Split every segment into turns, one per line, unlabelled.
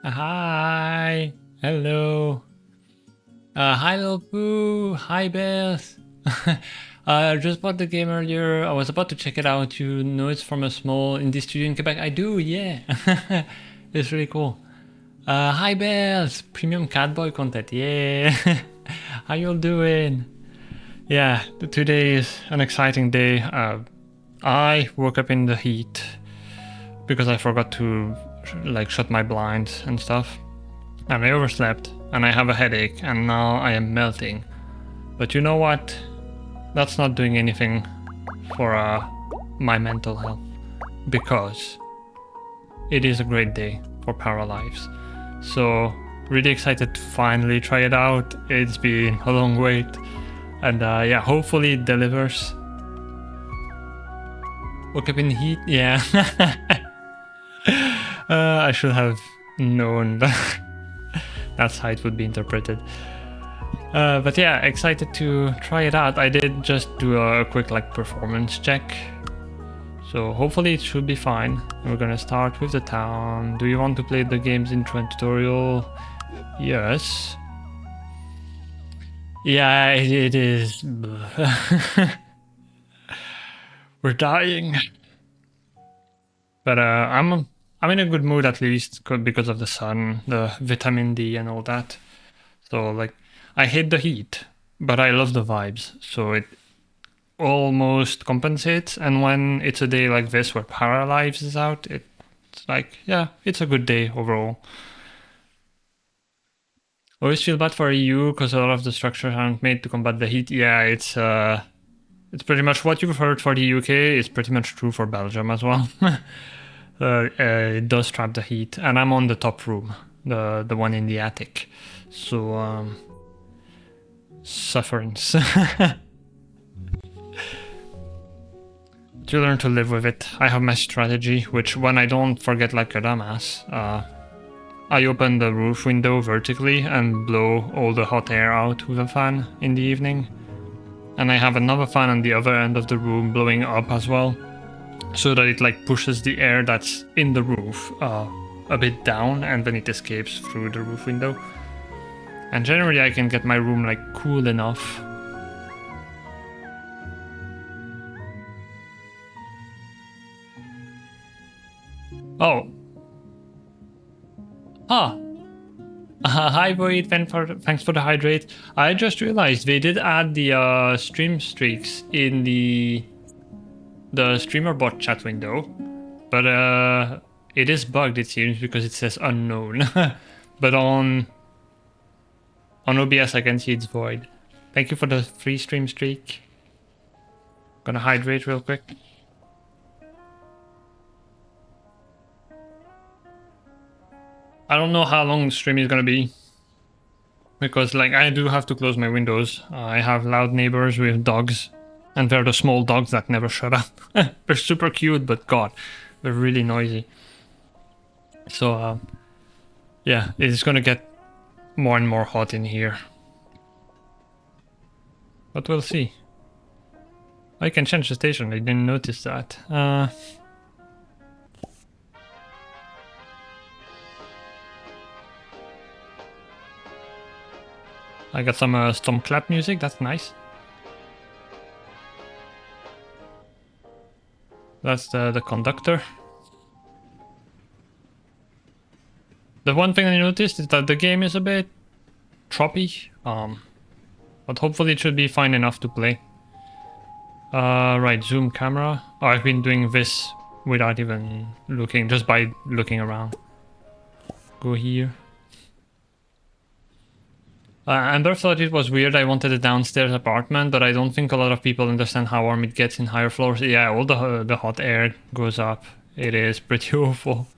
Hi. Hello. Hi, little Pooh. Hi, Beth. I just bought the game earlier. I was about to check it out. You know it's from a small indie studio in Quebec. I do, yeah. It's really cool. Hi, Beth. Premium Catboy content, yeah. How you all doing? Yeah, today is an exciting day. I woke up in the heat because I forgot to shut my blinds and stuff. And I overslept, and I have a headache, and now I am melting. But you know what? That's not doing anything for my mental health, because it is a great day for PARALIVES. So, really excited to finally try it out. It's been a long wait, and yeah, hopefully it delivers. Woke up in the heat, yeah. I should have known that's how it would be interpreted. But yeah, excited to try it out. I did just do a quick performance check, so hopefully it should be fine. We're gonna start with the town. Do you want to play the game's intro and tutorial? Yes. Yeah, it is. We're dying. But I'm in a good mood, at least because of the sun, the vitamin D and all that. So I hate the heat, but I love the vibes. So it almost compensates. And when it's a day like this where PARALIVES is out, it's yeah, it's a good day overall. Always feel bad for EU because a lot of the structures aren't made to combat the heat. Yeah, it's pretty much what you've heard for the UK. It's pretty much true for Belgium as well. It does trap the heat, and I'm on the top room, the one in the attic. So sufferance. To learn to live with it. I have my strategy, which when I don't forget like a dumbass, I open the roof window vertically and blow all the hot air out with a fan in the evening. And I have another fan on the other end of the room blowing up as well, so that it pushes the air that's in the roof a bit down, and then it escapes through the roof window. And generally I can get my room cool enough. Oh. Huh. Hi Void, thanks for the hydrate. I just realized they did add the stream streaks in the streamer bot chat window, but it is bugged, it seems, because it says unknown. But on OBS I can see it's void. Thank you for the free stream streak. Gonna hydrate real quick. I don't know how long the stream is gonna be, because I do have to close my windows. I have loud neighbors with dogs, and they're the small dogs that never shut up. They're super cute, but god, they're really noisy. So yeah, it's gonna get more and more hot in here. But we'll see. I can change the station, I didn't notice that. I got some clap music, that's nice. That's the conductor. The one thing I noticed is that the game is a bit choppy, but hopefully it should be fine enough to play. Right, zoom camera. Oh, I've been doing this without even looking, just by looking around. Go here. Amber thought it was weird I wanted a downstairs apartment, but I don't think a lot of people understand how warm it gets in higher floors. Yeah, all the hot air goes up. It is pretty awful.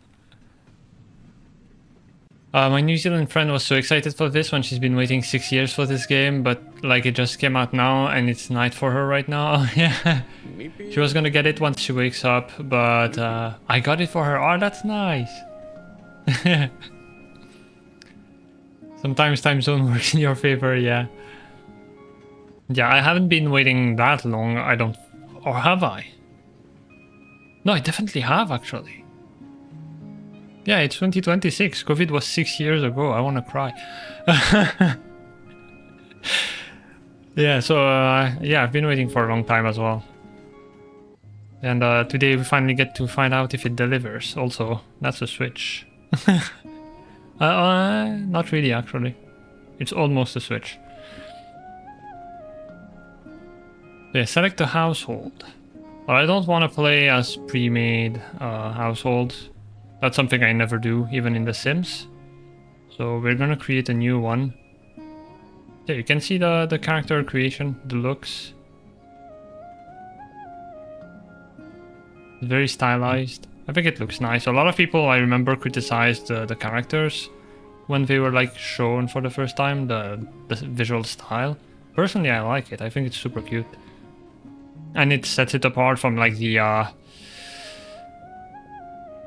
My New Zealand friend was so excited for this one. She's been waiting 6 years for this game, but it just came out now and it's night for her right now. Yeah, she was gonna get it once she wakes up, but I got it for her. Oh, that's nice. Sometimes time zone works in your favor, yeah. Yeah, I haven't been waiting that long, I don't... Or have I? No, I definitely have, actually. Yeah, it's 2026. COVID was 6 years ago. I want to cry. Yeah, so yeah, I've been waiting for a long time as well. And today we finally get to find out if it delivers. Also, that's a Switch. Not really, actually. It's almost a Switch. Yeah, select a household. Well, I don't want to play as pre-made households. That's something I never do, even in The Sims. So we're gonna create a new one. Yeah, you can see the character creation, the looks. It's very stylized. I think it looks nice. A lot of people, I remember, criticized the characters when they were like shown for the first time, the visual style. Personally, I like it. I think it's super cute. And it sets it apart from like the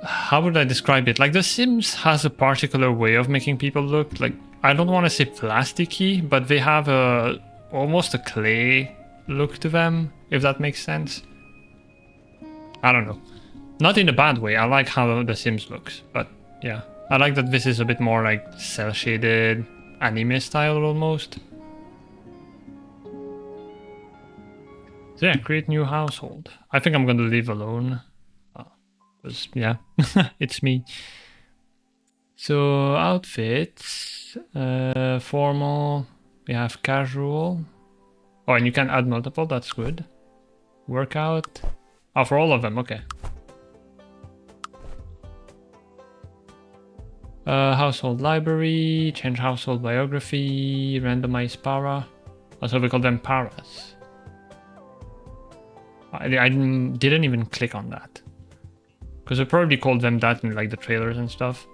how would I describe it? Like The Sims has a particular way of making people look like, I don't want to say plasticky, but they have a almost a clay look to them, if that makes sense. I don't know. Not in a bad way. I like how The Sims looks, but yeah. I like that this is a bit more like cel-shaded anime style almost. So yeah, create new household. I think I'm gonna leave alone. Because yeah, it's me. So outfits, formal, we have casual. Oh, and you can add multiple, that's good. Workout. Oh, for all of them, okay. Household library, change household biography, randomize para. Also, we call them paras. I didn't even click on that. Because I probably called them that in like the trailers and stuff.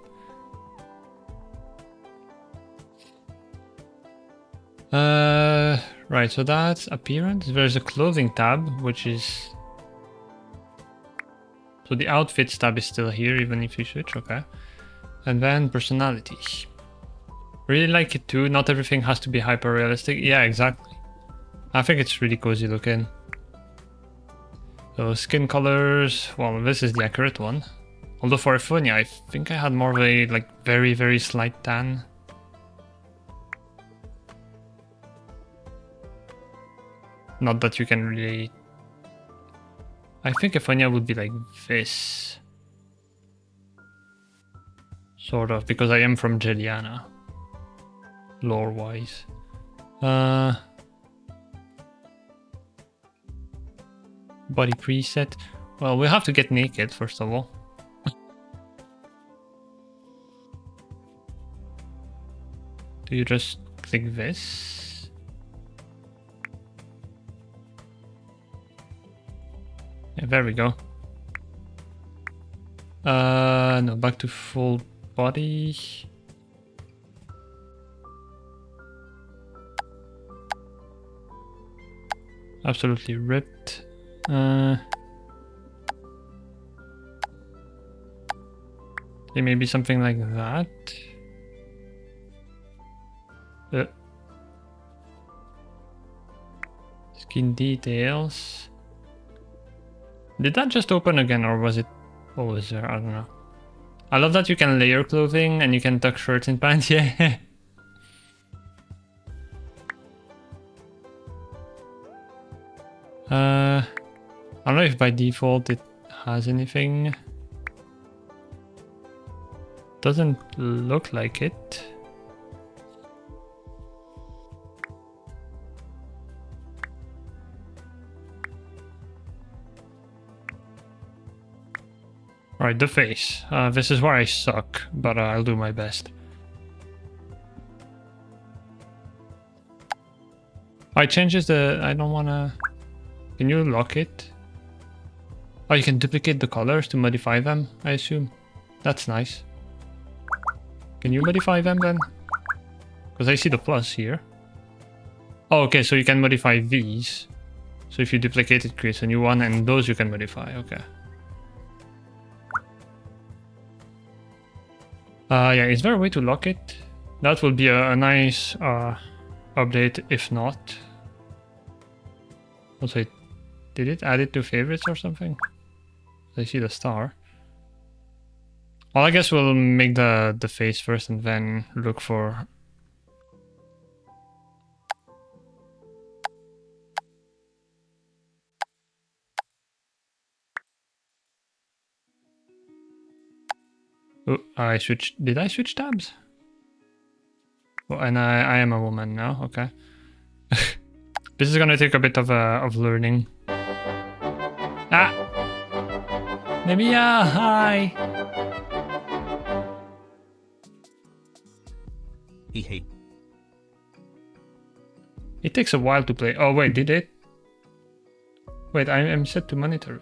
Right, so that's appearance. There's a clothing tab, which is... So the outfits tab is still here, even if you switch, okay. And then personality. Really like it too. Not everything has to be hyper realistic. Yeah, exactly. I think it's really cozy looking. So skin colors, well, this is the accurate one. Although for Ephonia, I think I had more of a like very, very slight tan. Not that you can really... I think Ephonia would be like this. Sort of, because I am from Jeliana. Lore-wise. Body preset. Well, we have to get naked, first of all. Do you just click this? Yeah, there we go. No, back to full body. Absolutely ripped. Maybe something like that. Skin details. Did that just open again, or was it always there? I don't know. I love that you can layer clothing and you can tuck shirts and pants. Yeah. I don't know if by default it has anything. Doesn't look like it. Right, the face. This is where I suck, but I'll do my best. It changes the... I don't wanna... Can you lock it? Oh, you can duplicate the colors to modify them, I assume. That's nice. Can you modify them then? Because I see the plus here. Oh, okay, so you can modify these. So if you duplicate it, creates a new one, and those you can modify, okay. Yeah, is there a way to lock it? That will be a nice update, if not. Also, did it add it to favorites or something? I see the star. Well, I guess we'll make the face first and then look for... Oh, I switched... Did I switch tabs? Oh, and I am a woman now, okay. This is gonna take a bit of learning. Ah! Nemiya, hi!
Hey.
It takes a while to play. Oh wait, did it? Wait, I am set to monitoring.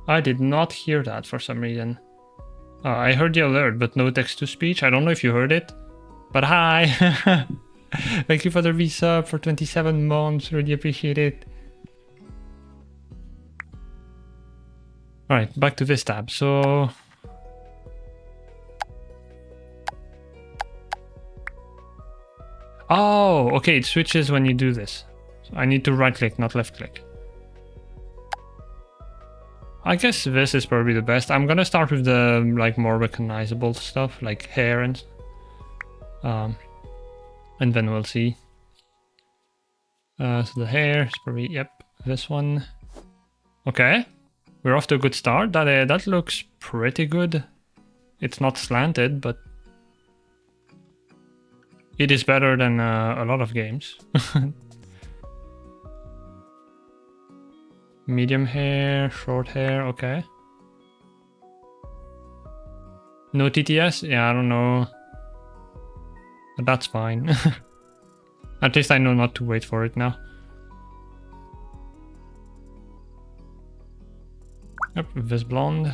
I did not hear that for some reason. Oh, I heard the alert, but no text-to-speech. I don't know if you heard it. But hi! Thank you for the resub for 27 months. Really appreciate it. Alright, back to this tab. So... Oh, okay, it switches when you do this. So I need to right-click, not left-click. I guess this is probably the best. I'm gonna start with the like more recognizable stuff, like hair and then we'll see. So the hair is probably, yep, this one. Okay, we're off to a good start. That looks pretty good. It's not slanted, but it is better than a lot of games. Medium hair, short hair, okay. No TTS? Yeah, I don't know. But that's fine. At least I know not to wait for it now. Yep, this blonde.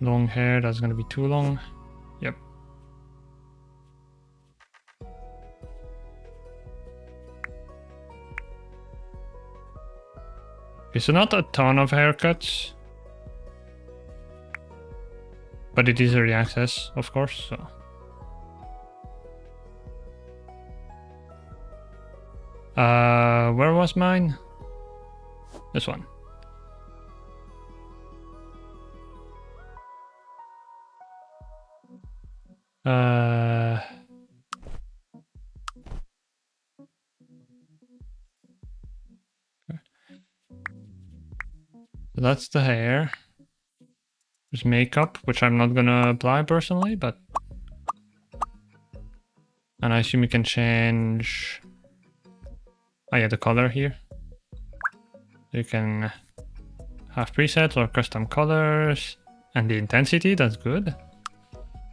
Long hair, that's gonna be too long. Yep. Okay, so not a ton of haircuts. But it is early access, of course, so. Where was mine? This one. So that's the hair. There's makeup, which I'm not gonna apply personally, but... And I assume you can change... Oh yeah, the color here. You can have presets or custom colors. And the intensity, that's good.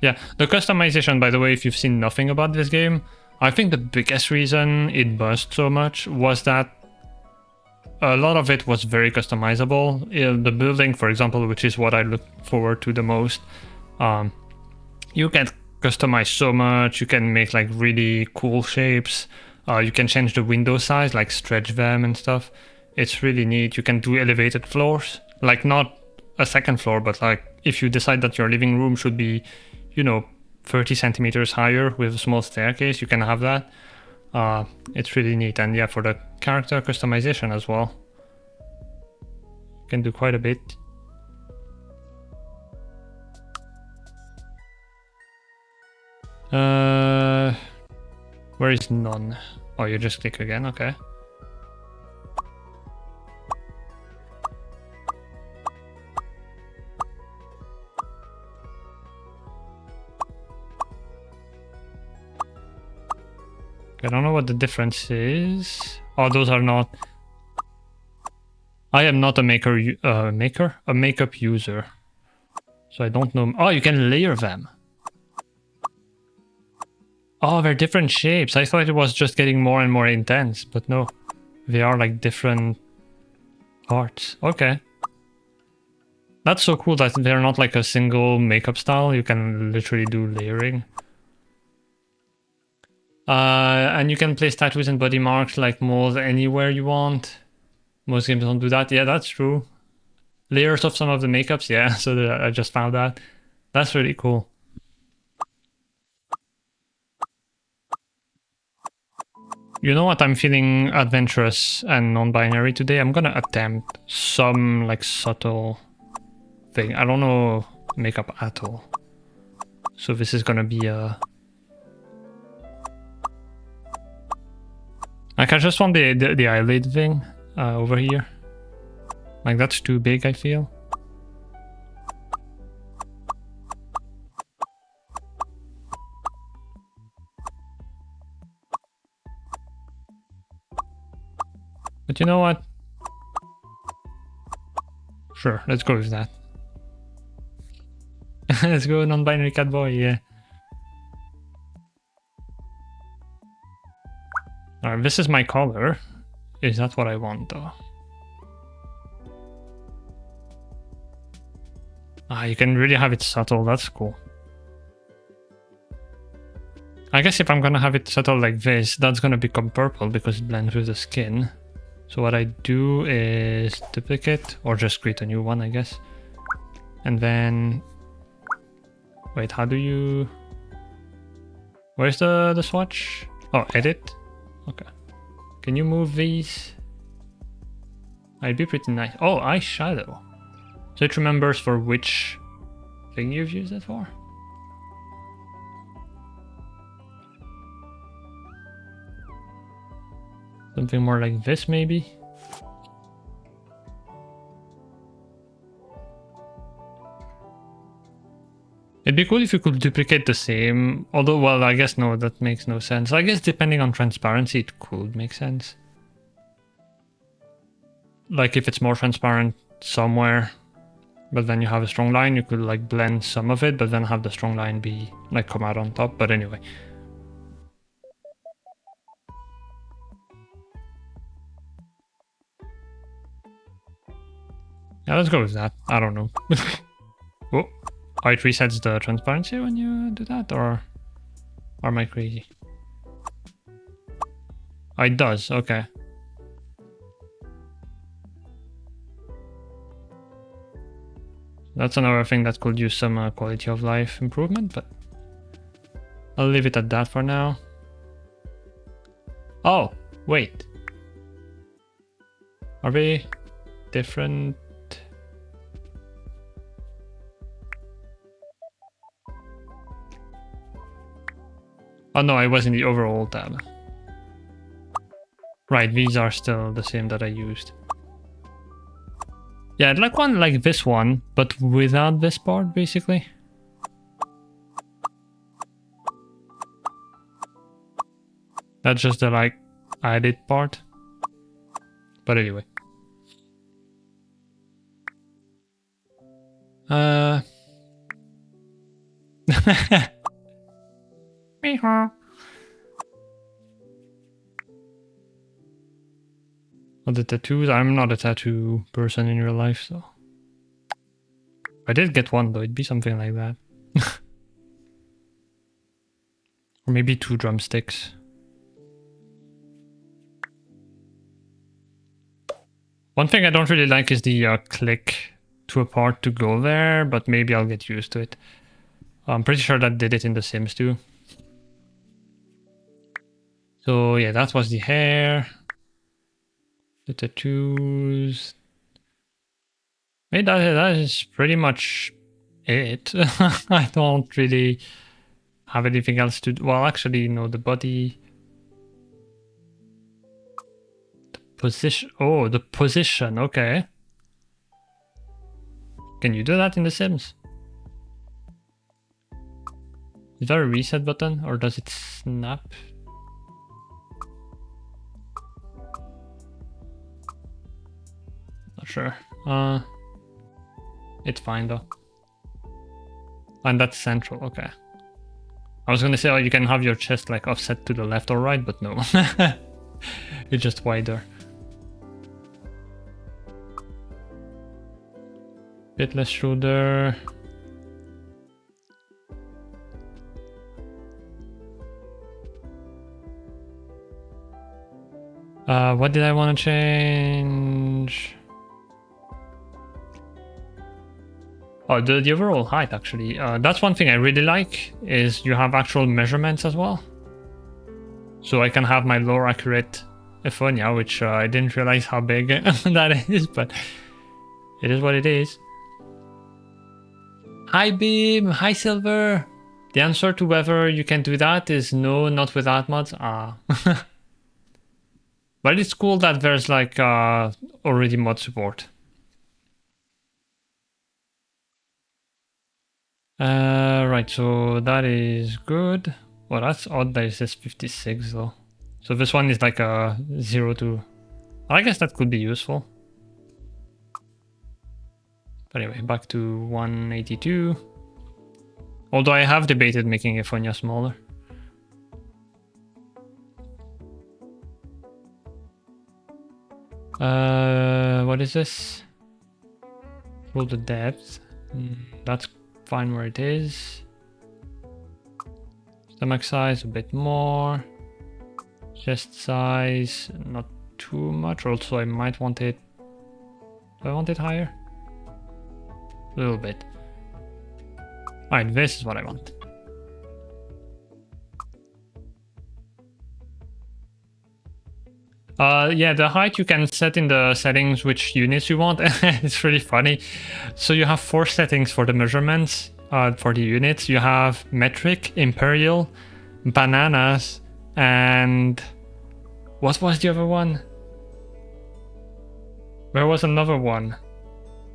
Yeah, the customization, by the way, if you've seen nothing about this game, I think the biggest reason it buzzed so much was that a lot of it was very customizable. The building, for example, which is what I look forward to the most, you can customize so much. You can make like really cool shapes. You can change the window size, like stretch them and stuff. It's really neat. You can do elevated floors, like not a second floor, but like if you decide that your living room should be, you know, 30 centimeters higher with a small staircase, you can have that. It's really neat. And yeah, for the character customization as well, you can do quite a bit. Where is none? Oh, you just click again, okay. I don't know what the difference is. Oh, those are not... I am not a a makeup user. So I don't know. Oh, you can layer them. Oh, they're different shapes. I thought it was just getting more and more intense, but no. They are like different parts. Okay. That's so cool that they're not like a single makeup style. You can literally do layering. And you can place tattoos and body marks like mold anywhere you want. Most games don't do that. Yeah, that's true. Layers of some of the makeups, yeah. So I just found that. That's really cool. you know what? I'm feeling adventurous and non-binary today. I'm gonna attempt some like subtle thing. I don't know makeup at all. So this is gonna be a... Like I just want the eyelid thing over here. Like that's too big, I feel. But you know what? Sure, let's go with that. Let's go non-binary cat boy, yeah. Alright, this is my color. Is that what I want though? Ah, you can really have it subtle, that's cool. I guess if I'm gonna have it subtle like this, that's gonna become purple because it blends with the skin. So what I do is duplicate, or just create a new one, I guess. And then... Wait, how do you... Where's the swatch? Oh, edit? Okay. Can you move these? I'd be pretty nice. Oh, eyeshadow. So it remembers for which thing you've used it for? Something more like this, maybe? It'd be cool if you could duplicate the same, although, well, I guess no, that makes no sense. I guess depending on transparency, it could make sense. Like if it's more transparent somewhere, but then you have a strong line, you could like blend some of it, but then have the strong line be like come out on top, but anyway. Yeah, let's go with that. I don't know. Oh, it resets the transparency when you do that, or am I crazy? Oh, it does, okay. That's another thing that could use some quality of life improvement, but I'll leave it at that for now. Oh, wait. Are they different? Oh no, I was in the overall tab. Right, these are still the same that I used. Yeah, I'd like one like this one, but without this part, basically. That's just the like added part. But anyway. Oh, the tattoos? I'm not a tattoo person in real life, so... I did get one though, it'd be something like that. Or maybe 2 drumsticks. One thing I don't really like is the click to a part to go there, but maybe I'll get used to it. I'm pretty sure that did it in The Sims too. So yeah, that was the hair. The tattoos. Hey, that is pretty much it. I don't really have anything else to do. Well, actually, no, the body. The position. Oh, the position. Okay. Can you do that in The Sims? Is there a reset button or does it snap? Not sure. It's fine though. And that's central, okay. I was gonna say, oh, you can have your chest like offset to the left or right, but no. It's just wider. Bit less shoulder. What did I want to change? Oh, the overall height, actually. That's one thing I really like, is you have actual measurements as well. so I can have my lower accurate Ephonia, which I didn't realize how big that is, but it is what it is. Hi Beam, hi Silver. The answer to whether you can do that is no, not without mods. Ah. But it's cool that there's like already mod support. Right, so that is good. Well, that's odd that it says 56 though. So this one is like a 0 to... I guess that could be useful. But anyway, back to 182. Although I have debated making Ephonia smaller. What is this? Roll the depth. That's fine where it is. Stomach size a bit more. Chest size not too much. Also, I might want it. Do I want it higher? A little bit. Alright, this is what I want. Yeah, the height you can set in the settings which units you want. It's really funny. So you have 4 settings for the measurements for the units. You have metric, imperial, bananas, and what was the other one? There was another one,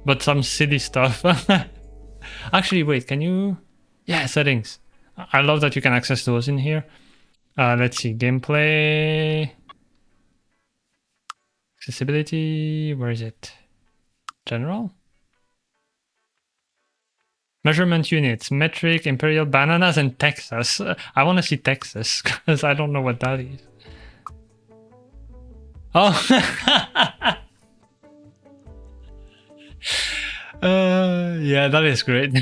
but some silly stuff. Actually, wait, can you? Yeah, settings. I love that you can access those in here. Let's see, gameplay. Accessibility, where is it? General? Measurement units, metric, imperial, bananas, and Texas. I want to see Texas, because I don't know what that is. Oh! Yeah, that is great.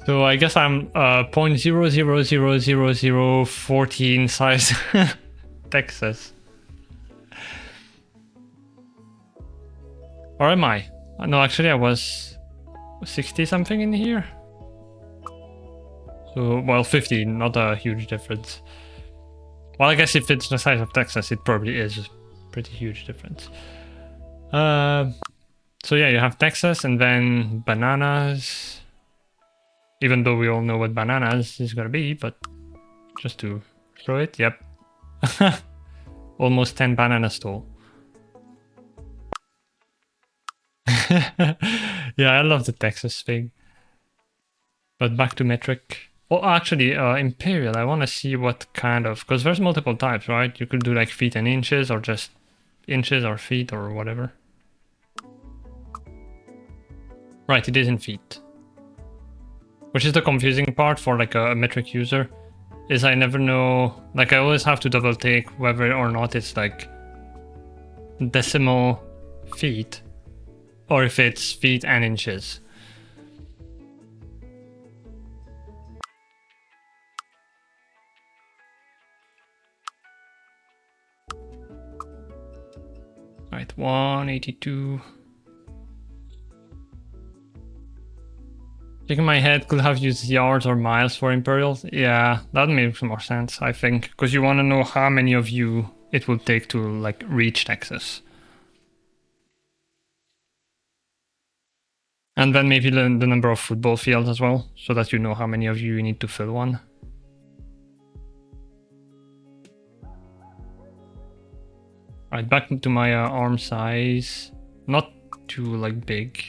So I guess I'm 0.00000014 size Texas. Or am I? No, actually I was 60 something in here. So, well, 50, not a huge difference. Well, I guess if it's the size of Texas, it probably is a pretty huge difference. So yeah, you have Texas and then bananas. Even though we all know what bananas is gonna be, but just to show it, yep. Almost 10 bananas tall. Yeah, I love the Texas thing. But back to metric. Oh, actually, imperial, I want to see what kind of... Because there's multiple types, right? You could do like feet and inches, or just inches or feet or whatever. Right, it is in feet. Which is the confusing part for like a metric user, is I never know... Like I always have to double take whether or not it's like decimal feet, or if it's feet and inches. Right, 182. Shaking my head, could have used yards or miles for imperials. Yeah, that makes more sense, I think, because you want to know how many of you it would take to like reach Texas. And then maybe the number of football fields as well, so that you know how many of you need to fill one. Alright, back to my arm size. Not too like big.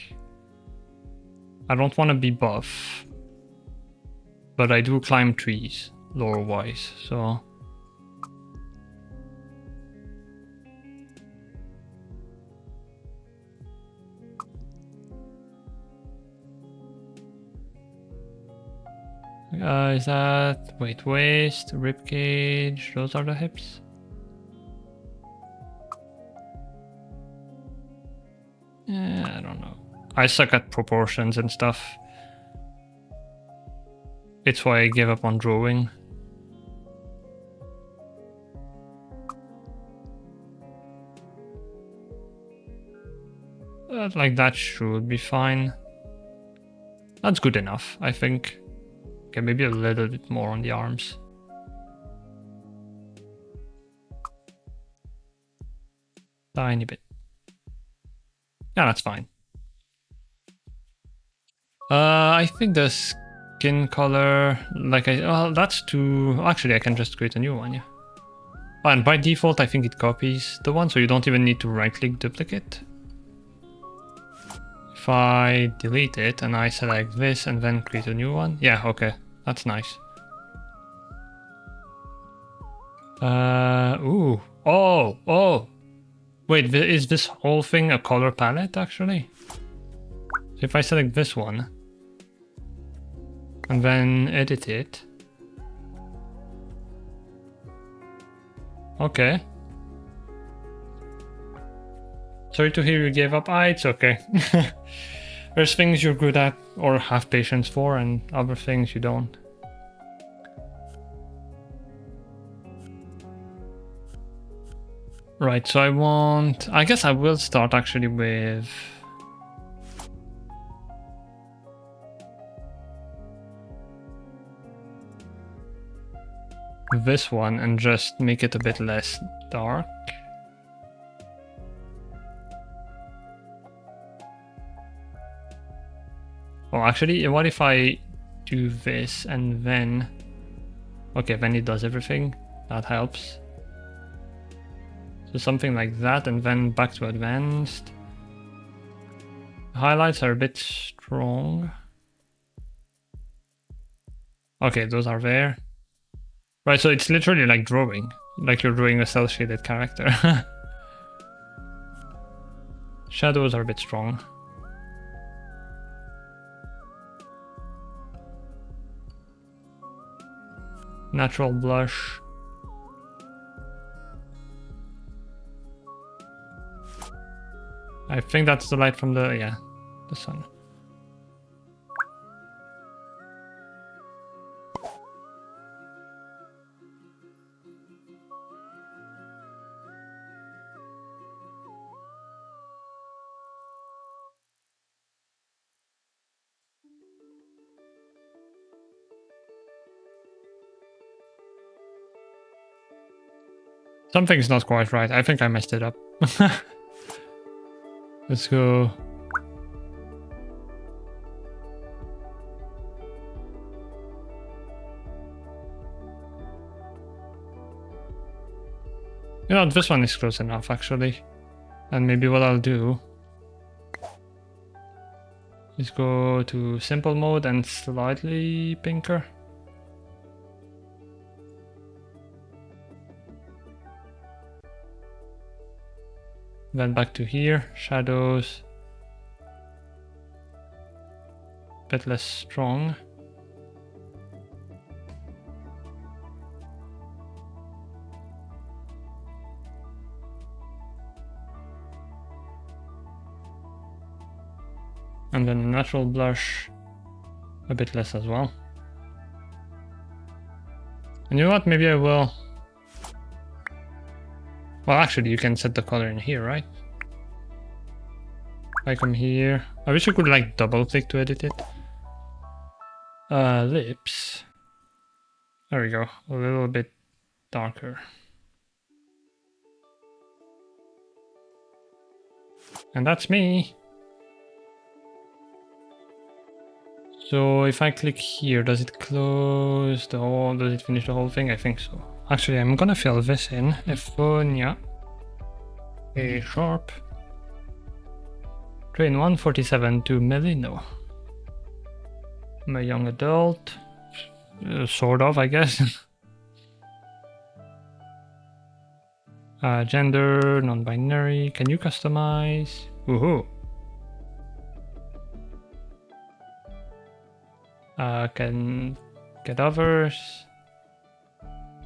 I don't want to be buff. But I do climb trees, lore-wise, so... is that... Wait, waist, ribcage, those are the hips? I don't know. I suck at proportions and stuff. It's why I gave up on drawing. Like that should be fine. That's good enough, I think. Okay, maybe a little bit more on the arms. Tiny bit. Yeah, that's fine. I think the skin color, well, that's too. Actually, I can just create a new one. Yeah. Oh, and by default, I think it copies the one, so you don't even need to right-click duplicate. If I delete it and I select this and then create a new one, yeah, okay, that's nice. Ooh, oh, wait, is this whole thing a color palette actually? So if I select this one and then edit it, okay. Sorry to hear you gave up. It's okay. There's things you're good at or have patience for, and other things you don't. Right, so I guess I will start actually with this one and just make it a bit less dark. Oh, actually, what if I do this and then... Okay, then it does everything. That helps. So something like that, and then back to advanced. Highlights are a bit strong. Okay, those are there. Right, so it's literally like drawing. Like you're drawing a cel-shaded character. Shadows are a bit strong. Natural blush. I think that's the light from the sun. Something's not quite right. I think I messed it up. Let's go. You know, this one is close enough actually. And maybe what I'll do is go to simple mode and slightly pinker. Then back to here, shadows, a bit less strong. And then natural blush, a bit less as well. And you know what, maybe I will... Well, actually, you can set the color in here, right? I come here. I wish you could like double click to edit it. Lips. There we go. A little bit darker. And that's me. So if I click here, does it close the whole, does it finish the whole thing? I think so. Actually, I'm gonna fill this in. Ephonia. A sharp. Train 147 to Melino. I'm a young adult. Sort of, I guess. Gender, non-binary. Can you customize? Woohoo. Can get others.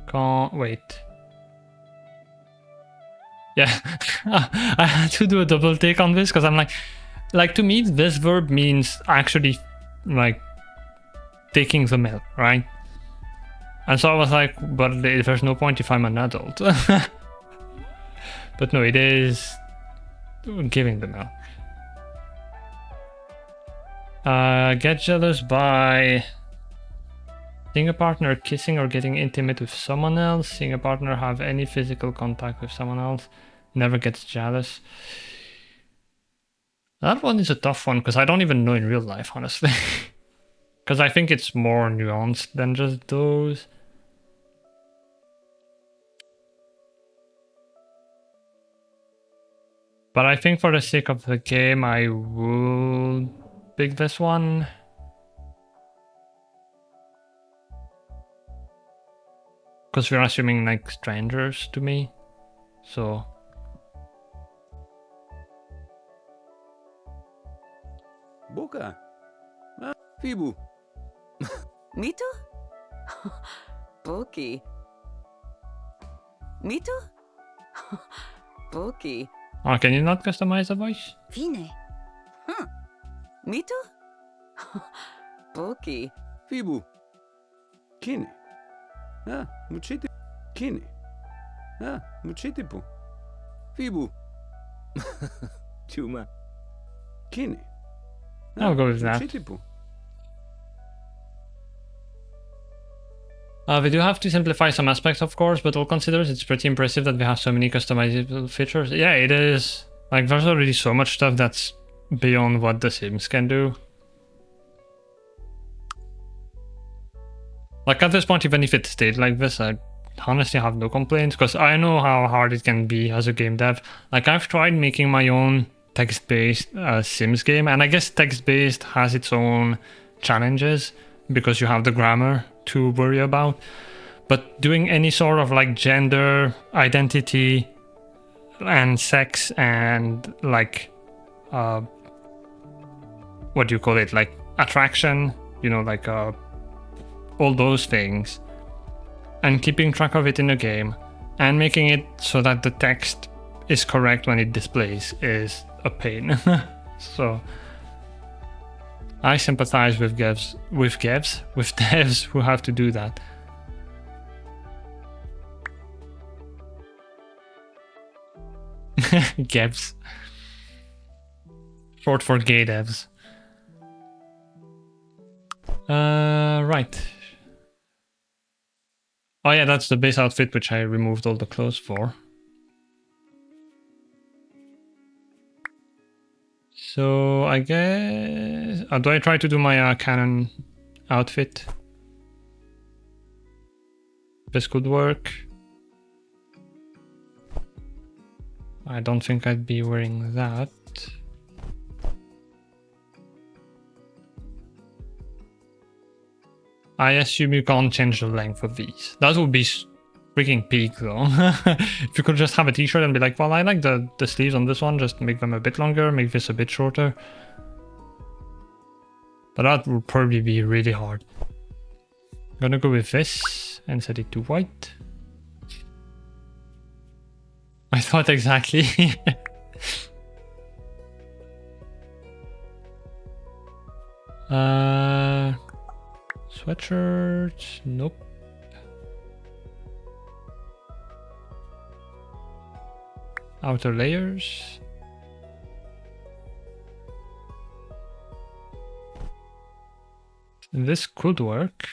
Can't wait. Yeah, I had to do a double take on this because I'm like to me this verb means actually like taking the milk, right? And so I was like, but there's no point if I'm an adult. But no, it is giving the milk. Get jealous by Seeing a partner kissing or getting intimate with someone else. Seeing a partner have any physical contact with someone else. Never gets jealous. That one is a tough one because I don't even know in real life, honestly. Because I think it's more nuanced than just those. But I think for the sake of the game, I will pick this one. Because we're assuming like strangers to me. So.
Boca. Fibu.
Mito? Poki. Mito? Poki.
Oh, can you not customize the voice?
Fine. Huh. Mito? Poki.
Fibu. Kine. Ah, muchiti. Kine. Ah, muchitipu. Fibu. Chuma. Kine.
I'll go with that.
Muchitipu.
We do have to simplify some aspects, of course, but all considered, it's pretty impressive that we have so many customizable features. Yeah, it is. Like, there's already so much stuff that's beyond what The Sims can do. Like, at this point, even if it stayed like this, I honestly have no complaints, because I know how hard it can be as a game dev. Like, I've tried making my own text-based Sims game, and I guess text-based has its own challenges, because you have the grammar to worry about. But doing any sort of like gender, identity, and sex, and like, what do you call it? Like attraction, you know, like all those things, and keeping track of it in the game, and making it so that the text is correct when it displays is a pain. So I sympathize with devs who have to do that. Gevs. Short for gay devs. Right. Oh yeah, that's the base outfit which I removed all the clothes for. So I guess... do I try to do my canon outfit? This could work. I don't think I'd be wearing that. I assume you can't change the length of these. That would be freaking peak though. If you could just have a t-shirt and be like, well, I like the sleeves on this one, just make them a bit longer, make this a bit shorter. But that would probably be really hard. I'm gonna go with this and set it to white. I thought exactly. Sweatshirt, nope. Outer layers. This could work.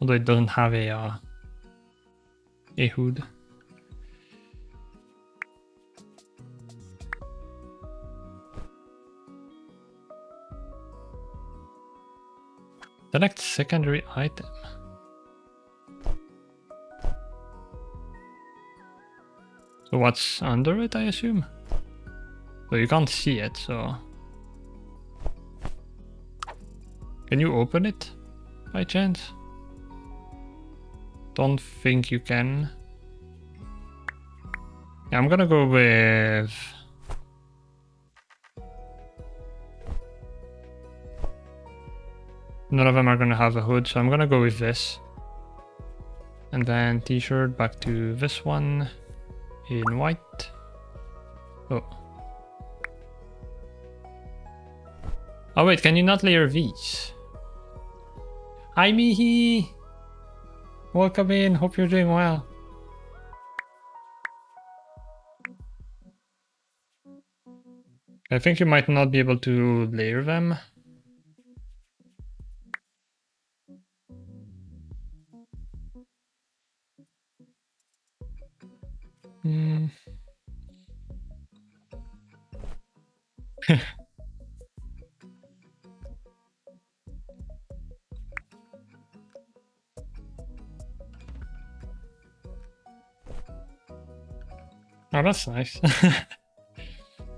Although it doesn't have a hood. Select secondary item. So what's under it, I assume? So you can't see it, so... Can you open it by chance? Don't think you can. Yeah, I'm gonna go with... None of them are gonna have a hood, so I'm gonna go with this. And then t-shirt back to this one in white. Oh. Oh wait, can you not layer these? Hi Mihi! Welcome in, hope you're doing well. I think you might not be able to layer them. Hmm. Oh, that's nice.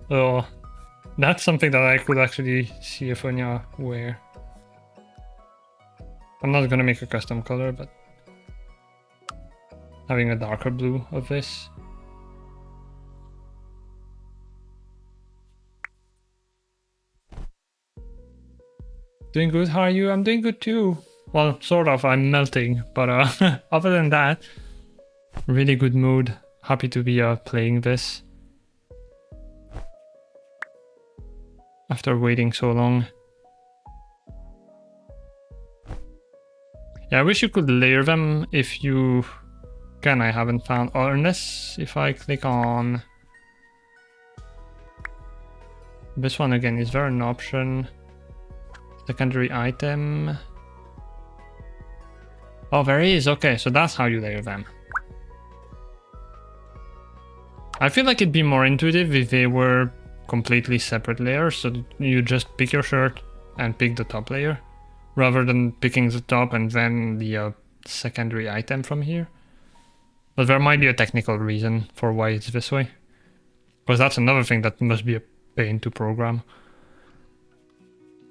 Oh, that's something that I could actually see if Anya wear. I'm not gonna make a custom color, but having a darker blue of this. Doing good, how are you? I'm doing good too. Well, sort of, I'm melting, but other than that, really good mood. Happy to be playing this. After waiting so long. Yeah, I wish you could layer them if you can. I haven't found, or unless if I click on this one again, is there an option? Secondary item. Oh, there is. Okay, so that's how you layer them. I feel like it'd be more intuitive if they were completely separate layers, so you just pick your shirt and pick the top layer, rather than picking the top and then the secondary item from here. But there might be a technical reason for why it's this way, because that's another thing that must be a pain to program.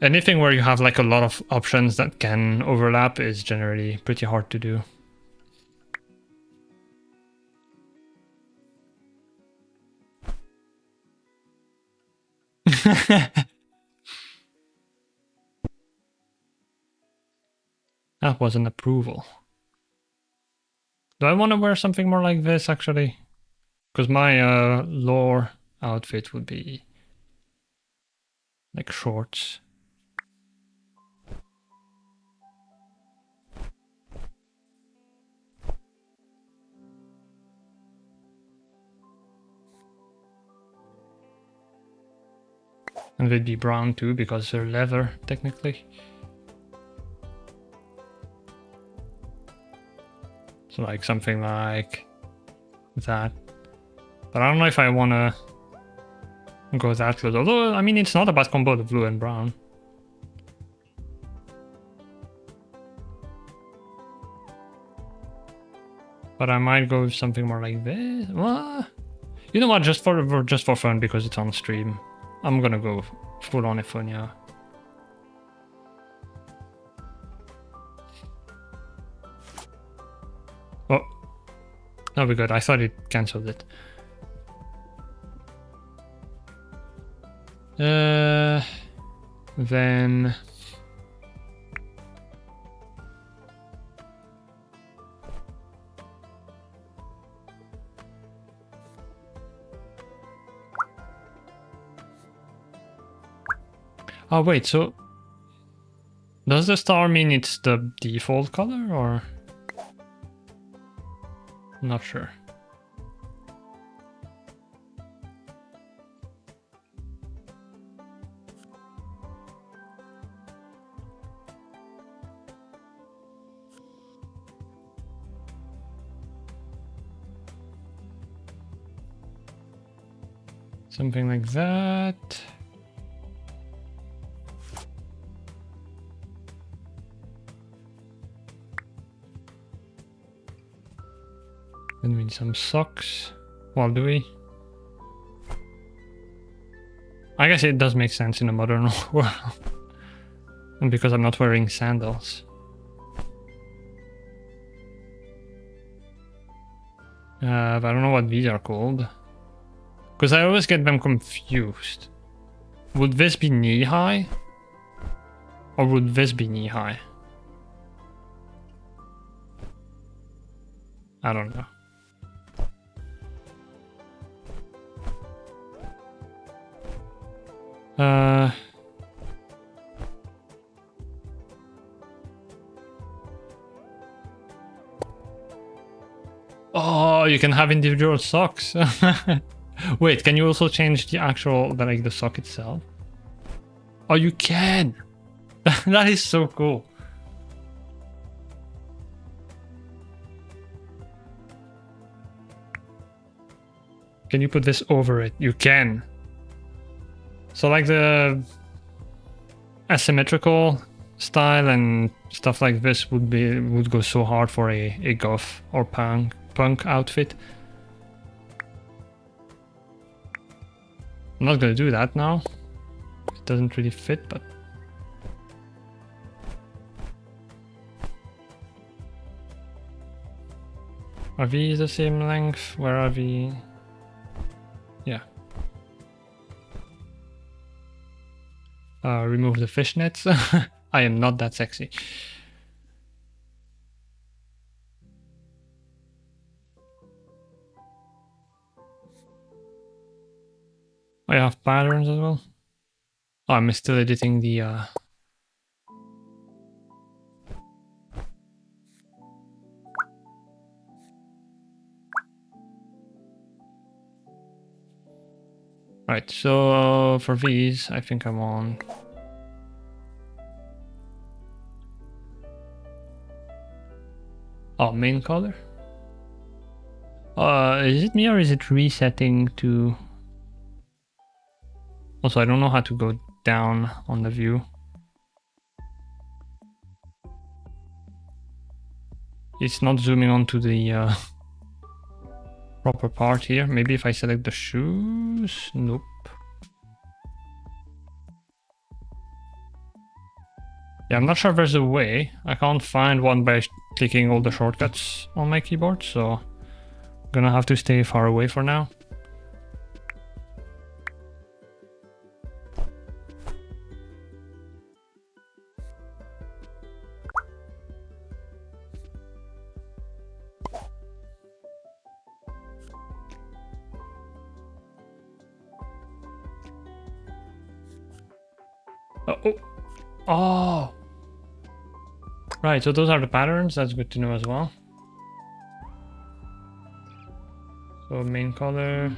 Anything where you have like a lot of options that can overlap is generally pretty hard to do. That was an approval. Do I want to wear something more like this actually? Because my lore outfit would be like shorts. And they'd be brown too because they're leather technically. So like something like that. But I don't know if I want to go that close. Although, I mean, it's not a bad combo of blue and brown. But I might go with something more like this. What? You know what? Just for fun, because it's on stream, I'm gonna go full on Ephonia. Oh, that'll be good. I thought it cancelled it. Then oh wait, so does the star mean it's the default color or? Not sure. Something like that. Then we need some socks. Well, do we? I guess it does make sense in a modern world. And because I'm not wearing sandals. But I don't know what these are called. Because I always get them confused. Would this be knee-high? Or would this be knee-high? I don't know. Oh, you can have individual socks. Wait, can you also change the actual, the sock itself? Oh, you can! That is so cool. Can you put this over it? You can. So like the asymmetrical style and stuff like this would go so hard for a goth or punk outfit. I'm not gonna do that now. It doesn't really fit, but are these the same length? Where are we? Yeah. Remove the fishnets. I am not that sexy. I have patterns as well. Oh, I'm still editing the Right, so for these, I think I want main color. Is it me or is it resetting to? Also, I don't know how to go down on the view. It's not zooming onto the proper part here. Maybe if I select the shoes? Nope. Yeah, I'm not sure if there's a way. I can't find one by clicking all the shortcuts on my keyboard, so I'm gonna have to stay far away for now. Oh! Right, so those are the patterns. That's good to know as well. So main color.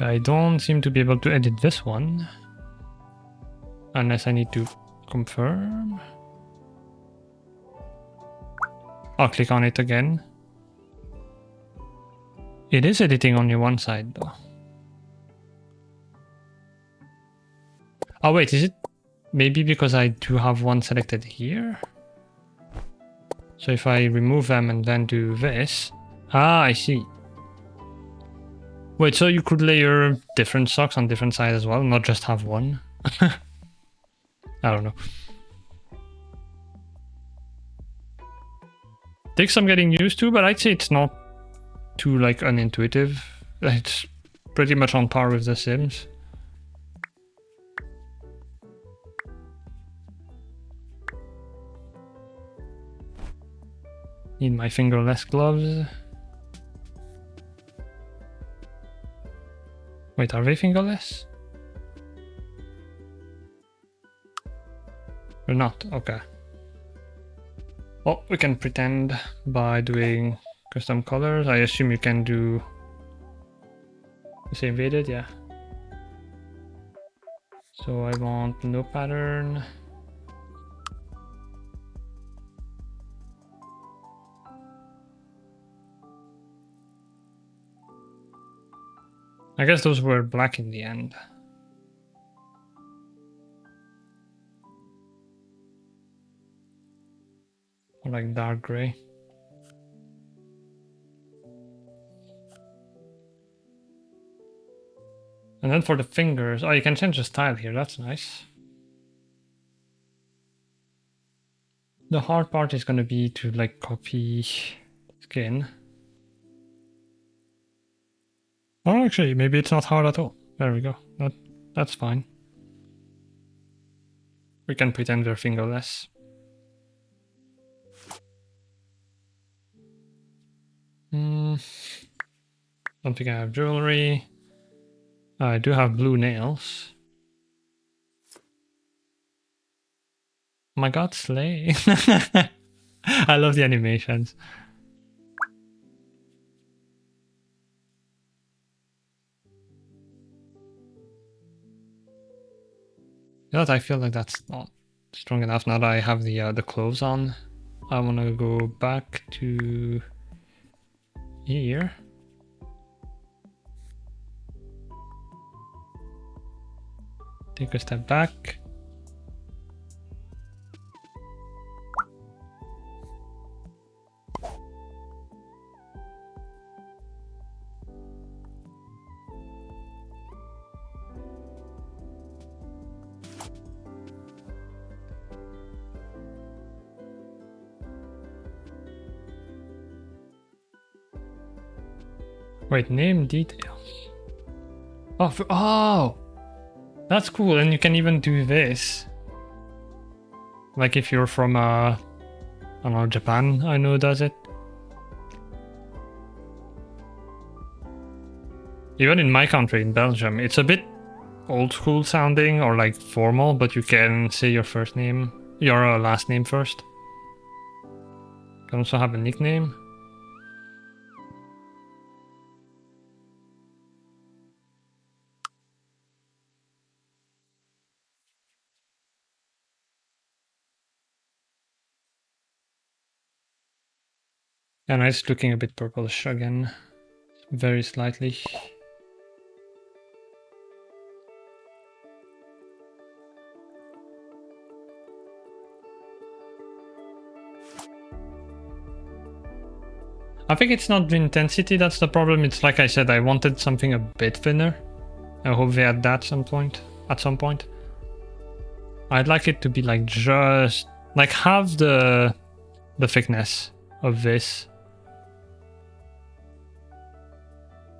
I don't seem to be able to edit this one. Unless I need to confirm. I'll click on it again. It is editing only one side though. Oh wait, is it maybe because I do have one selected here? So if I remove them and then do this... Ah, I see. Wait, so you could layer different socks on different sides as well, not just have one? I don't know. Takes some getting used to, but I'd say it's not too like unintuitive. It's pretty much on par with The Sims. Need my fingerless gloves. Wait, are they fingerless? They're not, okay. Well, we can pretend by doing custom colors. I assume you can do the same way did, yeah. So I want no pattern. I guess those were black in the end. Or like dark gray. And then for the fingers, oh, you can change the style here, that's nice. The hard part is going to be to like copy skin. Oh, actually, maybe it's not hard at all. There we go. That's fine. We can pretend we're fingerless. Don't think I have jewelry. I do have blue nails. Oh my god, slay. I love the animations. But I feel like that's not strong enough now that I have the clothes on. I want to go back to here. Take a step back. Wait, name details. Oh, oh, that's cool. And you can even do this. Like if you're from, I don't know, Japan, I know does it. Even in my country, in Belgium, it's a bit old school sounding or like formal, but you can say your first name, your last name first. You can also have a nickname. And it's looking a bit purplish again, very slightly. I think it's not the intensity that's the problem. It's like I said, I wanted something a bit thinner. I hope they add that at some point. I'd like it to be like just like half the thickness of this.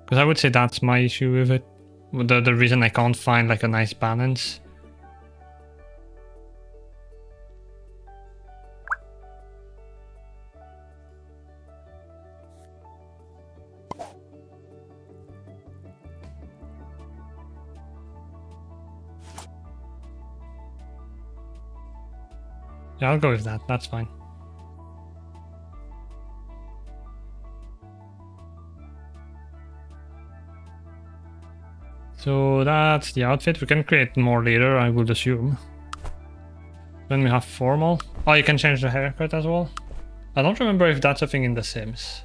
Because I would say that's my issue with it. The reason I can't find like a nice balance. Yeah, I'll go with that. That's fine. So that's the outfit. We can create more later, I would assume. Then we have formal. Oh, you can change the haircut as well. I don't remember if that's a thing in The Sims.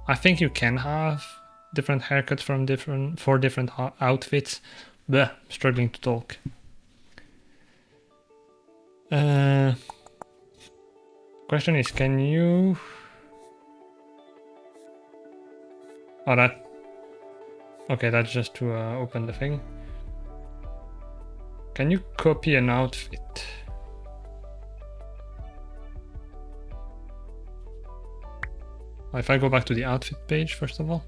I think you can have different haircuts from different outfits. Bleh, struggling to talk. Question is, can you... Oh, that... Okay, that's just to open the thing. Can you copy an outfit? If I go back to the outfit page, first of all.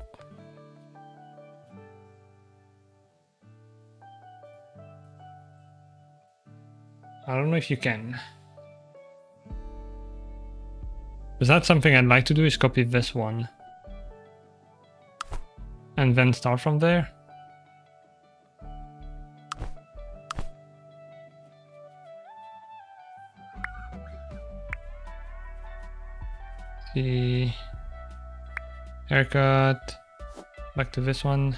I don't know if you can. Because that's something I'd like to do, is copy this one. And then start from there. See. Haircut. Back to this one.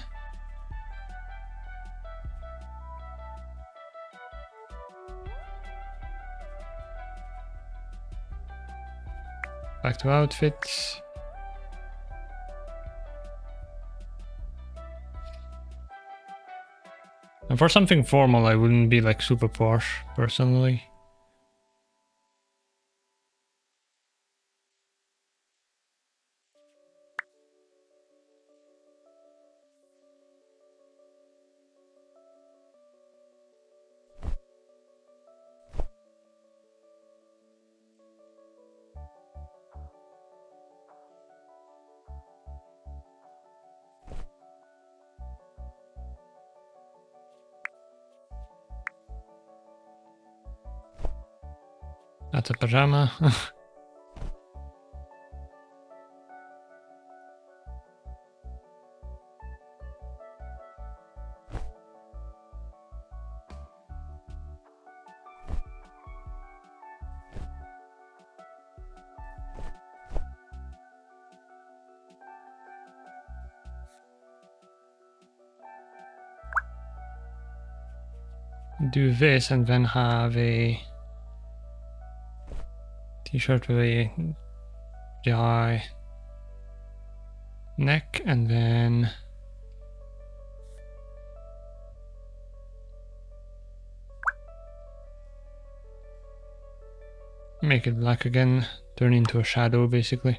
Back to outfits. And for something formal, I wouldn't be like super posh, personally. That's a pajama. do this and then have a t-shirt with a high neck and then make it black again, turn into a shadow basically.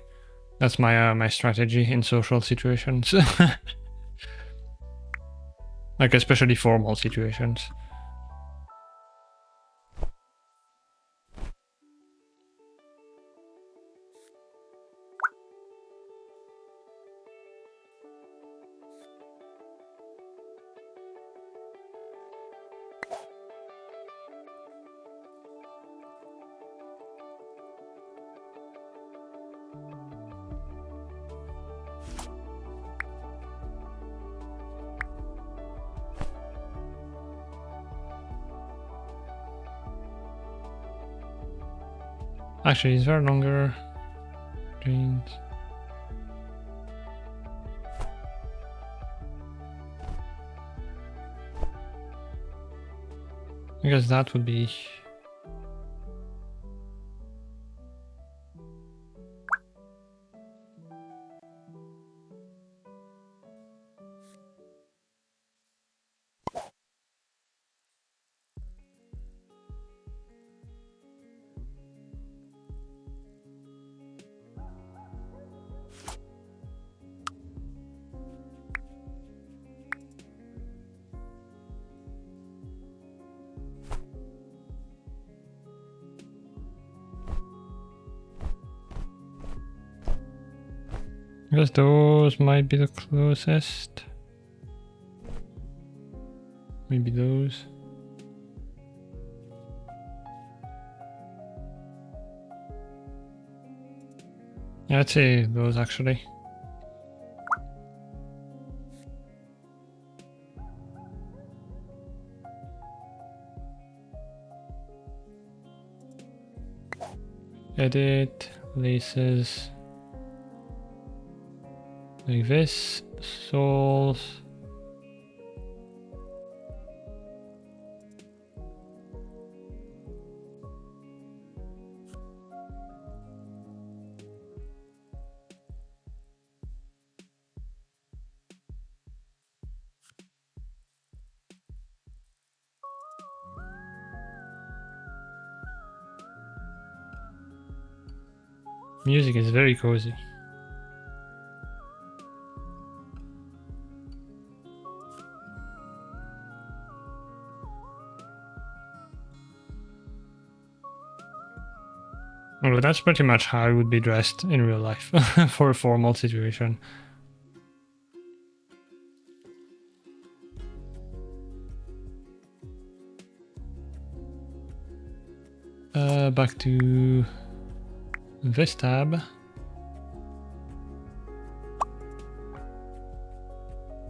That's my my strategy in social situations. Like especially formal situations. Actually, is there longer jeans? I guess that would be I guess those might be the closest. Maybe those. Yeah, I'd say those actually. Edit, laces. Like this, soles. Music is very cozy. Well, that's pretty much how I would be dressed in real life for a formal situation. Back to this tab.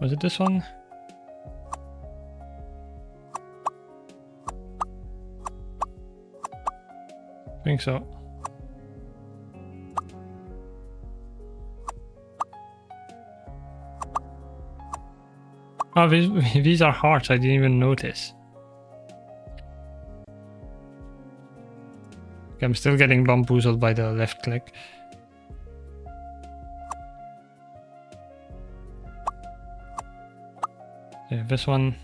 Was it this one? I think so. Oh, these are hearts, I didn't even notice. Okay, I'm still getting bamboozled by the left click. Yeah, this one.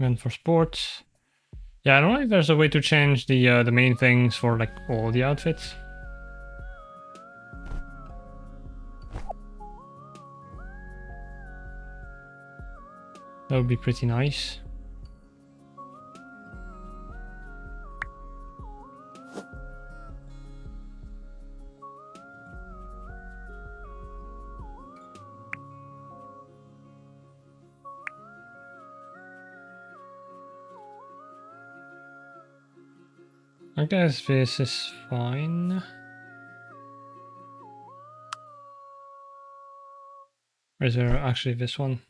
And for sports. Yeah, I don't know if there's a way to change the main things for like all the outfits. That would be pretty nice. I guess this is fine. Or is there actually this one?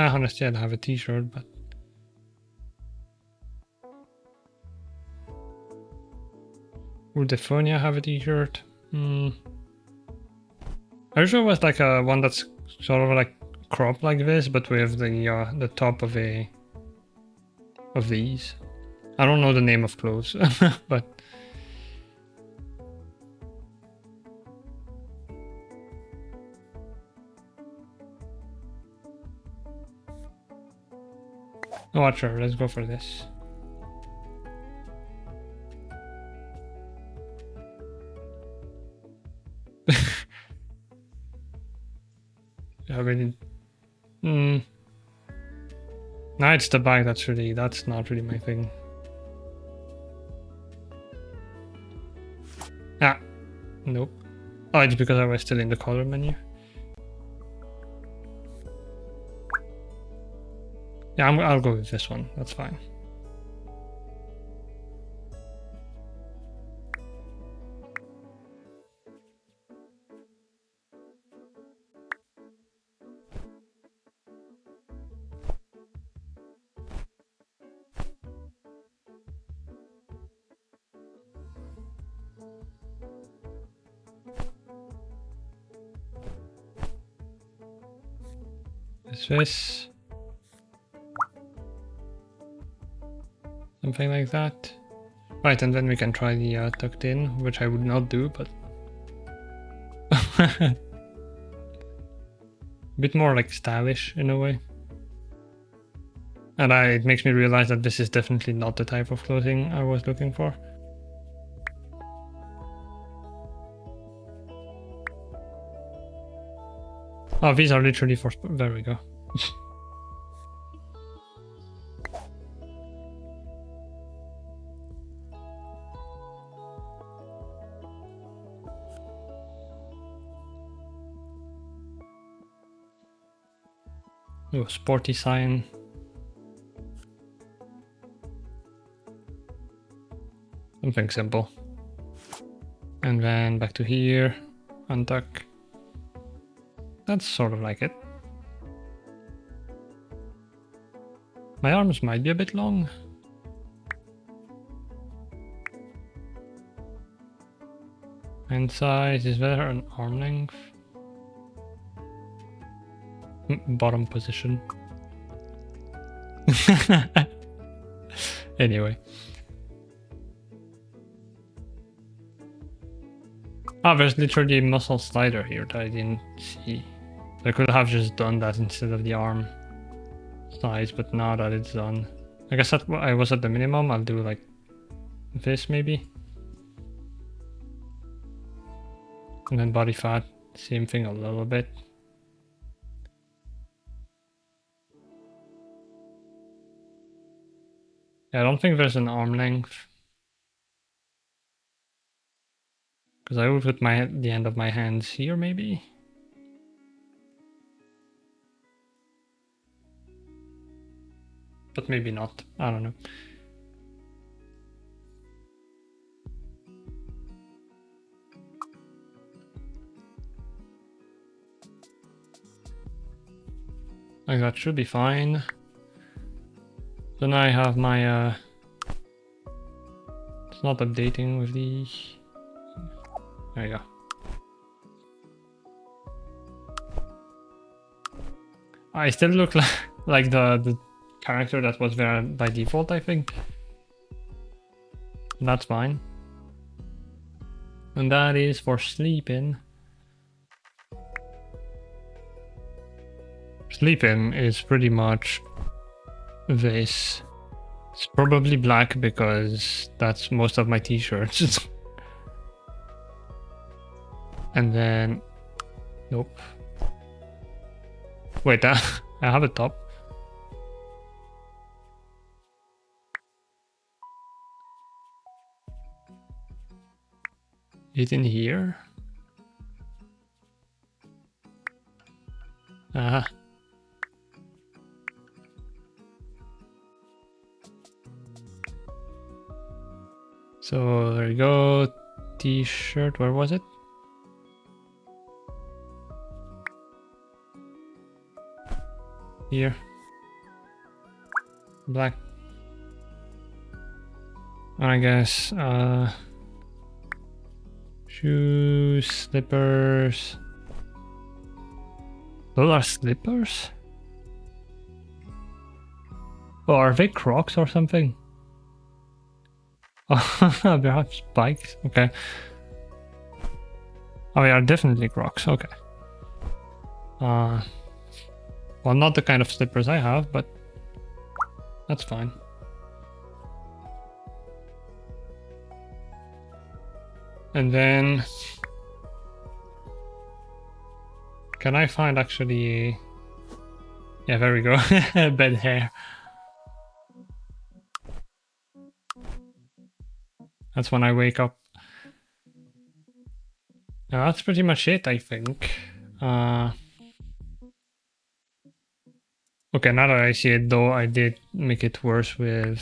Honestly, I'd have a t-shirt, but... Would Defonia have a t-shirt? I wish it was like a one that's sort of like cropped like this, but with the top of these. I don't know the name of clothes, but... Oh, sure, let's go for this. I mean, no, it's the bag that's not really my thing. Ah, nope. Oh, it's because I was still in the color menu. Yeah, I'll go with this one. That's fine. This. Something like that. Right, and then we can try the tucked in, which I would not do, but... A bit more like stylish in a way. And it makes me realize that this is definitely not the type of clothing I was looking for. Oh, these are literally for... There we go. Oh, sporty sign. Something simple. And then back to here. Untuck. That's sort of like it. My arms might be a bit long. Hand size, is there an arm length? Bottom position. Anyway. Ah, there's literally a muscle slider here that I didn't see. I could have just done that instead of the arm size, but now that it's done. I guess that I was at the minimum, I'll do like this maybe. And then body fat, same thing a little bit. Yeah, I don't think there's an arm length. Because I would put the end of my hands here maybe. But maybe not, I don't know. Like that should be fine. Then I have my it's not updating with the... There you go. I still look like the character that was there by default, I think. That's fine. And that is for sleeping. Sleeping is pretty much this. It's probably black because that's most of my t-shirts. And then... Nope. Wait, I have a top. Is it in here? Ah. So there you go. T-shirt, where was it? Here. Black. I guess shoes, slippers. Those are slippers? Oh, are they Crocs or something? Oh, perhaps spikes. Okay. Oh, they are definitely Crocs. Okay. Well, not the kind of slippers I have, but that's fine. And then, can I find actually? Yeah, there we go. Bed hair. That's when I wake up. Now, that's pretty much it, I think. Okay, now that I see it, though, I did make it worse with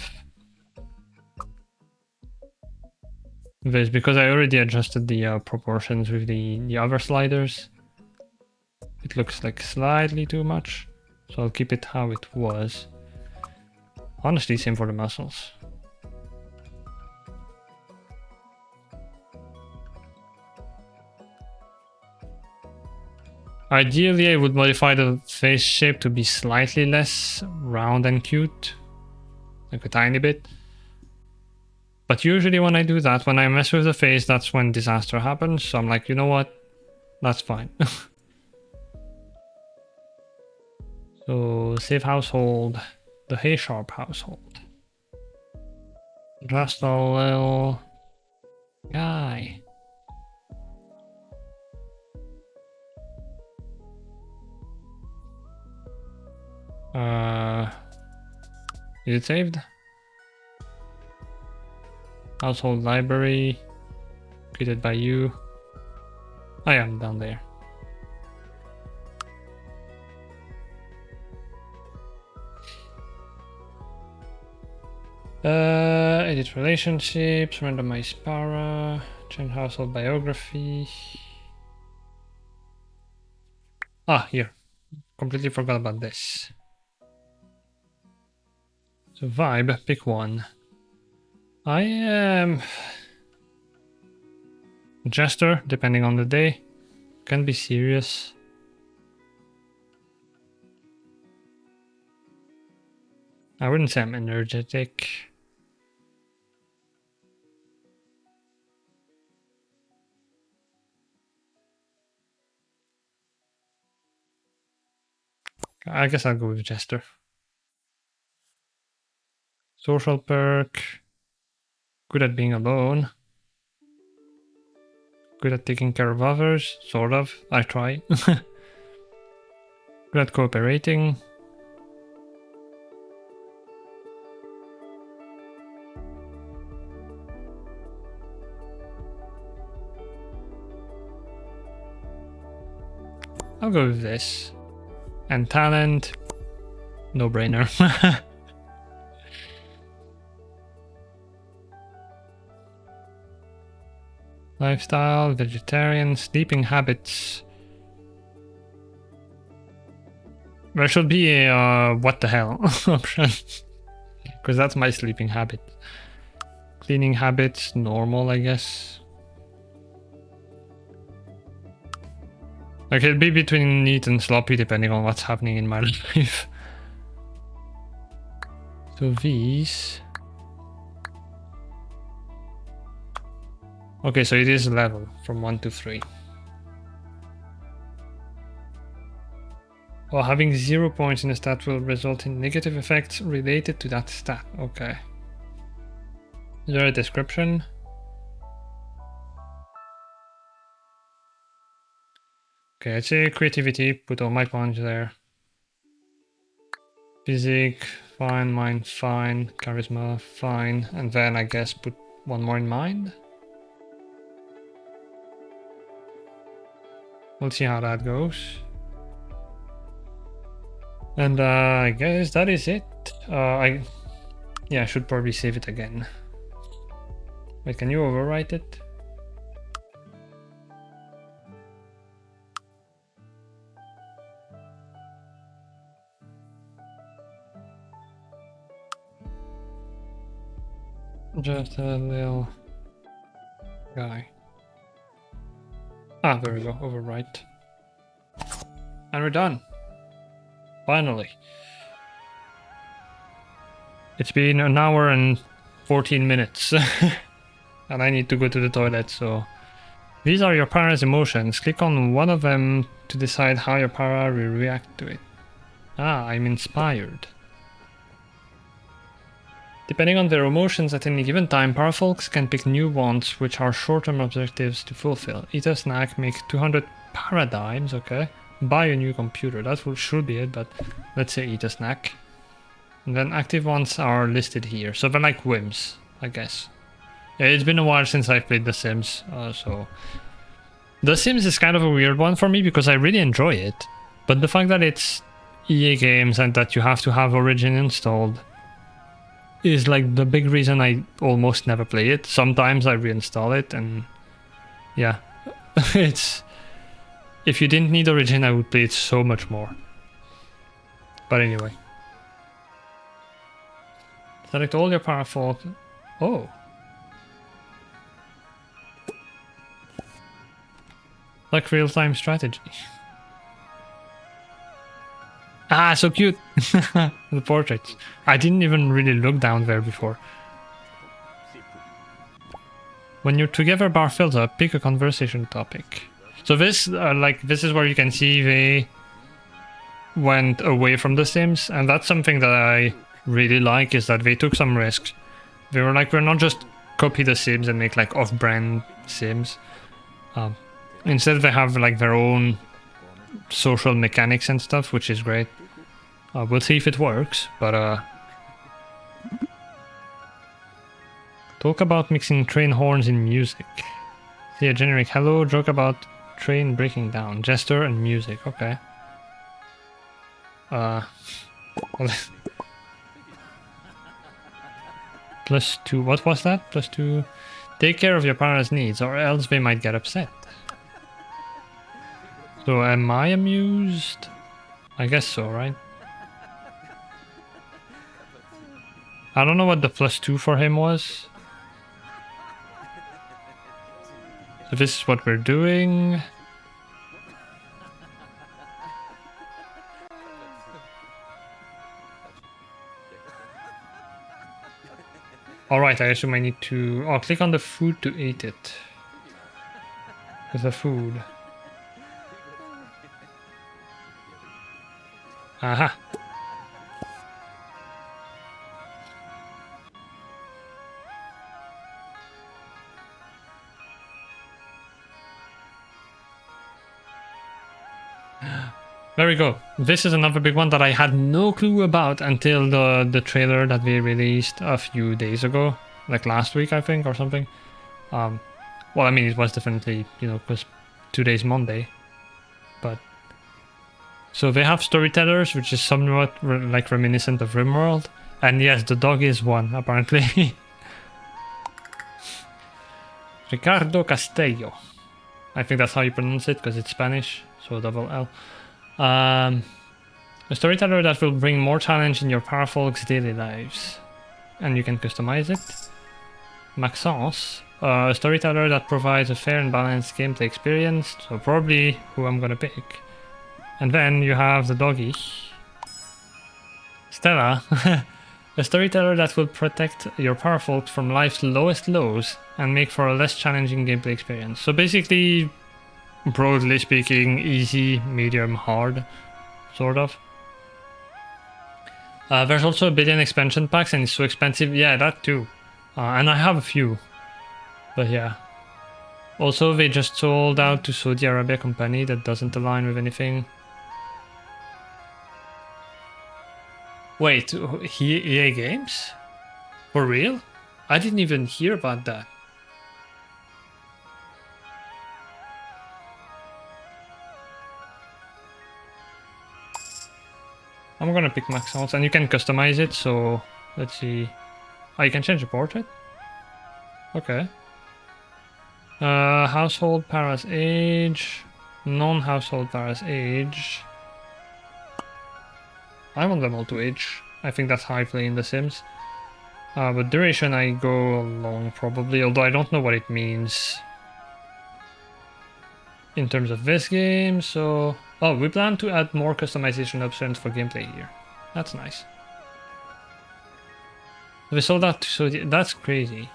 this because I already adjusted the proportions with the other sliders. It looks like slightly too much, so I'll keep it how it was. Honestly, same for the muscles. Ideally, I would modify the face shape to be slightly less round and cute, like a tiny bit. But usually when I do that, when I mess with the face, that's when disaster happens. So I'm like, you know what? That's fine. So save household, the Hay Sharp household. Just a little guy. Is it saved? Household library, created by you. I am down there. Edit relationships, randomize para, change household biography. Ah, here. Completely forgot about this. So vibe, pick one. I am jester, depending on the day. Can be serious. I wouldn't say I'm energetic. I guess I'll go with jester. Social perk. Good at being alone. Good at taking care of others, sort of. I try. Good at cooperating. I'll go with this. And talent, no brainer. Lifestyle, vegetarian, sleeping habits. There should be a what the hell option. Because that's my sleeping habit. Cleaning habits, normal, I guess. Like it'd be between neat and sloppy depending on what's happening in my life. So these. Okay, so it is level from 1 to 3. Well, having 0 points in a stat will result in negative effects related to that stat. Okay. Is there a description? Okay, I'd say creativity, put all my points there. Physique, fine, mind, fine, charisma, fine, and then I guess put one more in mind. We'll see how that goes. And I guess that is it. I should probably save it again. Wait, can you overwrite it? Just a little guy. Ah, there we go, overwrite. And we're done. Finally. It's been an hour and 14 minutes. And I need to go to the toilet, so... These are your para's emotions. Click on one of them to decide how your para will react to it. Ah, I'm inspired. Depending on their emotions at any given time, parafolks can pick new wants, which are short-term objectives to fulfill. Eat a snack, make 200 paradigms, okay. Buy a new computer, that should be it, but let's say eat a snack. And then active wants are listed here, so they're like whims, I guess. Yeah, it's been a while since I've played The Sims, so... The Sims is kind of a weird one for me because I really enjoy it, but the fact that it's EA games and that you have to have Origin installed is like the big reason I almost never play it. Sometimes I reinstall it and yeah, it's... If you didn't need Origin, I would play it so much more. But anyway. Select all your parafolk. Oh. Like real-time strategy. Ah, so cute! The portraits. I didn't even really look down there before. When your together bar fills up, pick a conversation topic. So this, this is where you can see they went away from The Sims, and that's something that I really like, is that they took some risks. They were like, we're not just copy The Sims and make like off-brand Sims. Instead they have like their own social mechanics and stuff, which is great. We'll see if it works, but talk about mixing train horns in music. See a generic hello, joke about train breaking down, gesture and music, okay. +2, what was that? +2. Take care of your parents' needs, or else they might get upset. So am I amused? I guess so, right? I don't know what the +2 for him was. So this is what we're doing. Alright, I assume I need to... Oh, click on the food to eat it. With the food. Aha! There we go. This is another big one that I had no clue about until the trailer that they released a few days ago. Like last week, I think, or something. Well, I mean, it was definitely, you know, because today's Monday. But... So they have storytellers, which is somewhat like reminiscent of RimWorld. And yes, the dog is one, apparently. Ricardo Castello. I think that's how you pronounce it, because it's Spanish, so double L. A storyteller that will bring more challenge in your parafolk's daily lives. And you can customize it. Maxence, a storyteller that provides a fair and balanced gameplay experience, so probably who I'm gonna pick. And then you have the doggy. Stella, a storyteller that will protect your parafolk from life's lowest lows and make for a less challenging gameplay experience. So basically, broadly speaking, easy, medium, hard, sort of. There's also 1 billion expansion packs and it's so expensive. Yeah, that too. And I have a few. But yeah. Also, they just sold out to Saudi Arabia company that doesn't align with anything. Wait, EA Games? For real? I didn't even hear about that. I'm gonna pick Maxence, and you can customize it, so let's see. Oh, you can change the portrait? Okay. Household Paras age. Non-household Paras age. I want them all to age. I think that's how I play in The Sims. But duration I go long probably, although I don't know what it means in terms of this game, so... Oh, we plan to add more customization options for gameplay here. That's nice. We sold out, so that's crazy.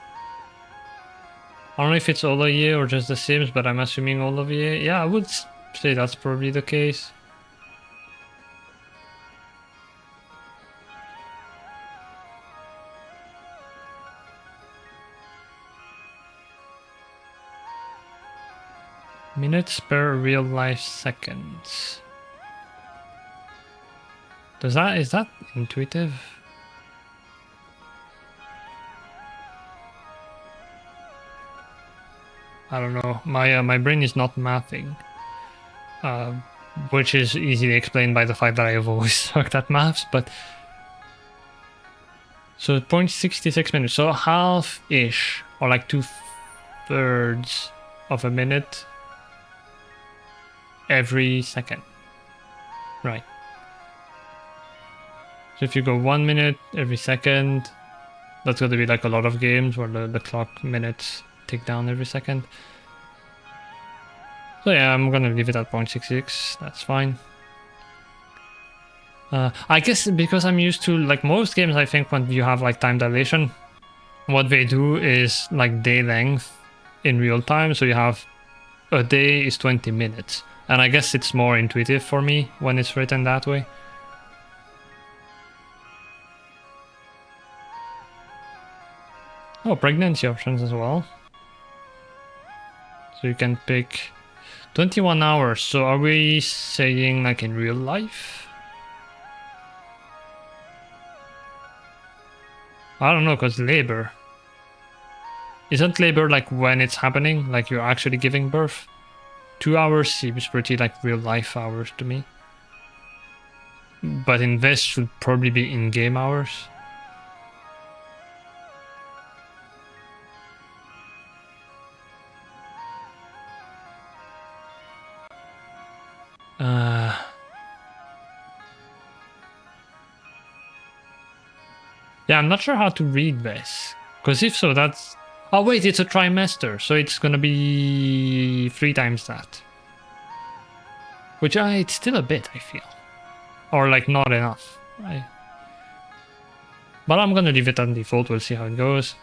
I don't know if it's all of year or just the Sims, but I'm assuming all of year. Yeah, I would say that's probably the case. Minutes per real life seconds. Is that intuitive? I don't know. My brain is not mathing, which is easily explained by the fact that I have always sucked at maths. But so 0.66 minutes, so half-ish, or like 2/3 of a minute every second. Right. So if you go 1 minute every second, that's going to be like a lot of games where the clock minutes tick down every second. So yeah, I'm going to leave it at 0.66. That's fine. I guess because I'm used to, like most games, I think when you have like time dilation, what they do is like day length in real time. So you have a day is 20 minutes. And I guess it's more intuitive for me when it's written that way. Oh, pregnancy options as well. So you can pick 21 hours. So are we saying like in real life? I don't know, because labor. Isn't labor like when it's happening? Like you're actually giving birth? 2 hours seems pretty like real life hours to me. But in this should probably be in-game hours. Yeah, I'm not sure how to read this. Because if so, that's... Oh wait, it's a trimester, so it's gonna be 3 times that. Which it's still a bit, I feel. Or like not enough. Right? But I'm gonna leave it on default, we'll see how it goes.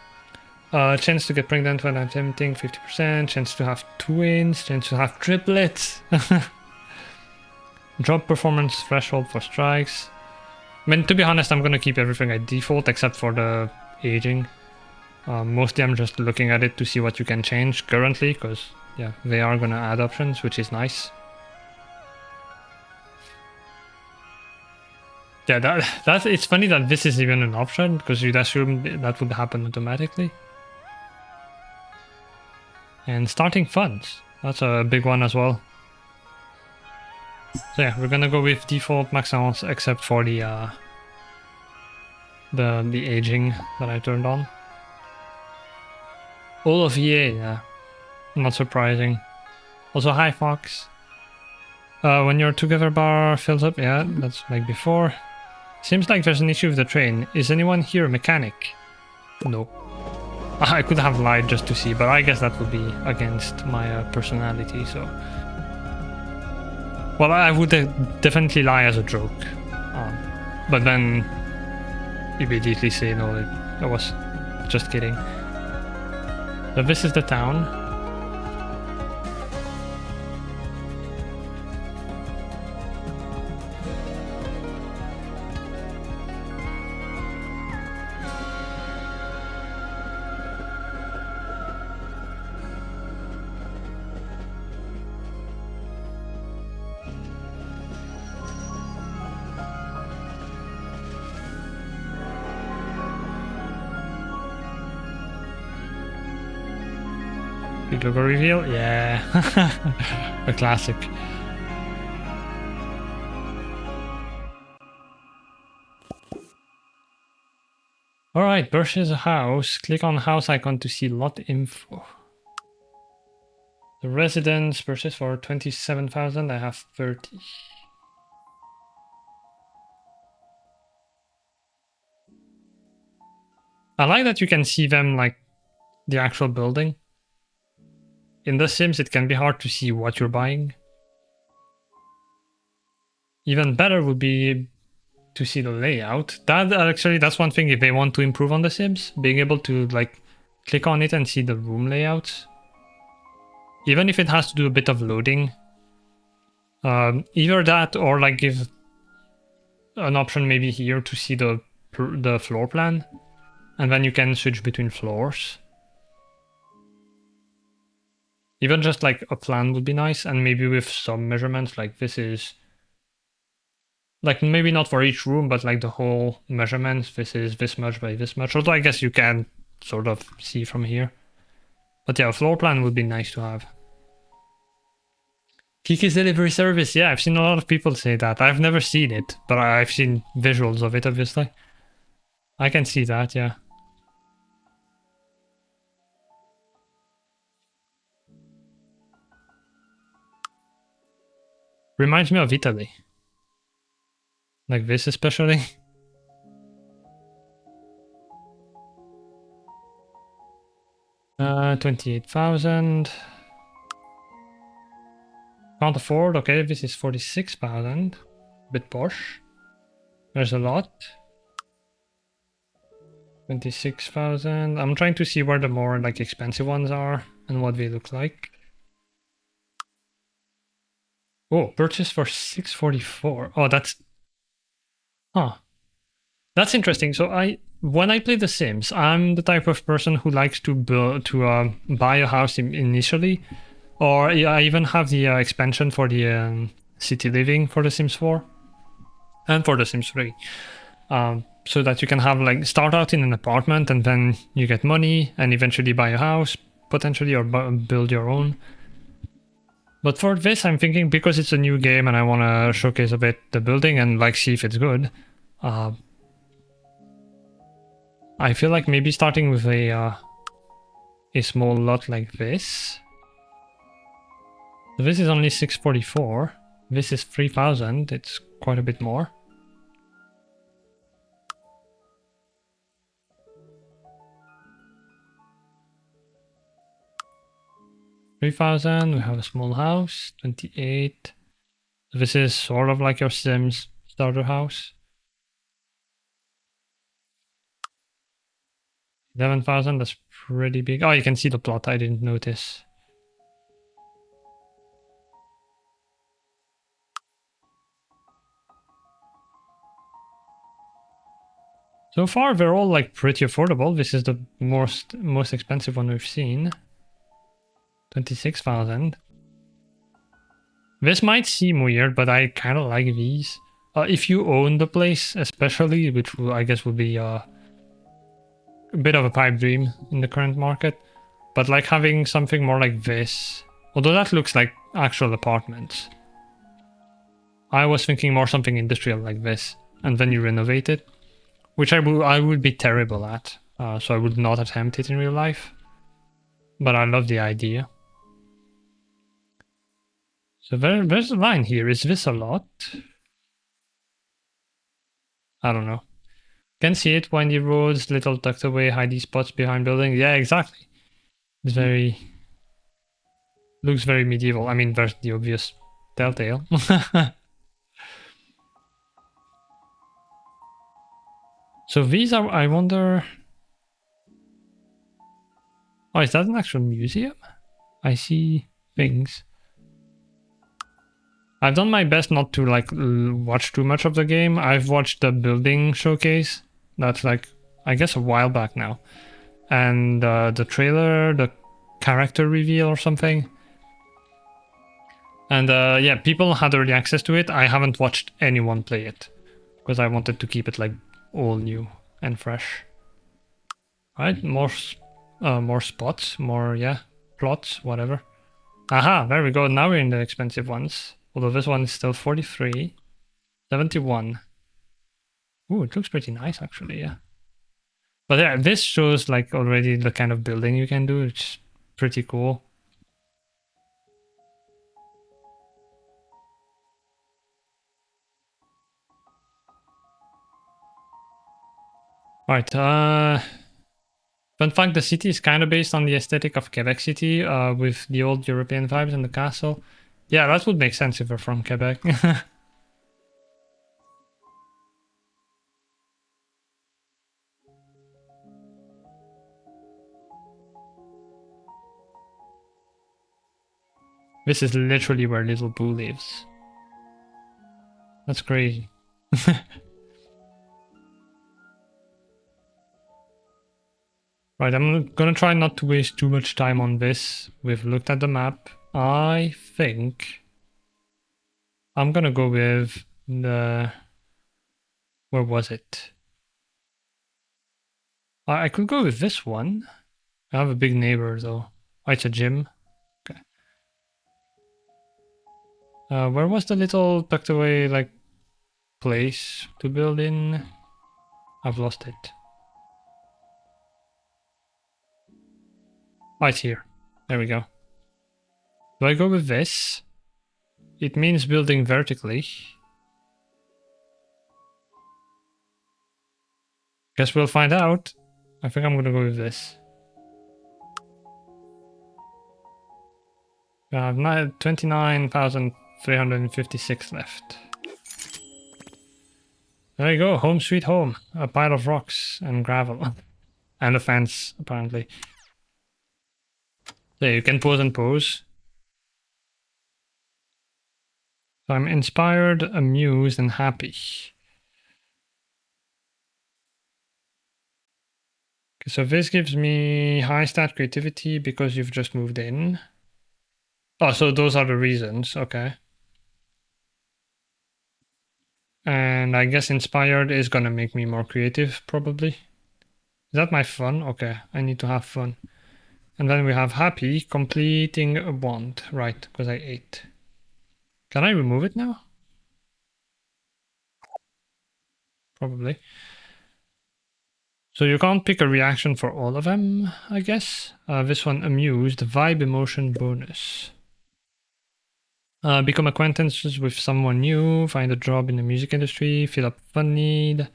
Chance to get pregnant when attempting 50%, chance to have twins, chance to have triplets. Job performance threshold for strikes. I mean, to be honest, I'm gonna keep everything at default except for the aging. Mostly I'm just looking at it to see what you can change currently, because yeah, they are gonna add options, which is nice. Yeah, that's it's funny that this is even an option, because you'd assume that would happen automatically. And starting funds, that's a big one as well. So yeah, we're gonna go with default maximums except for the aging that I turned on. All of EA, yeah, not surprising. Also, hi Fox. When your together bar fills up, yeah, that's like before. Seems like there's an issue with the train. Is anyone here a mechanic? No. I could have lied just to see, but I guess that would be against my personality, so... Well, I would definitely lie as a joke. But then immediately say, no, I was just kidding. So this is the town. Big logo reveal? Yeah. A classic. Alright, purchase a house. Click on house icon to see lot info. The residence purchase for 27,000. I have 30. I like that you can see them like the actual building. In The Sims, it can be hard to see what you're buying. Even better would be to see the layout. That's one thing if they want to improve on The Sims, being able to like click on it and see the room layouts. Even if it has to do a bit of loading. Either that or like give an option maybe here to see the floor plan. And then you can switch between floors. Even just like a plan would be nice, and maybe with some measurements, like this is like maybe not for each room, but like the whole measurements, this is this much by this much. Although I guess you can sort of see from here. But yeah, a floor plan would be nice to have. Kiki's delivery service, yeah, I've seen a lot of people say that. I've never seen it, but I've seen visuals of it, obviously. I can see that, yeah. Reminds me of Italy. Like this especially. Uh, 28,000. Can't afford, okay, this is 46,000. Bit posh. There's a lot. 26,000. I'm trying to see where the more like expensive ones are and what they look like. Oh, purchase for 644. Oh, that's... Huh. That's interesting. So when I play The Sims, I'm the type of person who likes to buy a house initially, or I even have the expansion for the city living for The Sims 4 and for The Sims 3, so that you can have like start out in an apartment and then you get money and eventually buy a house potentially or build your own. But for this, I'm thinking because it's a new game and I want to showcase a bit the building and like see if it's good. I feel like maybe starting with a small lot like this. So this is only 644. This is 3,000. It's quite a bit more. $3,000. We have a small house. 28. So this is sort of like your Sims starter house. 11,000. That's pretty big. Oh, you can see the plot. I didn't notice. So far, they're all like pretty affordable. This is the most expensive one we've seen. 26,000. This might seem weird, but I kind of like these. If you own the place, especially, which I guess would be a bit of a pipe dream in the current market. But like having something more like this, although that looks like actual apartments. I was thinking more something industrial like this, and then you renovate it, which I would be terrible at, so I would not attempt it in real life. But I love the idea. So there's a line here. Is this a lot? I don't know. Can see it, windy roads, little tucked away, hidey spots behind buildings. Yeah, exactly. It's looks very medieval. I mean, there's the obvious telltale. So these are, I wonder... Oh, is that an actual museum? I see things. I've done my best not to like watch too much of the game. I've watched the building showcase. That's like, I guess a while back now. And the trailer, the character reveal or something. And yeah, people had early access to it. I haven't watched anyone play it because I wanted to keep it like all new and fresh. Right, more spots, more, yeah, plots, whatever. Aha, there we go. Now we're in the expensive ones. Although this one is still 43. 71. Ooh, it looks pretty nice actually, yeah. But yeah, this shows like already the kind of building you can do, which is pretty cool. Alright, Fun fact, the city is kind of based on the aesthetic of Quebec City, with the old European vibes and the castle. Yeah, that would make sense if we're from Quebec. This is literally where Little Boo lives. That's crazy. Right, I'm gonna try not to waste too much time on this. We've looked at the map. I think I'm gonna go with the... Where was it? I could go with this one. I have a big neighbor though. Oh, it's a gym. Okay. Where was the little tucked away like place to build in? I've lost it. Oh, it's here. There we go. Do I go with this? It means building vertically. Guess we'll find out. I think I'm gonna go with this. I have 29,356 left. There you go, home sweet home. A pile of rocks and gravel. And a fence, apparently. There, you can pose and pose. So I'm inspired, amused, and happy. Okay, so this gives me high stat creativity because you've just moved in. Oh, so those are the reasons, okay. And I guess inspired is gonna make me more creative, probably. Is that my fun? Okay, I need to have fun. And then we have happy, completing a want. Right, because I ate. Can I remove it now? Probably. So you can't pick a reaction for all of them, I guess. This one, amused, vibe emotion bonus. Become acquaintances with someone new, find a job in the music industry, fill up fun need,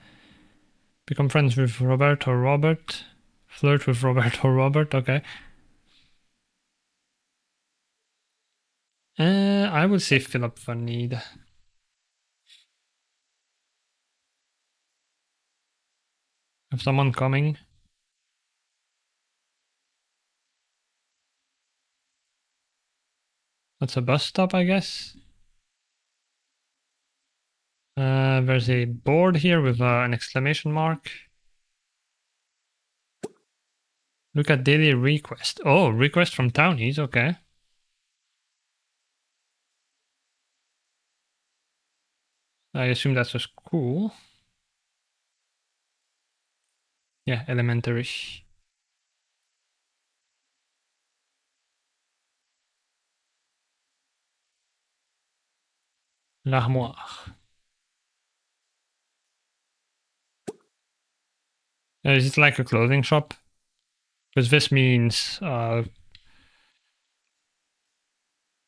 become friends with Robert or Robert, flirt with Robert or Robert, okay. I would say fill up fun need. Have someone coming. That's a bus stop, I guess. There's a board here with an exclamation mark. Look at daily request. Oh, request from townies, okay. I assume that's a school. Yeah, elementary. L'armoire. Is it like a clothing shop? Because this means...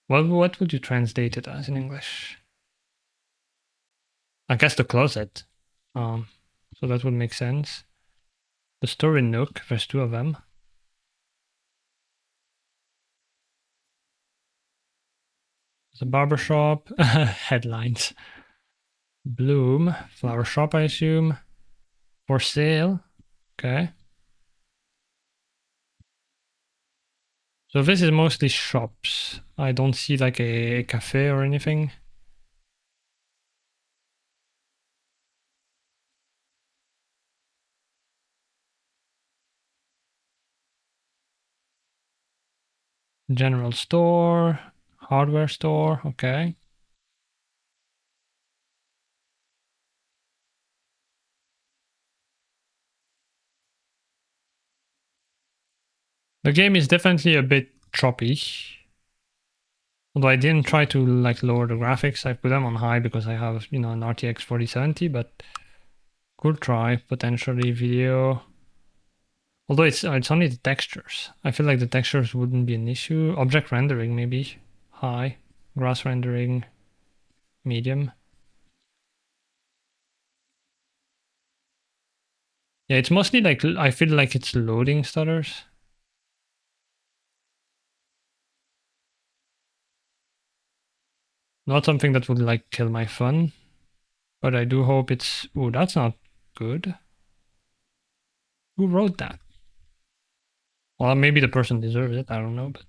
what would you translate it as in English? I guess the closet. So that would make sense. The store in Nook, there's two of them. There's a barber shop. Headlines. Bloom, flower shop, I assume. For sale. Okay. So this is mostly shops. I don't see like a cafe or anything. General store, hardware store, okay. The game is definitely a bit choppy. Although I didn't try to like lower the graphics, I put them on high because I have, you know, an RTX 4070, but could try potentially video. Although it's only the textures. I feel like the textures wouldn't be an issue. Object rendering maybe high, grass rendering medium. Yeah, it's mostly like, I feel like it's loading stutters. Not something that would like kill my fun, but I do hope it's... Oh, that's not good. Who wrote that? Well, maybe the person deserves it, I don't know, but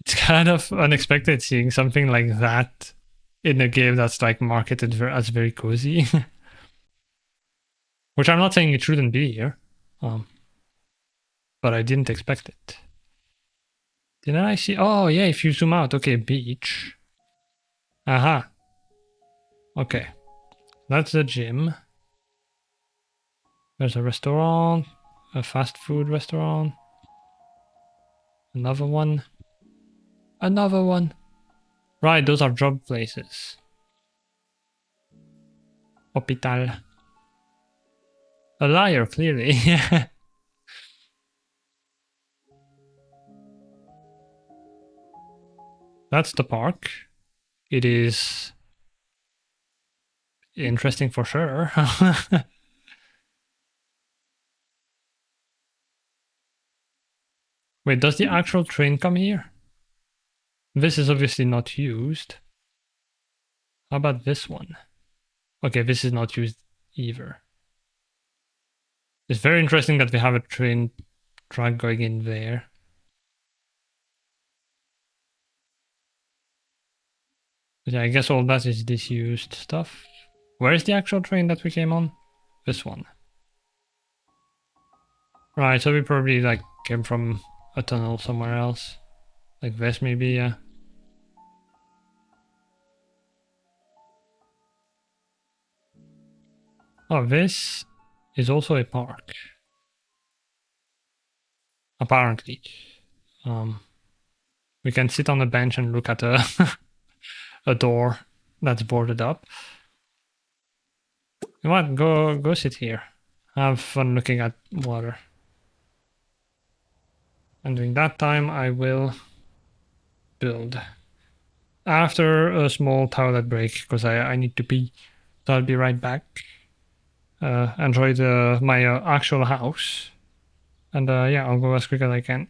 it's kind of unexpected seeing something like that in a game that's like marketed as very cozy. Which I'm not saying it shouldn't be here, but I didn't expect it. Didn't I see? Oh yeah, if you zoom out, okay, beach. Aha. Okay, that's the gym. There's a restaurant, a fast food restaurant. Another one. Another one. Right, those are job places. Hospital. A liar, clearly. That's the park. It is interesting for sure. Wait, does the actual train come here? This is obviously not used. How about this one? Okay, this is not used either. It's very interesting that we have a train track going in there. But yeah, I guess all that is disused stuff. Where is the actual train that we came on? This one. Right, so we probably like came from a tunnel somewhere else. Like this maybe, yeah. Oh, this is also a park. Apparently. We can sit on a bench and look at a a door that's boarded up. You know what? Go sit here. Have fun looking at water. And during that time, I will build. After a small toilet break, because I need to pee. So I'll be right back. Enjoy my actual house. And yeah, I'll go as quick as I can.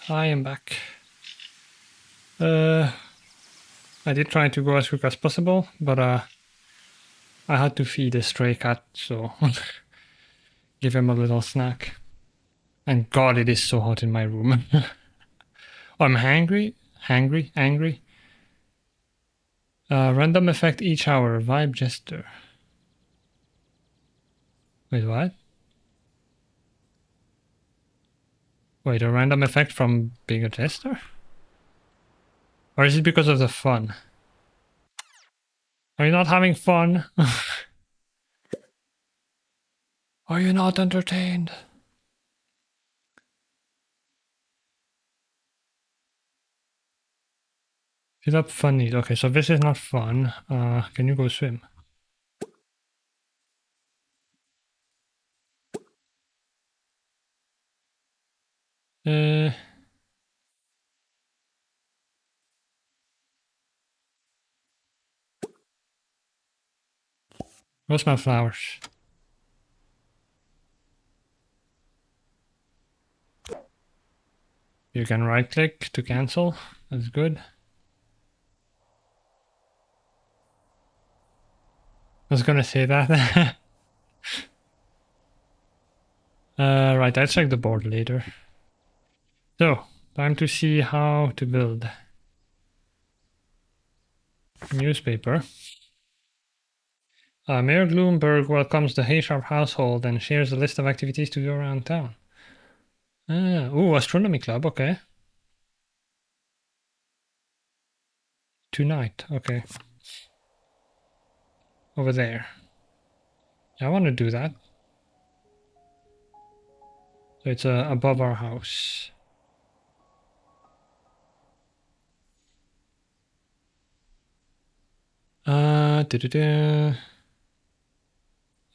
I am back. I did try to go as quick as possible, but I had to feed a stray cat, so give him a little snack. And God, it is so hot in my room. I'm angry. Random effect each hour. Vibe gesture. Wait, what? Wait, a random effect from being a jester? Or is it because of the fun? Are you not having fun? Are you not entertained? Fill up fun need. Okay, so this is not fun. Can you go swim? Where's my flowers? You can right click to cancel. That's good. I was gonna say that. Right, I'll check the board later. So, time to see how to build. Newspaper. Mayor Bloomberg welcomes the Haysharp household and shares a list of activities to do around town. Ooh, astronomy club, okay. Tonight, okay. Over there. Yeah, I want to do that. So it's above our house.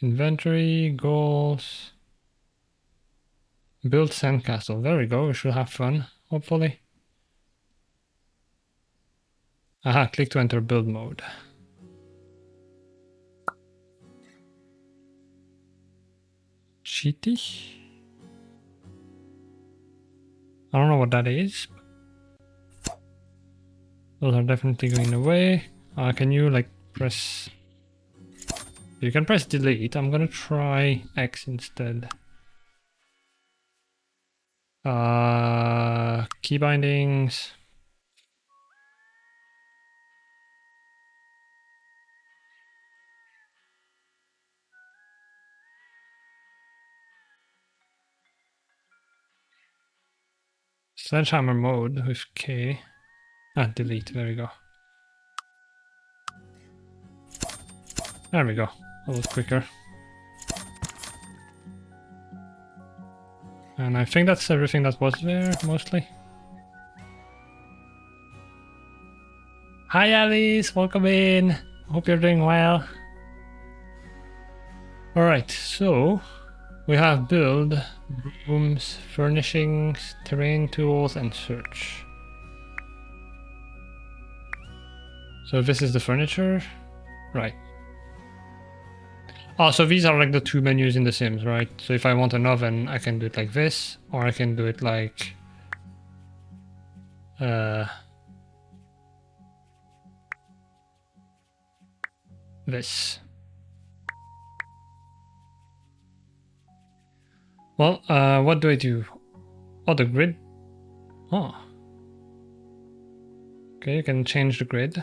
Inventory, goals. Build sandcastle. There we go. We should have fun, hopefully. Aha, click to enter build mode. Cheaty? I don't know what that is. Those are definitely going away. Can you like press... You can press delete. I'm gonna try X instead. Key bindings. Sledgehammer mode with K. Delete. There we go. There we go. That was quicker. And I think that's everything that was there, mostly. Hi Alice, welcome in. Hope you're doing well. Alright, so we have build, rooms, furnishings, terrain tools, and search. So this is the furniture, right? Oh, so these are like the two menus in The Sims, right? So if I want an oven, I can do it like this, or I can do it like... this. Well, what do I do? Oh, the grid? Oh. Okay, you can change the grid.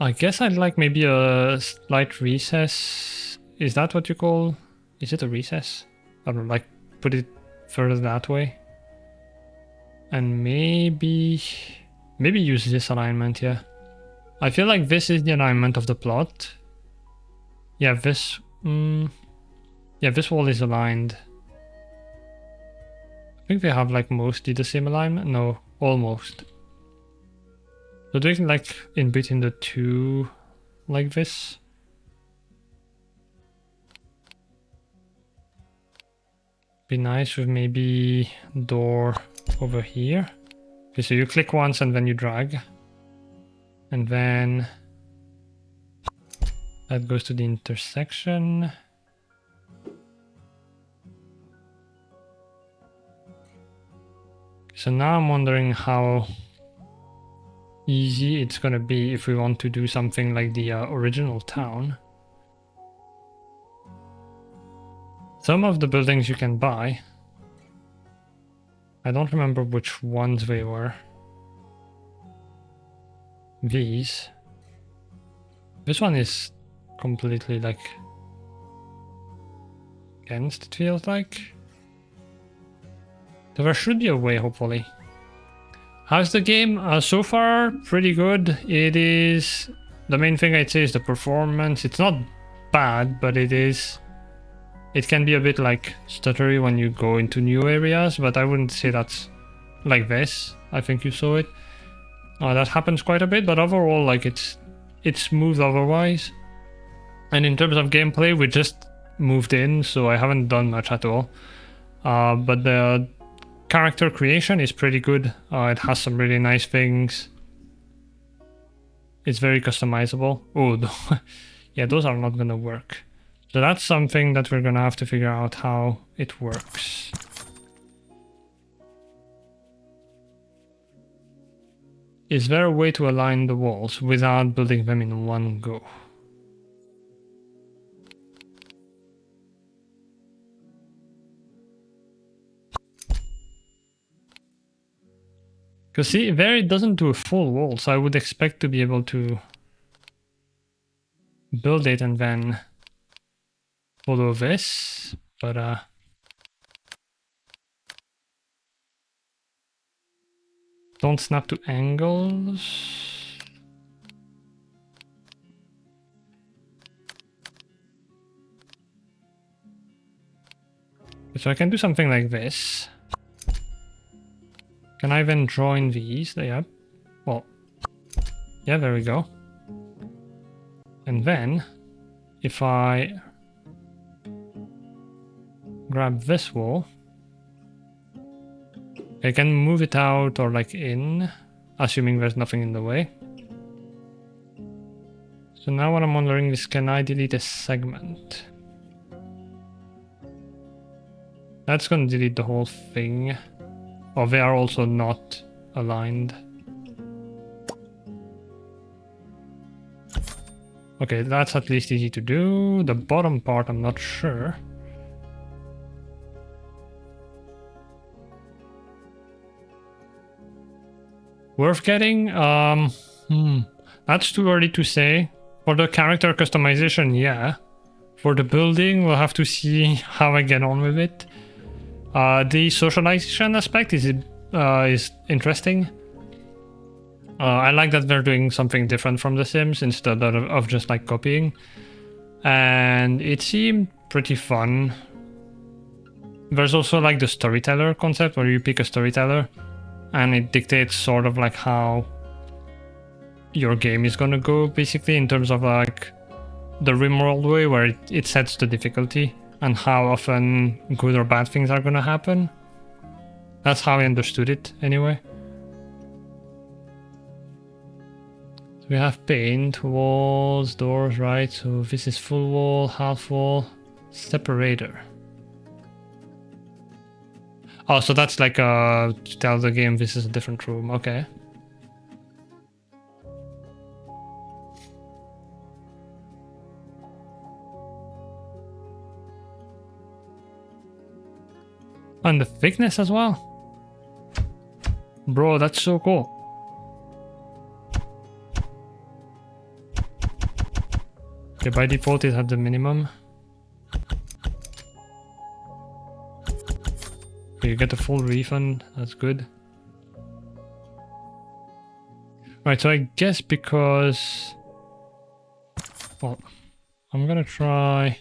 I guess I'd like maybe a slight recess. Is that what you call? Is it a recess? I don't know, like put it further that way. And maybe use this alignment, yeah. I feel like this is the alignment of the plot. Yeah, this yeah, this wall is aligned. I think they have like mostly the same alignment. No, almost. So doing like in between the two, like this. Be nice with maybe door over here. Okay, so you click once and then you drag. And then That goes to the intersection. So now I'm wondering how easy it's gonna be if we want to do something like the original town. Some of the buildings you can buy. I don't remember which ones they were. These. This one is completely like against, it feels like. There should be a way, hopefully. How's the game? So far, pretty good. It is... The main thing I'd say is the performance. It's not bad, but it is... It can be a bit like stuttery when you go into new areas, but I wouldn't say that's like this. I think you saw it. That happens quite a bit, but overall, like it's smooth otherwise. And in terms of gameplay, we just moved in, so I haven't done much at all. But the character creation is pretty good. It has some really nice things. It's very customizable. Oh, yeah, those are not gonna work. So that's something that we're gonna have to figure out how it works. Is there a way to align the walls without building them in one go? Because see, there it doesn't do a full wall, so I would expect to be able to build it and then follow this, but don't snap to angles. So I can do something like this. Can I then join these? Yeah. Well, yeah, there we go. And then, if I grab this wall, I can move it out or like in, assuming there's nothing in the way. So now what I'm wondering is, can I delete a segment? That's gonna delete the whole thing. Or they are also not aligned. Okay, that's at least easy to do. The bottom part, I'm not sure. Worth getting? That's too early to say. For the character customization, yeah. For the building, we'll have to see how I get on with it. The socialization aspect is interesting. I like that they're doing something different from The Sims instead of just like copying. And it seemed pretty fun. There's also like the storyteller concept where you pick a storyteller and it dictates sort of like how your game is gonna go, basically, in terms of like the rimworld way where it sets the difficulty and how often good or bad things are gonna happen. That's how I understood it, anyway. So we have paint, walls, doors, right? So this is full wall, half wall, separator. Oh, so that's like to tell the game this is a different room, okay. And the thickness as well. Bro, that's so cool. Okay, by default it had the minimum. Okay, you get a full refund, that's good. Right, so I guess because... Well, I'm gonna try...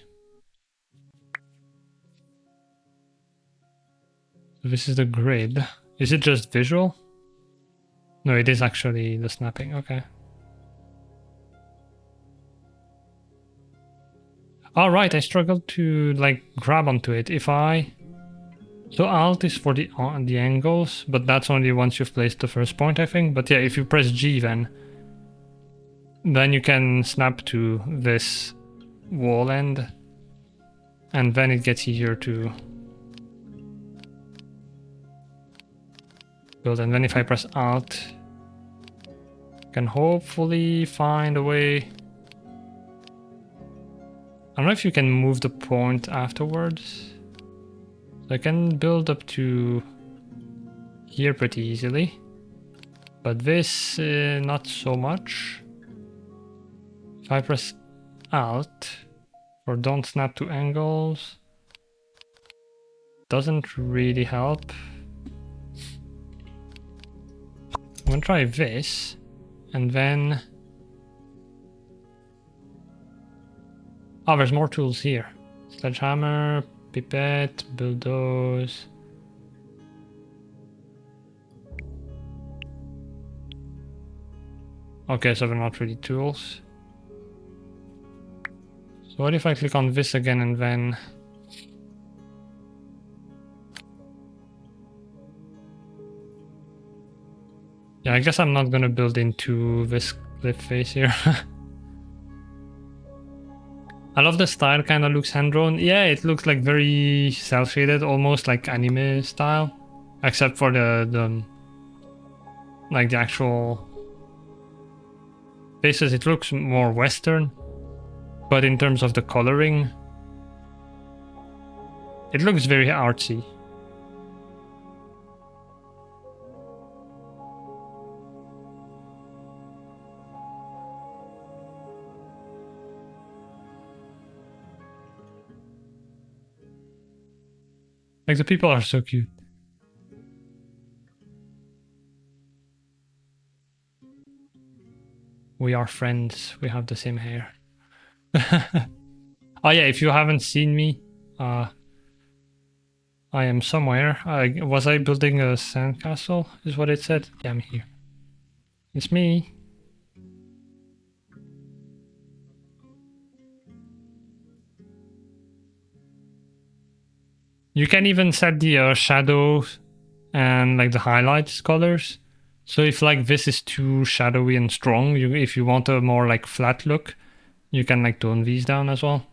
This is the grid. Is it just visual? No, it is actually the snapping, okay. All right, I struggled to like grab onto it. If I... So Alt is for the angles, but that's only once you've placed the first point, I think. But yeah, if you press G then you can snap to this wall end, and then it gets easier to build. And then if I press Alt, I can hopefully find a way. I don't know if you can move the point afterwards. So I can build up to here pretty easily, but this not so much. If I press Alt for don't snap to angles, doesn't really help. I'm gonna try this, and then oh, there's more tools here. Sledgehammer, pipette, bulldoze. Okay, so they're not really tools. So what if I click on this again and then... Yeah, I guess I'm not gonna build into this cliff face here. I love the style, kind of looks hand-drawn. Yeah, it looks like very cel-shaded, almost like anime style. Except for the like the actual faces, it looks more Western. But in terms of the coloring, it looks very artsy. Like the people are so cute. We are friends. We have the same hair. Oh yeah, if you haven't seen me, I am somewhere. Was I building a sandcastle? Is what it said. Yeah, I'm here. It's me. You can even set the shadows and like the highlights colors. So if like this is too shadowy and strong, if you want a more like flat look, you can like tone these down as well.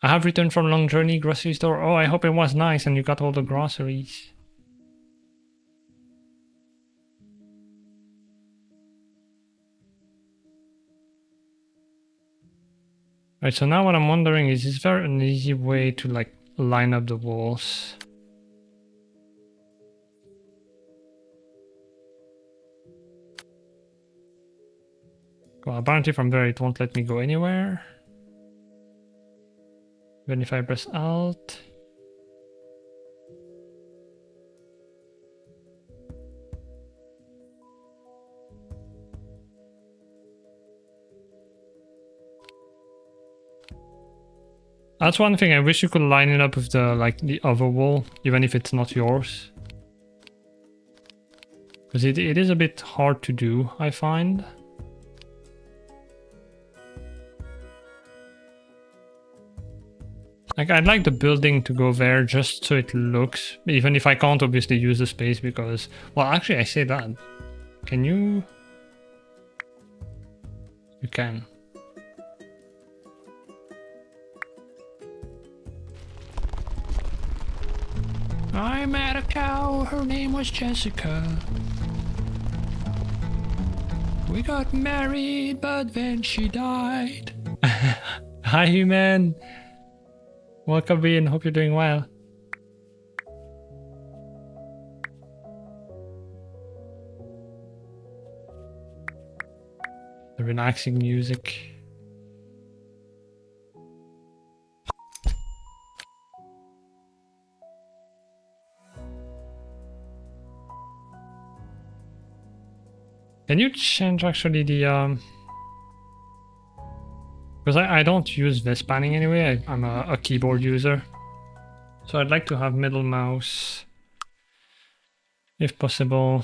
I have returned from long journey, grocery store. Oh, I hope it was nice and you got all the groceries. Right, so now what I'm wondering is there an easy way to like line up the walls? Well, apparently from there it won't let me go anywhere. Then if I press Alt... That's one thing, I wish you could line it up with the like the other wall, even if it's not yours. Because it is a bit hard to do, I find. Like, I'd like the building to go there just so it looks, even if I can't obviously use the space because... Well, actually, I say that. Can you... You can. I met a cow, her name was Jessica. We got married, but then she died. Hi, human. Welcome in, hope you're doing well. The relaxing music. Can you change actually the because I don't use this panning anyway, I'm a keyboard user. So I'd like to have middle mouse, if possible.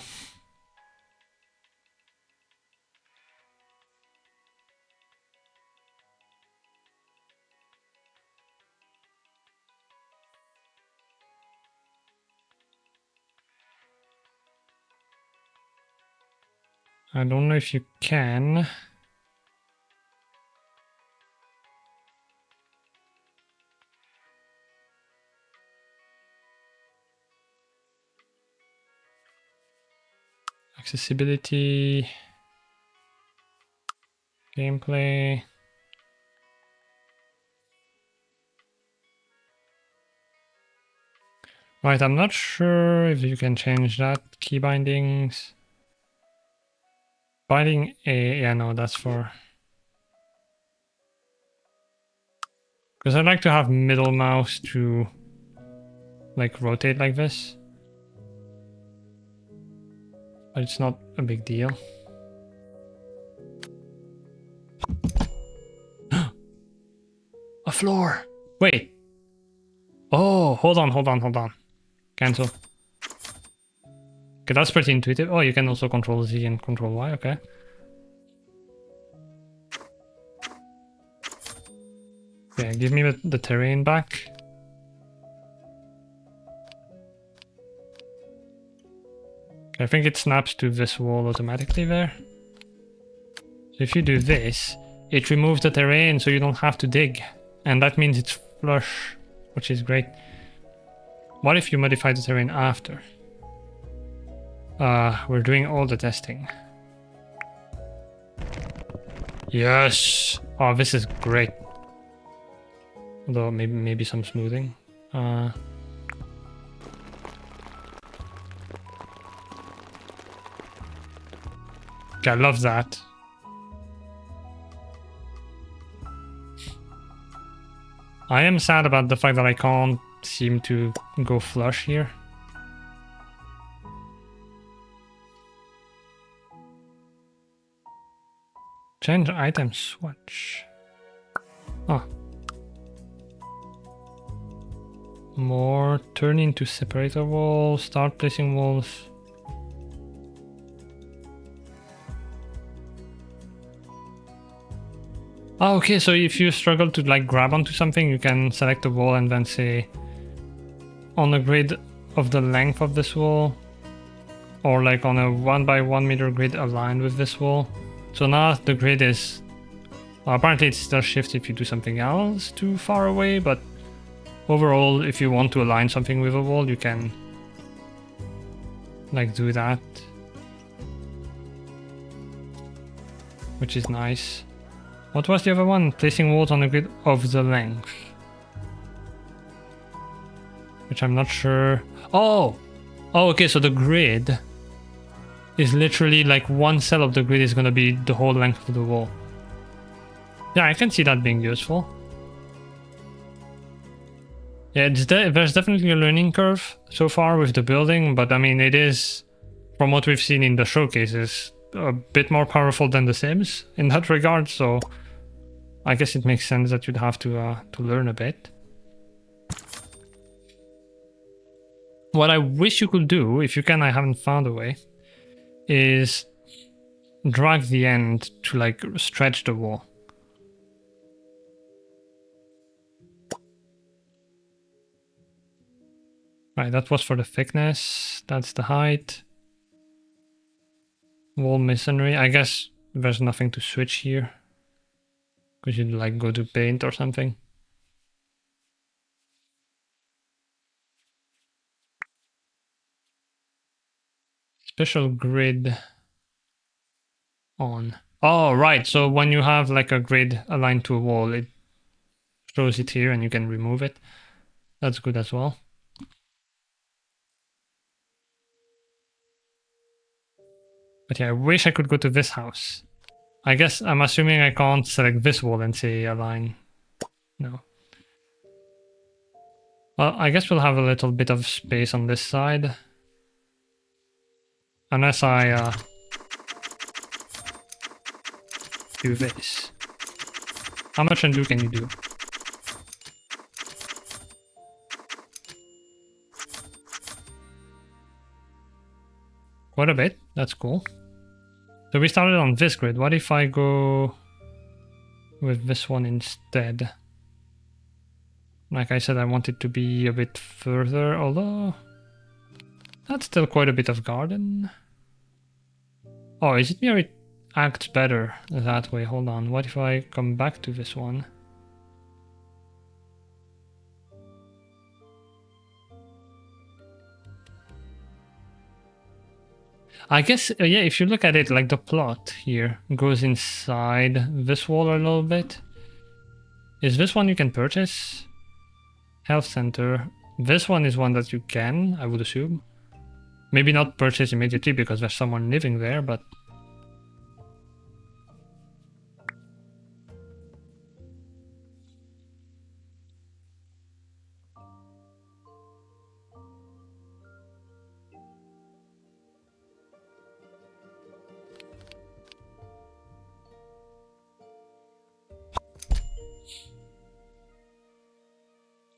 I don't know if you can. accessibility, gameplay. Right, I'm not sure if you can change that. Key bindings. Binding A, yeah, no, that's for... Because I like to have middle mouse to like rotate like this. But it's not a big deal. A floor! Wait! Oh, hold on. Cancel. Okay, that's pretty intuitive. Oh, you can also control Z and control Y, okay. Yeah, give me the terrain back. I think it snaps to this wall automatically there. So if you do this, it removes the terrain so you don't have to dig. And that means it's flush, which is great. What if you modify the terrain after? We're doing all the testing. Yes! Oh, this is great. Although maybe some smoothing. Okay, I love that. I am sad about the fact that I can't seem to go flush here. Change item swatch. Oh. More, turn into separator walls, start placing walls. Oh, okay, so if you struggle to like grab onto something, you can select a wall and then say on a grid of the length of this wall, or like on a 1 by 1 meter grid aligned with this wall. So now the grid is, well, apparently it still shifts if you do something else too far away, but overall, if you want to align something with a wall, you can like do that, which is nice. What was the other one? Placing walls on a grid of the length, which I'm not sure. Oh, okay. So the grid is literally like one cell of the grid is gonna be the whole length of the wall. Yeah, I can see that being useful. Yeah, there's definitely a learning curve so far with the building, but I mean, it is, from what we've seen in the showcases, a bit more powerful than The Sims in that regard, so I guess it makes sense that you'd have to learn a bit. What I wish you could do, if you can, I haven't found a way, is drag the end to like stretch the wall. Right, that was for the thickness, that's the height. Wall masonry, I guess there's nothing to switch here. Because you'd like go to paint or something. Special grid on. Oh, right, so when you have like a grid aligned to a wall, it shows it here and you can remove it. That's good as well. But yeah, I wish I could go to this house. I guess I'm assuming I can't select this wall and say align. No. Well, I guess we'll have a little bit of space on this side. Unless I do this. How much undo can you do? Quite a bit, that's cool. So we started on this grid. What if I go with this one instead? Like I said, I want it to be a bit further, although that's still quite a bit of garden. Oh, is it me or it acts better that way? Hold on, what if I come back to this one? I guess, yeah, if you look at it, like the plot here goes inside this wall a little bit. Is this one you can purchase? Health center. This one is one that you can, I would assume. Maybe not purchase immediately because there's someone living there, but...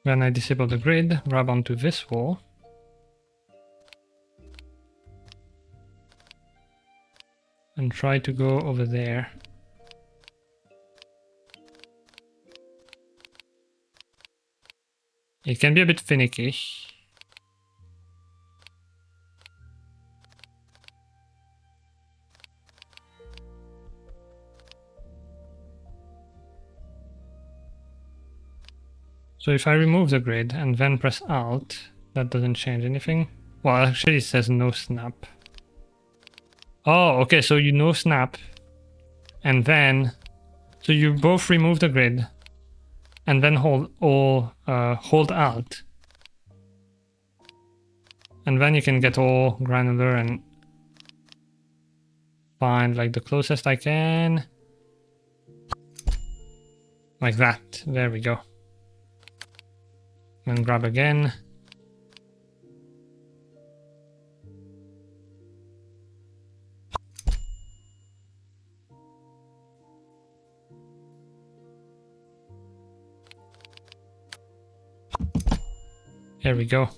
When I disable the grid, grab onto this wall. And try to go over there. It can be a bit finicky. So if I remove the grid and then press Alt, that doesn't change anything. Well, actually it says no snap. Oh, okay, so you no snap. And then, so you both remove the grid and then hold Alt. And then you can get all granular and find like the closest I can. Like that, there we go. And grab again. There we go.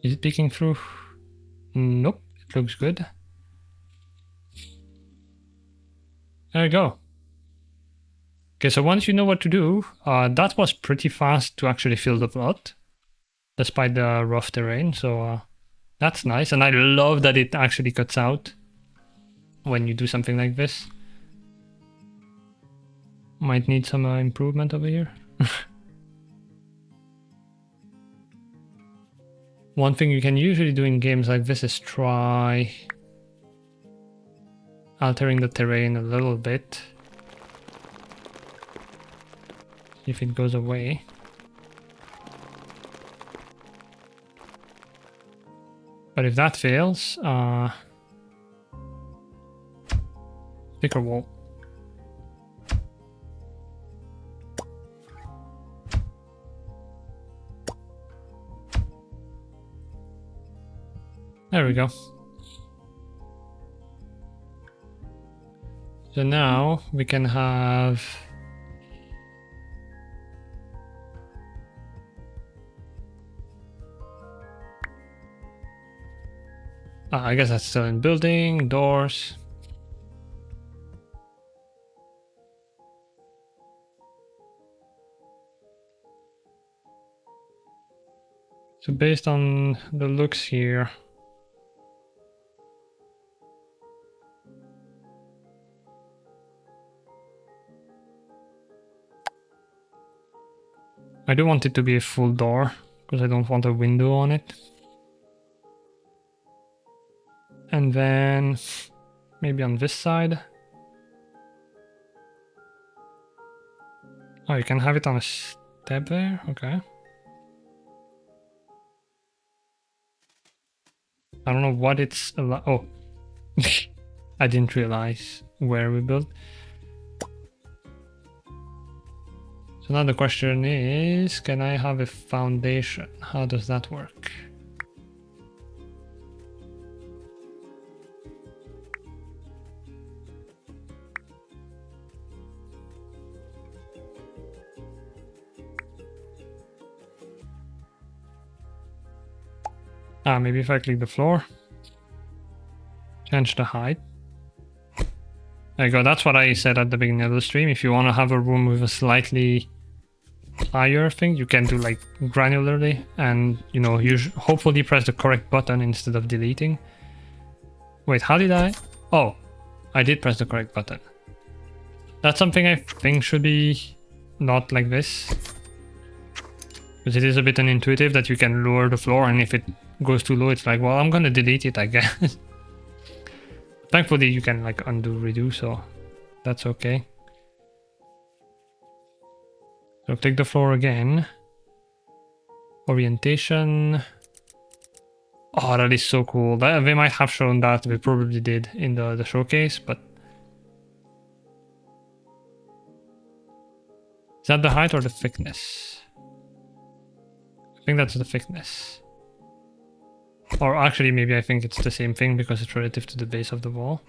Is it peeking through? Nope, it looks good. There we go. Okay, so once you know what to do, that was pretty fast to actually fill the plot, despite the rough terrain, so that's nice. And I love that it actually cuts out when you do something like this. Might need some improvement over here. One thing you can usually do in games like this is try altering the terrain a little bit. See if it goes away. But if that fails, thicker wall. There we go. So now we can have I guess that's still in building, doors. So based on the looks here, I do want it to be a full door because I don't want a window on it. And then maybe on this side. Oh, you can have it on a step there, okay. I don't know what it's oh. I didn't realize where we built. So now the question is, can I have a foundation? How does that work? Maybe if I click the floor, change the height. There you go, that's what I said at the beginning of the stream. If you want to have a room with a slightly higher thing, you can do like granularly, and you know, you hopefully press the correct button instead of deleting. Wait, how did I? Oh, I did press the correct button. That's something I think should be not like this. Because it is a bit unintuitive that you can lower the floor, and if it goes too low, it's like, well, I'm gonna delete it, I guess. Thankfully, you can like undo, redo, so that's okay. So click the floor again. Orientation. Oh, that is so cool. They might have shown that, we probably did in the showcase, but... Is that the height or the thickness? I think that's the thickness. Or actually, maybe I think it's the same thing because it's relative to the base of the wall.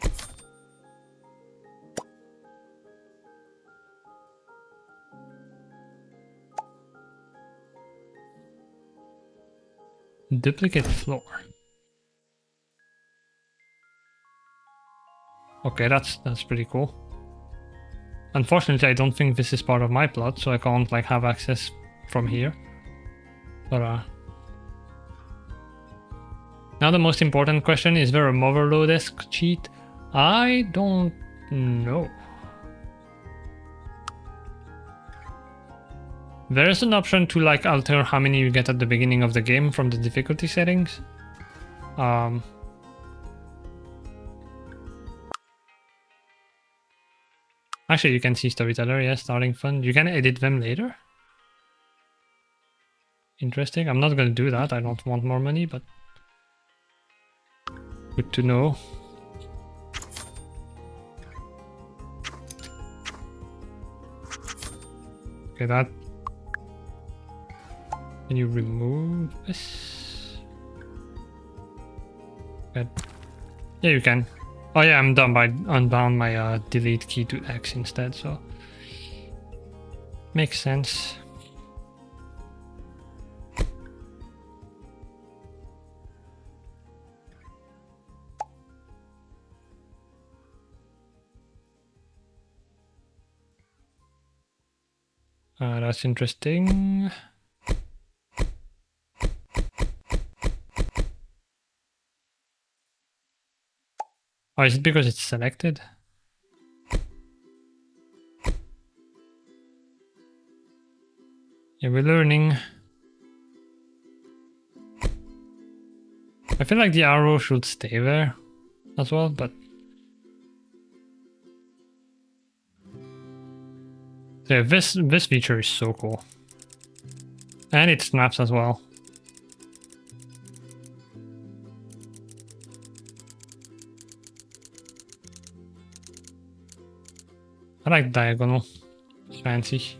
Duplicate floor. Okay, that's pretty cool. Unfortunately, I don't think this is part of my plot, so I can't like have access from here. But now the most important question, is there a Motherlode-esque cheat? I don't know. There's an option to like alter how many you get at the beginning of the game from the difficulty settings. Actually, you can see Storyteller, yeah, starting fund. You can edit them later. Interesting. I'm not going to do that. I don't want more money, but good to know. Okay, that... Can you remove this? Good. Yeah, you can. Oh yeah, I'm done by unbound my delete key to X instead, so... Makes sense. That's interesting. Oh, is it because it's selected? Yeah, we're learning. I feel like the arrow should stay there as well, but... Yeah, this feature is so cool. And it snaps as well. I like diagonal. It's fancy.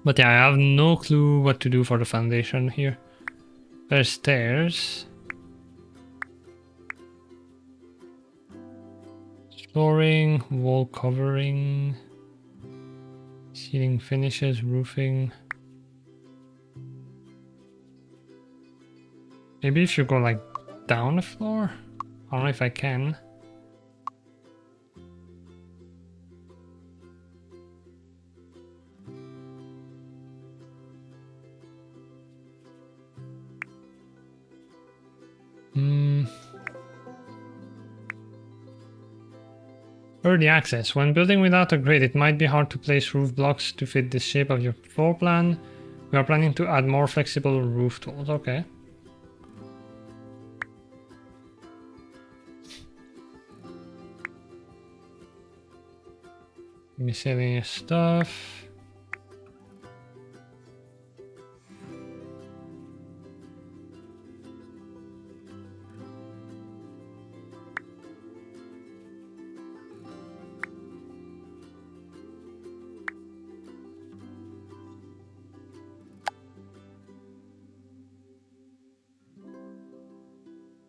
But yeah, I have no clue what to do for the foundation here. There's stairs. Flooring, wall covering, ceiling finishes, roofing. Maybe if you go like down the floor? I don't know if I can. Early access. When building without a grid, it might be hard to place roof blocks to fit the shape of your floor plan. We are planning to add more flexible roof tools. Okay. Miscellaneous stuff.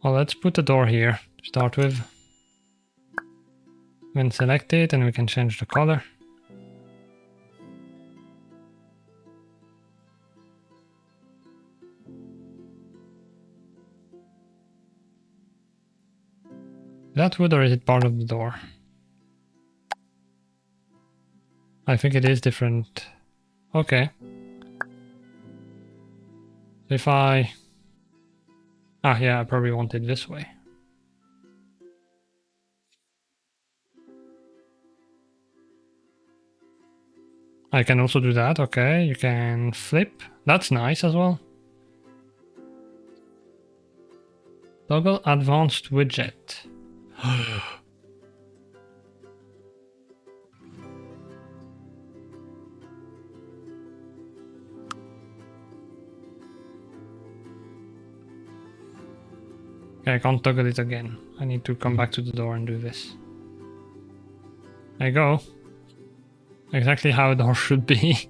Well, let's put a door here to start with. Then select it and we can change the color. Is that wood or is it part of the door? I think it is different. Okay. So if I... Ah, yeah, I probably want it this way. I can also do that, okay. You can flip. That's nice as well. Toggle advanced widget. Okay, I can't toggle it again. I need to come back to the door and do this. There you go. Exactly how a door should be.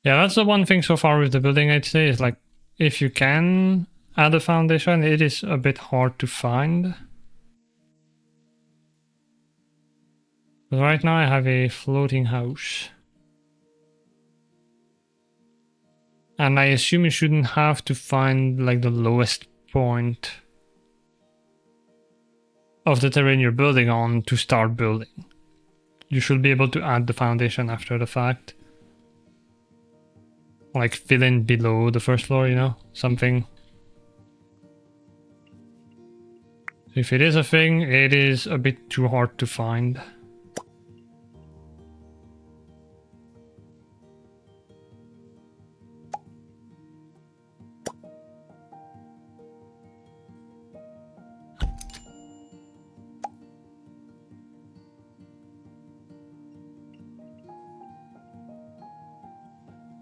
Yeah, that's the one thing so far with the building, I'd say, is like, if you can add a foundation, it is a bit hard to find. But right now I have a floating house. And I assume you shouldn't have to find like the lowest point of the terrain you're building on to start building. You should be able to add the foundation after the fact. Like fill in below the first floor, you know, something. If it is a thing, it is a bit too hard to find.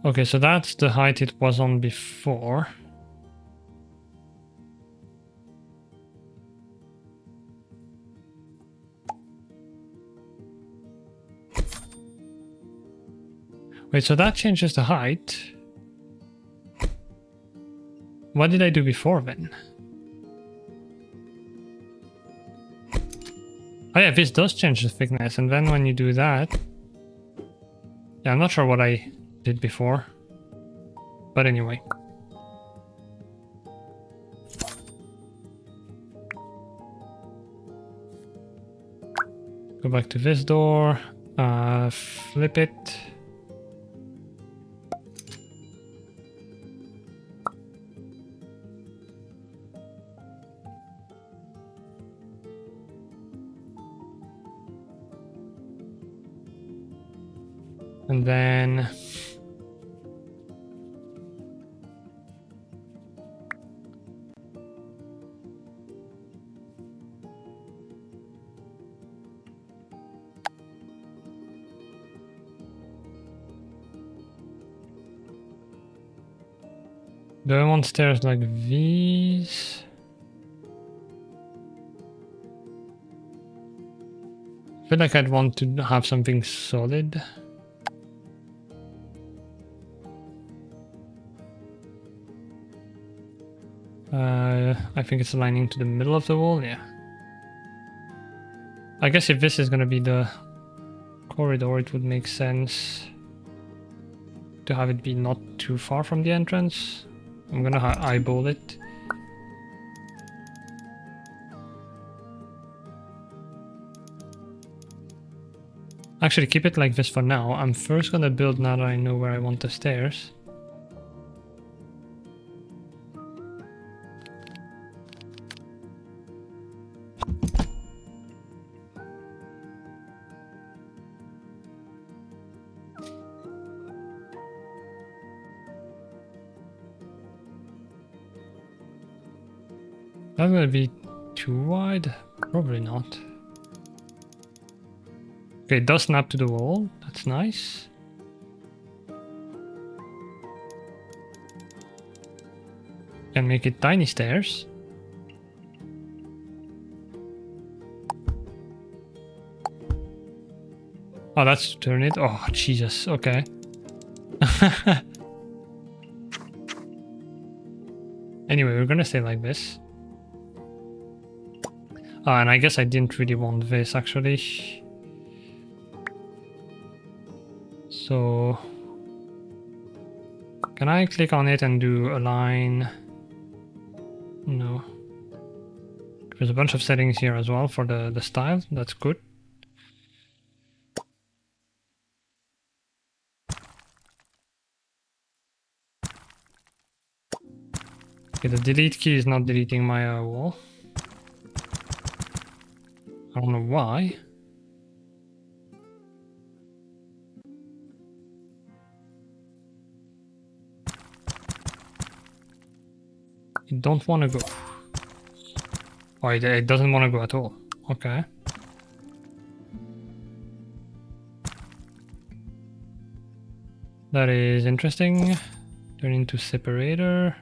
Okay, so that's the height it was on before. Wait, so that changes the height. What did I do before then? Oh yeah, this does change the thickness, and then when you do that... Yeah, I'm not sure what I did before. But anyway. Go back to this door. Flip it. And then... do I want stairs like these? I feel like I'd want to have something solid. I think it's aligning to the middle of the wall, yeah. I guess if this is gonna be the corridor, it would make sense to have it be not too far from the entrance. I'm gonna eyeball it. Actually, keep it like this for now. I'm first gonna build now that I know where I want the stairs. That's gonna be too wide? Probably not. Okay, it does snap to the wall. That's nice. Can make it tiny stairs. Oh, that's to turn it. Oh, Jesus. Okay. Anyway, we're gonna stay like this. Oh, and I guess I didn't really want this actually. So can I click on it and do align? No. There's a bunch of settings here as well for the style. That's good. Okay, the delete key is not deleting my wall. I don't know why. You don't want to go. Oh, it doesn't want to go at all. Okay. That is interesting. Turn into separator.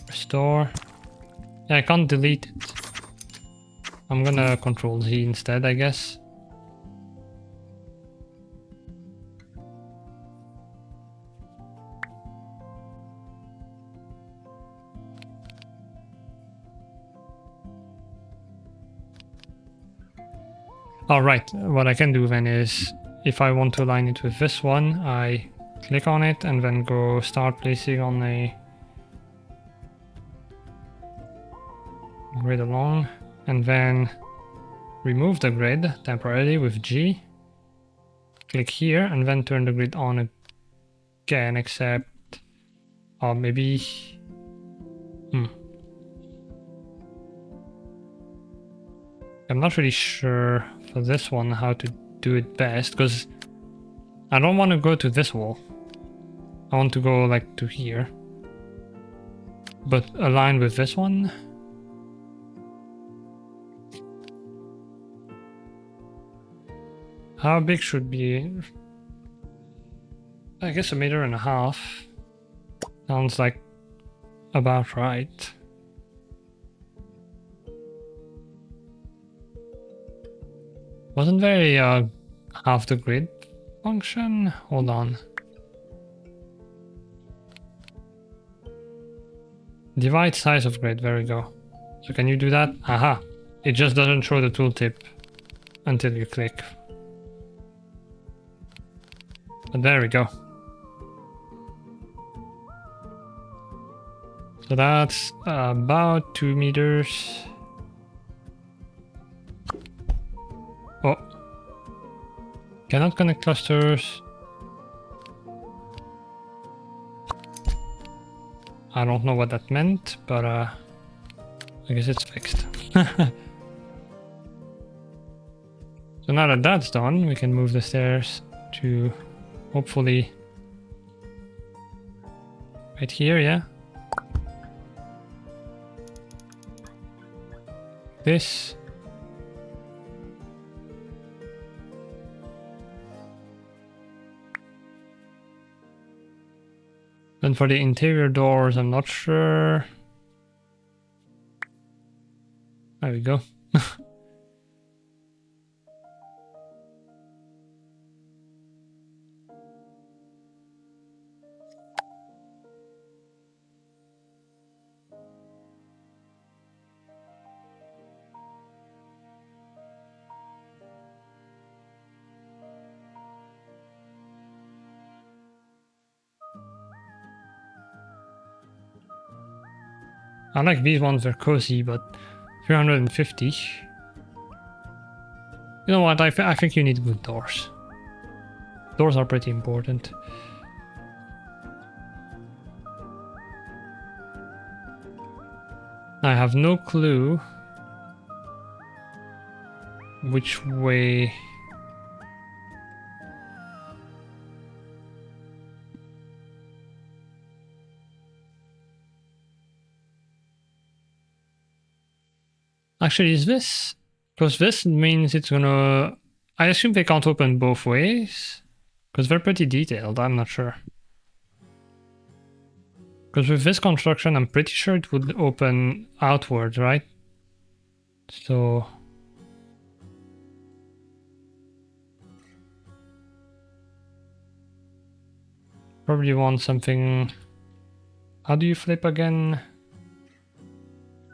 Restore. Yeah, I can't delete it. I'm gonna control Z instead, I guess. Alright, what I can do then is, if I want to align it with this one, I click on it and then go start placing on a grid along, and then remove the grid temporarily with G. Click here and then turn the grid on again, except... or maybe... I'm not really sure for this one how to do it best, because I don't want to go to this wall. I want to go like to here. But align with this one. How big should be? I guess 1.5 meters. Sounds like about right. Wasn't very half the grid function? Hold on. Divide size of grid, there we go. So can you do that? Aha! It just doesn't show the tooltip until you click. But there we go. So that's about 2 meters. Oh. Cannot connect clusters. I don't know what that meant, but I guess it's fixed. So now that that's done, we can move the stairs to hopefully right here, yeah? This. Then for the interior doors, I'm not sure. There we go. I like these ones, they're cozy, but 350. You know what, I think you need good doors. Doors are pretty important. I have no clue which way... Actually, is this? Because this means it's gonna... I assume they can't open both ways. Because they're pretty detailed, I'm not sure. Because with this construction, I'm pretty sure it would open outwards, right? So... probably want something... How do you flip again?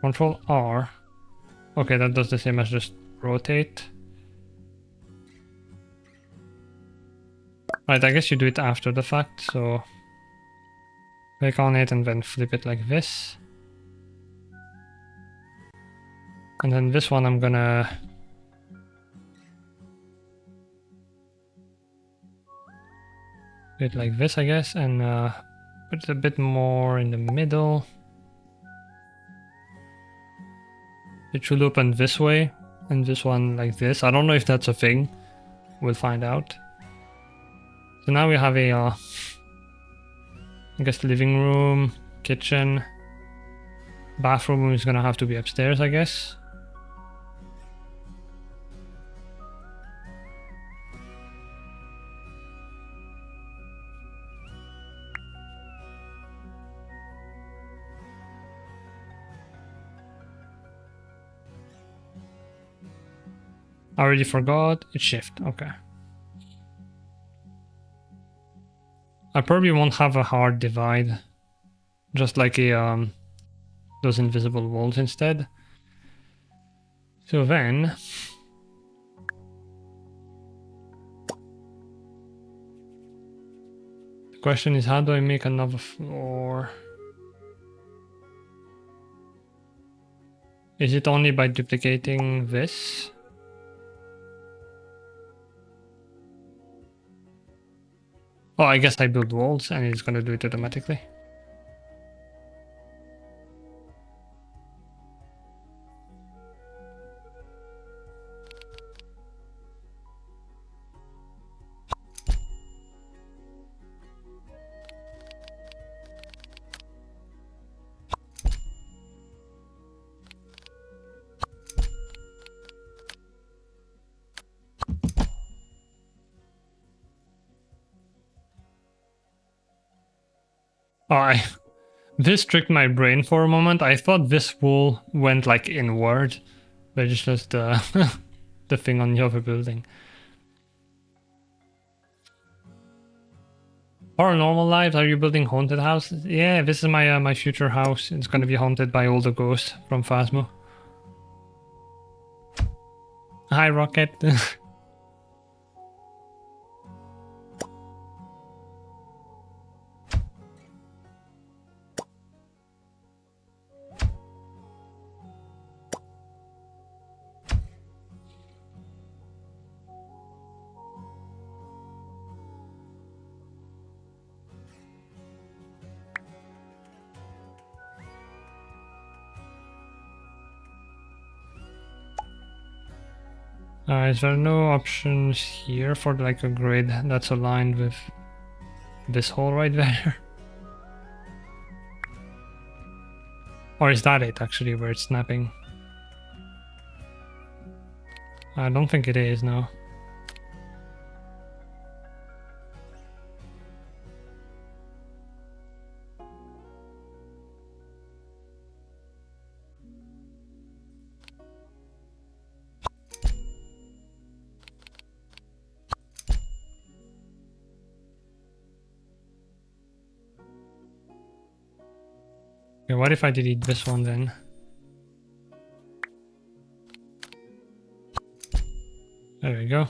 Control R. Okay, that does the same as just rotate. Right, I guess you do it after the fact, so... click on it and then flip it like this. And then this one I'm gonna... Bit like this, I guess, and put it a bit more in the middle. It should open this way, and this one like this. I don't know if that's a thing. We'll find out. So now we have a, I guess, living room, kitchen, bathroom is gonna have to be upstairs, I guess. I already forgot. It's shift. Okay. I probably won't have a hard divide. Just like a those invisible walls instead. So then the question is, how do I make another floor? Is it only by duplicating this? Oh, I guess I build walls and it's gonna do it automatically. Oh, this tricked my brain for a moment. I thought this wall went like inward, but it's just the thing on the other building. Paranormal Lives, are you building haunted houses? Yeah, this is my my future house. It's gonna be haunted by all the ghosts from Phasmo. Hi, Rocket. Is there no options here for like a grid that's aligned with this hole right there? Or is that it actually where it's snapping? I don't think it is, no. Okay, what if I delete this one then? There we go.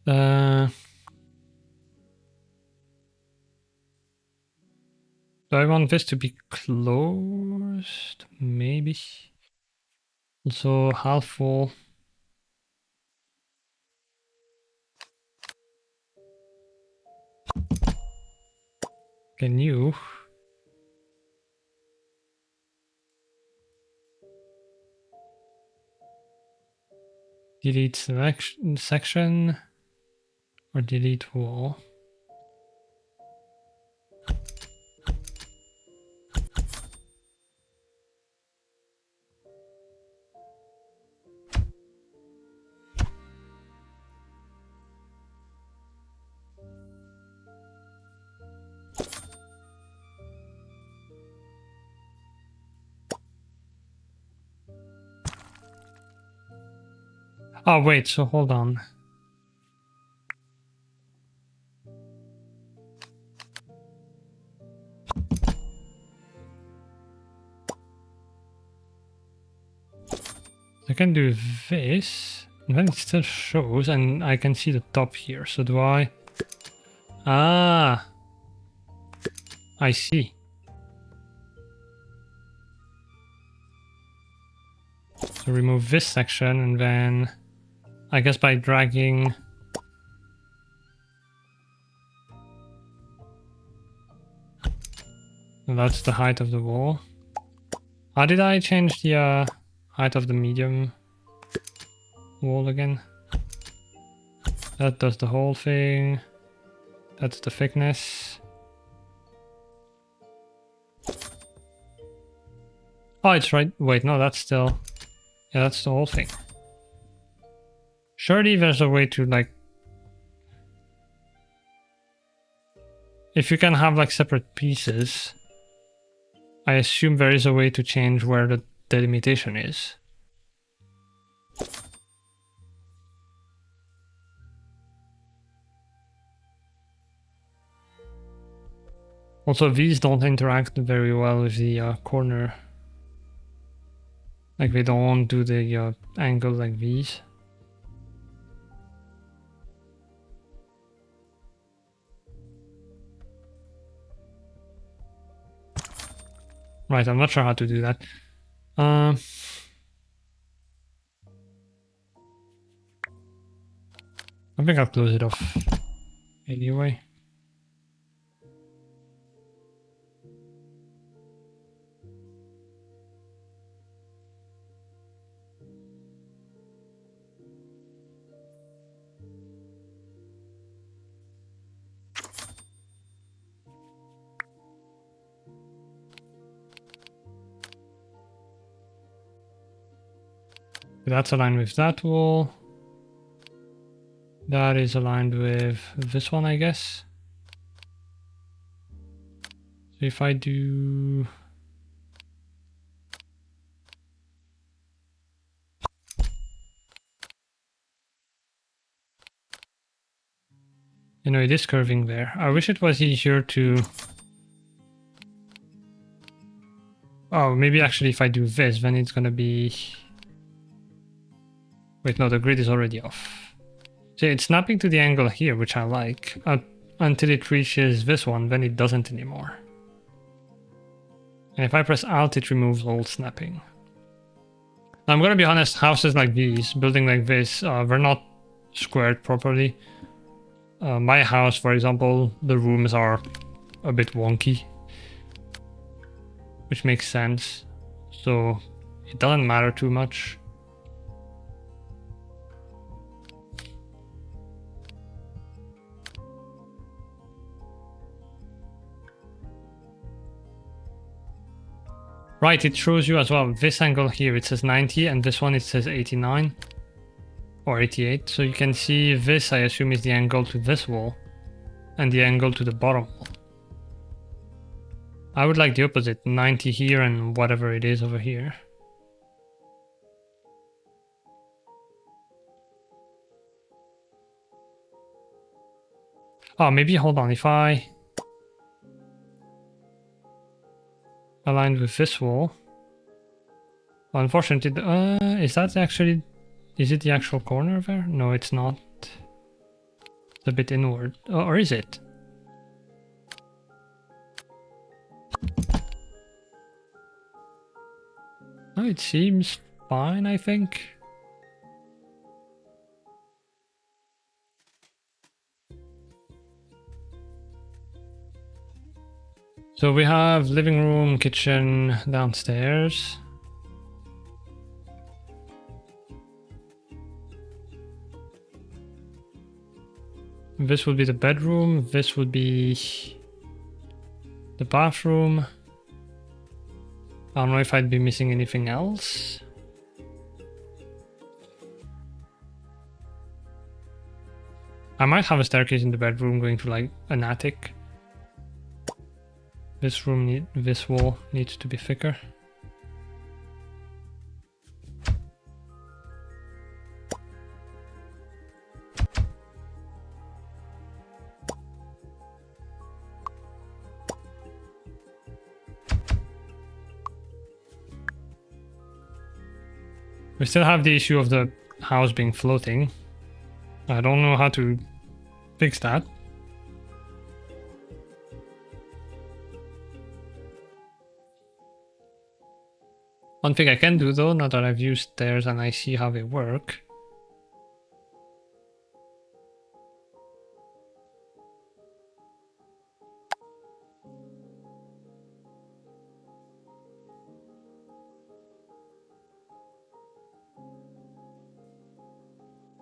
Do I want this to be closed? Maybe. Also half full. Can you? Delete section or delete wall? Oh wait, so hold on. I can do this, and then it still shows, and I can see the top here. So do I? Ah, I see. So remove this section, and then I guess by dragging that's the height of the wall. How did I change the height of the medium wall again? That does the whole thing. That's the thickness. Oh, it's right. Wait, no, that's still... Yeah, that's the whole thing. Surely there's a way to, like... If you can have, like, separate pieces, I assume there is a way to change where the delimitation is. Also, these don't interact very well with the corner. Like, they don't do the angle like these. Right, I'm not sure how to do that. I think I'll close it off anyway. That's aligned with that wall. That is aligned with this one, I guess. So if I do... You know, it is curving there. I wish it was easier to... Oh, maybe actually if I do this, then it's gonna be... Wait, no, the grid is already off. See, it's snapping to the angle here, which I like, until it reaches this one, then it doesn't anymore. And if I press Alt, it removes all snapping. Now, I'm gonna be honest, houses like these, building like this, they're not squared properly. My house, for example, the rooms are a bit wonky, which makes sense. So it doesn't matter too much. Right, it shows you as well, this angle here, it says 90, and this one it says 89 or 88. So you can see this, I assume, is the angle to this wall and the angle to the bottom wall. I would like the opposite, 90 here and whatever it is over here. Oh, maybe, hold on, if I aligned with this wall. Unfortunately, is that actually... Is it the actual corner there? No, it's not. It's a bit inward. Oh, or is it? Oh, it seems fine, I think. So we have living room, kitchen downstairs. This would be the bedroom. This would be the bathroom. I don't know if I'd be missing anything else. I might have a staircase in the bedroom going to like an attic. This room, this wall needs to be thicker. We still have the issue of the house being floating. I don't know how to fix that. One thing I can do though, now that I've used stairs and I see how they work.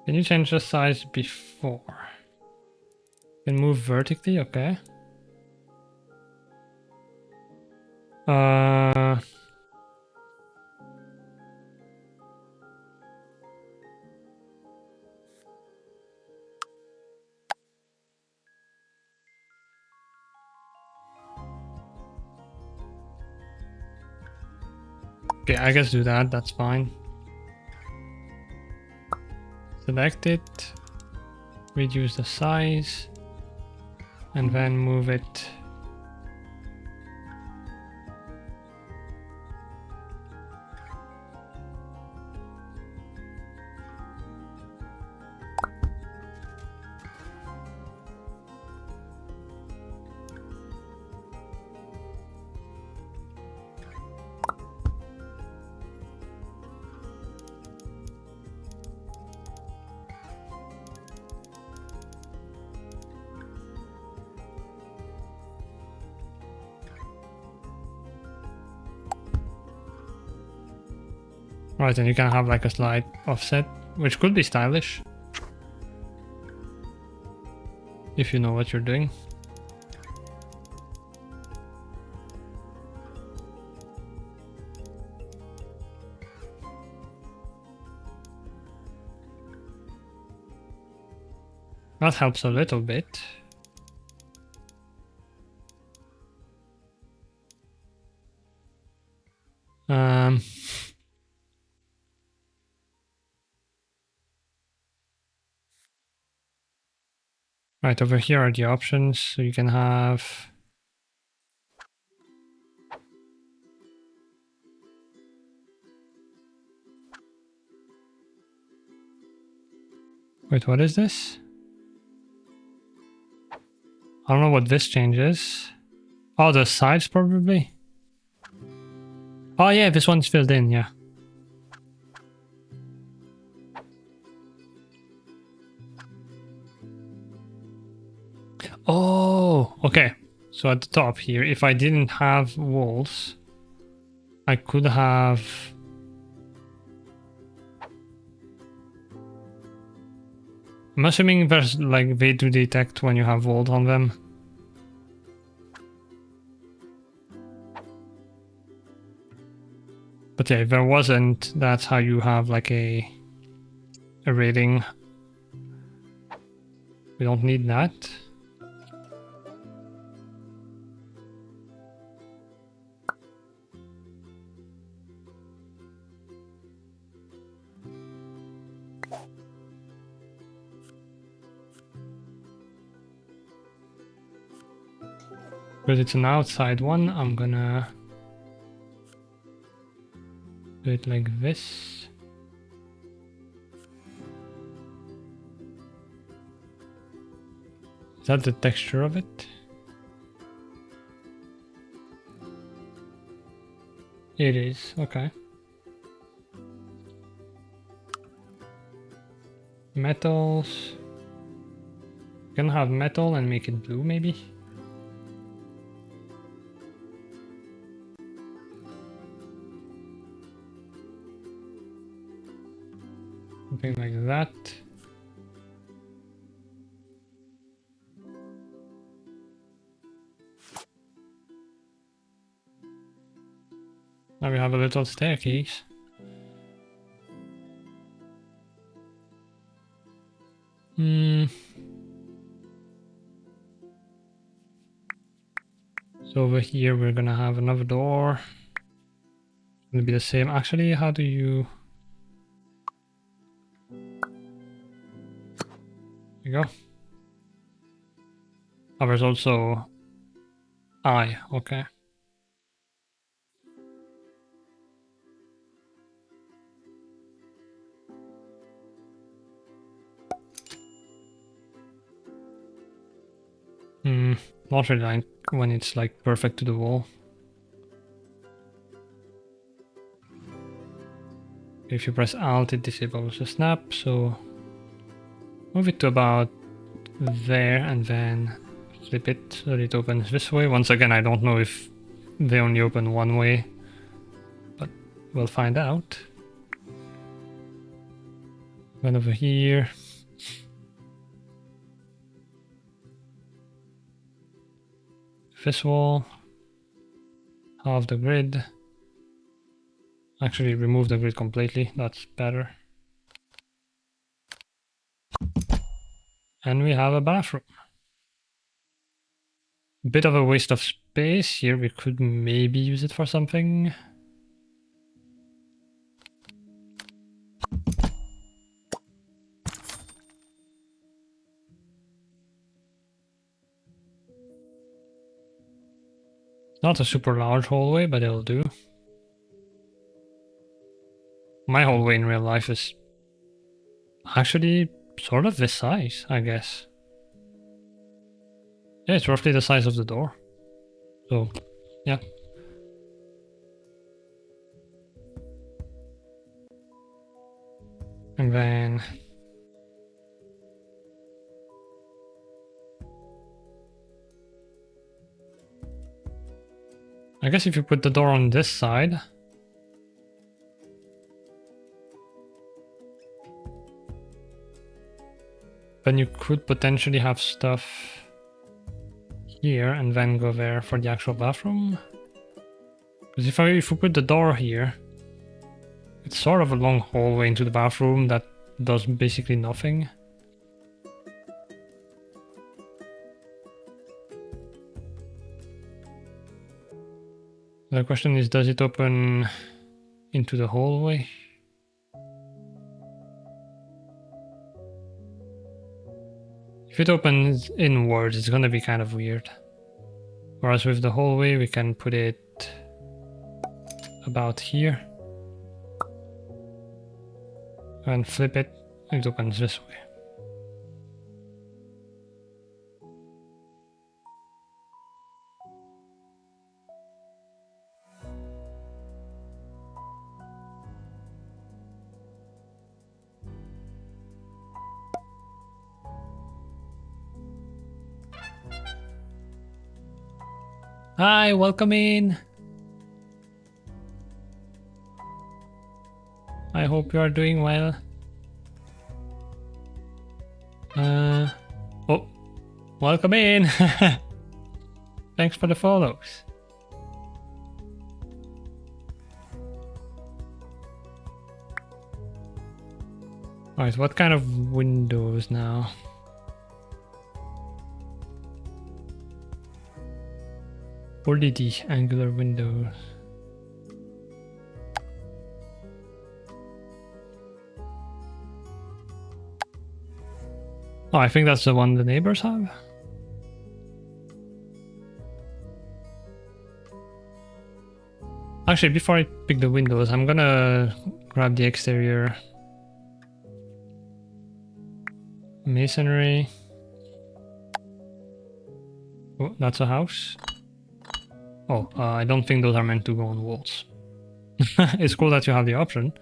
Can you change the size before? Can move vertically, okay. Okay, I guess do that, that's fine. Select it, reduce the size, and then move it. Right, and you can have like a slight offset, which could be stylish. If you know what you're doing. That helps a little bit. Right, over here are the options, so you can have... Wait, what is this? I don't know what this changes. Oh, the sides probably? Oh yeah, this one's filled in, yeah. Oh, okay. So at the top here, if I didn't have walls, I could have... I'm assuming there's like they do detect when you have walls on them. But yeah, if there wasn't, that's how you have like a rating. We don't need that. Because it's an outside one, I'm gonna do it like this. Is that the texture of it? It is, okay. Metals. Can have metal and make it blue maybe? Something like that. Now we have a little staircase. So over here we're gonna have another door. It's gonna be the same. Actually, how do you... There you go. Oh, there's also I, okay. Not really like when it's like perfect to the wall. If you press Alt, it disables the snap, so move it to about there and then flip it so that it opens this way. Once again, I don't know if they only open one way, but we'll find out. Then over here. This wall. Half the grid. Actually, remove the grid completely. That's better. And we have a bathroom. Bit of a waste of space here. We could maybe use it for something. Not a super large hallway, but it'll do. My hallway in real life is actually sort of this size, I guess. Yeah, it's roughly the size of the door. So, yeah. And then... I guess if you put the door on this side... then you could potentially have stuff here and then go there for the actual bathroom. Because if we put the door here, it's sort of a long hallway into the bathroom that does basically nothing. The question is, does it open into the hallway? If it opens inwards, it's gonna be kind of weird. Whereas with the hallway, we can put it about here. And flip it, it opens this way. Hi, welcome in. I hope you are doing well. Oh, welcome in. Thanks for the follows. Alright, what kind of windows now? Only the angular windows. Oh, I think that's the one the neighbors have. Actually, before I pick the windows, I'm gonna grab the exterior masonry. Oh, that's a house. Oh, I don't think those are meant to go on walls. It's cool that you have the option.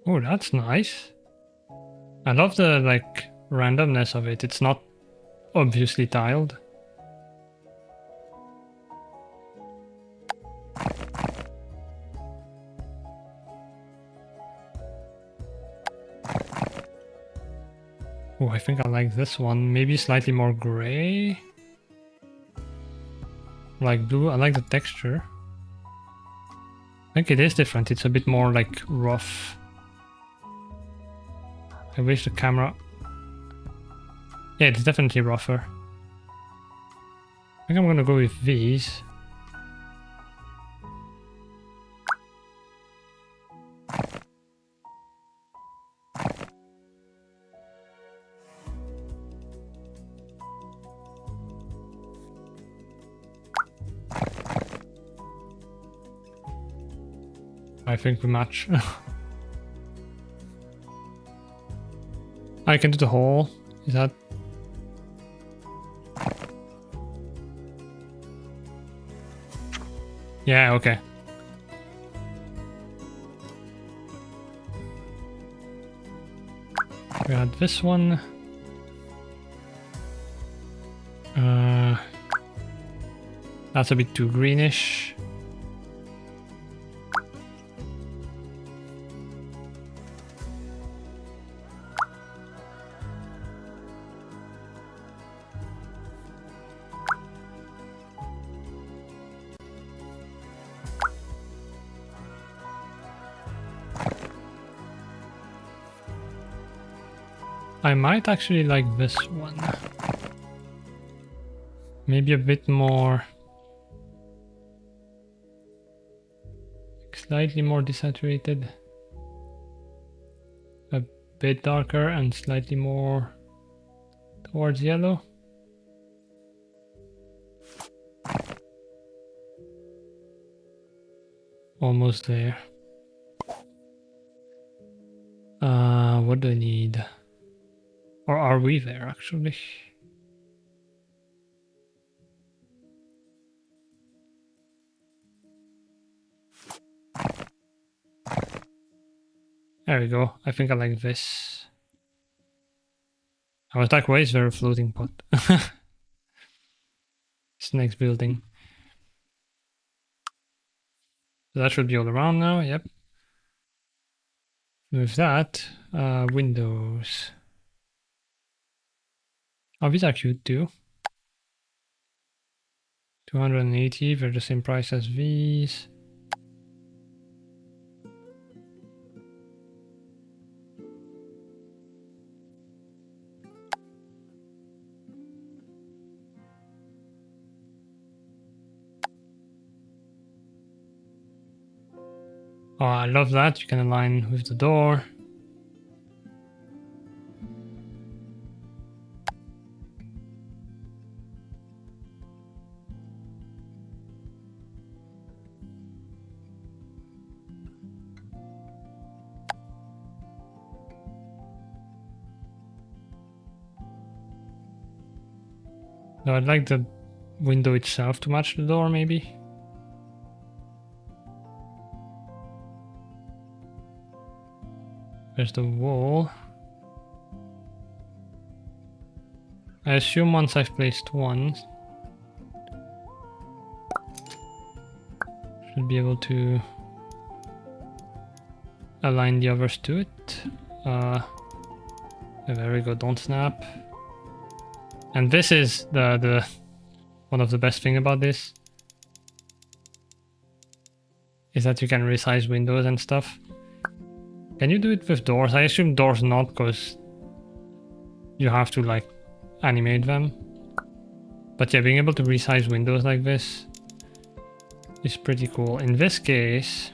Oh, that's nice. I love the, like, randomness of it. It's not obviously tiled. Oh, I think I like this one. Maybe slightly more gray. Like blue. I like the texture. I think it is different. It's a bit more, like, rough. I wish the camera... Yeah, it's definitely rougher. I think I'm gonna go with these. I think we match. I can do the hole. Is that... Yeah, okay. We had this one. That's a bit too greenish. I might actually like this one. Maybe a bit more... slightly more desaturated. A bit darker and slightly more towards yellow. Almost there. What do I need? Or are we there actually? There we go. I think I like this. I was like, why is there a floating pot? It's the next building. So that should be all around now, yep. With that, windows. Oh, these are cute too. 280, they're the same price as these. Oh, I love that. You can align with the door. No, I'd like the window itself to match the door, maybe. There's the wall. I assume once I've placed one, should be able to align the others to it. There we go, don't snap. And this is the one of the best thing about this is that you can resize windows and stuff. Can you do it with doors? I assume doors not, because you have to like animate them. But yeah, being able to resize windows like this is pretty cool. In this case,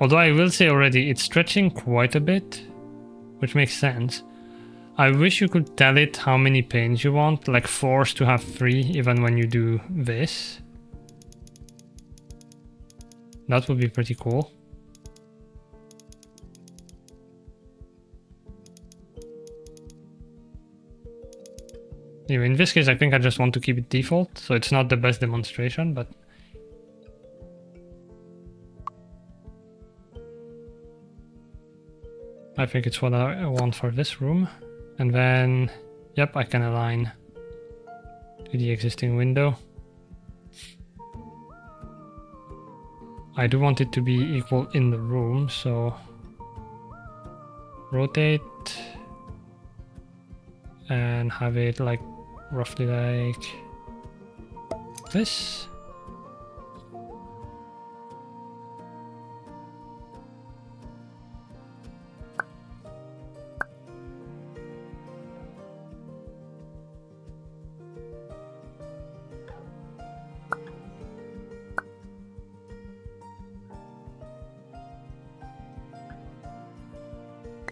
although I will say already, it's stretching quite a bit, which makes sense. I wish you could tell it how many panes you want, like force to have 3 even when you do this. That would be pretty cool. Anyway, in this case, I think I just want to keep it default, so it's not the best demonstration, but... I think it's what I want for this room. And then, yep, I can align to the existing window. I do want it to be equal in the room, so rotate and have it like roughly like this.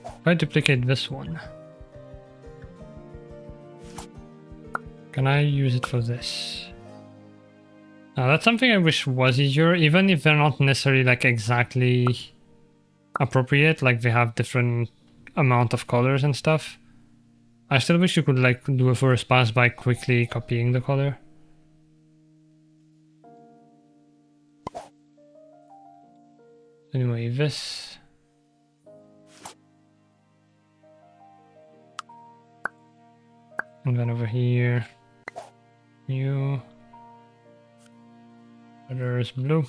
If I duplicate this one, can I use it for this? That's something I wish was easier, even if they're not necessarily like exactly appropriate, like they have different amount of colors and stuff. I still wish you could like do a first pass by quickly copying the color. Anyway, this. And then over here, new. There's blue.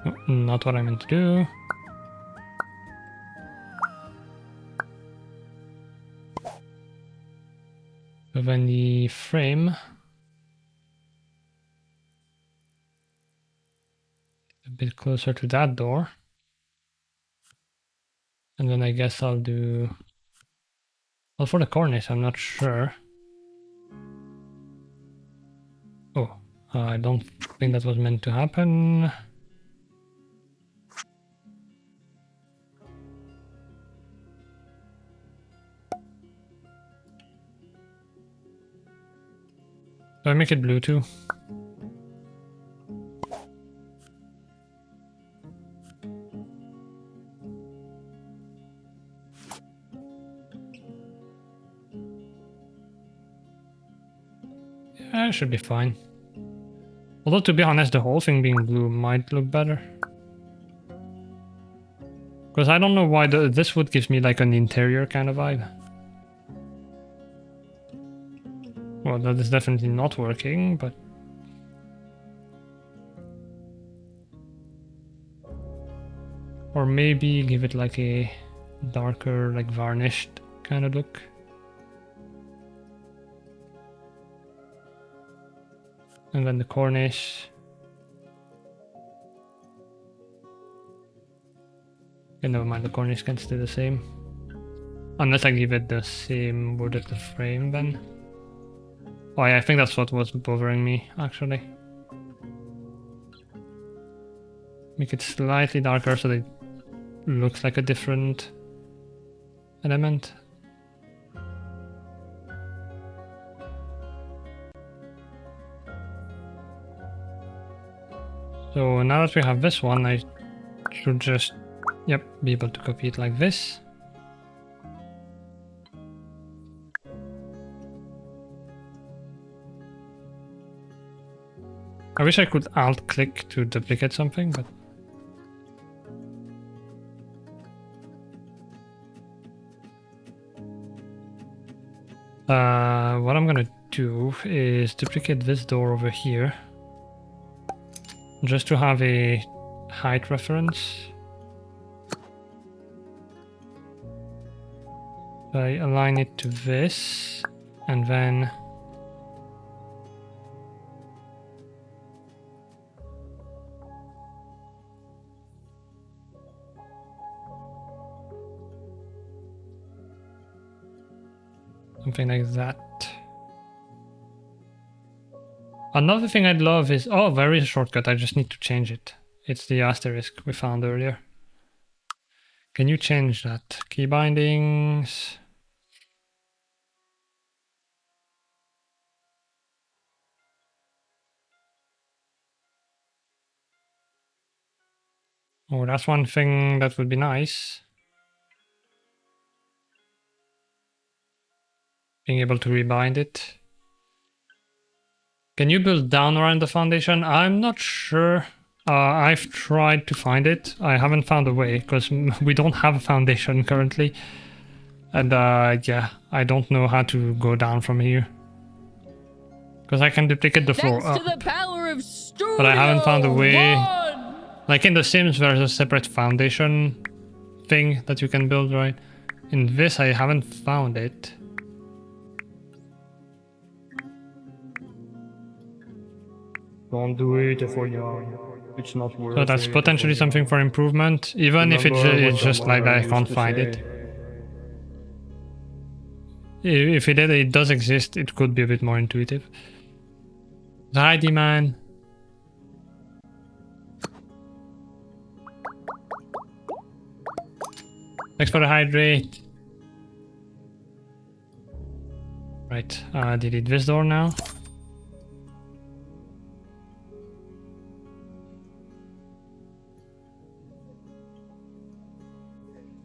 Oh, not what I meant to do. So then the frame. A bit closer to that door. And then I guess I'll do... Well, for the cornice, I'm not sure. Oh, I don't think that was meant to happen. Do I make it blue too? Yeah, it should be fine. Although, to be honest, the whole thing being blue might look better. Because I don't know why this wood gives me like an interior kind of vibe. Well, that is definitely not working, but... Or maybe give it like a darker, like varnished kind of look. And then the cornice. Okay, never mind, the cornice can stay the same. Unless I give it the same wood as the frame then. Oh yeah, I think that's what was bothering me, actually. Make it slightly darker so that it looks like a different element. So now that we have this one, I should just, yep, be able to copy it like this. I wish I could alt-click to duplicate something, but... what I'm gonna do is duplicate this door over here. Just to have a height reference. I align it to this, and then... something like that. Another thing I'd love is... Oh, there is a shortcut. I just need to change it. It's the asterisk we found earlier. Can you change that? Key bindings. Oh, that's one thing that would be nice. Being able to rebind it. Can you build down around the foundation? I'm not sure. I've tried to find it. I haven't found a way because we don't have a foundation currently. And yeah, I don't know how to go down from here. Because I can duplicate the floor up.
To the power of Studio
But I haven't found a way.
One.
Like in The Sims, there's a separate foundation thing that you can build, right? In this, I haven't found it.
Don't do it if it's not worth it.
So that's potentially something for improvement, even if it's just like I can't find it. If it does exist, it could be a bit more intuitive. Heidi, man. Thanks for the hydrate. Right, delete this door now.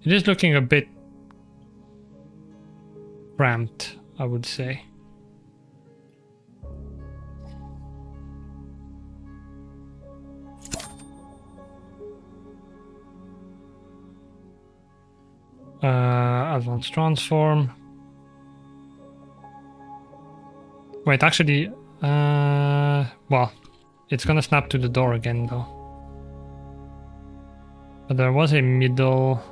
It is looking a bit cramped, I would say. Advanced transform. Wait, actually, well, it's gonna snap to the door again though. But there was a middle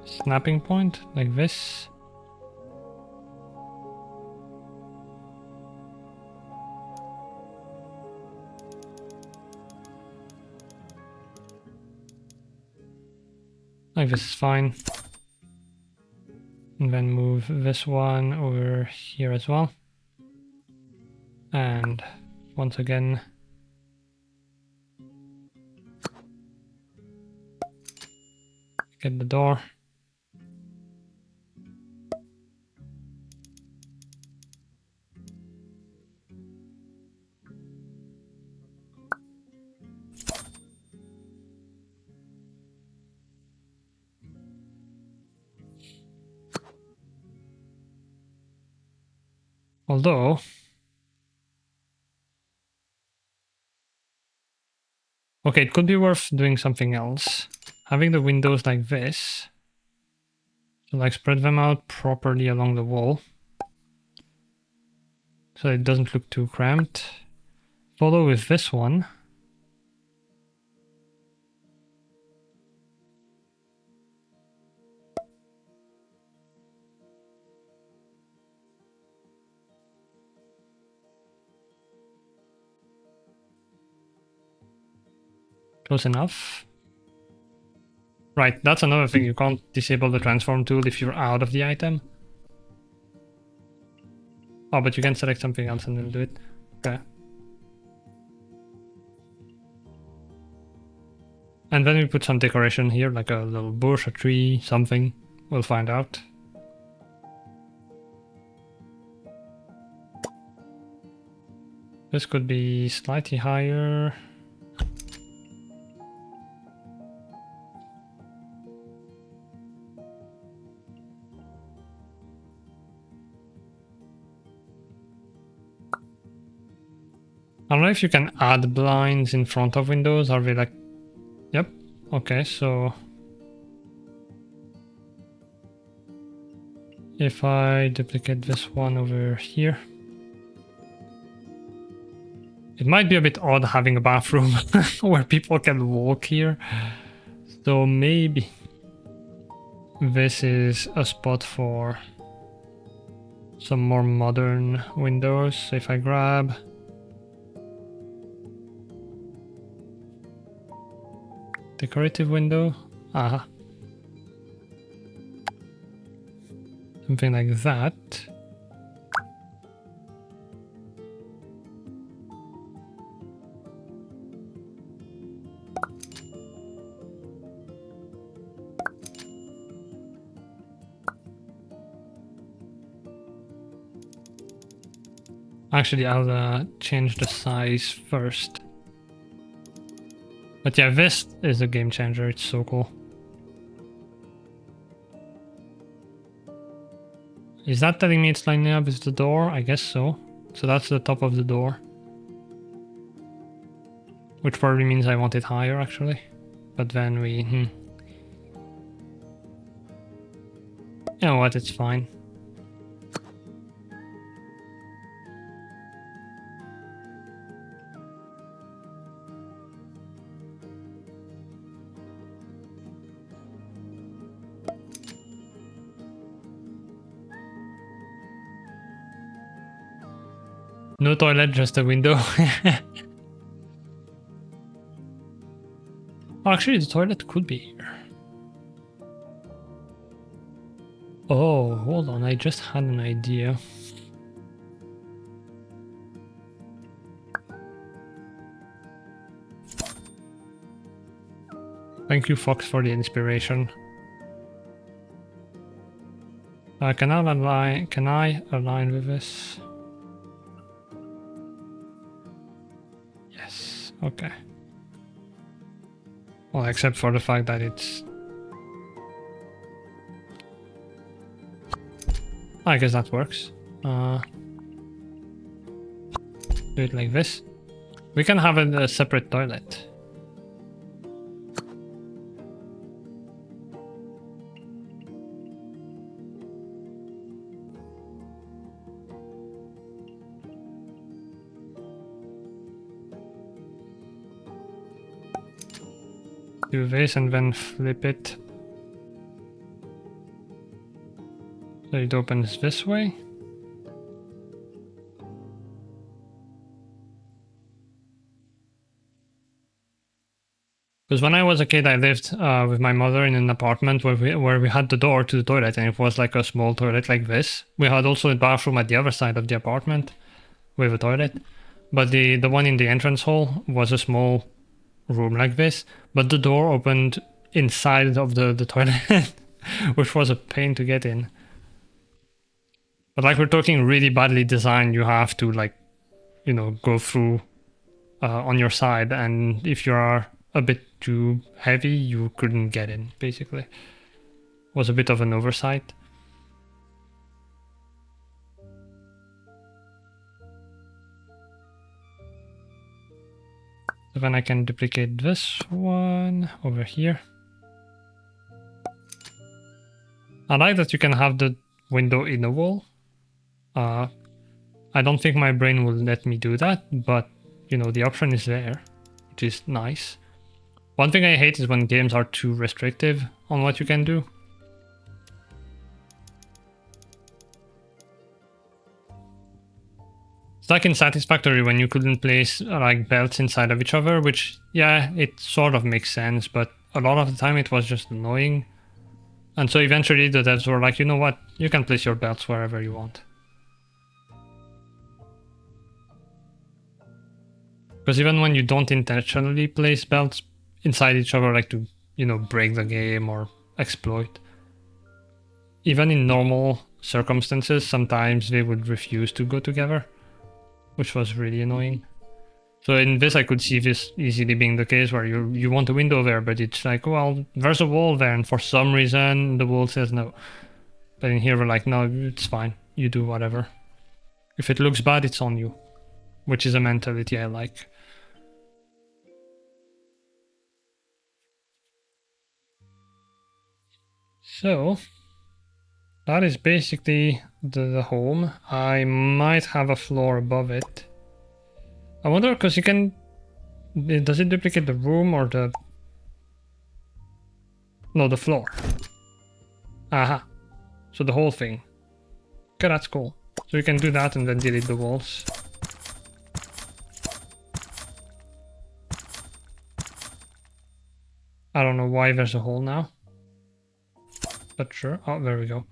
snapping point like this. Like this is fine. And then move this one over here as well. And once again, get the door. Although, okay, it could be worth doing something else. Having the windows like this, so like spread them out properly along the wall, so it doesn't look too cramped. Follow with this one. Close enough. Right, that's another thing. You can't disable the transform tool if you're out of the item. Oh, but you can select something else and then do it. Okay. And then we put some decoration here, like a little bush, a tree, something. We'll find out. This could be slightly higher. I don't know if you can add blinds in front of windows. Are they like... Yep. Okay, so... if I duplicate this one over here... It might be a bit odd having a bathroom where people can walk here. So maybe this is a spot for some more modern windows. So if I grab... decorative window. Aha. Something like that. Actually, I'll change the size first. But yeah, this is a game changer. It's so cool. Is that telling me it's lining up with the door? I guess so. So that's the top of the door. Which probably means I want it higher, actually. But then we... You know what, it's fine. No toilet, just a window. Oh, actually, the toilet could be here. Oh, hold on, I just had an idea. Thank you, Fox, for the inspiration. Can I align with this? Yes, okay. Well, except for the fact that it's... I guess that works. Do it like this. We can have a separate toilet. Do this and then flip it. So it opens this way. Because when I was a kid, I lived with my mother in an apartment where we had the door to the toilet, and it was like a small toilet like this. We had also a bathroom at the other side of the apartment with a toilet, but the one in the entrance hall was a small room like this, but the door opened inside of the toilet, which was a pain to get in. But like we're talking really badly designed, you have to like, you know, go through on your side, and if you are a bit too heavy, you couldn't get in, basically. It was a bit of an oversight. So then I can duplicate this one over here. I like that you can have the window in a wall. I don't think my brain will let me do that, but you know, the option is there, which is nice. One thing I hate is when games are too restrictive on what you can do. It's like in Satisfactory when you couldn't place like belts inside of each other, which, yeah, it sort of makes sense, but a lot of the time it was just annoying. And so eventually the devs were like, you know what, you can place your belts wherever you want. Because even when you don't intentionally place belts inside each other, like to, you know, break the game or exploit, even in normal circumstances, sometimes they would refuse to go together, which was really annoying. So in this, I could see this easily being the case where you want a window there, but it's like, well, there's a wall there, and for some reason the wall says no. But in here, we're like, no, it's fine. You do whatever. If it looks bad, it's on you, which is a mentality I like. So that is basically the home. I might have a floor above it. I wonder, because you can... Does it duplicate the room or the... No, the floor. Aha. So the whole thing. Okay, that's cool. So you can do that and then delete the walls. I don't know why there's a hole now. But sure. Oh, there we go.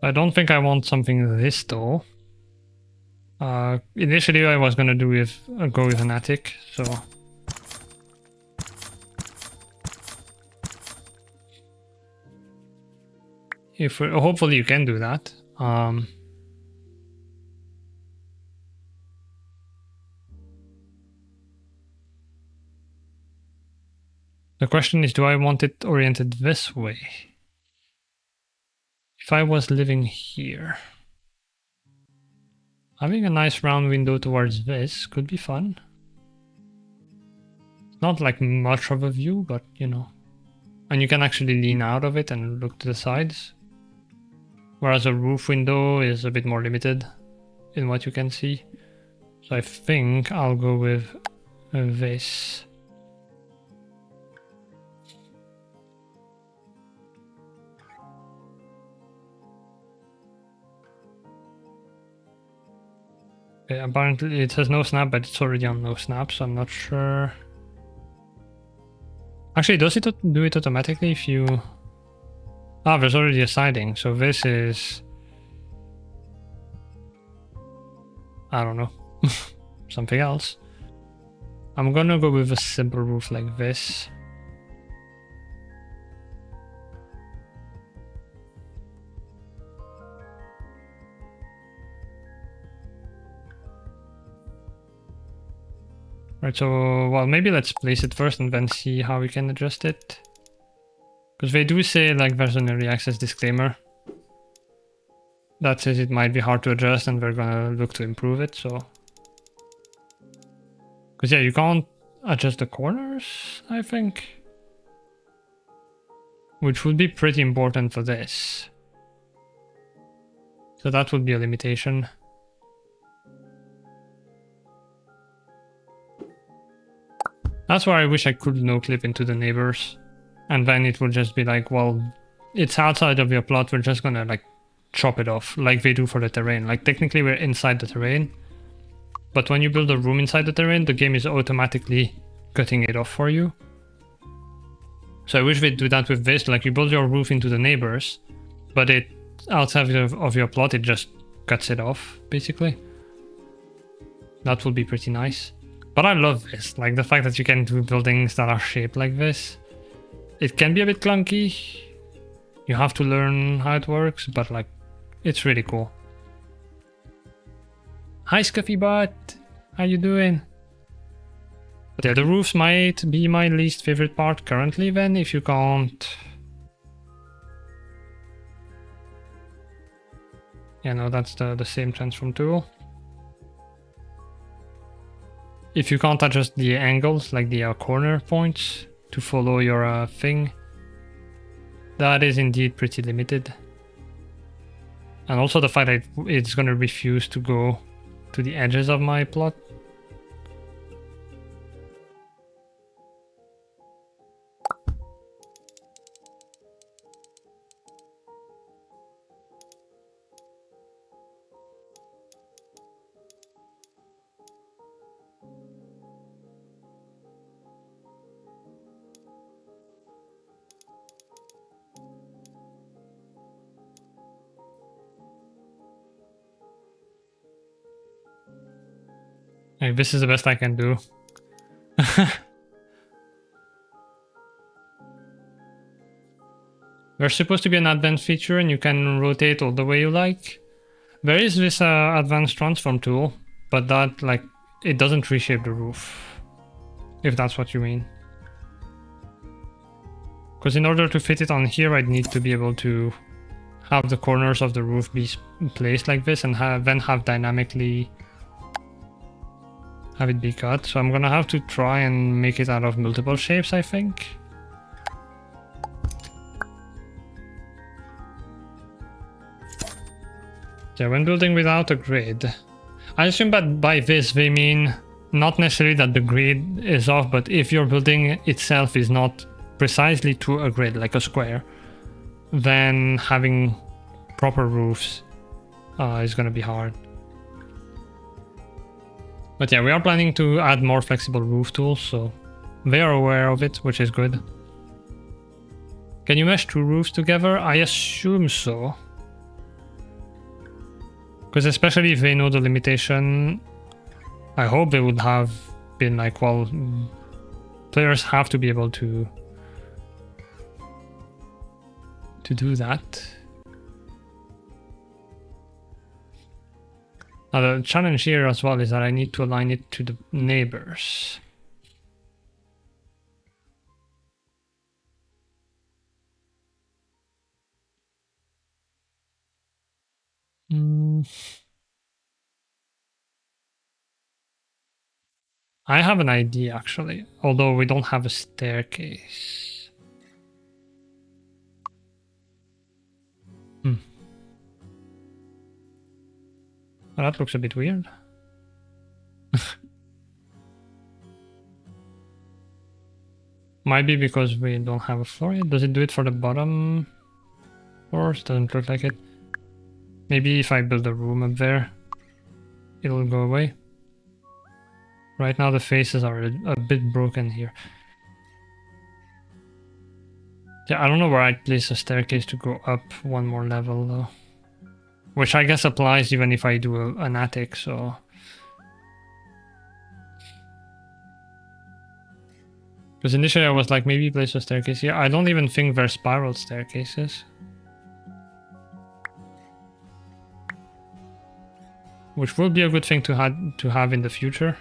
I don't think I want something this tall. Initially I was gonna go with an attic, so... Hopefully you can do that. The question is, do I want it oriented this way? If I was living here, having a nice round window towards this could be fun. Not like much of a view, but you know. And you can actually lean out of it and look to the sides. Whereas a roof window is a bit more limited in what you can see. So I think I'll go with this.
Okay, apparently it says no snap, but it's already on no snap, so I'm not sure. Actually, does it do it automatically if you... Ah, there's already a siding, so this is... I don't know. Something else. I'm gonna go with a simple roof like this. Right, so, well, maybe let's place it first and then see how we can adjust it. Because they do say, like, there's an early access disclaimer that says it might be hard to adjust and we're gonna look to improve it, so... Because, yeah, you can't adjust the corners, I think. Which would be pretty important for this. So that would be a limitation. That's why I wish I could no-clip into the neighbors. And then it would just be like, well, it's outside of your plot, we're just gonna like chop it off, like they do for the terrain. Like technically we're inside the terrain, but when you build a room inside the terrain, the game is automatically cutting it off for you. So I wish they'd do that with this, like you build your roof into the neighbors, but it outside of your plot, it just cuts it off, basically. That would be pretty nice. But I love this, like the fact that you can do buildings that are shaped like this. It can be a bit clunky. You have to learn how it works, but like, it's really cool. Hi Scuffy Bot, how you doing? But yeah, the roofs might be my least favorite part currently then, if you can't... Yeah, no, that's the same transform tool. If you can't adjust the angles, like the corner points, to follow your thing, that is indeed pretty limited. And also the fact that it's gonna refuse to go to the edges of my plot. Like, this is the best I can do. There's supposed to be an advanced feature and you can rotate all the way you like. There is this advanced transform tool, but that, like, it doesn't reshape the roof. If that's what you mean. Because in order to fit it on here, I'd need to be able to have the corners of the roof be placed like this and then have dynamically have it be cut. So I'm gonna have to try and make it out of multiple shapes, I think. Yeah, when building without a grid, I assume that by this they mean not necessarily that the grid is off, but if your building itself is not precisely to a grid, like a square, then having proper roofs is gonna be hard. But yeah, we are planning to add more flexible roof tools, so they are aware of it, which is good. Can you mesh two roofs together? I assume so. Because especially if they know the limitation, I hope they would have been like, well, players have to be able to do that. Now the challenge here as well is that I need to align it to the neighbors. I have an idea actually, although we don't have a staircase. Well, that looks a bit weird. Might be because we don't have a floor yet. Does it do it for the bottom floors? Doesn't look like it. Maybe if I build a room up there. it'll go away. Right now the faces are a bit broken here. Yeah, I don't know where I'd place a staircase to go up one more level though. Which I guess applies even if I do an attic, so... Because initially I was like, maybe place a staircase here. I don't even think there's spiral staircases. Which will be a good thing to have in the future.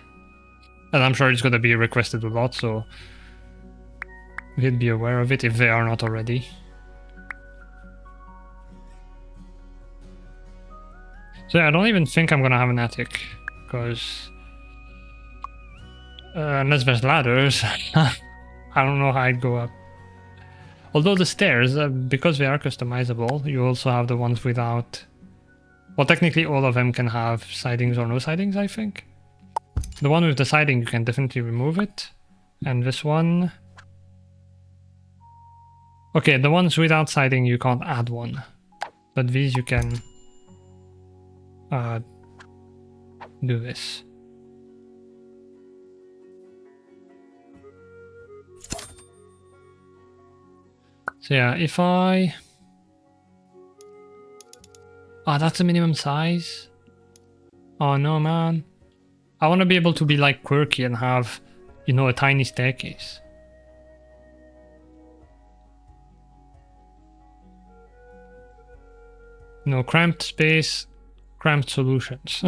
And I'm sure it's going to be requested a lot, so... we'll be aware of it if they are not already. So yeah, I don't even think I'm gonna have an attic, because unless there's ladders, I don't know how I'd go up. Although the stairs, because they are customizable, you also have the ones without... Well, technically all of them can have sidings or no sidings, I think. The one with the siding, you can definitely remove it. And this one... Okay, the ones without siding, you can't add one. But these you can... do this. So yeah, if I... Oh, that's the minimum size? Oh no, man. I want to be able to be like quirky and have, you know, a tiny staircase. No, cramped space, cramped solutions.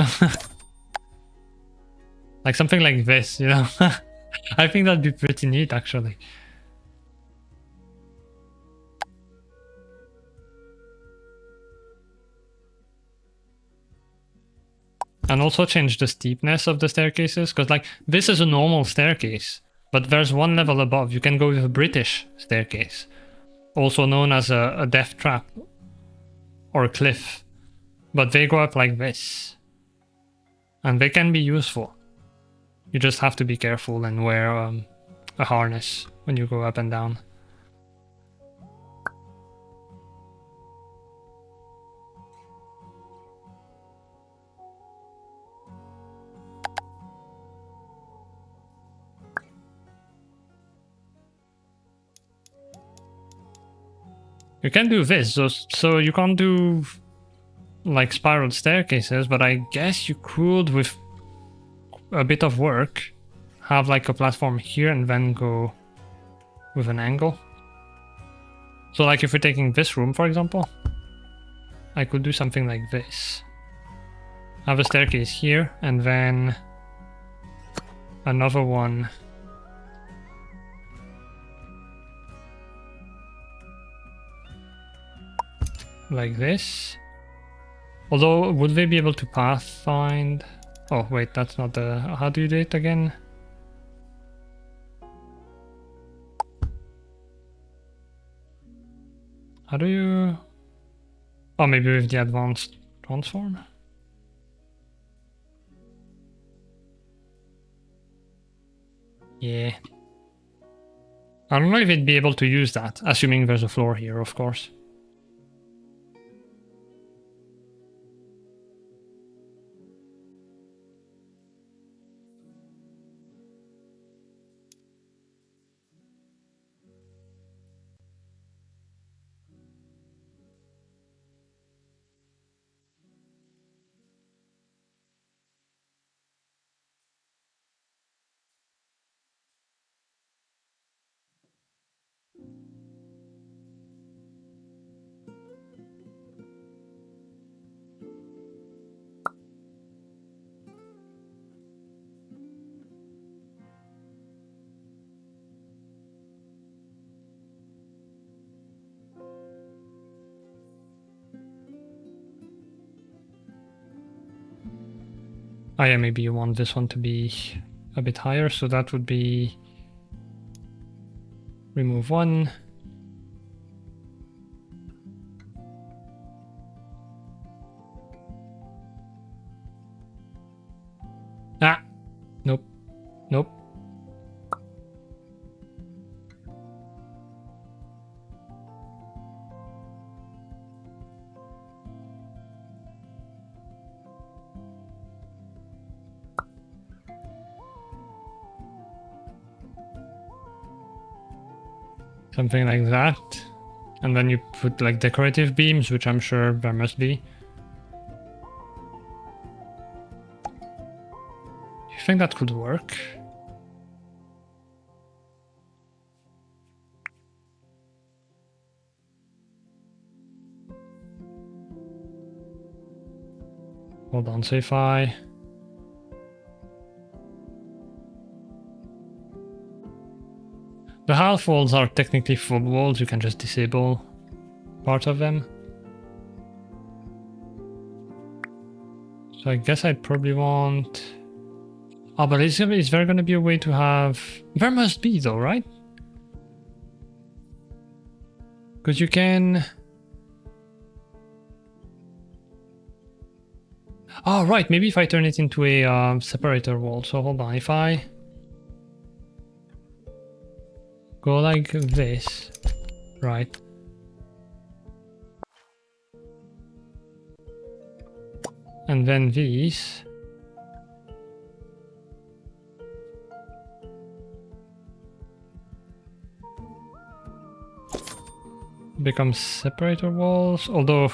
Like something like this, you know? I think that'd be pretty neat, actually. And also change the steepness of the staircases, because like this is a normal staircase, but there's one level above. You can go with a British staircase, also known as a death trap or a cliff, but they go up like this, and they can be useful. You just have to be careful and wear a harness when you go up and down. You can do this, so you can't do like spiral staircases, but I guess you could, with a bit of work, have like a platform here and then go with an angle. So like if we're taking this room, for example, I could do something like this. Have a staircase here and then another one like this. Although, would they be able to pathfind? Oh wait, that's not the... How do you do it again? How do you... Oh, maybe with the advanced transform? Yeah. I don't know if it'd be able to use that, assuming there's a floor here, of course. Oh yeah, maybe you want this one to be a bit higher, so that would be... remove one. Ah! Nope. Nope. Something like that. And then you put like decorative beams, which I'm sure there must be. You think that could work? Hold on, so if I... The half walls are technically full walls, you can just disable part of them. So I guess I'd probably want... Oh, but is there gonna be a way to have... There must be though, right? Because you can... Oh, right, maybe if I turn it into a separator wall. So hold on, if I go like this, right? And then these. Become separator walls, although,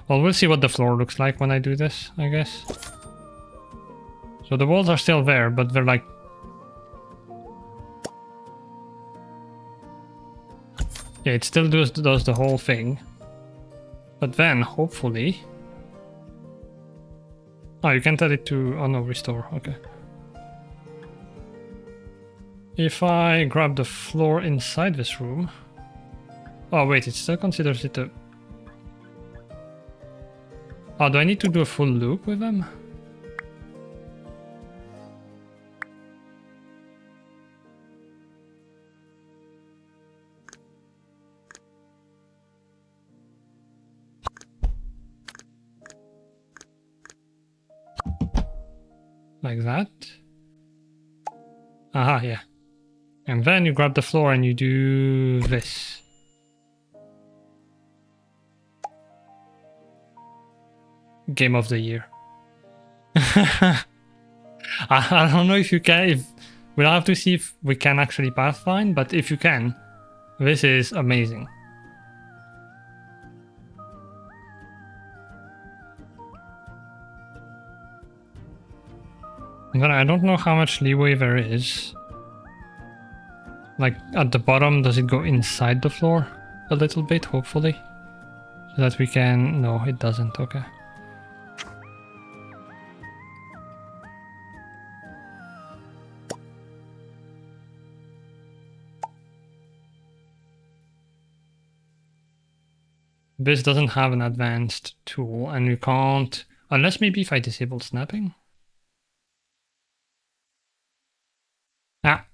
Well, we'll see what the floor looks like when I do this, I guess. So the walls are still there, but they're like... Yeah, it still does the whole thing. But then, hopefully... Oh, you can tell it to... Oh no, restore, okay. If I grab the floor inside this room... Oh wait, it still considers it a... Oh, do I need to do a full loop with them? Like that. Aha, yeah. And then you grab the floor and you do this. Game of the year. I don't know if you can, we'll have to see if we can actually pathfind, but if you can, this is amazing. And then I don't know how much leeway there is. Like at the bottom, does it go inside the floor a little bit, hopefully? So that we can... No, it doesn't, okay. This doesn't have an advanced tool, and you can't... Unless maybe if I disable snapping? Ah.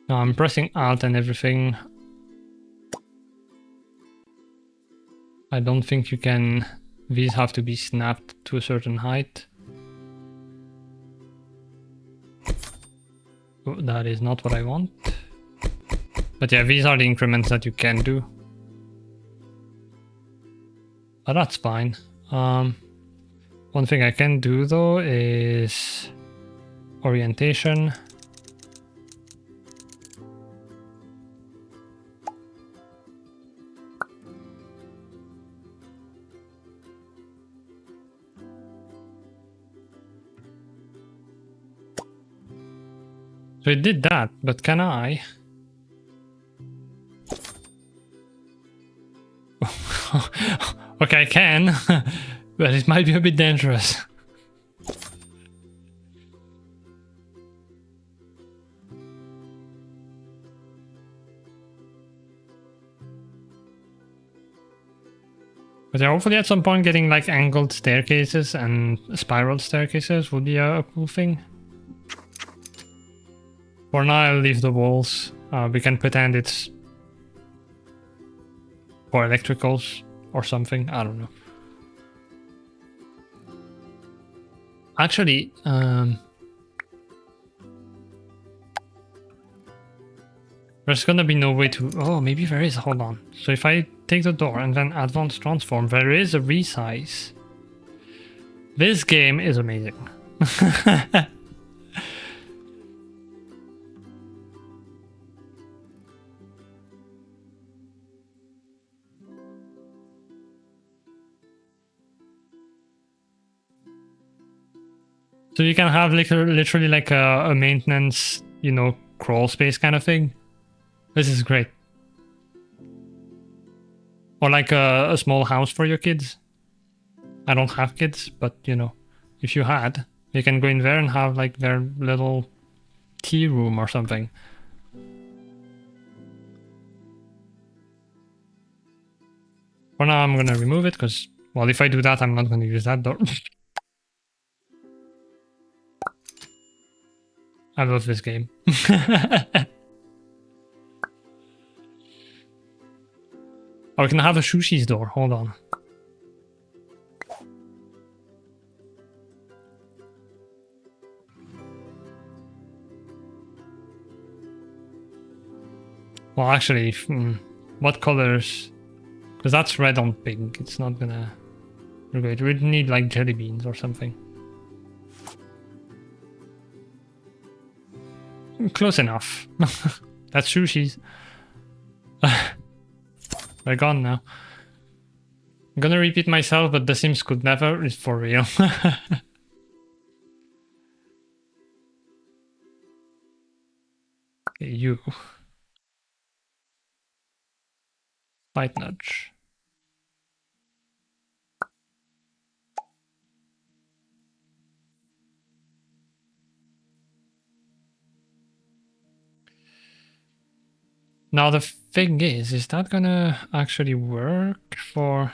No, I'm pressing Alt and everything. I don't think you can... These have to be snapped to a certain height. Oh, that is not what I want. But yeah, these are the increments that you can do. Oh, that's fine. One thing I can do though is orientation. So it did that, but can I? Okay, I can, but it might be a bit dangerous. But yeah, hopefully at some point getting like angled staircases and spiral staircases would be a cool thing. For now, I'll leave the walls. We can pretend it's for electricals or something. I don't know. Actually, there's gonna be no way to... Oh, maybe there is. Hold on. So if I take the door and then advanced transform. There is a resize. This game is amazing. So you can have literally like a maintenance, you know, crawl space kind of thing. This is great. Or like a small house for your kids. I don't have kids, but you know, if you had, you can go in there and have like their little tea room or something. For now, I'm gonna remove it because, well, if I do that, I'm not gonna use that door. I love this game. Oh, we can have a sushi's door. Hold on. Well, actually, what colors? Because that's red on pink. It's not gonna... It would need like jelly beans or something. Close enough. That's sushi's. They're gone now. I'm gonna repeat myself, but The Sims could never is for real. Okay, you. Light nudge. Now the thing is that gonna actually work for...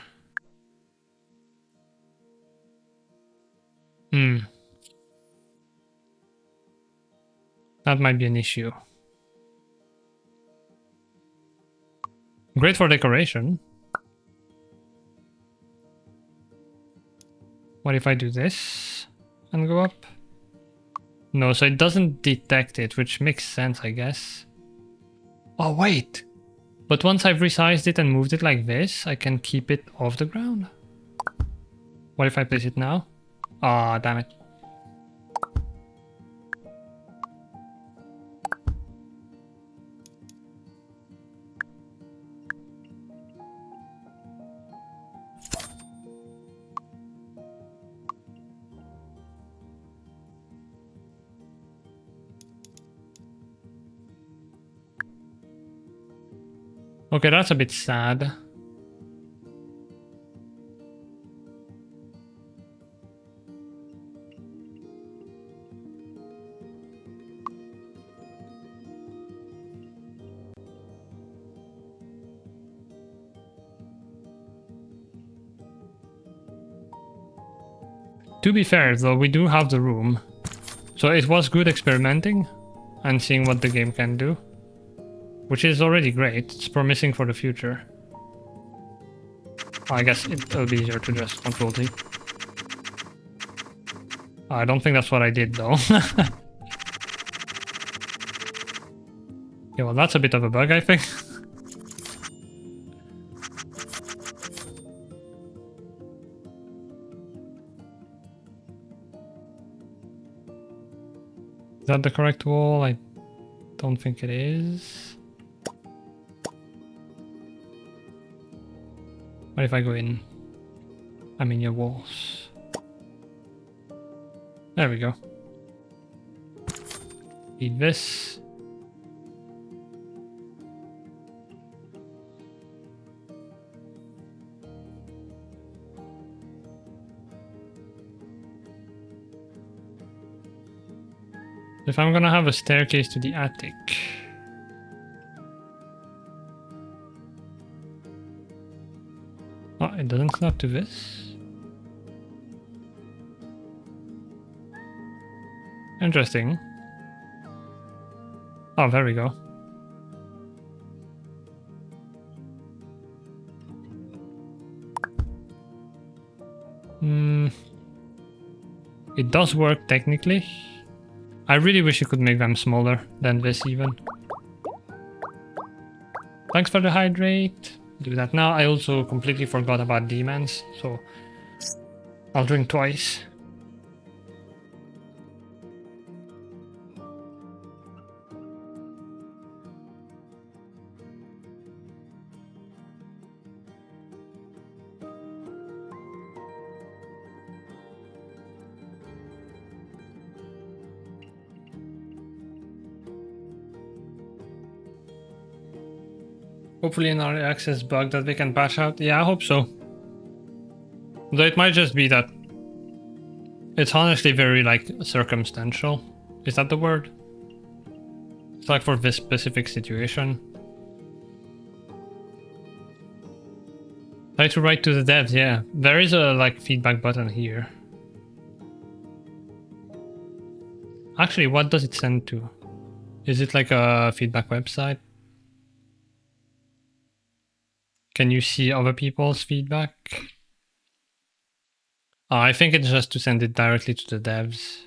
That might be an issue. Great for decoration. What if I do this and go up? No, so it doesn't detect it, which makes sense, I guess. Oh, wait. But once I've resized it and moved it like this, I can keep it off the ground. What if I place it now? Ah, damn it. Okay, that's a bit sad. To be fair, though, we do have the room. So it was good experimenting and seeing what the game can do. Which is already great. It's promising for the future. I guess it'll be easier to just Control T. I don't think that's what I did, though. Yeah, well, that's a bit of a bug, I think. Is that the correct wall? I don't think it is. What if I go in? I'm in your walls. There we go. Need this. If I'm gonna have a staircase to the attic. Oh, it doesn't snap to this. Interesting. Oh, there we go. It does work technically. I really wish you could make them smaller than this even. Thanks for the hydrate. do that now. I also completely forgot about demons, so I'll drink twice. Hopefully an early access bug that we can patch out. Yeah, I hope so. Though it might just be that it's honestly very like circumstantial. Is that the word? It's like for this specific situation. Try to write to the devs, yeah. There is a like feedback button here. Actually, what does it send to? Is it like a feedback website? Can you see other people's feedback? I think it's just to send it directly to the devs.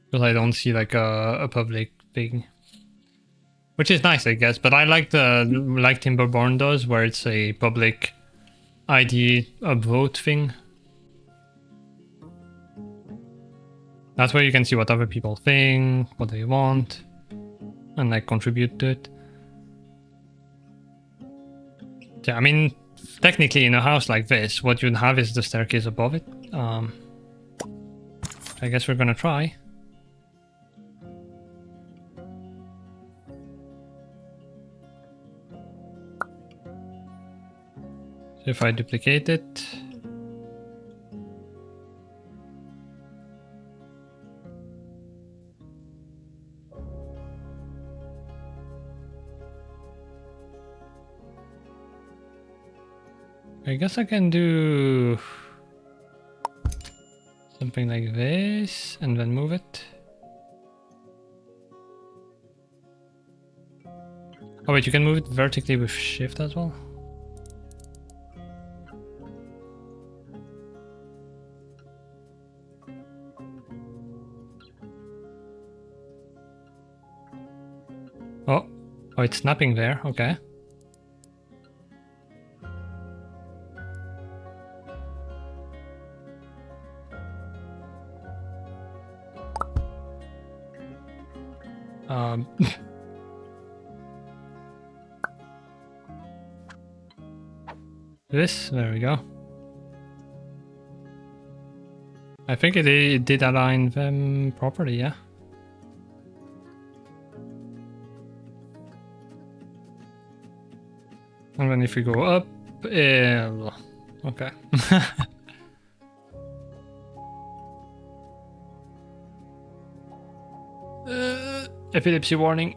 Because I don't see like a public thing. Which is nice, I guess, but I like the like Timberborn does, where it's a public ID upvote thing. That's where you can see what other people think, what they want, and like contribute to it. Yeah, I mean, technically in a house like this, what you'd have is the staircase above it. I guess we're gonna try. So if I duplicate it. I guess I can do something like this and then move it. Oh wait, you can move it vertically with shift as well. Oh, it's snapping there, okay. There we go. I think it did align them properly, yeah. And then if we go up, okay. Epilepsy warning.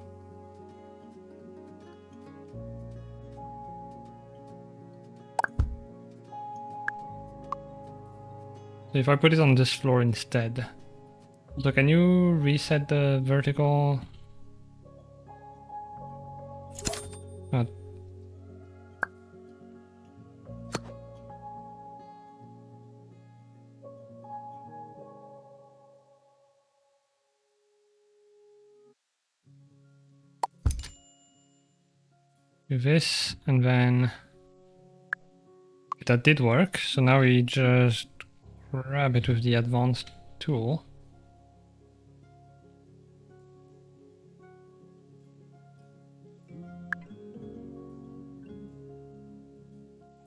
So if I put it on this floor instead. So can you reset the vertical? Do this, and then that did work. So now we just grab it with the advanced tool.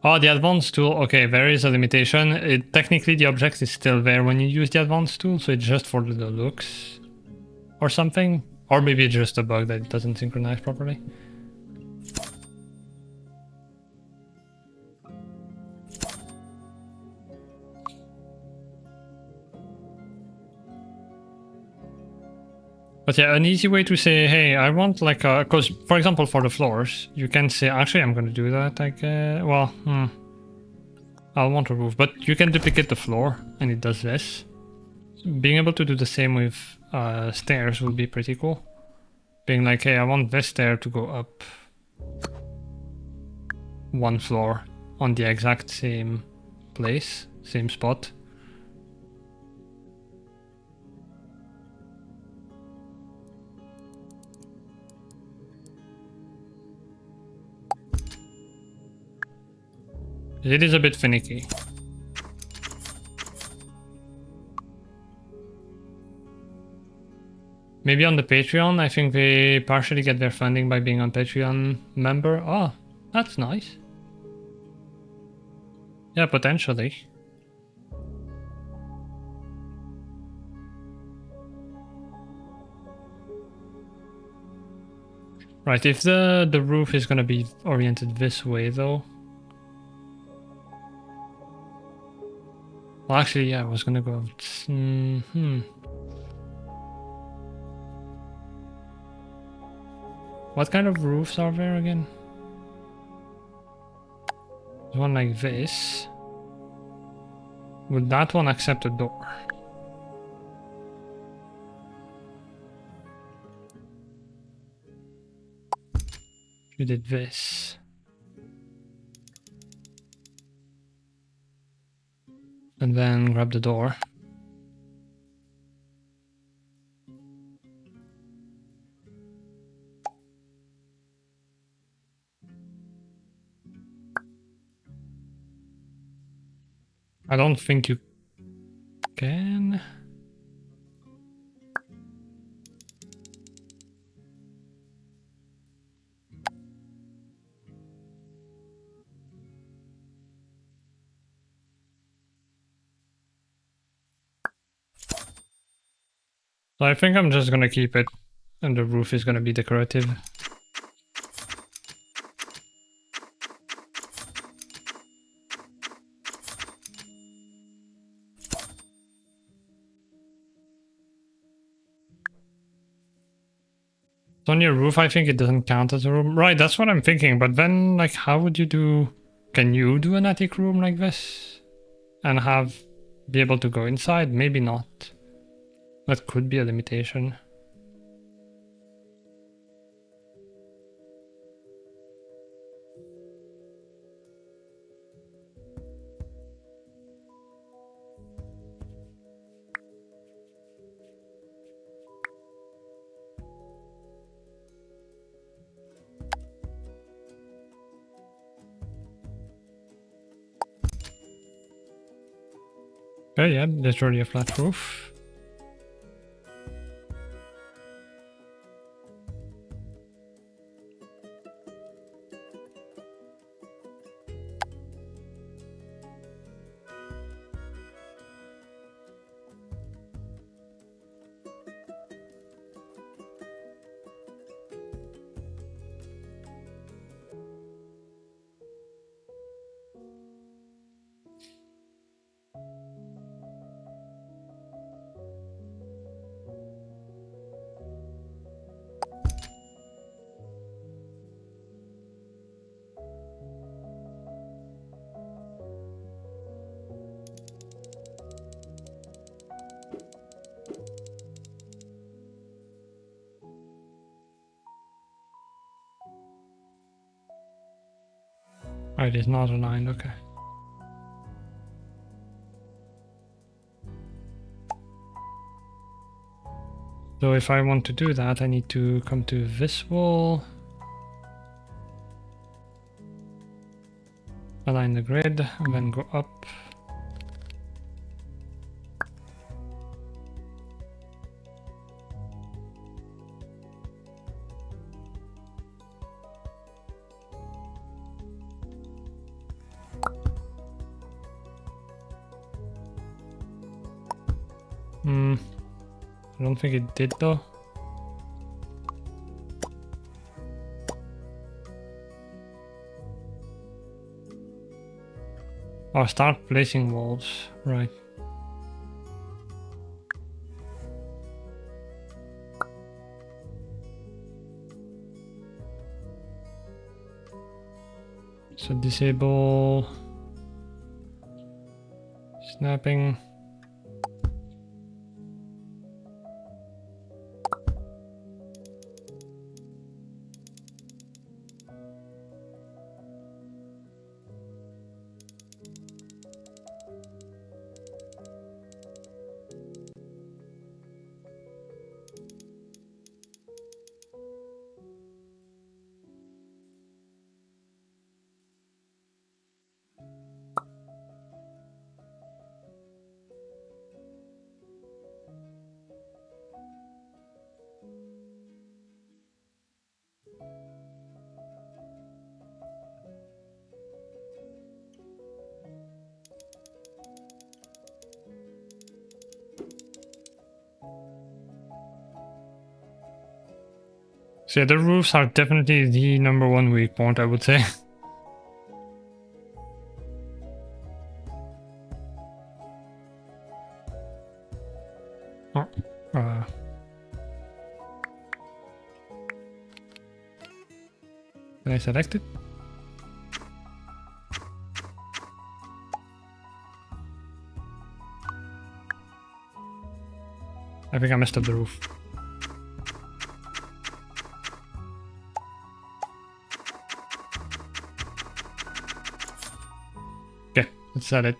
Oh, the advanced tool. Okay, there is a limitation. Technically, the object is still there when you use the advanced tool, so it's just for the looks or something. Or maybe it's just a bug that it doesn't synchronize properly. But yeah, an easy way to say, hey, I want like a... Because, for example, for the floors, you can say... Actually, I'm going to do that. Like, I'll want a roof. But you can duplicate the floor, and it does this. Being able to do the same with stairs would be pretty cool. Being like, hey, I want this stair to go up one floor on the exact same place, same spot. It is a bit finicky. Maybe on the Patreon, I think they partially get their funding by being on Patreon member. Oh, that's nice. Yeah, potentially. Right, if the roof is gonna be oriented this way though. Well, actually, yeah, I was gonna go. What kind of roofs are there again? There's one like this. Would that one accept a door? You did this. And then grab the door. I don't think you can. So I think I'm just gonna keep it, and the roof is gonna be decorative. On your roof, I think it doesn't count as a room. Right, that's what I'm thinking. But then, like, how would you do... Can you do an attic room like this? And be able to go inside? Maybe not. That could be a limitation. Okay, yeah, there's already a flat roof. Oh, it is not aligned, okay. So if I want to do that, I need to come to this wall. Align the grid, and then go up. I don't think it did though. Oh, start placing walls, right. So disable snapping. So yeah, the roofs are definitely the number one weak point, I would say. Oh, did I select it? I think I messed up the roof. Okay, let's set it.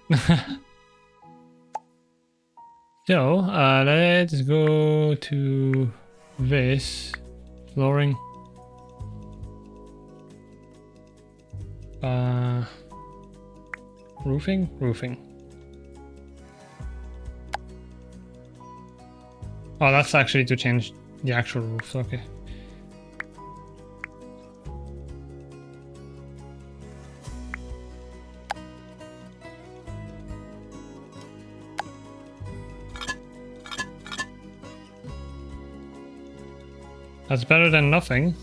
So, let's go to this flooring. Roofing. Oh, that's actually to change the actual roof. Okay. That's better than nothing.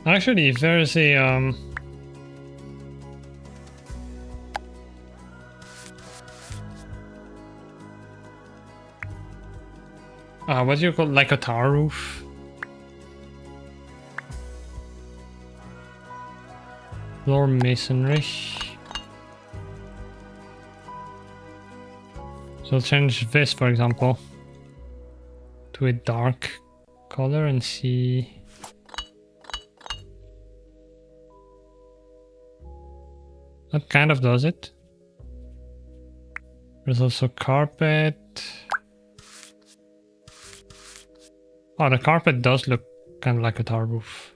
Actually, if there's a what do you call, like a tar roof? Floor masonry. So change this, for example, to a dark color and see. That kind of does it. There's also carpet. Oh, the carpet does look kind of like a tar roof.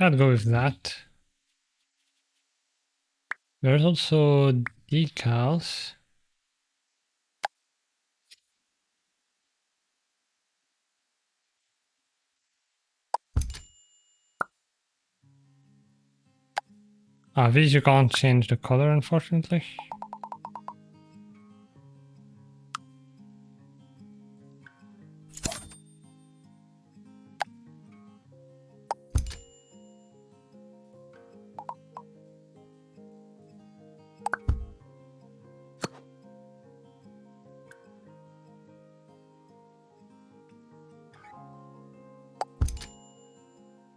I'd go with that. There's also decals. These you can't change the color, unfortunately.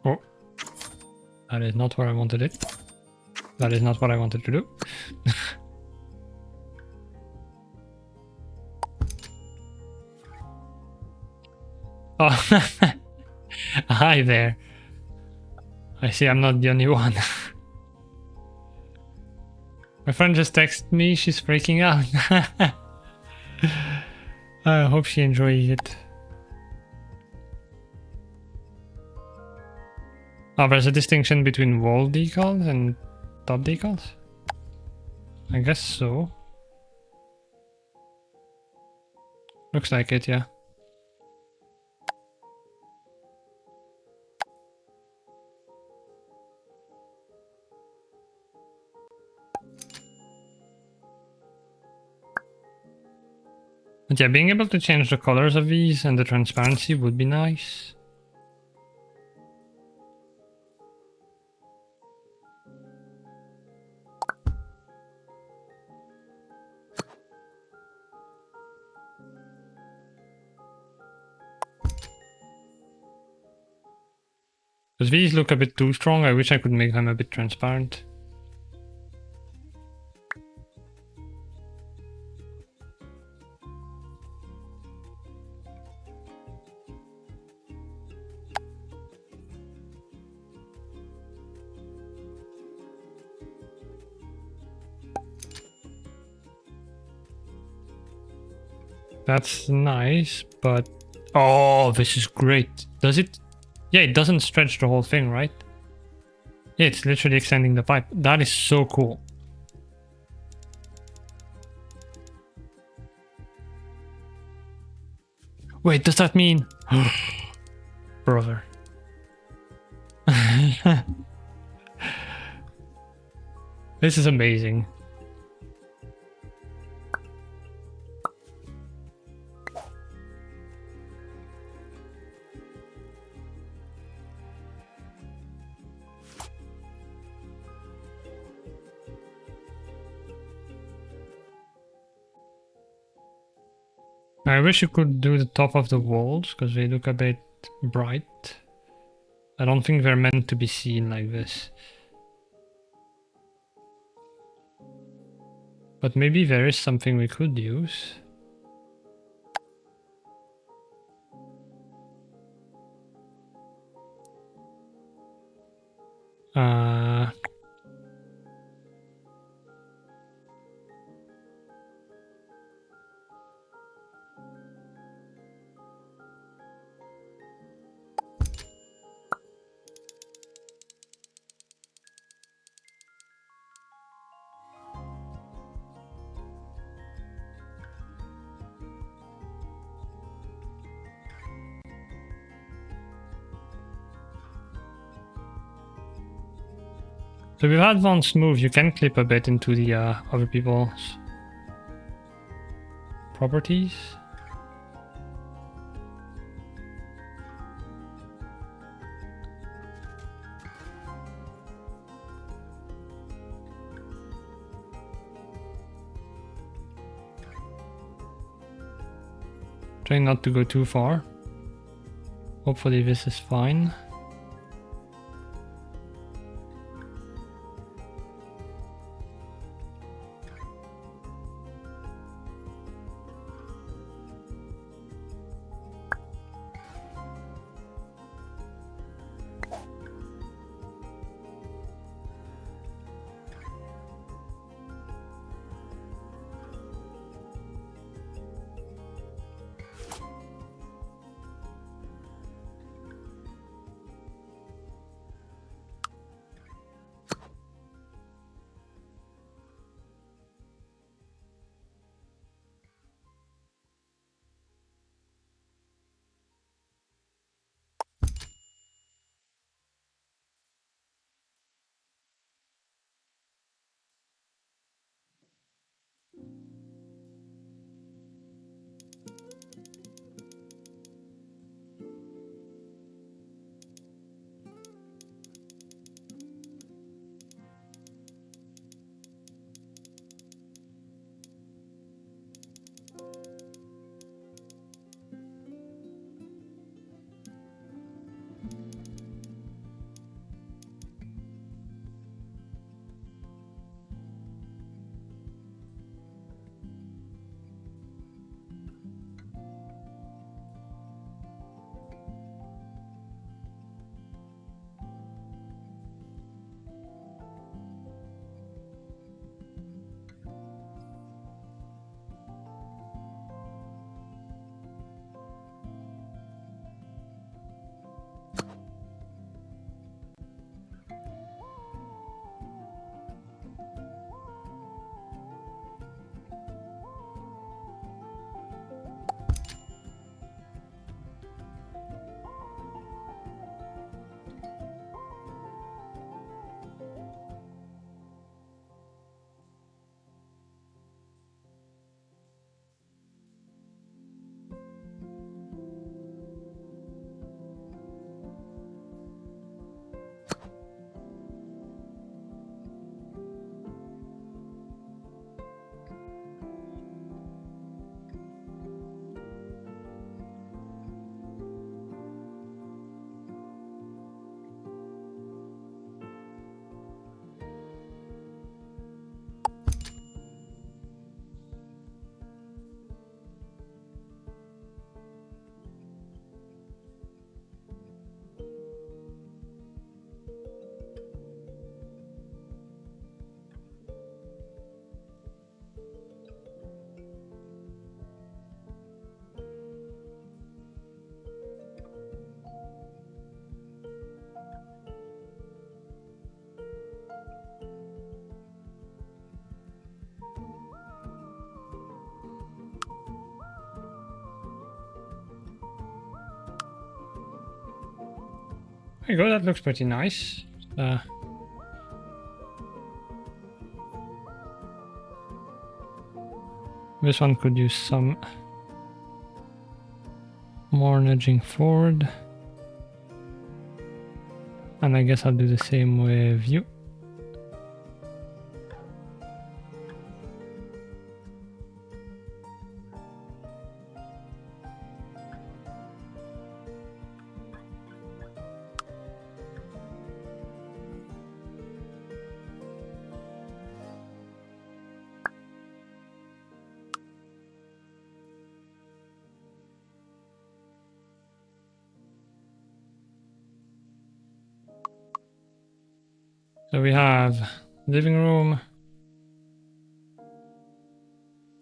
Oh, that is not where I wanted it. That is not what I wanted to do. Oh, hi there. I see I'm not the only one. My friend just texted me, she's freaking out. I hope she enjoys it. Oh, there's a distinction between wall decals and top decals? I guess so. Looks like it, yeah. But yeah, being able to change the colors of these and the transparency would be nice. Because these look a bit too strong, I wish I could make them a bit transparent. That's nice, but Oh, this is great. Does it? Yeah, it doesn't stretch the whole thing, right? Yeah, it's literally extending the pipe. That is so cool. Wait, does that mean... Brother. This is amazing. I wish you could do the top of the walls, because they look a bit bright. I don't think they're meant to be seen like this. But maybe there is something we could use. So with advanced move, you can clip a bit into the other people's properties. Trying not to go too far. Hopefully this is fine. we go, that looks pretty nice. This one could use some more nudging forward. And I guess I'll do the same with you. So we have living room,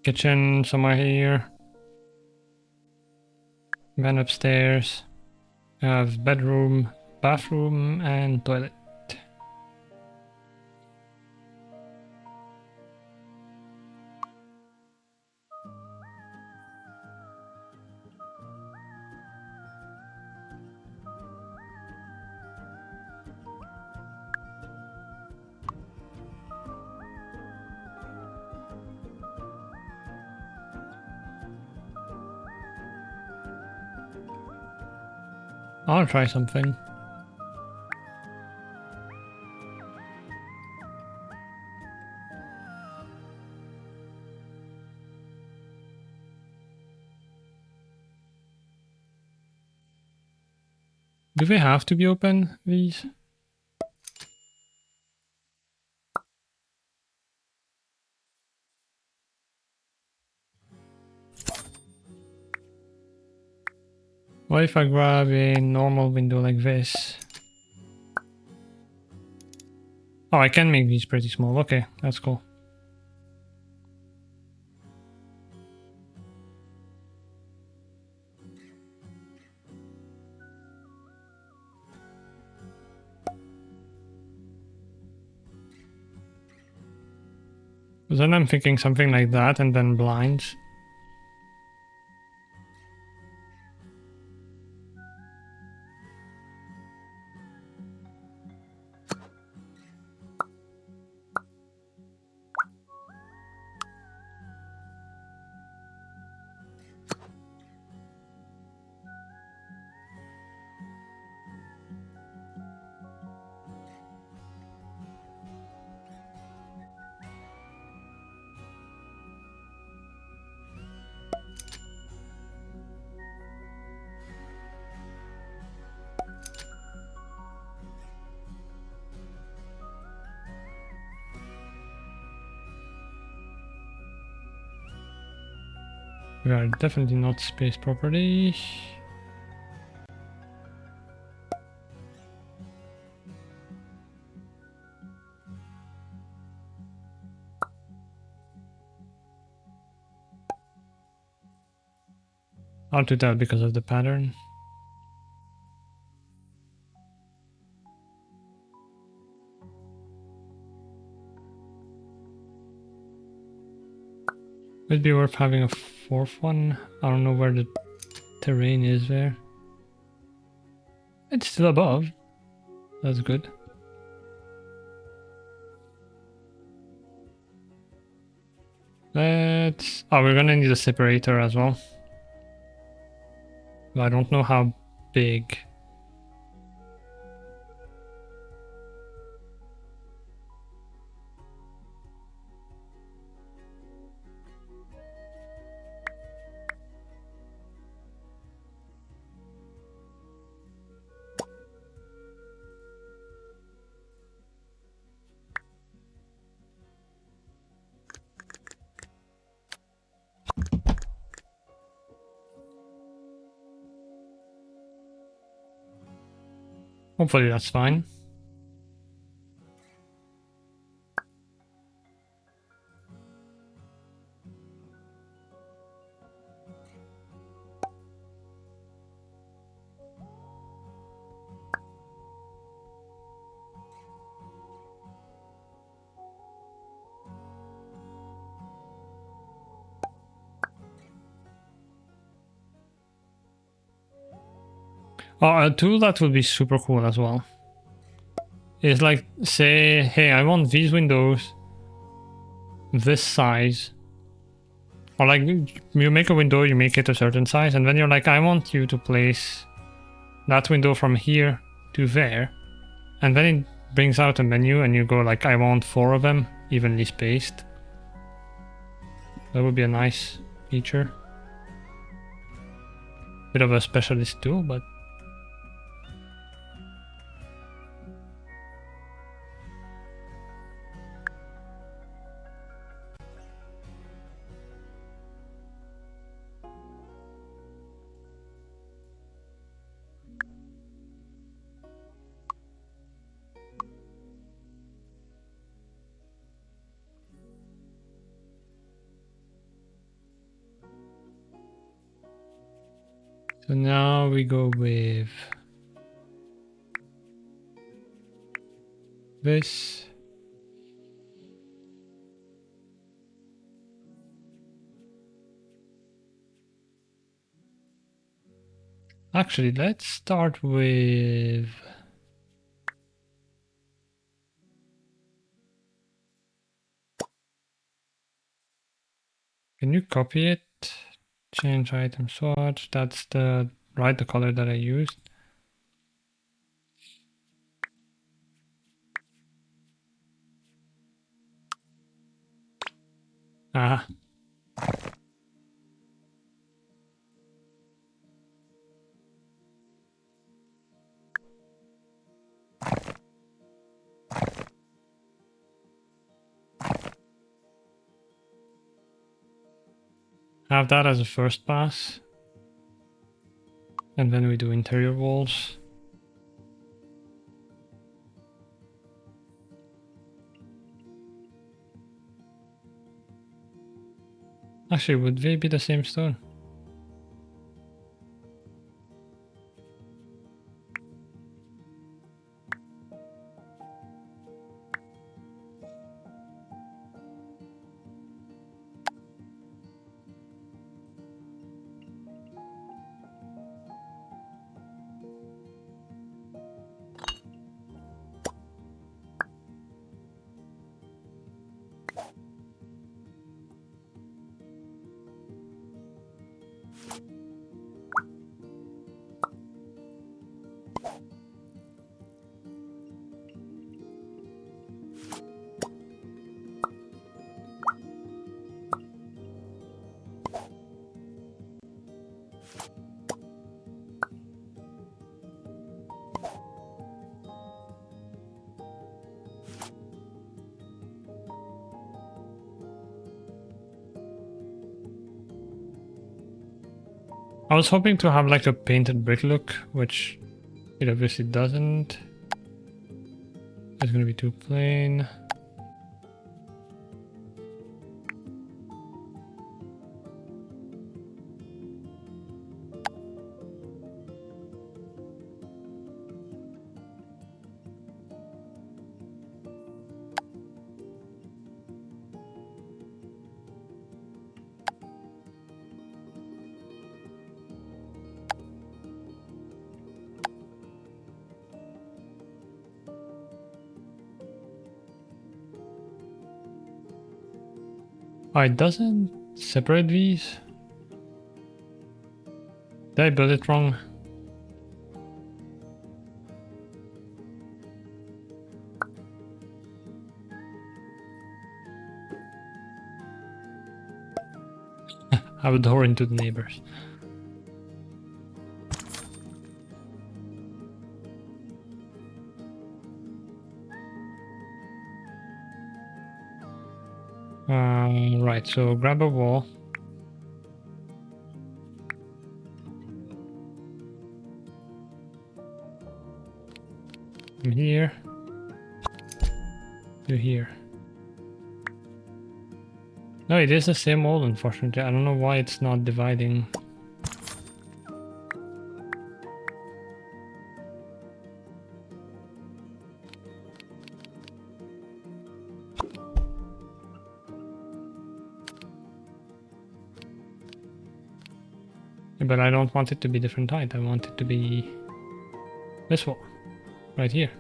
kitchen somewhere here, then upstairs, we have bedroom, bathroom, and toilet. I'll try something. Do they have to be open, these? What if I grab a normal window like this? Oh, I can make these pretty small. Okay, that's cool. Then I'm thinking something like that and then blinds. We are definitely not spaced properly. I'll do that because of the pattern. It'd be worth having a fourth one. I don't know where the terrain is there. It's still above. That's good. Let's... Oh, we're gonna need a separator as well. But I don't know how big. Hopefully that's fine. Oh, a tool that would be super cool as well is like, say, hey, I want these windows this size. Or like, you make a window, you make it a certain size, and then you're like, I want you to place that window from here to there. And then it brings out a menu and you go like, I want 4 of them evenly spaced. That would be a nice feature. Bit of a specialist tool, but so now we go with this. Actually, let's start with... Can you copy it? Change item swatch. That's the color that I used. Ah. Have that as a first pass. And then we do interior walls. Actually, would they be the same stone? I was hoping to have like a painted brick look, which it obviously doesn't. It's gonna be too plain. Oh, it doesn't separate these. Did I build it wrong? Have a door into the neighbors. Right, so grab a wall. From here to here. No, it is the same wall, unfortunately. I don't know why it's not dividing. But I don't want it to be different height. I want it to be This wall. Right here.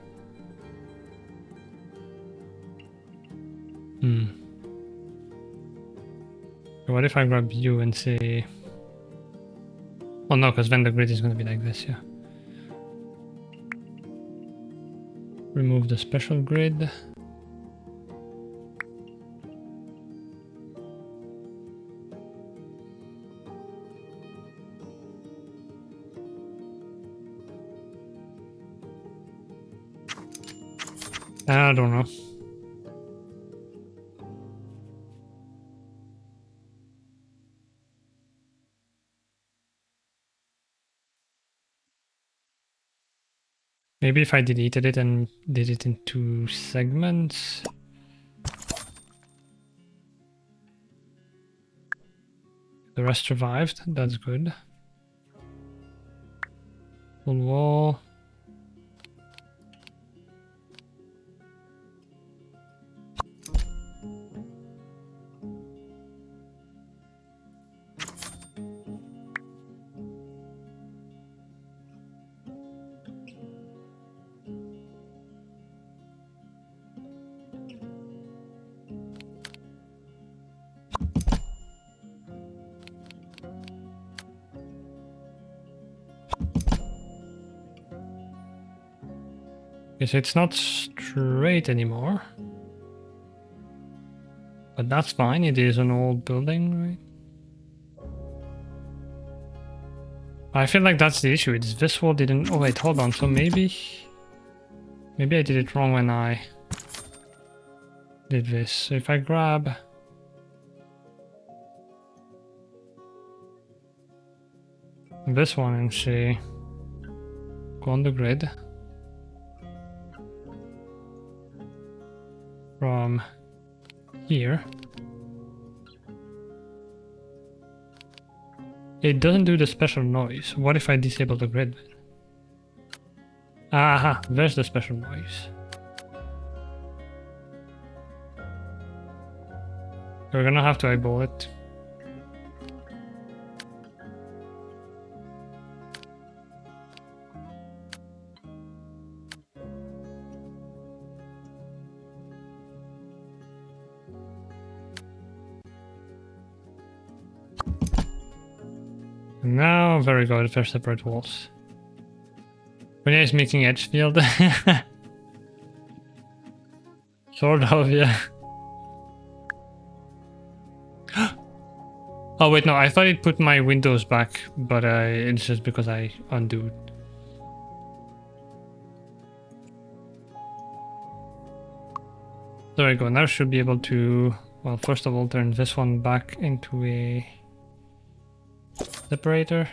What if I grab you and say... Well, no, because then the grid is going to be like this, yeah. Remove the special grid. I don't know. Maybe if I deleted it and did it in 2 segments. The rest survived, that's good. Full wall. Okay, so it's not straight anymore. But that's fine, it is an old building, right? I feel like that's the issue, it's this wall didn't... Oh wait, hold on, so maybe... Maybe I did it wrong when I did this. So if I grab... this one and say... Go on the grid. From here. It doesn't do the special noise. What if I disable the grid? Aha, there's the special noise. We're gonna have to eyeball it. Now, very good, there's separate walls. When is making edge field. Sort of, yeah. Oh wait, no, I thought it put my windows back, but it's just because I undo it. There we go, now I should be able to, well, first of all, turn this one back into a separator.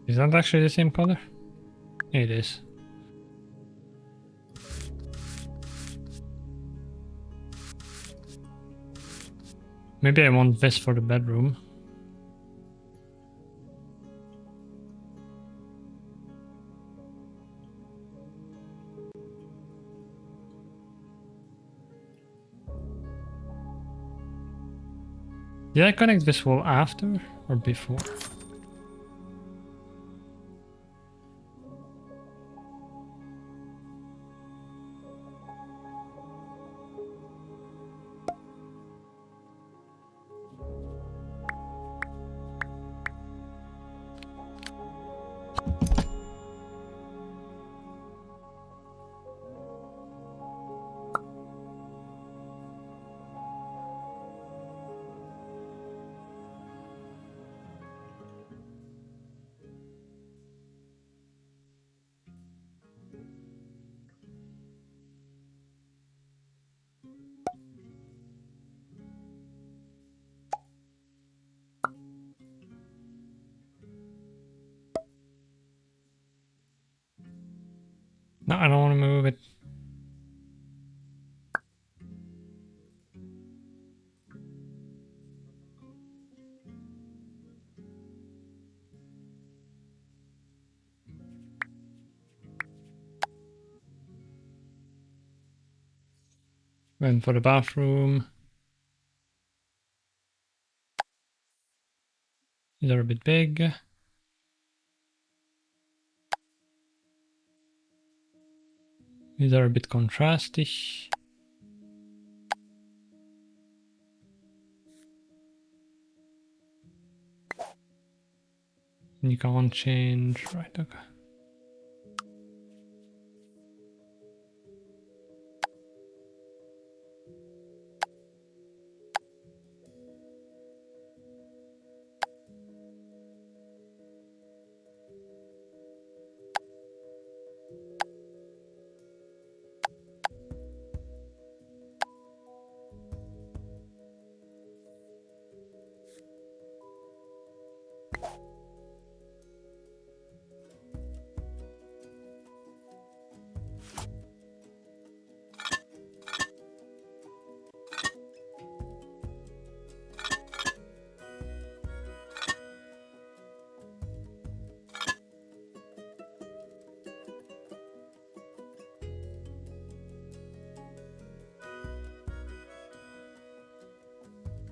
Is that actually the same color? It is. Maybe I want this for the bedroom. Did I connect this wall after or before? No, I don't want to move it. Went for the bathroom. These are a bit big. These are a bit contrasty. You can't change. Right, okay.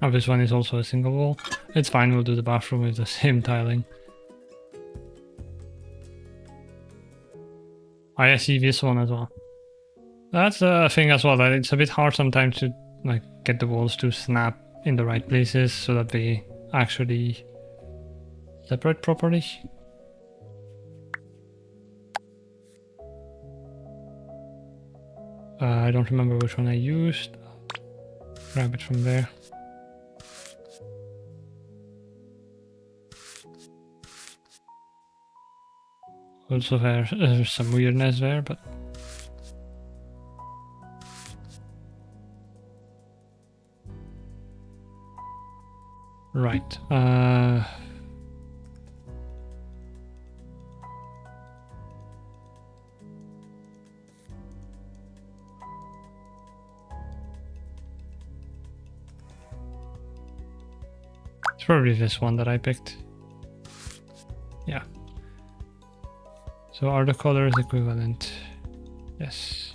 Oh, this one is also a single wall. It's fine, we'll do the bathroom with the same tiling. I see this one as well. That's a thing as well, that it's a bit hard sometimes to like get the walls to snap in the right places so that they actually separate properly. I don't remember which one I used. Grab it from there. Also there's some weirdness there, but right. It's probably this one that I picked. Yeah. So are the colors equivalent? Yes.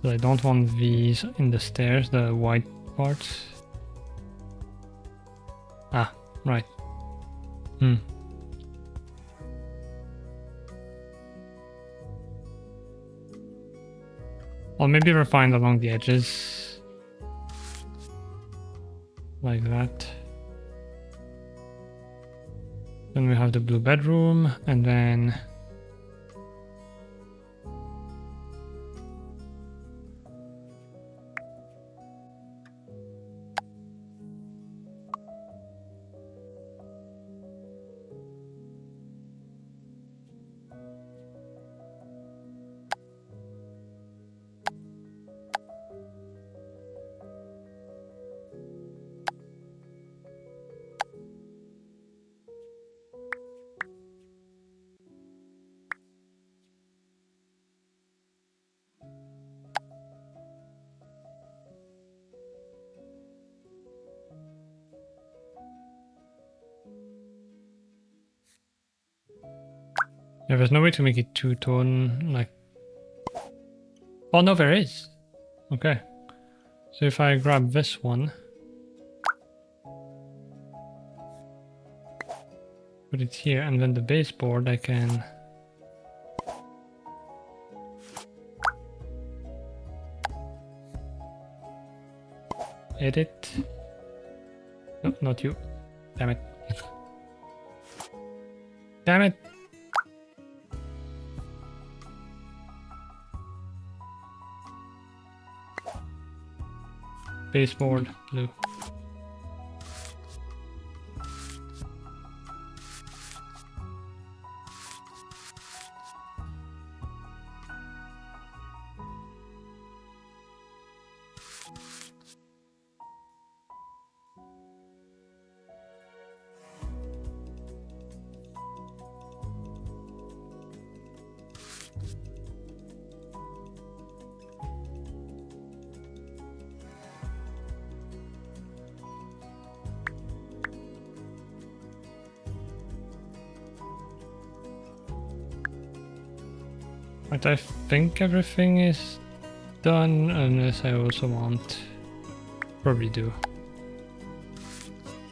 So I don't want these in the stairs, the white parts. Ah, right. Or maybe refine along the edges. Like that. Then we have the blue bedroom, and then yeah, there's no way to make it two-tone, like... Oh no, there is! Okay. So if I grab this one... put it here, and then the baseboard I can edit. No, not you. Damn it. Damn it. Baseboard, blue. But I think everything is done, unless I also want, probably do,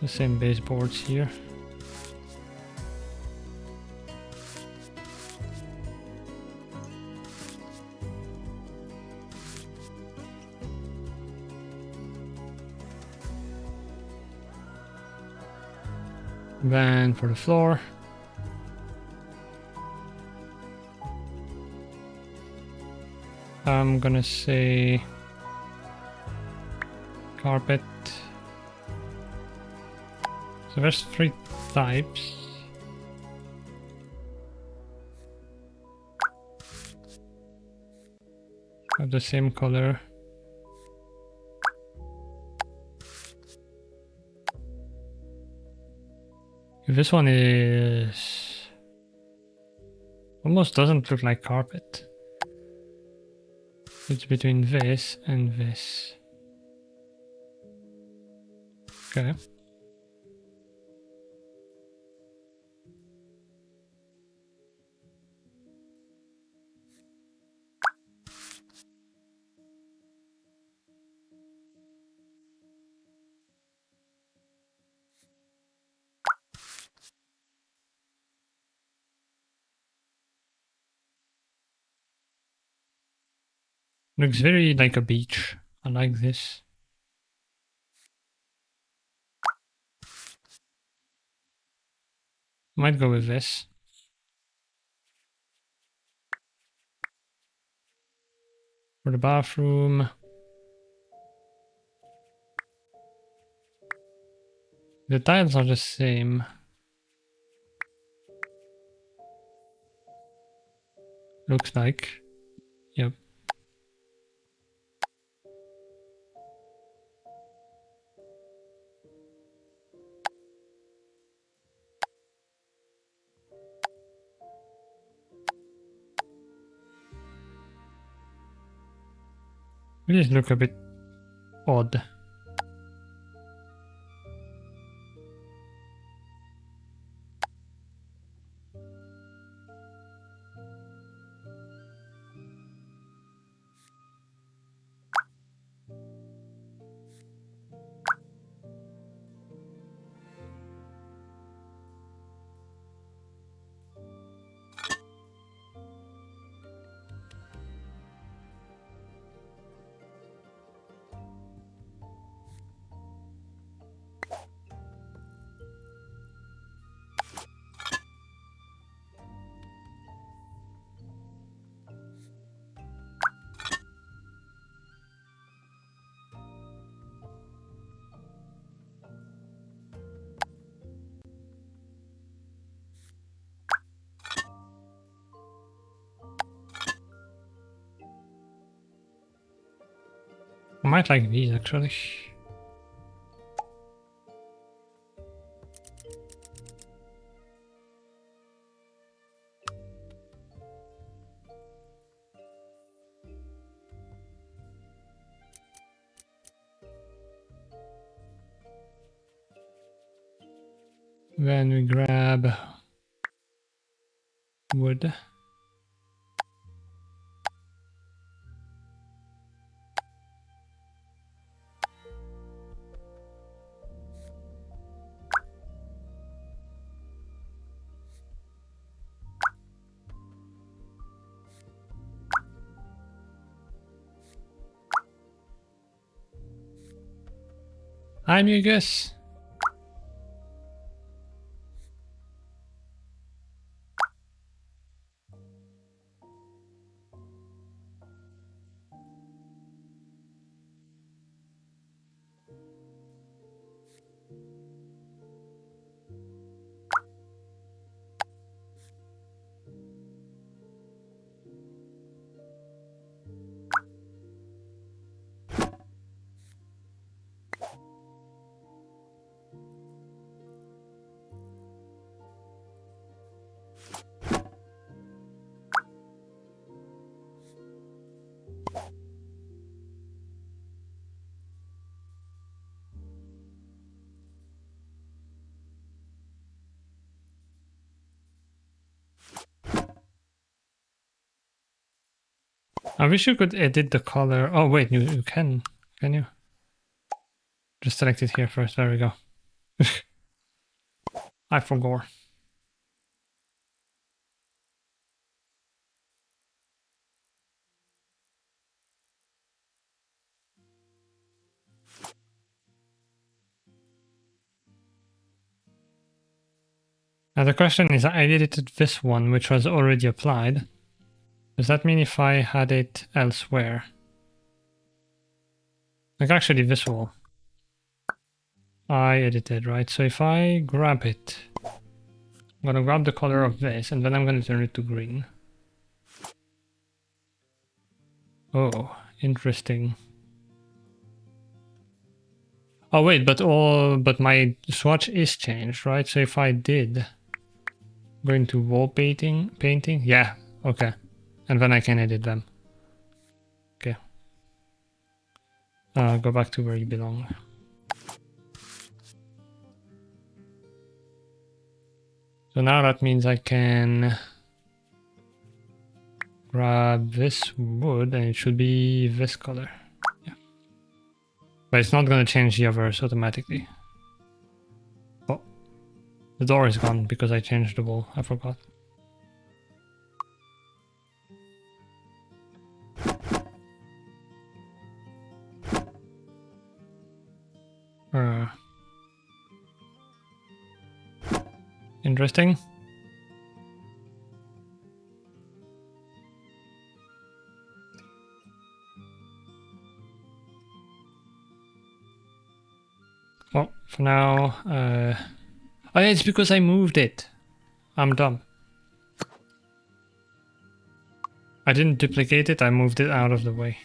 the same baseboards here. Then for the floor, I'm gonna say carpet. So there's 3 types. Of the same color. This one is almost doesn't look like carpet. It's between this and this. Okay. Looks very like a beach. I like this. Might go with this. For the bathroom. The tiles are the same. Looks like. Yep. These look a bit odd. I might like these actually. Then we grab wood.
Hi, Mugus.
I wish you could edit the color. Oh wait, you can you? Just select it here first. There we go. I forgot. Now the question is, I edited this one, which was already applied. Does that mean if I had it elsewhere? Like actually this wall. I edited, right? So if I grab it, I'm gonna grab the color of this and then I'm gonna turn it to green. Oh, interesting. Oh wait, but my swatch is changed, right? So if I did go into wall painting, yeah, okay. And then I can edit them. Okay. Go back to where you belong. So now that means I can grab this wood and it should be this color. Yeah. But it's not going to change the others automatically. Oh, the door is gone because I changed the wall. I forgot. Interesting. Well, for now, oh yeah, it's because I moved it. I'm dumb. I didn't duplicate it, I moved it out of the way.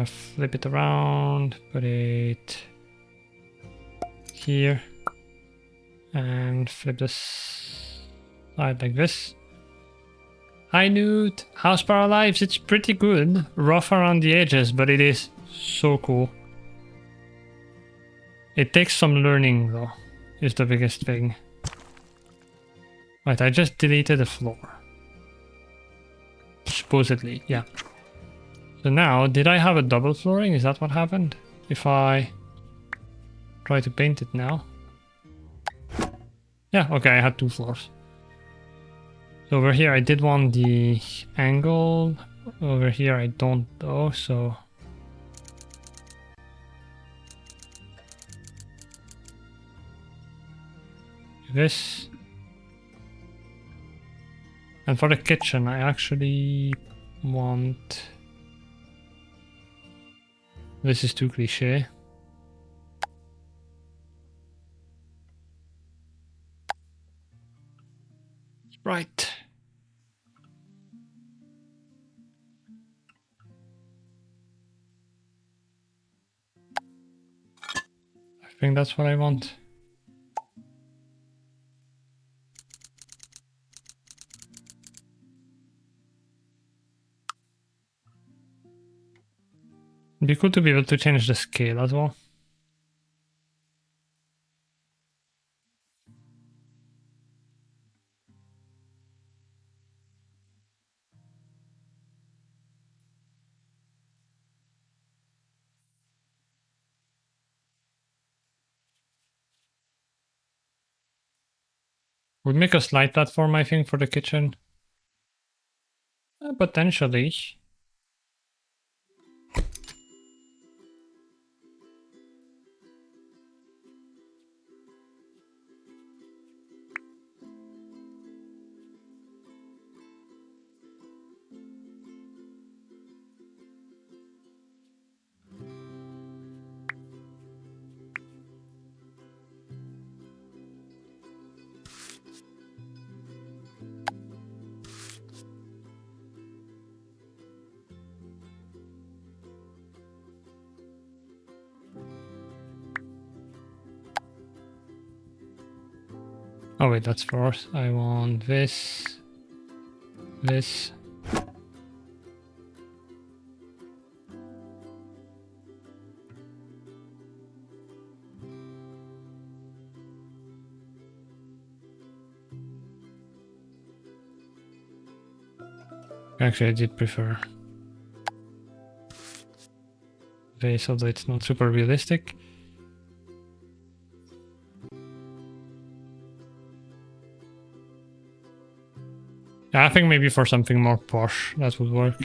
Flip it around, put it here, and flip this side like this. Hi Newt, how's PARALIVES? It's pretty good, rough around the edges, but it is so cool. It takes some learning though, is the biggest thing. Right, I just deleted the floor. Supposedly, yeah. So now, did I have a double flooring? Is that what happened? If I try to paint it now. Yeah, okay, I had 2 floors. So over here I did want the angle. Over here I don't though, so... this. And for the kitchen I actually want... this is too cliche. Right. I think that's what I want. It'd be cool to be able to change the scale as well. Would make a slide platform, I think, for the kitchen. Potentially. Oh wait, that's fourth. I want this. This. Actually, I did prefer this, although it's not super realistic. Yeah, I think maybe for something more posh, that would work.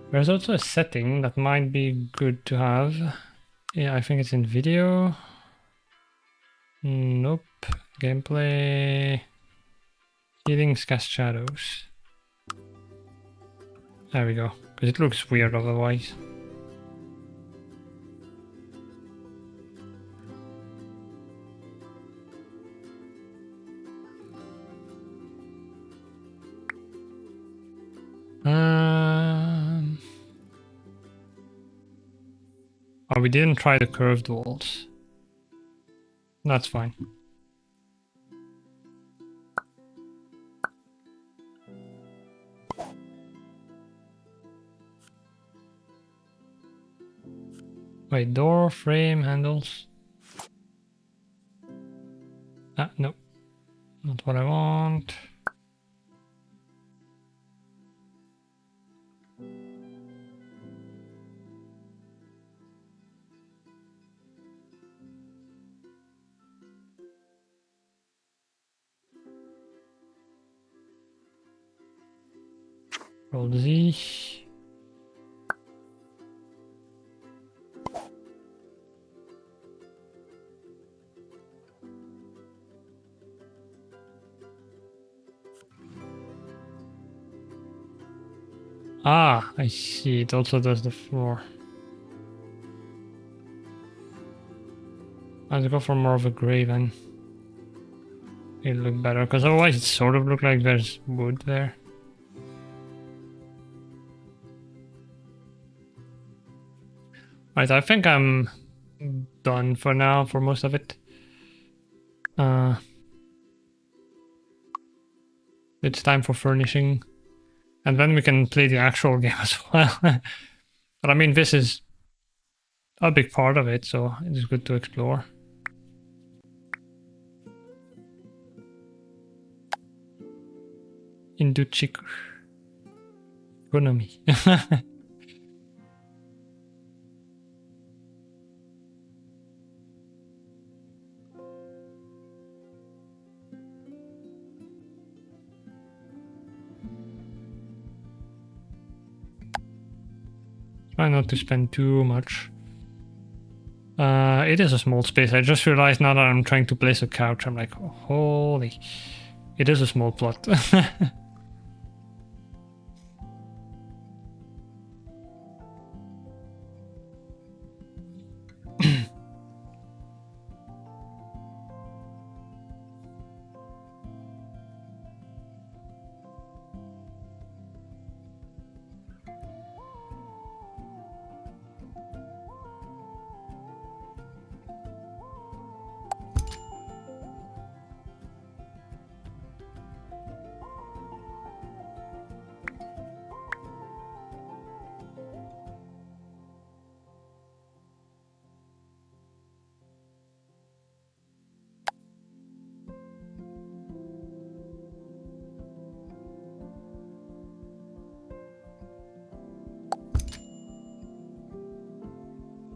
There's also a setting that might be good to have. Yeah, I think it's in video. Nope. Gameplay. Healings cast shadows. There we go. Because it looks weird otherwise. Oh, we didn't try the curved walls. That's fine. Wait, door, frame, handles. Ah, no. Not what I want. Roll Z. Ah, I see. It also does the floor. Let's go for more of a gray then. It'll look better, because otherwise it sort of looks like there's wood there. Right, I think I'm done for now for most of it. It's time for furnishing. And then we can play the actual game as well. But I mean, this is a big part of it, so it's good to explore. Induchik economy. Try not to spend too much. It is a small space. I just realized now that I'm trying to place a couch, I'm like, oh, holy. It is a small plot.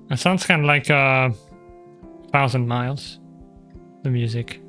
It sounds kind of like 1,000 Miles, the music.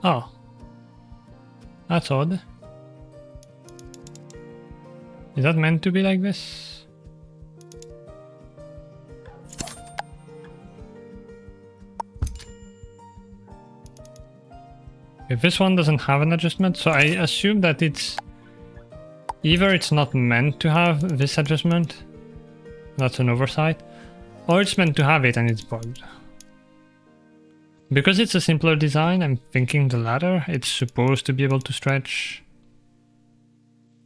Oh. That's odd. Is that meant to be like this? If this one doesn't have an adjustment, so I assume that it's either it's not meant to have this adjustment, that's an oversight, or it's meant to have it and it's bugged. Because it's a simpler design, I'm thinking the latter. It's supposed to be able to stretch,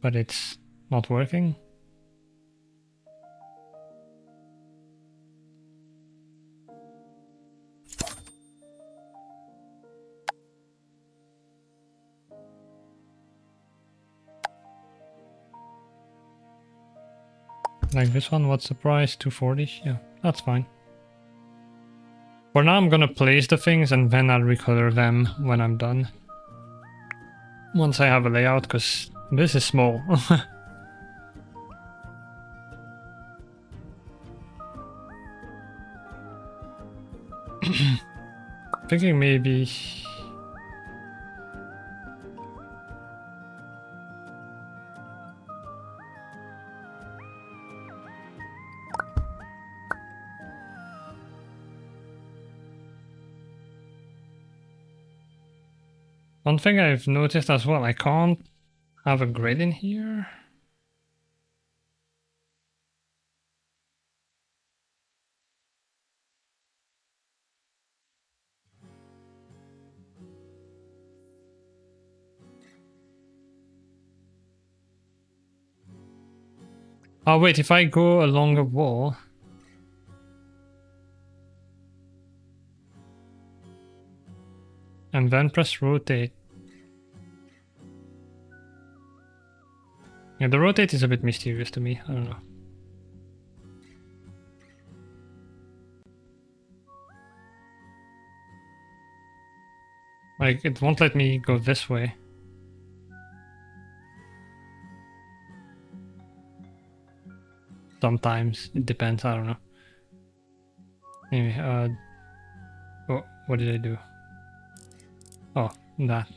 but it's not working. Like this one, what's the price? 240? Yeah, that's fine. For now I'm gonna place the things and then I'll recolor them when I'm done. Once I have a layout, because this is small. Thinking maybe... One thing I've noticed as well, I can't have a grid in here. Oh wait, if I go along a wall... and then press rotate. Yeah, the rotate is a bit mysterious to me, I don't know. Like, it won't let me go this way. Sometimes, it depends, I don't know. Anyway, oh, what did I do? Oh, that.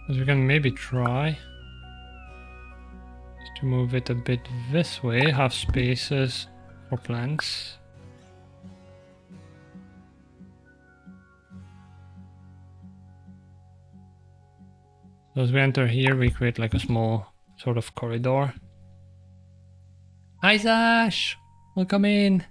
We can maybe try to move it a bit this way, have spaces for plants. So as we enter here, we create like a small sort of corridor. Hi Sash! Welcome in!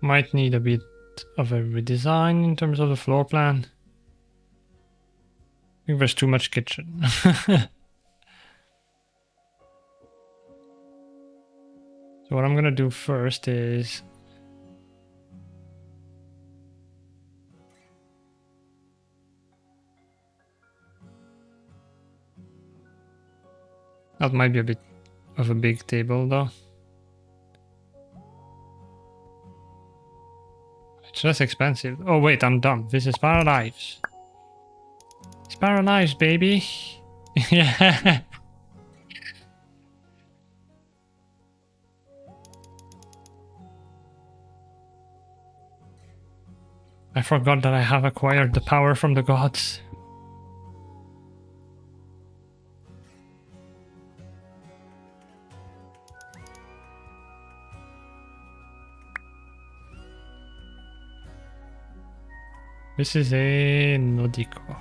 Might need a bit of a redesign in terms of the floor plan. I think there's too much kitchen. So what I'm gonna do first is that might be a bit of a big table though. It's less expensive. Oh wait, I'm dumb. This is PARALIVES. It's PARALIVES, baby. Yeah. I forgot that I have acquired the power from the gods. This is a Nodico.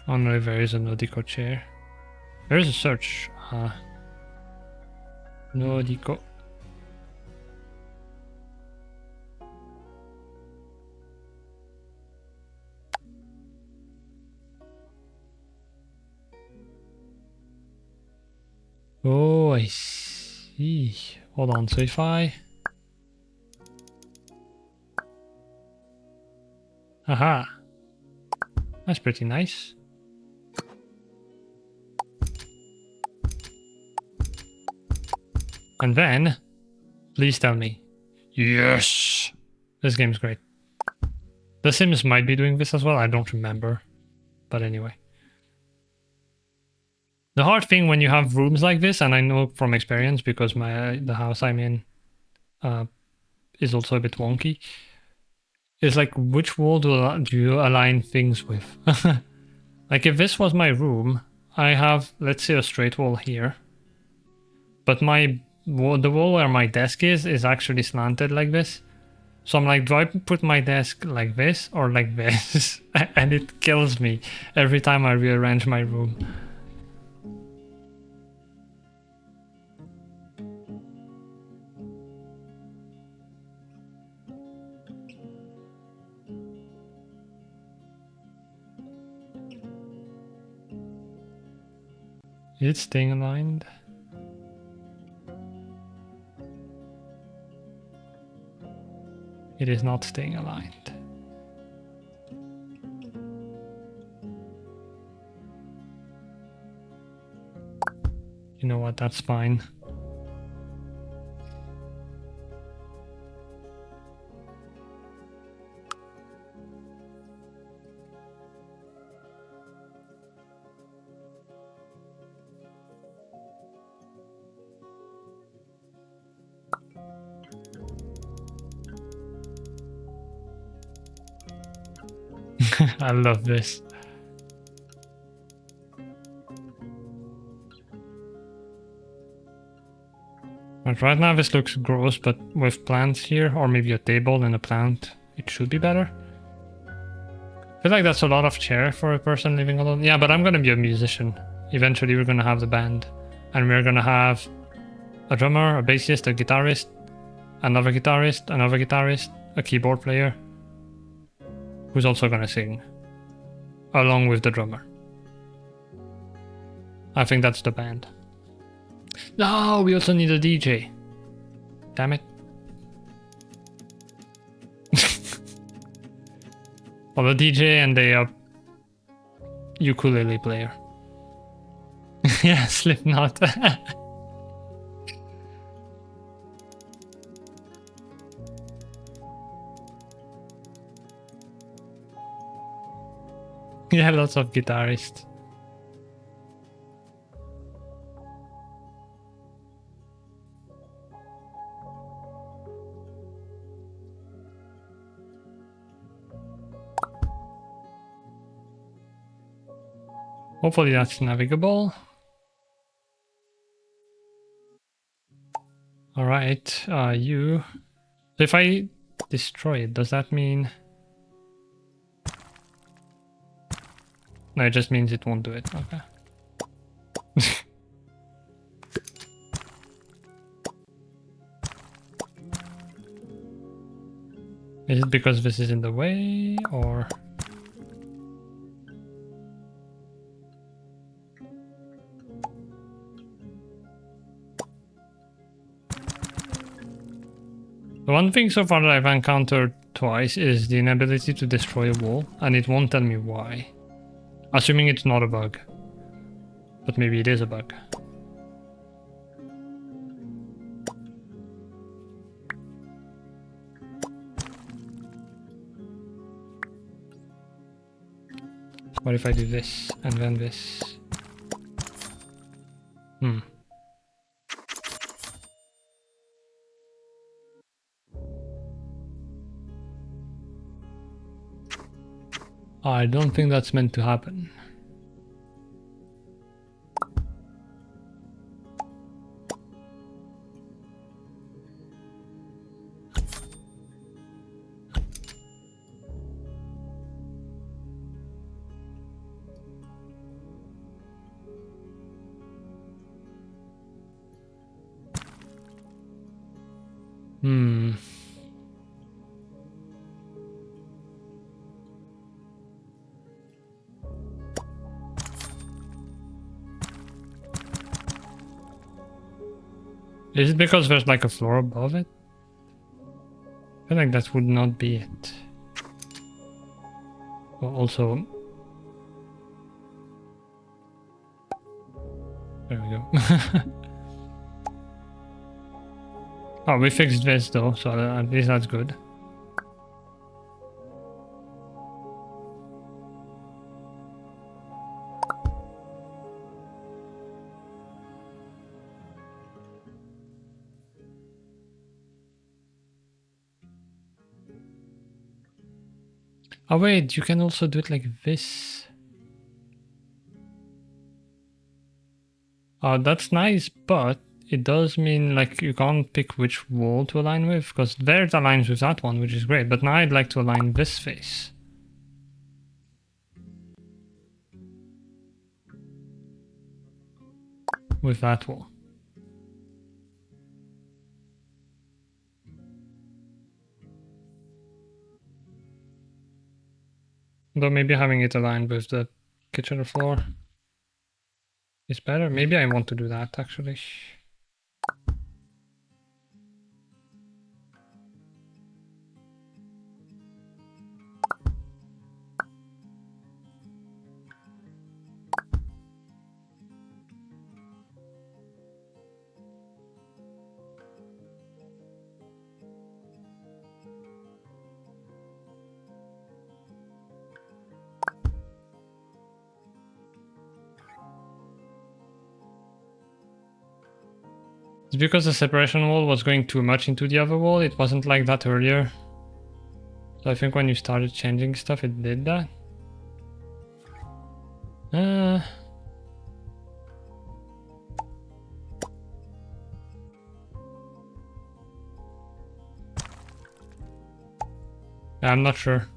Oh no, there is a Nodico chair. There is a search. Nodico. Oh, I see. Hold on, so if I... Aha! That's pretty nice. And then, please tell me. Yes! This game's great. The Sims might be doing this as well, I don't remember. But anyway. The hard thing when you have rooms like this, and I know from experience because the house I'm in is also a bit wonky, is like which wall do you align things with? Like if this was my room, I have, let's say, a straight wall here. But the wall where my desk is actually slanted like this. So I'm like, do I put my desk like this or like this? And it kills me every time I rearrange my room. Is it staying aligned? It is not staying aligned. You know what, that's fine. I love this. But right now this looks gross, but with plants here, or maybe a table and a plant, it should be better. I feel like that's a lot of chair for a person living alone. Yeah, but I'm gonna be a musician. Eventually we're gonna have the band. And we're gonna have a drummer, a bassist, a guitarist, another guitarist, a keyboard player, who's also gonna sing, along with the drummer. I think that's the band. No, we also need a DJ. Damn it. Well, a DJ and a ukulele player. Yeah, Slipknot. Yeah, lots of guitarists. Hopefully that's navigable. Alright, you... So if I destroy it, does that mean... No, it just means it won't do it, okay. Is it because this is in the way, or... The one thing so far that I've encountered twice is the inability to destroy a wall, and it won't tell me why. Assuming it's not a bug. But maybe it is a bug. What if I do this, and then this? I don't think that's meant to happen. Hmm. Is it because there's like a floor above it? I feel like that would not be it. Well, also... There we go. Oh, we fixed this though, so at least that's good. Oh wait, you can also do it like this. Oh, that's nice, but it does mean like you can't pick which wall to align with, because there it aligns with that one, which is great, but now I'd like to align this face with that wall. Though maybe having it aligned with the kitchen floor is better. Maybe I want to do that actually. It's because the separation wall was going too much into the other wall. It wasn't like that earlier. So I think when you started changing stuff, it did that. I'm not sure.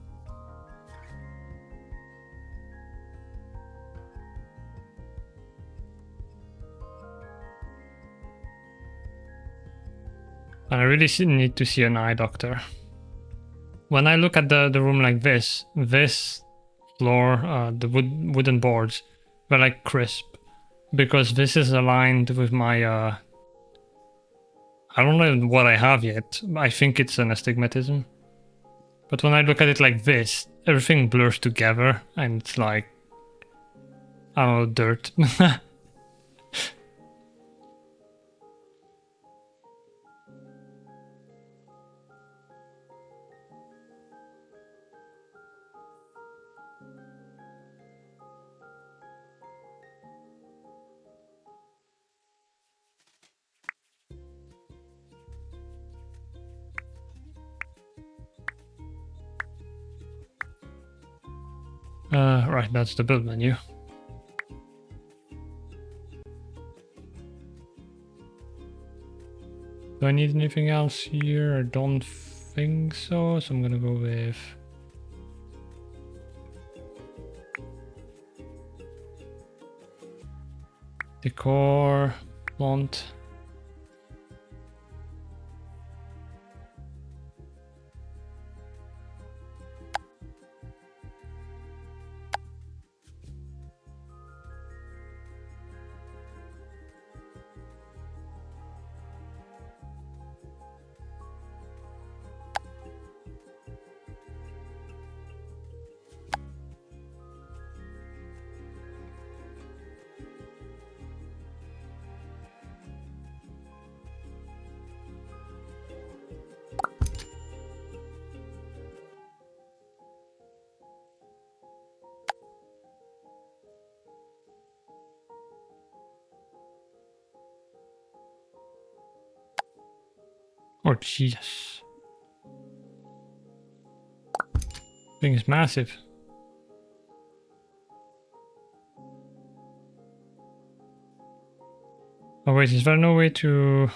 And I really need to see an eye doctor. When I look at the room like this floor, the wooden boards, were like crisp. Because this is aligned with my, I don't know what I have yet. I think it's an astigmatism. But when I look at it like this, everything blurs together and it's like, I don't know, dirt. Right, that's the build menu. Do I need anything else here? I don't think so, so I'm gonna go with decor, font. Oh Jesus. Thing is massive. Oh wait, is there no way to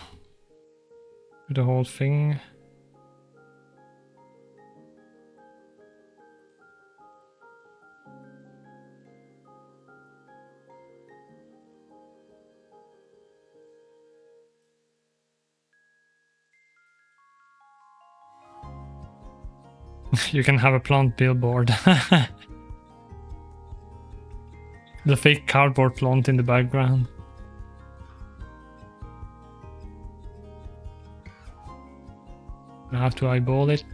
do the whole thing? You can have a plant billboard. The fake cardboard plant in the background. I have to eyeball it.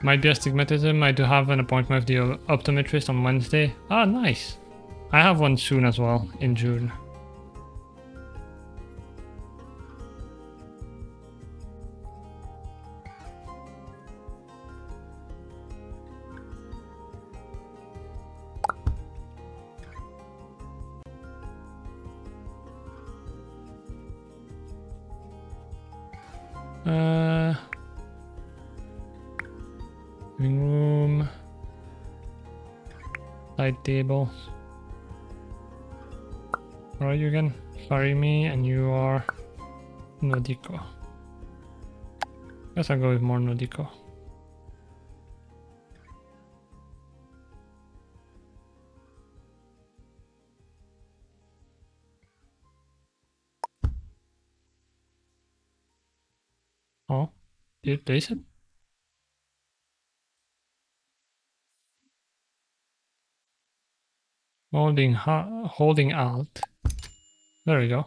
Might be astigmatism. I do have an appointment with the optometrist on Wednesday. Ah, nice. I have one soon as well, in June. Living room. Side table. Where are you again? Farimi, and you are Nodiko. Guess I'll go with more Nodiko. Oh, did you place it? Holding Alt. There we go.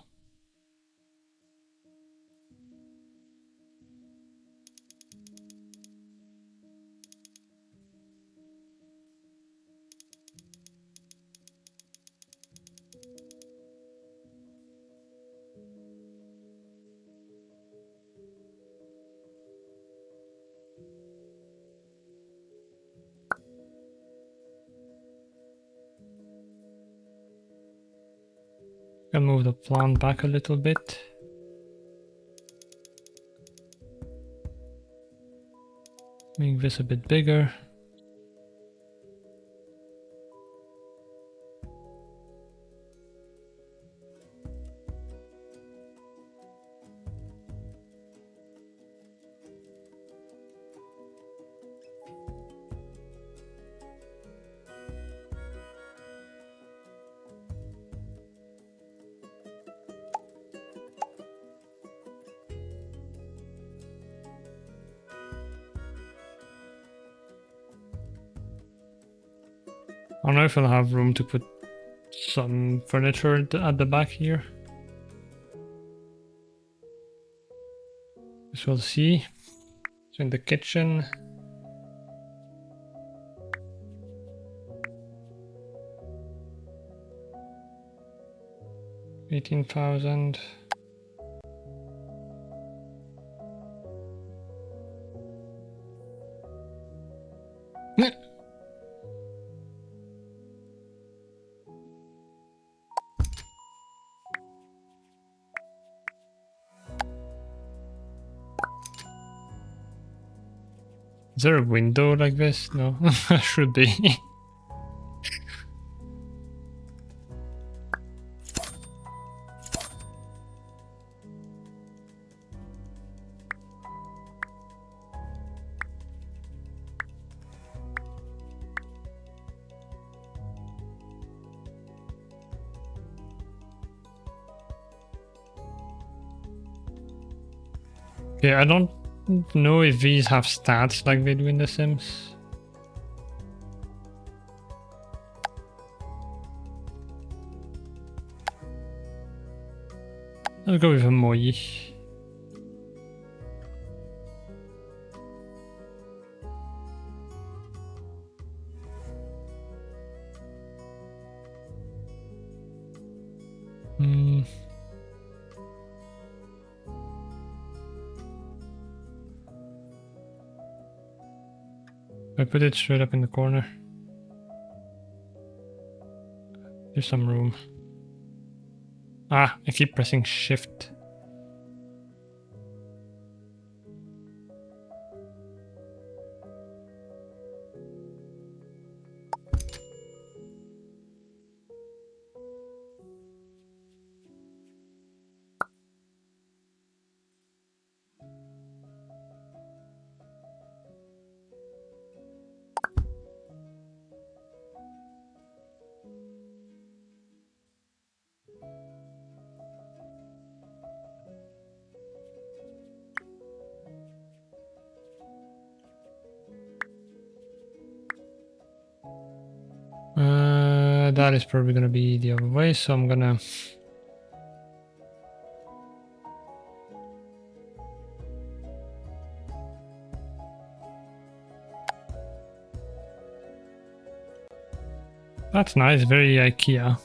Can move the plant back a little bit. Make this a bit bigger. I don't know if I'll have room to put some furniture at the back here. As we'll see. So in the kitchen. $18,000. Is there a window like this? No, should be. Okay, I don't know if these have stats like they do in The Sims. I'll go with a Moi. I put it straight up in the corner. There's some room. Ah, I keep pressing shift. That is probably gonna be the other way, so I'm gonna... That's nice, very IKEA.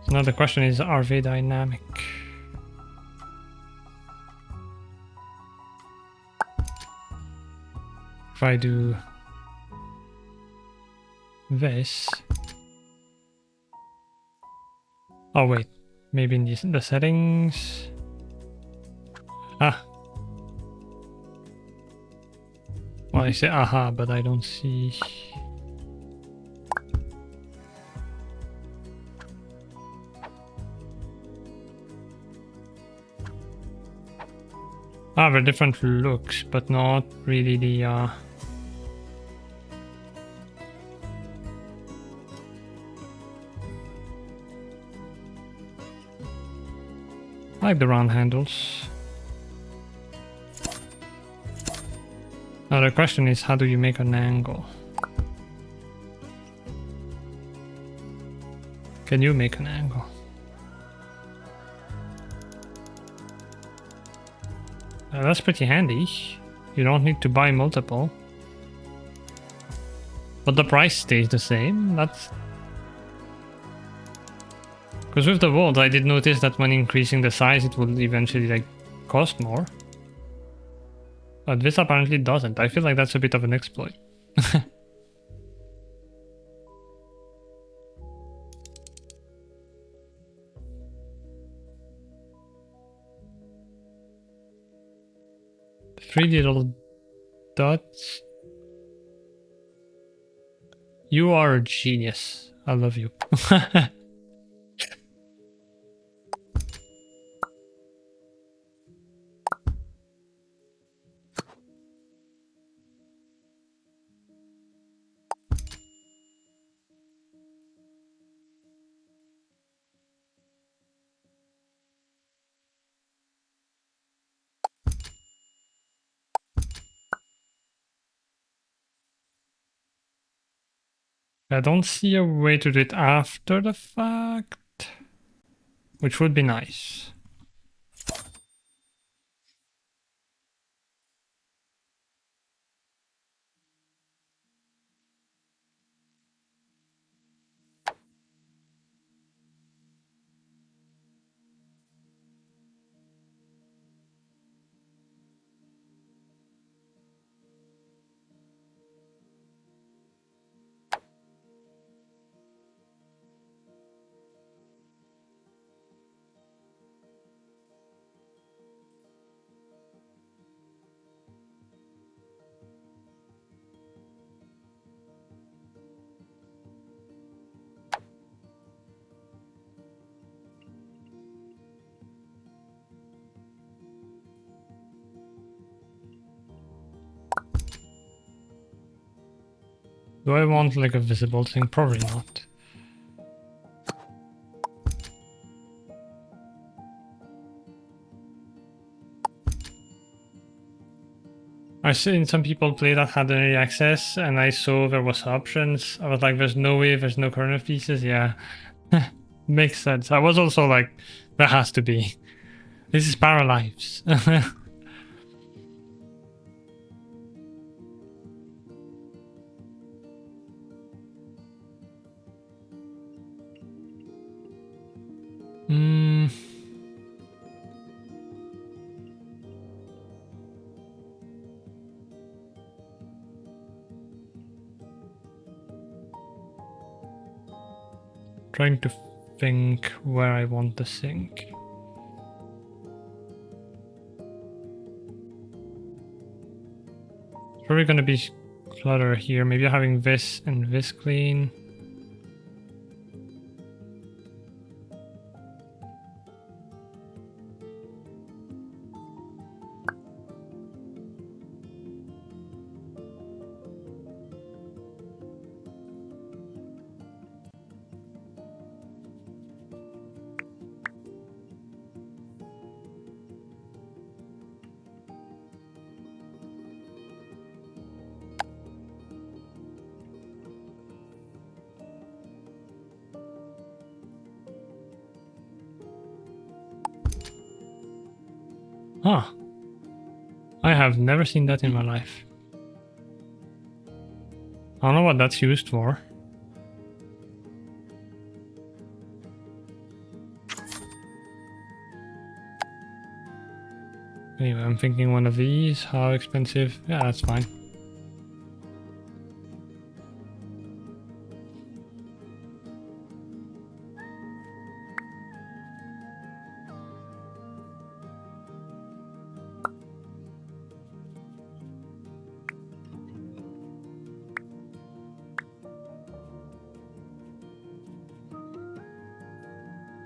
So now the question is, are they dynamic? If I do this... Oh wait, maybe in the settings... Ah. Well, I say aha, but I don't see... Ah, they're different looks, but not really the... I like the round handles. Now the question is, how do you make an angle? Can you make an angle? That's pretty handy. You don't need to buy multiple. But the price stays the same. That's... Because with the walls, I did notice that when increasing the size, it will eventually like cost more. But this apparently doesn't. I feel like that's a bit of an exploit. Three little dots. You are a genius. I love you. I don't see a way to do it after the fact, which would be nice. Do I want like a visible thing? Probably not. I've seen some people play that had early access and I saw there was options. I was like, there's no way, there's no corner pieces. Yeah, makes sense. I was also like, there has to be. This is PARALIVES. Trying to think where I want the sink. It's probably gonna be clutter here. Maybe having this and this clean. Huh. I have never seen that in my life. I don't know what that's used for. Anyway, I'm thinking one of these. How expensive? Yeah, that's fine.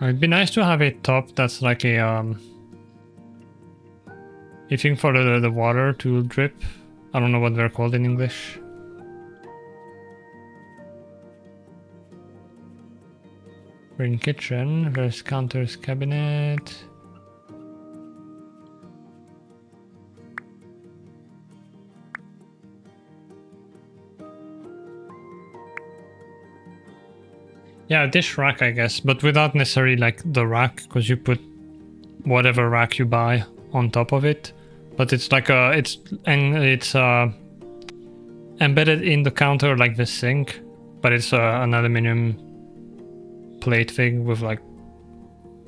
It'd be nice to have a top that's like a you think for the water to drip. I don't know what they're called in English. We're in kitchen. There's counters, cabinet. Yeah, dish rack, I guess, but without necessarily like the rack, because you put whatever rack you buy on top of it. But it's like it's embedded in the counter like the sink, but it's an aluminum plate thing with like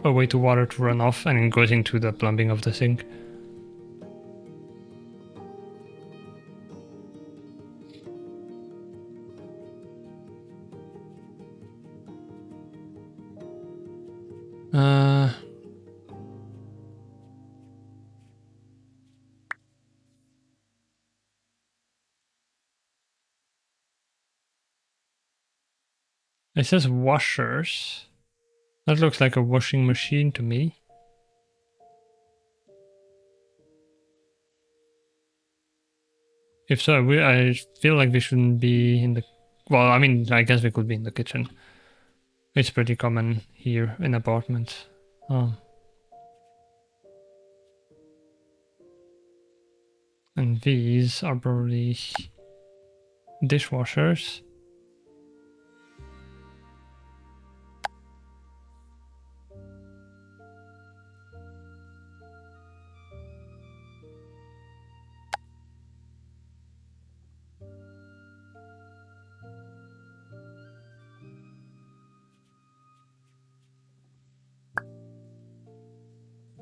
a way to water to run off, and it goes into the plumbing of the sink. It says washers. That looks like a washing machine to me. If so, I feel like we shouldn't be in the... Well, I mean, I guess we could be in the kitchen. It's pretty common here in apartments. And these are probably dishwashers.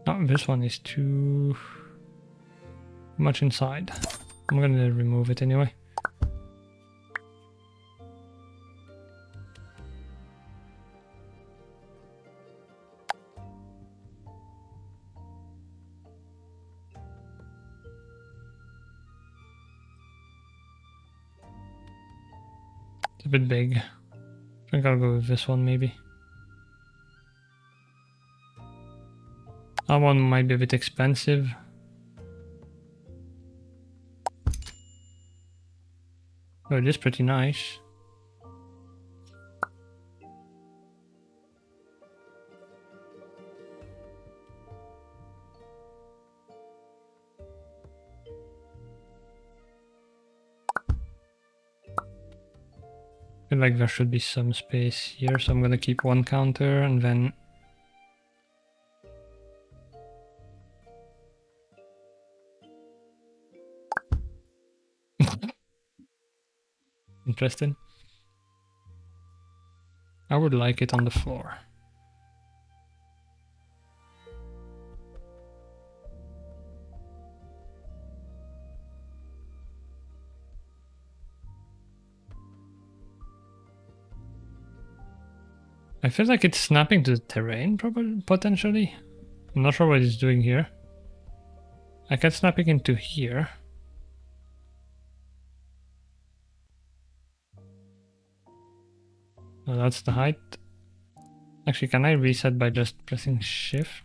Oh, this one is too much inside. I'm gonna remove it anyway. It's a bit big. I think I'll go with this one maybe. That one might be a bit expensive. Oh, it is pretty nice. I feel like there should be some space here, so I'm gonna keep one counter and then... Interesting. I would like it on the floor. I feel like it's snapping to the terrain, probably, potentially. I'm not sure what it's doing here. I can snap it into here. Oh, that's the height. Actually, can I reset by just pressing shift?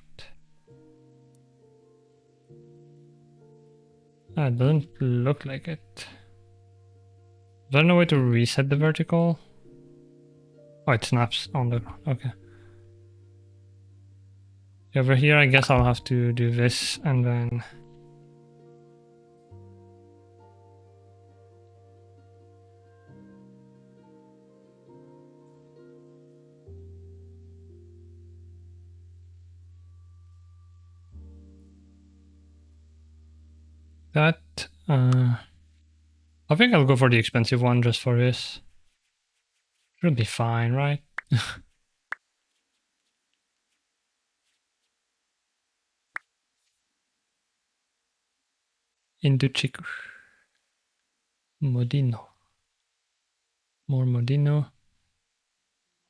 Ah, it doesn't look like it. Is there no way to reset the vertical? Oh, it snaps on the... Okay. Over here, I guess I'll have to do this and then... That, I think I'll go for the expensive one just for this. Should be fine, right? Induchiku. Modino. More Modino.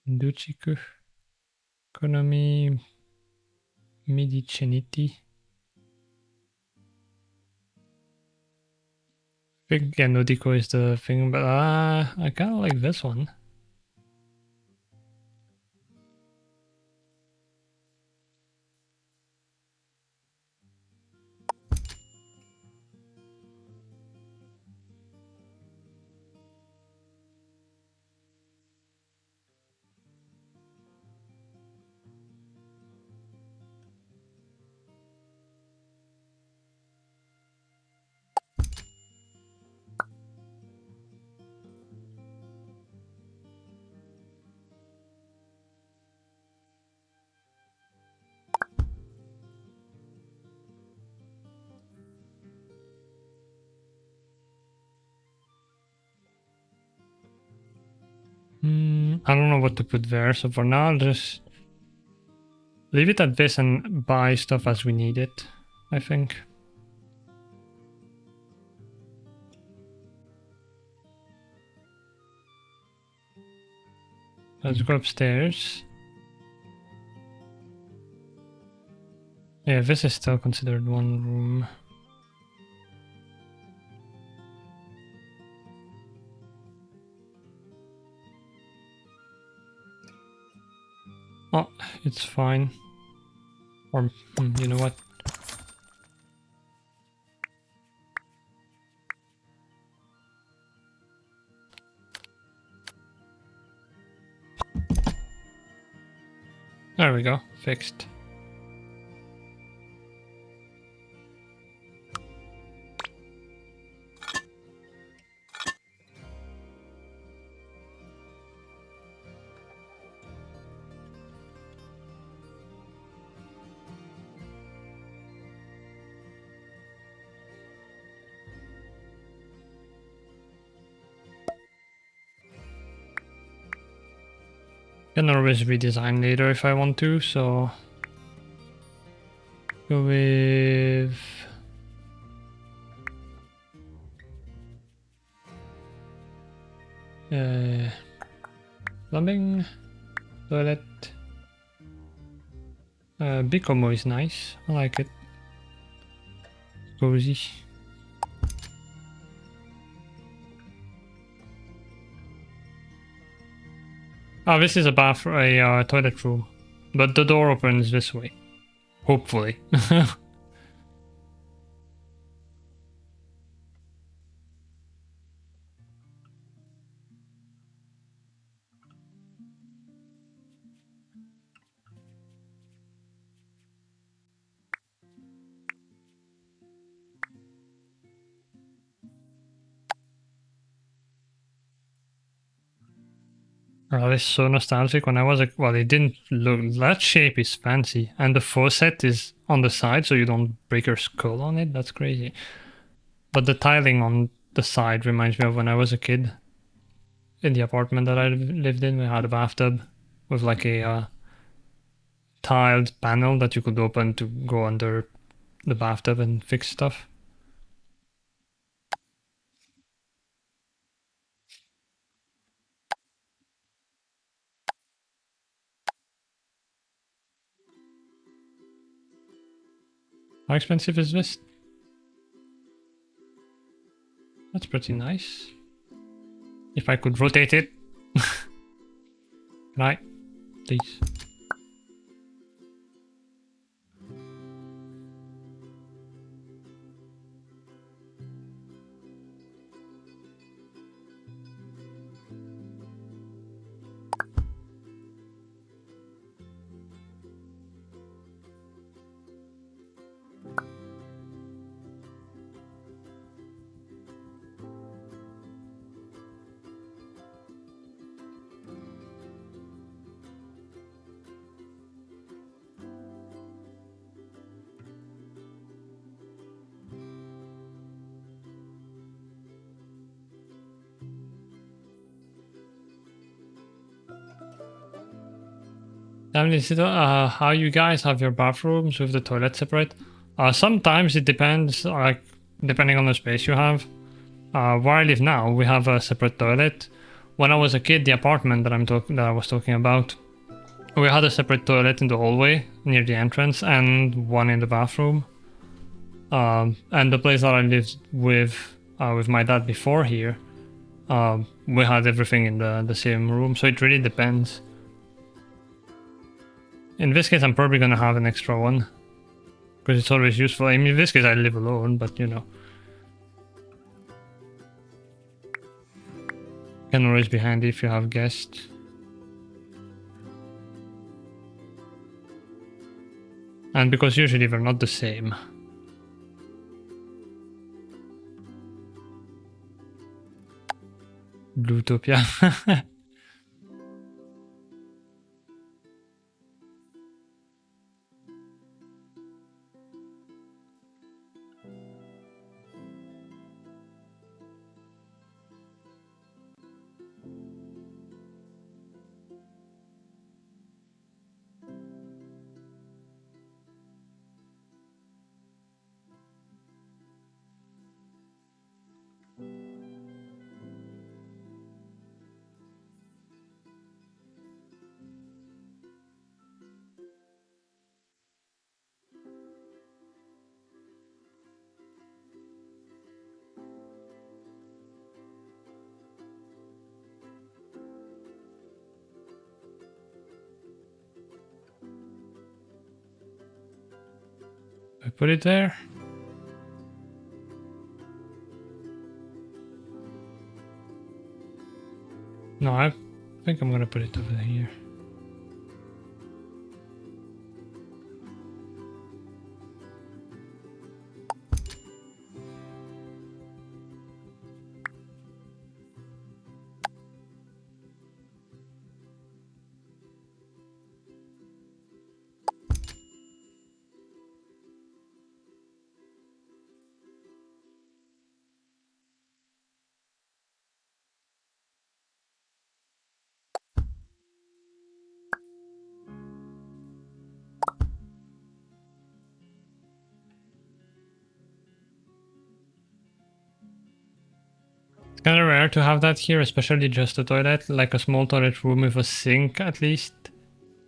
Induchiku. Economy. Mediceniti. I think Nodico is the thing, but I kind of like this one. I don't know what to put there, so for now I'll just leave it at this and buy stuff as we need it, I think. Let's go upstairs. Yeah, this is still considered one room. Oh, it's fine. Or, you know what? There we go, fixed. Can always redesign later if I want to, so go with plumbing, toilet. Bicomo is nice. I like it. Cozy. Oh, this is a toilet room, but the door opens this way. Hopefully. Oh, this is so nostalgic. When I was well, it didn't look. That shape is fancy, and the faucet is on the side, so you don't break your skull on it. That's crazy. But the tiling on the side reminds me of when I was a kid. In the apartment that I lived in, we had a bathtub with like a tiled panel that you could open to go under the bathtub and fix stuff. How expensive is this? That's pretty nice. If I could rotate it. Can I? Please. How you guys have your bathrooms with the toilet separate? Sometimes it depends, like depending on the space you have. Where I live now, we have a separate toilet. When I was a kid, the apartment that I was talking about, we had a separate toilet in the hallway near the entrance and one in the bathroom. And the place that I lived with my dad before here, we had everything in the same room. So it really depends. In this case, I'm probably gonna have an extra one because it's always useful. I mean, in this case, I live alone, but you know, can always be handy if you have guests. And because usually they're not the same. Bluetopia. I put it there. No, I think I'm gonna put it over here. It's kind of rare to have that here, especially just a toilet, like a small toilet room with a sink at least.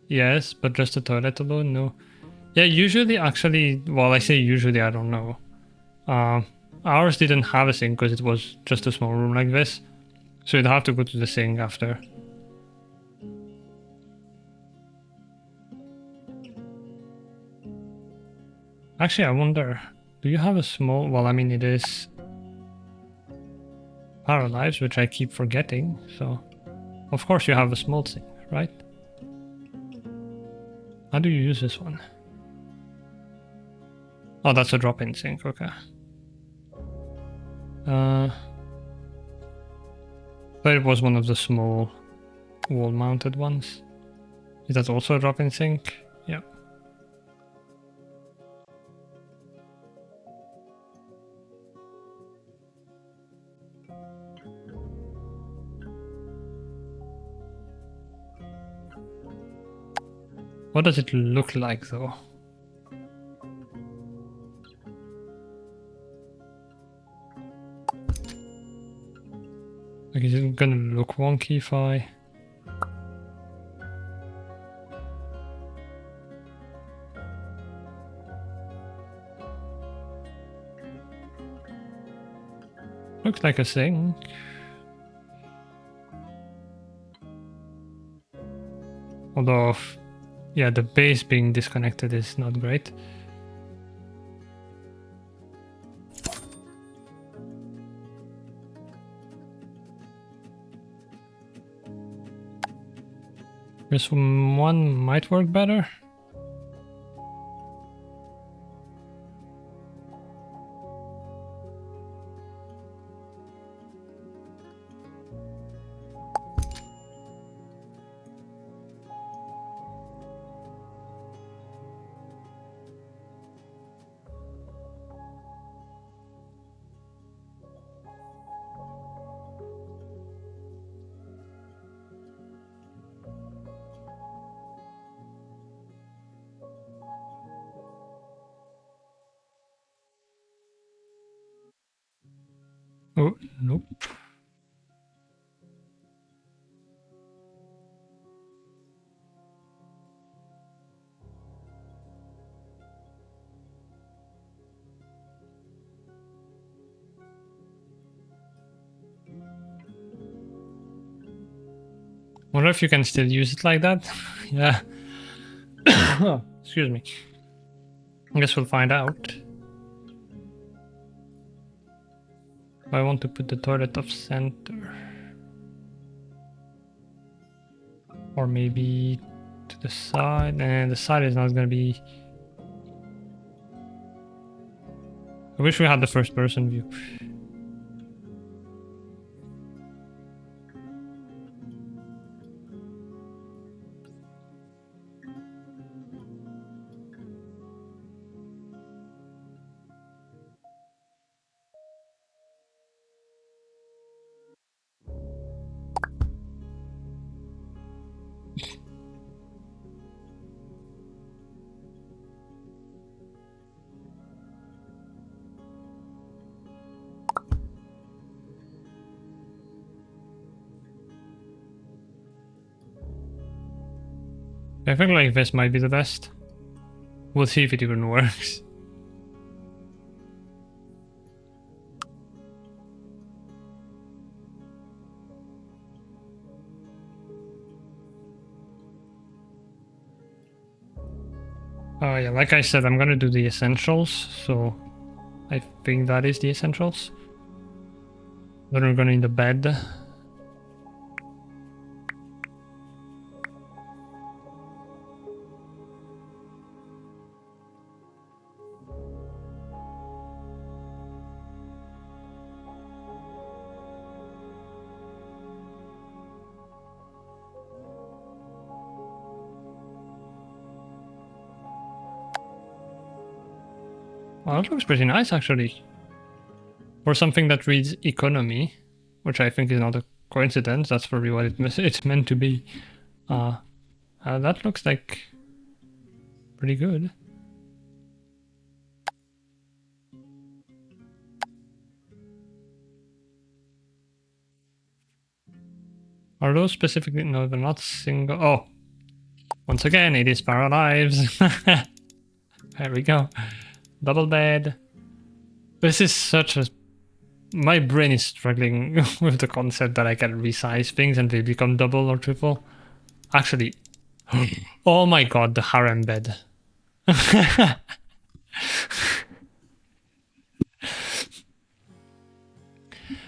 Yes, but just a toilet alone, no. Yeah, usually actually, well, I say usually, I don't know. Ours didn't have a sink because it was just a small room like this. So you'd have to go to the sink after. Actually, I wonder, do you have a small, well, I mean, it is PARALIVES, which I keep forgetting, so of course you have a small sink, right? How do you use this one? Oh, that's a drop-in sink, okay. But it was one of the small wall-mounted ones. Is that also a drop-in sink? Yeah. What does it look like though? Like, is it gonna look wonky if I... Looks like a sink. Although, yeah, the base being disconnected is not great. This one might work better. Oh, nope. Wonder if you can still use it like that. Yeah. Oh, excuse me. I guess we'll find out. I want to put the toilet off center. Or maybe to the side. And the side is not gonna be... I wish we had the first person view. I think like this might be the best. We'll see if it even works. Oh yeah, like I said, I'm gonna do the essentials, so I think that is the essentials. Then we're gonna need a bed. Well, that looks pretty nice actually. For something that reads economy, which I think is not a coincidence, that's probably what it's meant to be. That looks like pretty good. Are those specifically? No, they're not single. Oh, once again, it is PARALIVES. There we go. Double bed. This is such a... My brain is struggling with the concept that I can resize things and they become double or triple. Actually, oh my god, the harem bed.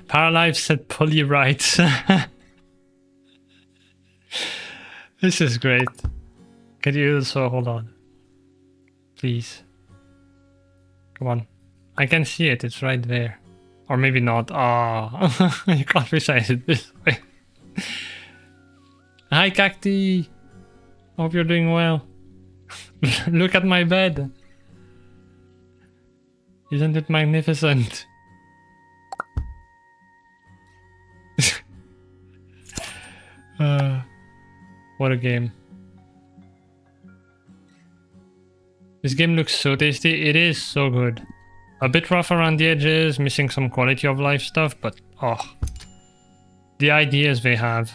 PARALIVES said pulley right. This is great. Can you also hold on? Please. Come on. I can see it, it's right there. Or maybe not. Ah, you can't resize it this way. Hi Cacti! Hope you're doing well. Look at my bed. Isn't it magnificent? What a game. This game looks so tasty. It is so good. A bit rough around the edges, missing some quality of life stuff, but oh, the ideas they have.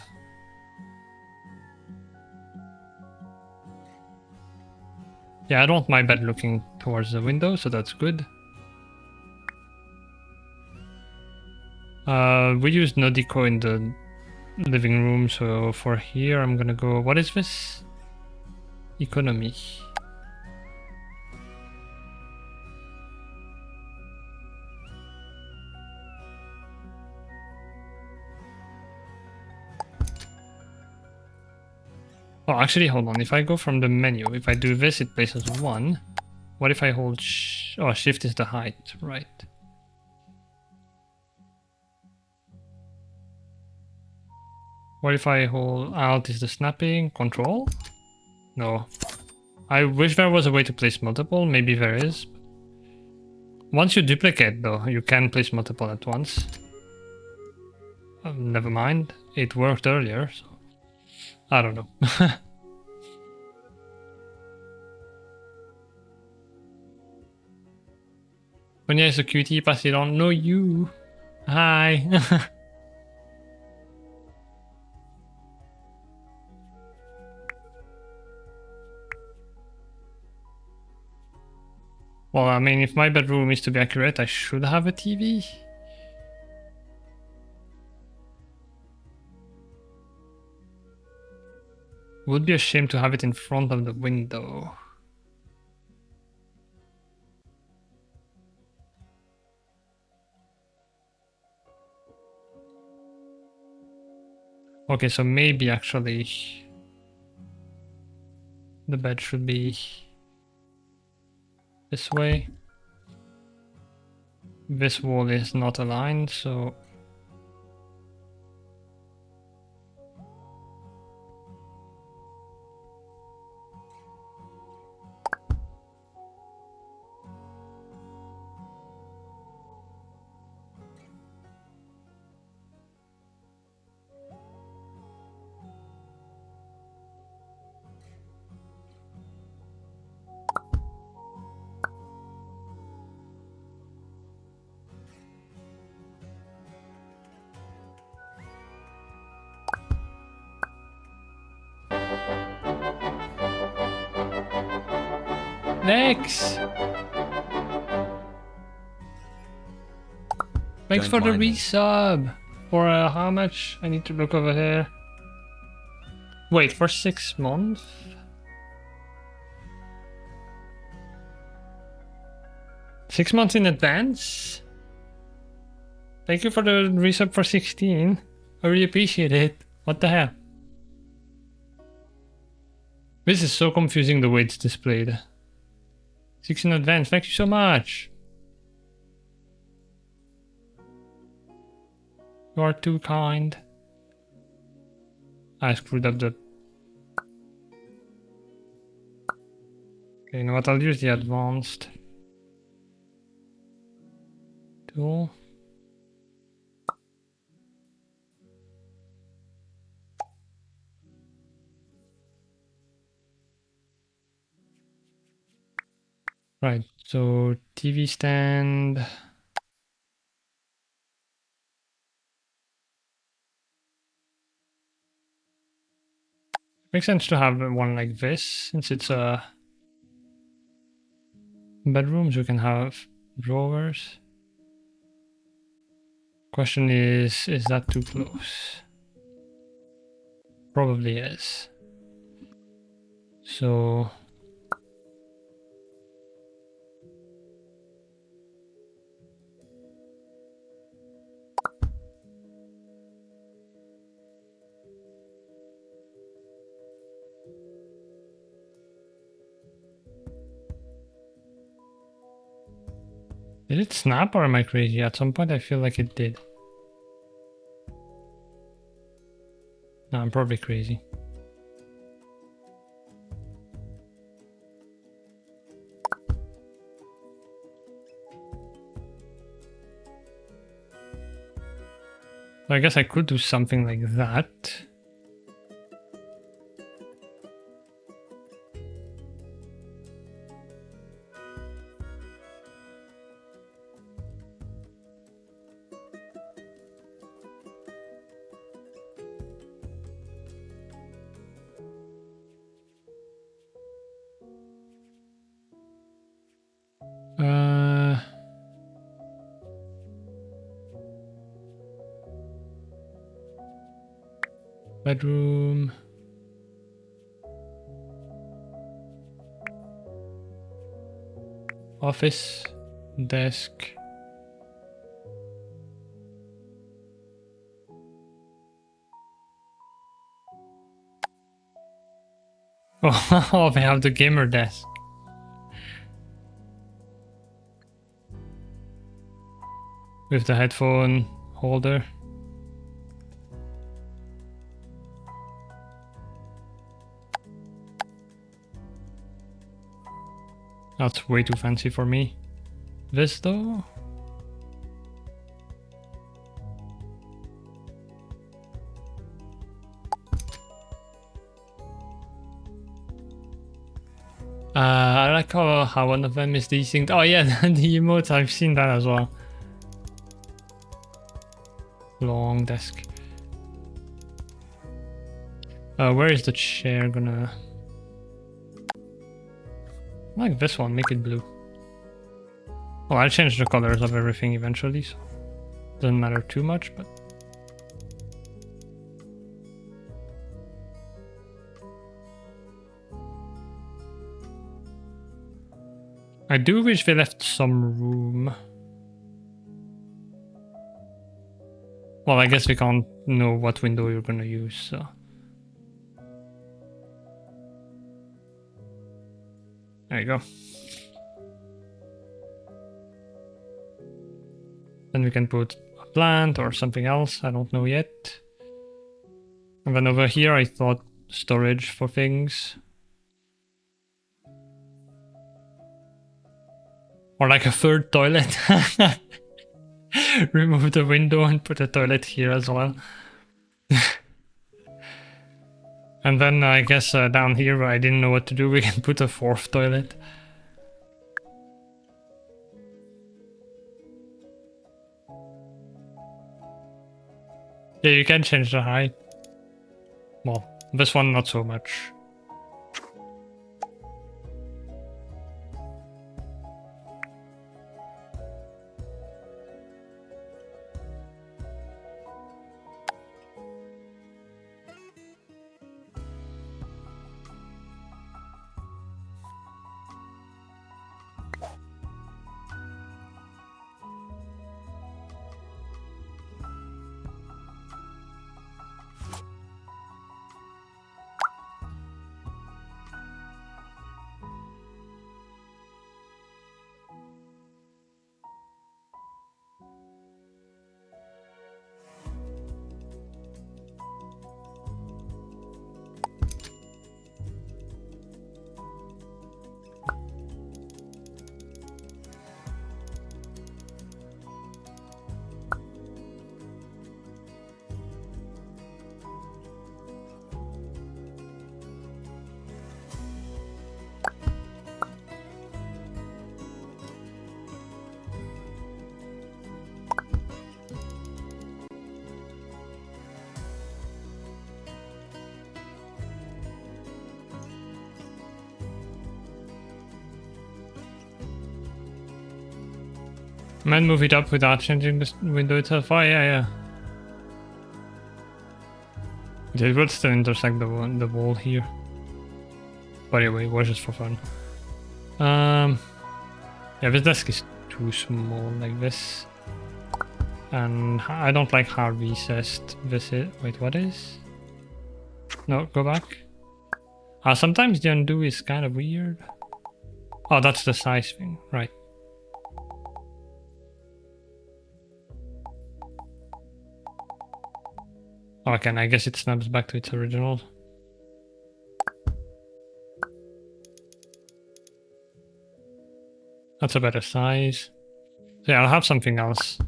Yeah, I don't want my bed looking towards the window, so that's good. We used no deco in the living room, so for here I'm gonna go... What is this? Economy. Oh, actually, hold on. If I go from the menu, if I do this, it places 1. What if I hold... Oh, shift is the height, right. What if I hold alt is the snapping? Control? No. I wish there was a way to place multiple. Maybe there is. Once you duplicate, though, you can place multiple at once. Never mind. It worked earlier, so... I don't know. Sonia is a cutie, pass it on. No, you. Hi. Well, I mean, if my bedroom is to be accurate, I should have a TV. Would be a shame to have it in front of the window. Okay, so maybe actually the bed should be this way. This wall is not aligned, so Lex! Thanks
Don't
for the
mind me.
resub. For how much? I need to look over here. Wait, for 6 months? Six months in advance? Thank you for the resub for 16. I really appreciate it. What the hell? This is so confusing the way it's displayed. 6 in advance, thank you so much. You are too kind. I screwed up the... Okay, you know what, I'll use the advanced tool. Right, so TV stand. Makes sense to have one like this, since it's a bedroom, so you can have drawers. Question is that too close? Probably is. So did it snap or am I crazy? At some point I feel like it did. No, I'm probably crazy. So I guess I could do something like that. Bedroom. Office. Desk. Oh, they have the gamer desk. With the headphone holder. That's way too fancy for me. This though? I like how one of them is desynced. Oh yeah, the emotes, I've seen that as well. long desk. Where is the chair gonna... I like this one, make it blue. Well, I'll change the colors of everything eventually, so doesn't matter too much, but... I do wish they left some room. Well, I guess we can't know what window you're gonna use, so... There you go. Then we can put a plant or something else, I don't know yet. And then over here I thought storage for things. Or like a third toilet. Remove the window and put a toilet here as well. And then I guess down here where I didn't know what to do, we can put a fourth toilet. Yeah, you can change the height. Well, this one not so much. Man, move it up without changing the window itself. Oh, yeah. It would still intersect the wall here. But anyway, it was just for fun. Yeah, this desk is too small like this. And I don't like how recessed this is. Wait, what is? No, go back. Sometimes the undo is kind of weird. Oh, that's the size thing, right. Okay, and I guess it snaps back to its original. That's a better size. So yeah, I'll have something else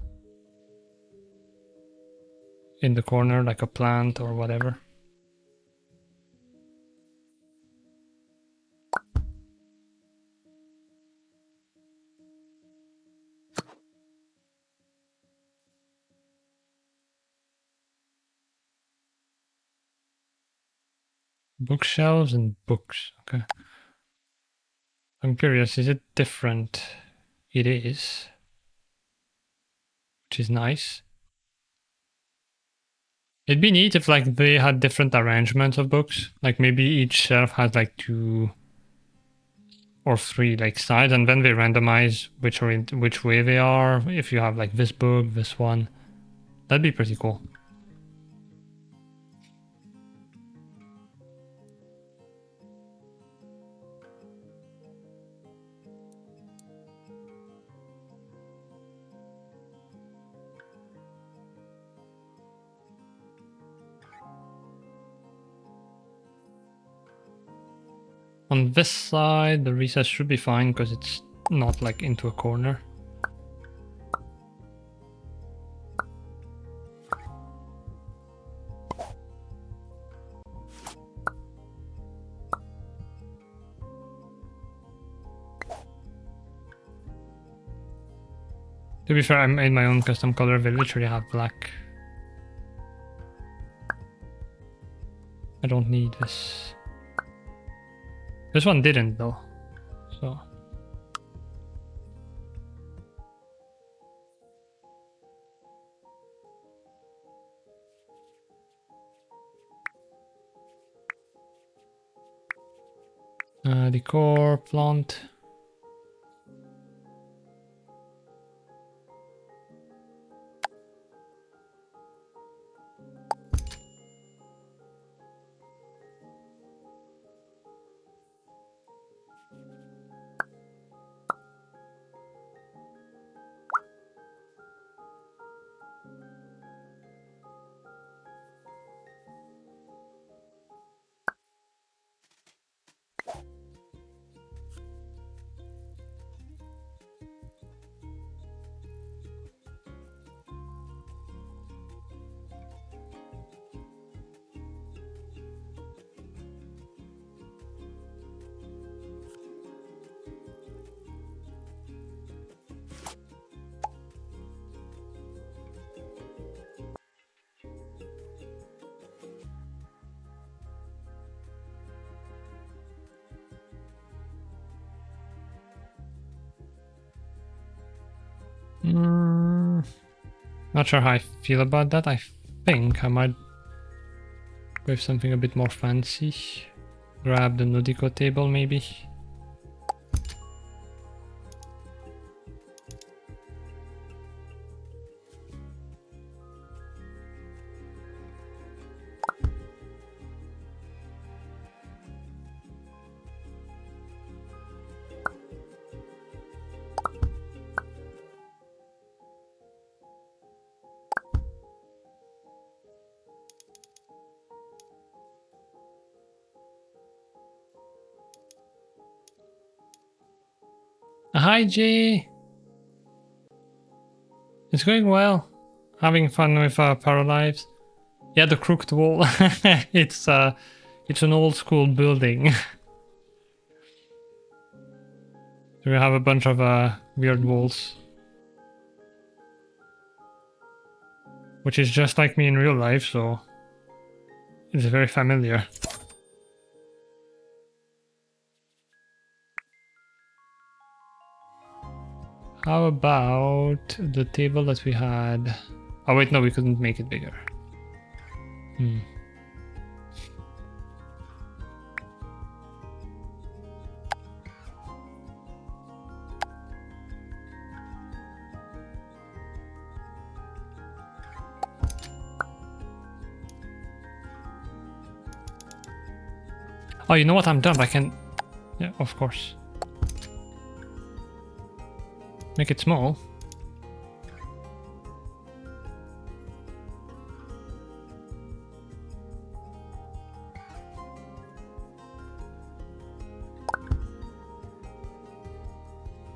in the corner, like a plant or whatever. Bookshelves and books, okay. I'm curious, is it different? It is. Which is nice. It'd be neat if like they had different arrangements of books. Like maybe each shelf has like 2 or 3 like sides, and then they randomize which way they are. If you have like this book, this one. That'd be pretty cool. On this side, the recess should be fine because it's not like into a corner. To be fair, I made my own custom color. They literally have black don't need this. This one didn't though. So decor, plant. Not sure how I feel about that. I think I might go with something a bit more fancy. Grab the Nudico table maybe. Hi Jay! It's going well. Having fun with PARALIVES. Yeah, the crooked wall. It's an old school building. So we have a bunch of weird walls. Which is just like me in real life, so it's very familiar. How about the table that we had? Oh wait, no, we couldn't make it bigger. Oh, you know what? I'm dumb. I can... Yeah, of course. Make it small.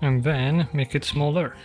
And then make it smaller.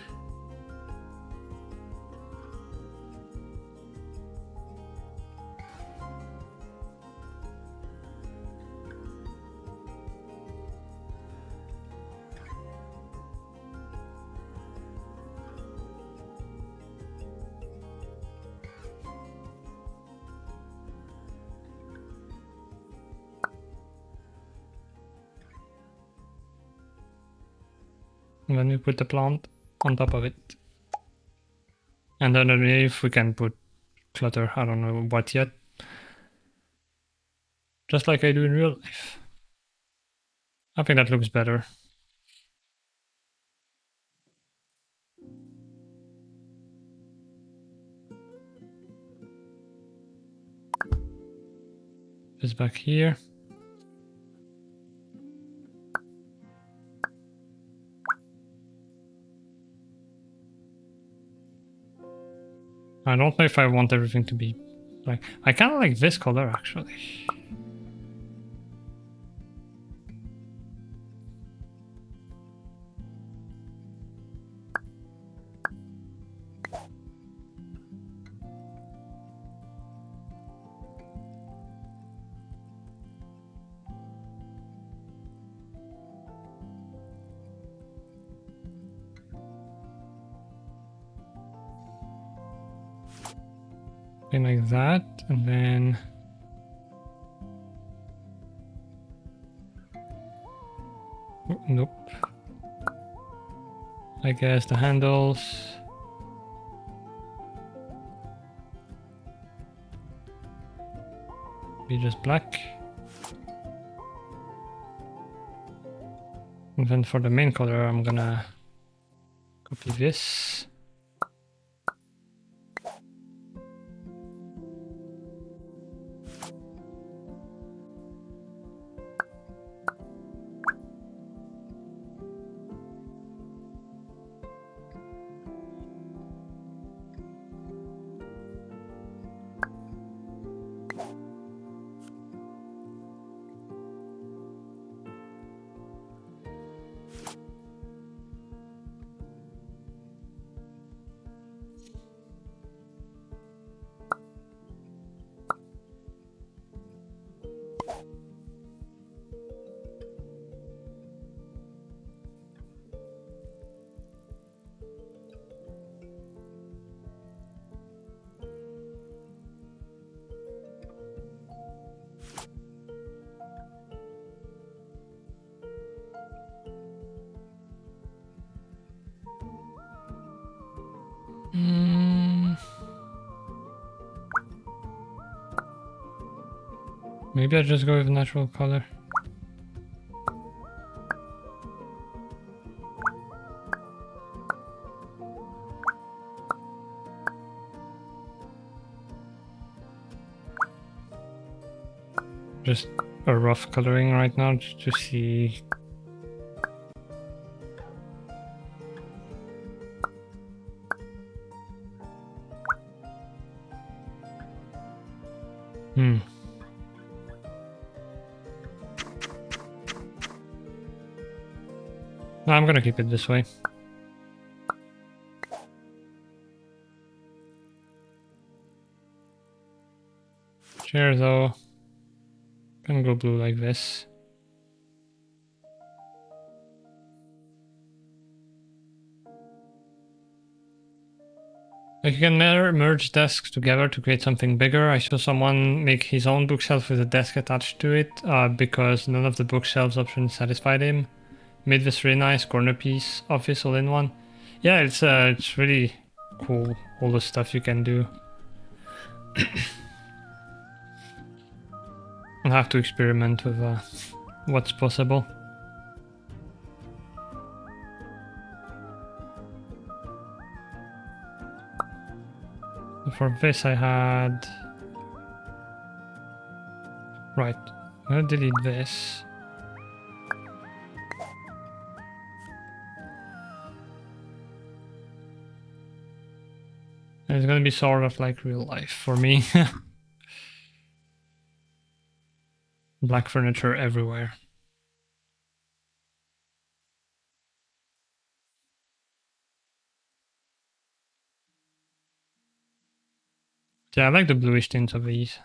And then we put the plant on top of it. And underneath we can put clutter, I don't know what yet. Just like I do in real life. I think that looks better. This back here. I don't know if I want everything to be like... I kind of like this color actually. Something like that, and then Oh, nope. I guess the handles. Be just black. And then for the main color, I'm gonna copy this. Maybe I just go with natural color. Just a rough coloring right now just to see. No, I'm gonna keep it this way. Chair though, can go blue like this. Like you can merge desks together to create something bigger. I saw someone make his own bookshelf with a desk attached to it because none of the bookshelves options satisfied him. Made this really nice corner piece office all in one. Yeah, it's really cool, all the stuff you can do. I'll have to experiment with what's possible. For this I had... Right, I'm gonna delete this. And it's gonna be sort of like real life for me. Black furniture everywhere. Yeah, I like the bluish tints of these.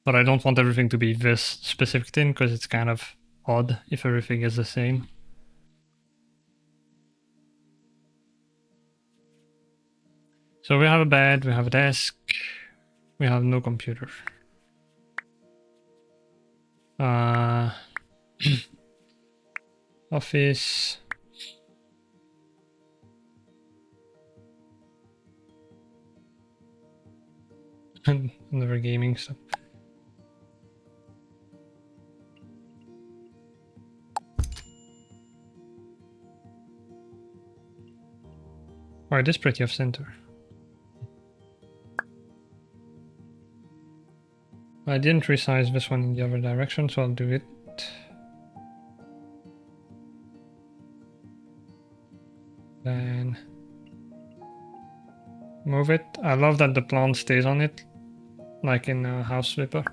But I don't want everything to be this specific tint because it's kind of odd if everything is the same. So we have a bed, we have a desk, we have no computer. Office. And another gaming stuff. Alright, this is pretty off center. I didn't resize this one in the other direction, so I'll do it. Then move it. I love that the plant stays on it, like in House Flipper.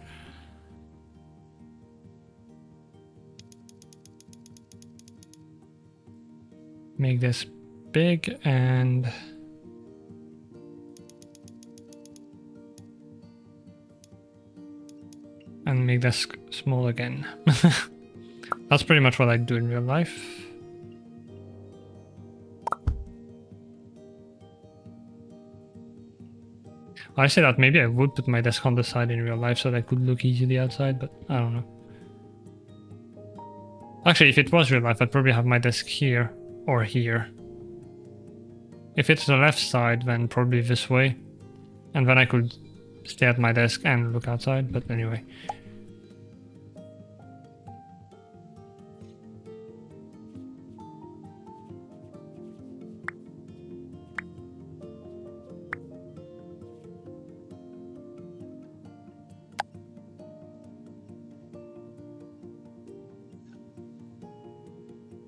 Make this big and make this small again. That's pretty much what I do in real life. I say that maybe I would put my desk on the side in real life so that I could look easily outside, but I don't know. Actually, if it was real life, I'd probably have my desk here or here. If it's the left side, then probably this way. And then I could stay at my desk and look outside, but anyway.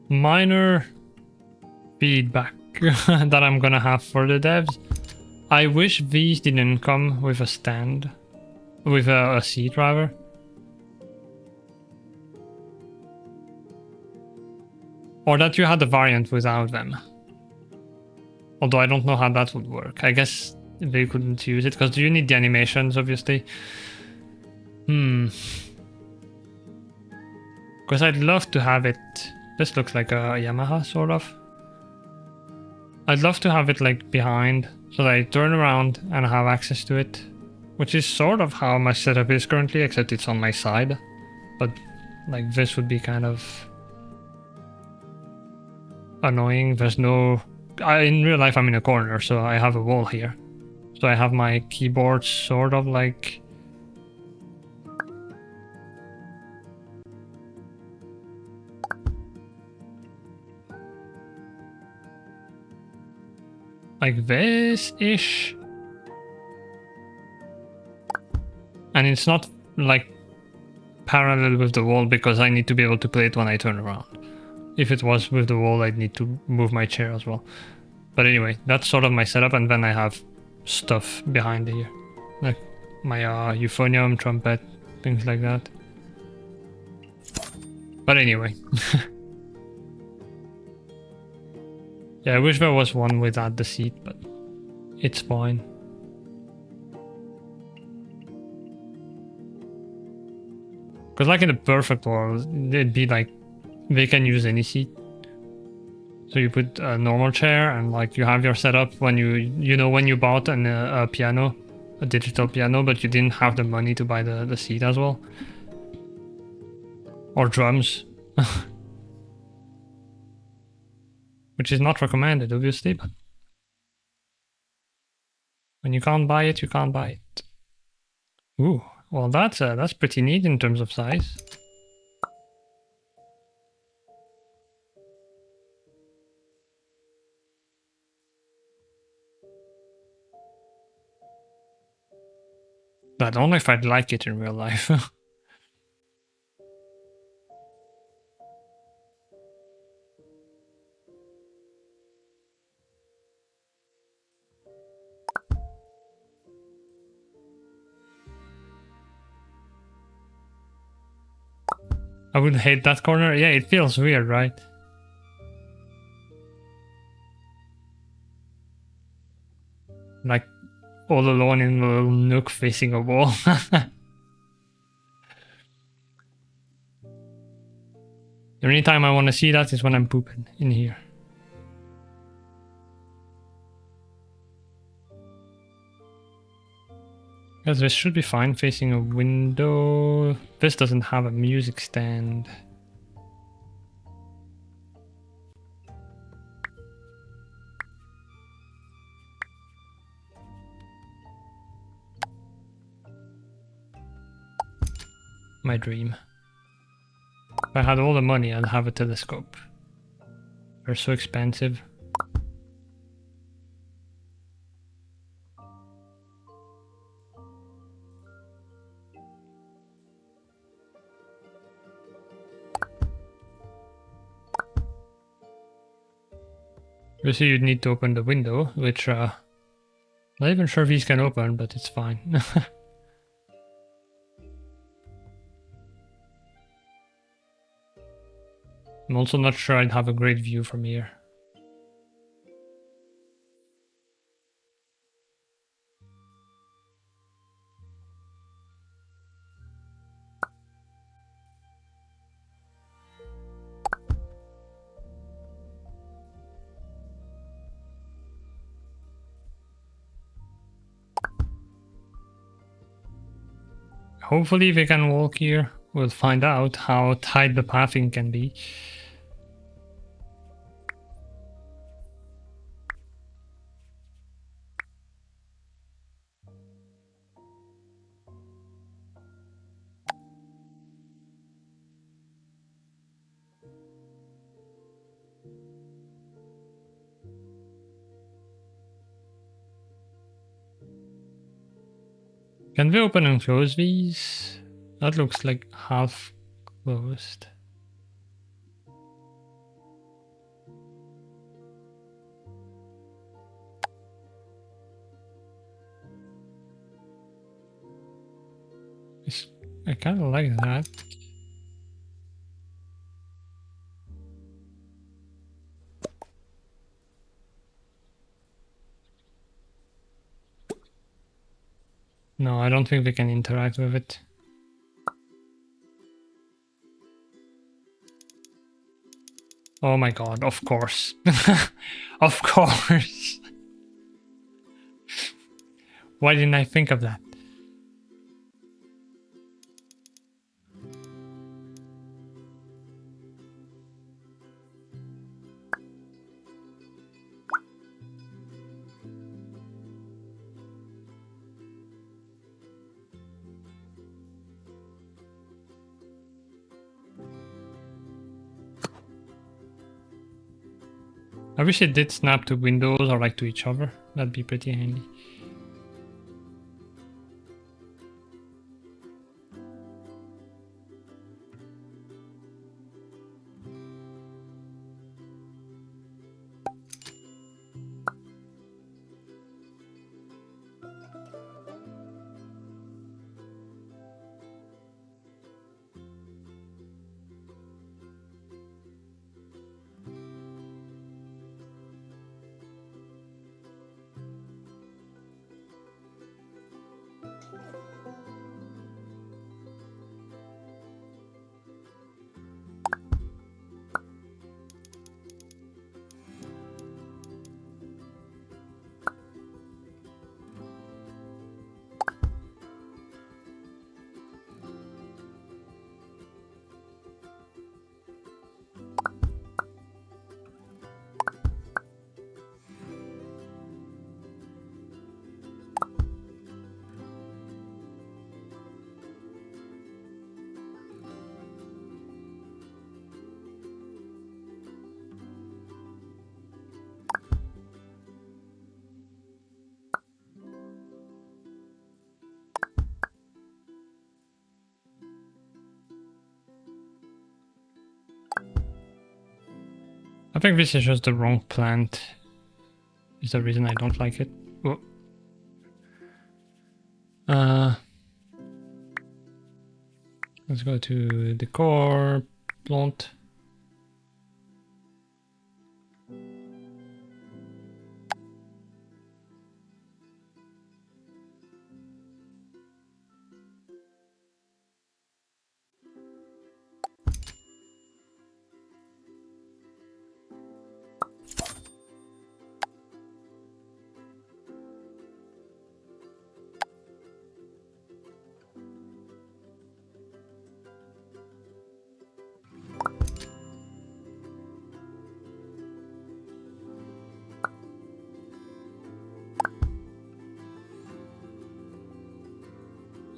Minor feedback that I'm gonna have for the devs. I wish these didn't come with a stand, with a seat rather. Or that you had a variant without them. Although I don't know how that would work. I guess they couldn't use it because you need the animations, obviously. Because I'd love to have it. This looks like a Yamaha, sort of. I'd love to have it like behind, so that I turn around and have access to it. Which is sort of how my setup is currently, except it's on my side. But like this would be kind of annoying. There's no... in real life I'm in a corner, so I have a wall here. So I have my keyboard sort of like... like this-ish. And it's not like parallel with the wall because I need to be able to play it when I turn around. If it was with the wall, I'd need to move my chair as well. But anyway, that's sort of my setup, and then I have stuff behind here. Like my euphonium, trumpet, things like that. But anyway. Yeah, I wish there was one without the seat, but it's fine. Because like in the perfect world, it'd be like they can use any seat. So you put a normal chair and like you have your setup when you know when you bought a piano, a digital piano, but you didn't have the money to buy the seat as well. Or drums. Which is not recommended, obviously, but when you can't buy it, you can't buy it. Ooh, well that's pretty neat in terms of size. I don't know if I'd like it in real life. I would hate that corner. Yeah, it feels weird, right? Like all alone in a little nook facing a wall. The only time I want to see that is when I'm pooping in here. Because this should be fine facing a window. This doesn't have a music stand. My dream. If I had all the money, I'd have a telescope. They're so expensive. Obviously you'd need to open the window, which not even sure these can open, but it's fine. I'm also not sure I'd have a great view from here. Hopefully they can walk here. We'll find out how tight the pathing can be. Can we open and close these? That looks like half closed. I kind of like that. No, I don't think we can interact with it. Oh my god, of course. Of course. Why didn't I think of that? I wish it did snap to windows or like to each other. That'd be pretty handy. I think this is just the wrong plant. Is the reason I don't like it. Oh. Let's go to decor, plant.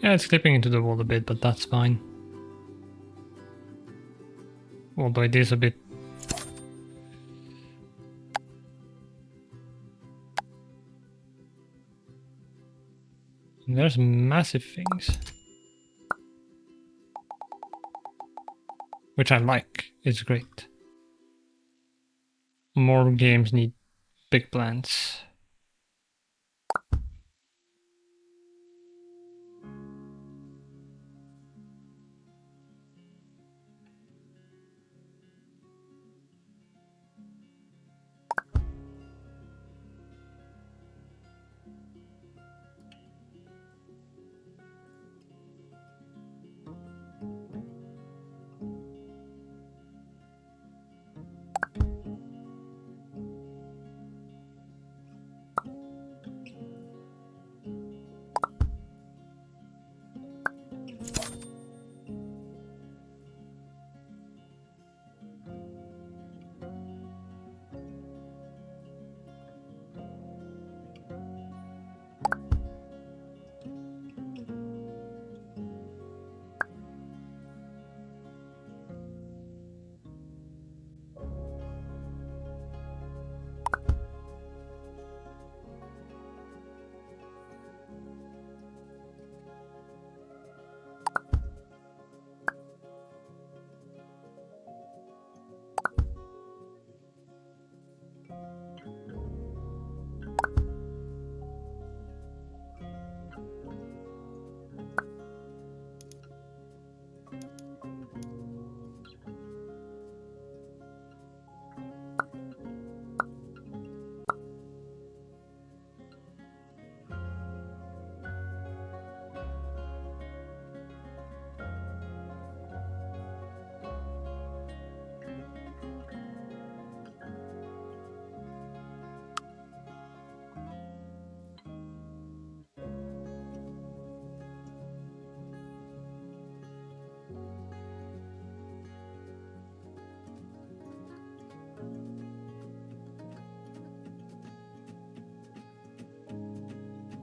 Yeah, it's clipping into the wall a bit, but that's fine. Although it is a bit... There's massive things. Which I like. It's great. More games need big plants.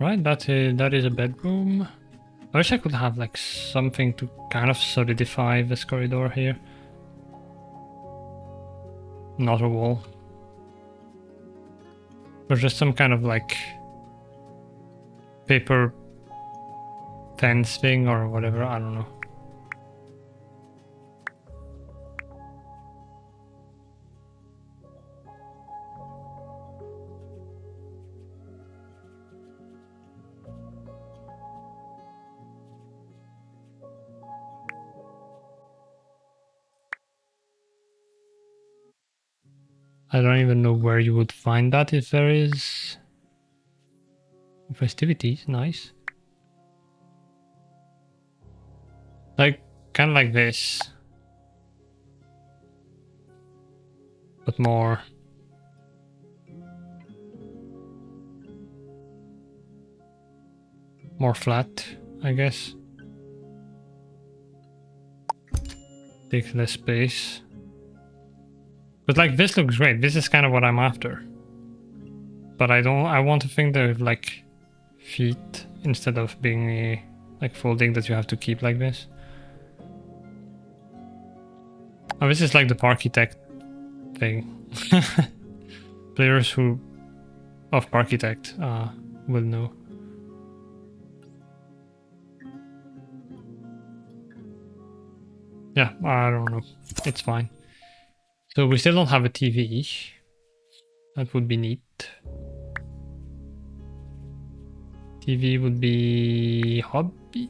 Right, that is a bedroom. I wish I could have like something to kind of solidify this corridor here. Not a wall. Or just some kind of like paper fence thing or whatever, I don't know. I don't even know where you would find that if there is festivities. Nice. Like, kind of like this. But more flat, I guess. Takes less space. But like this looks great. This is kind of what I'm after. But I want to think they're like feet instead of being a like folding that you have to keep like this. Oh, this is like the Parkitect thing. Players who of Parkitect will know. Yeah, I don't know. It's fine. So we still don't have a TV. That would be neat. TV would be hobby.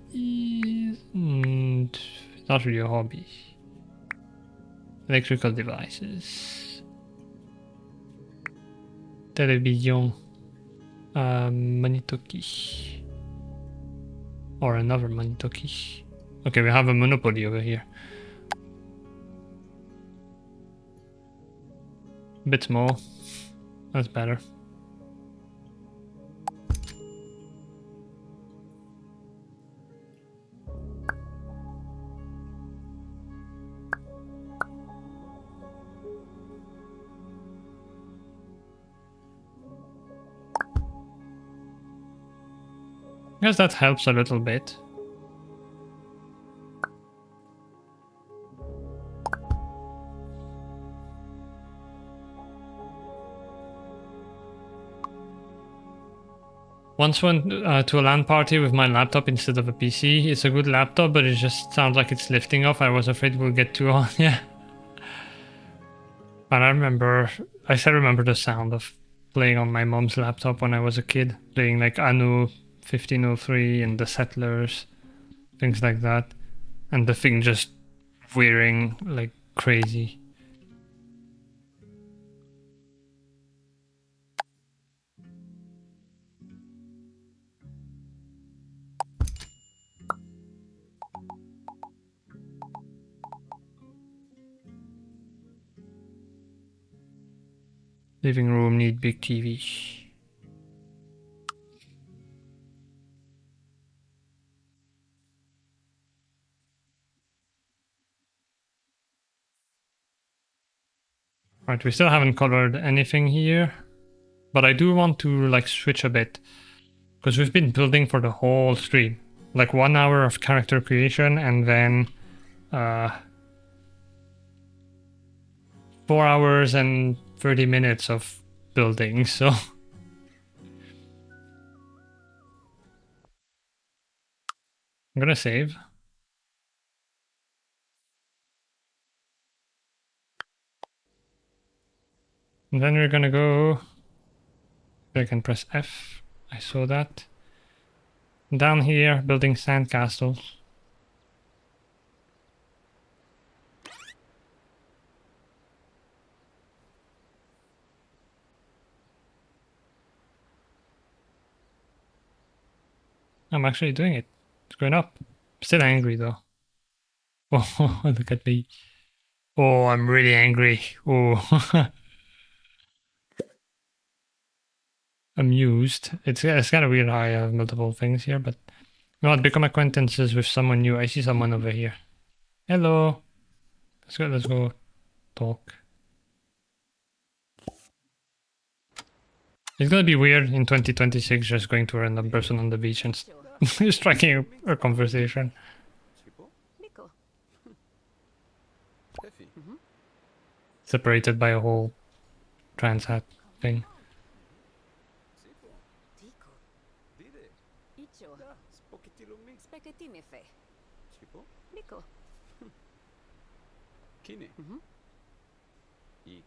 Not really a hobby. Electrical devices. Television. Manitoki. Or another Manitoki. Okay, we have a Monopoly over here. A bit small. That's better. I guess that helps a little bit. Once went to a LAN party with my laptop instead of a PC. It's a good laptop, but it just sounds like it's lifting off. I was afraid we'll get too on. Yeah. But I still remember the sound of playing on my mom's laptop when I was a kid. Playing like Anu 1503 and the Settlers, things like that. And the thing just whirring like crazy. Living room need big TV. Right, we still haven't colored anything here, but I do want to like switch a bit because we've been building for the whole stream, like 1 hour of character creation and then 4 hours and 30 minutes of building. So I'm gonna save. And then we're gonna go. I can press F. I saw that. Down here, building sandcastles. I'm actually doing it. It's going up. Still angry though. Oh, look at me. Oh, I'm really angry. Oh. Amused. It's kind of weird how I have multiple things here, but you know what? Become acquaintances with someone new. I see someone over here. Hello. Let's go talk. It's gonna be weird in 2026 just going to a random person on the beach and striking a conversation.
Tipo.
Miko.
Pefi.
Separated by a whole transat thing.
Tipo.
Tico.
Dide.
Icho.
Da. Spokitilo mi.
Spaghetti me fe.
Tipo.
Miko.
Kine. I.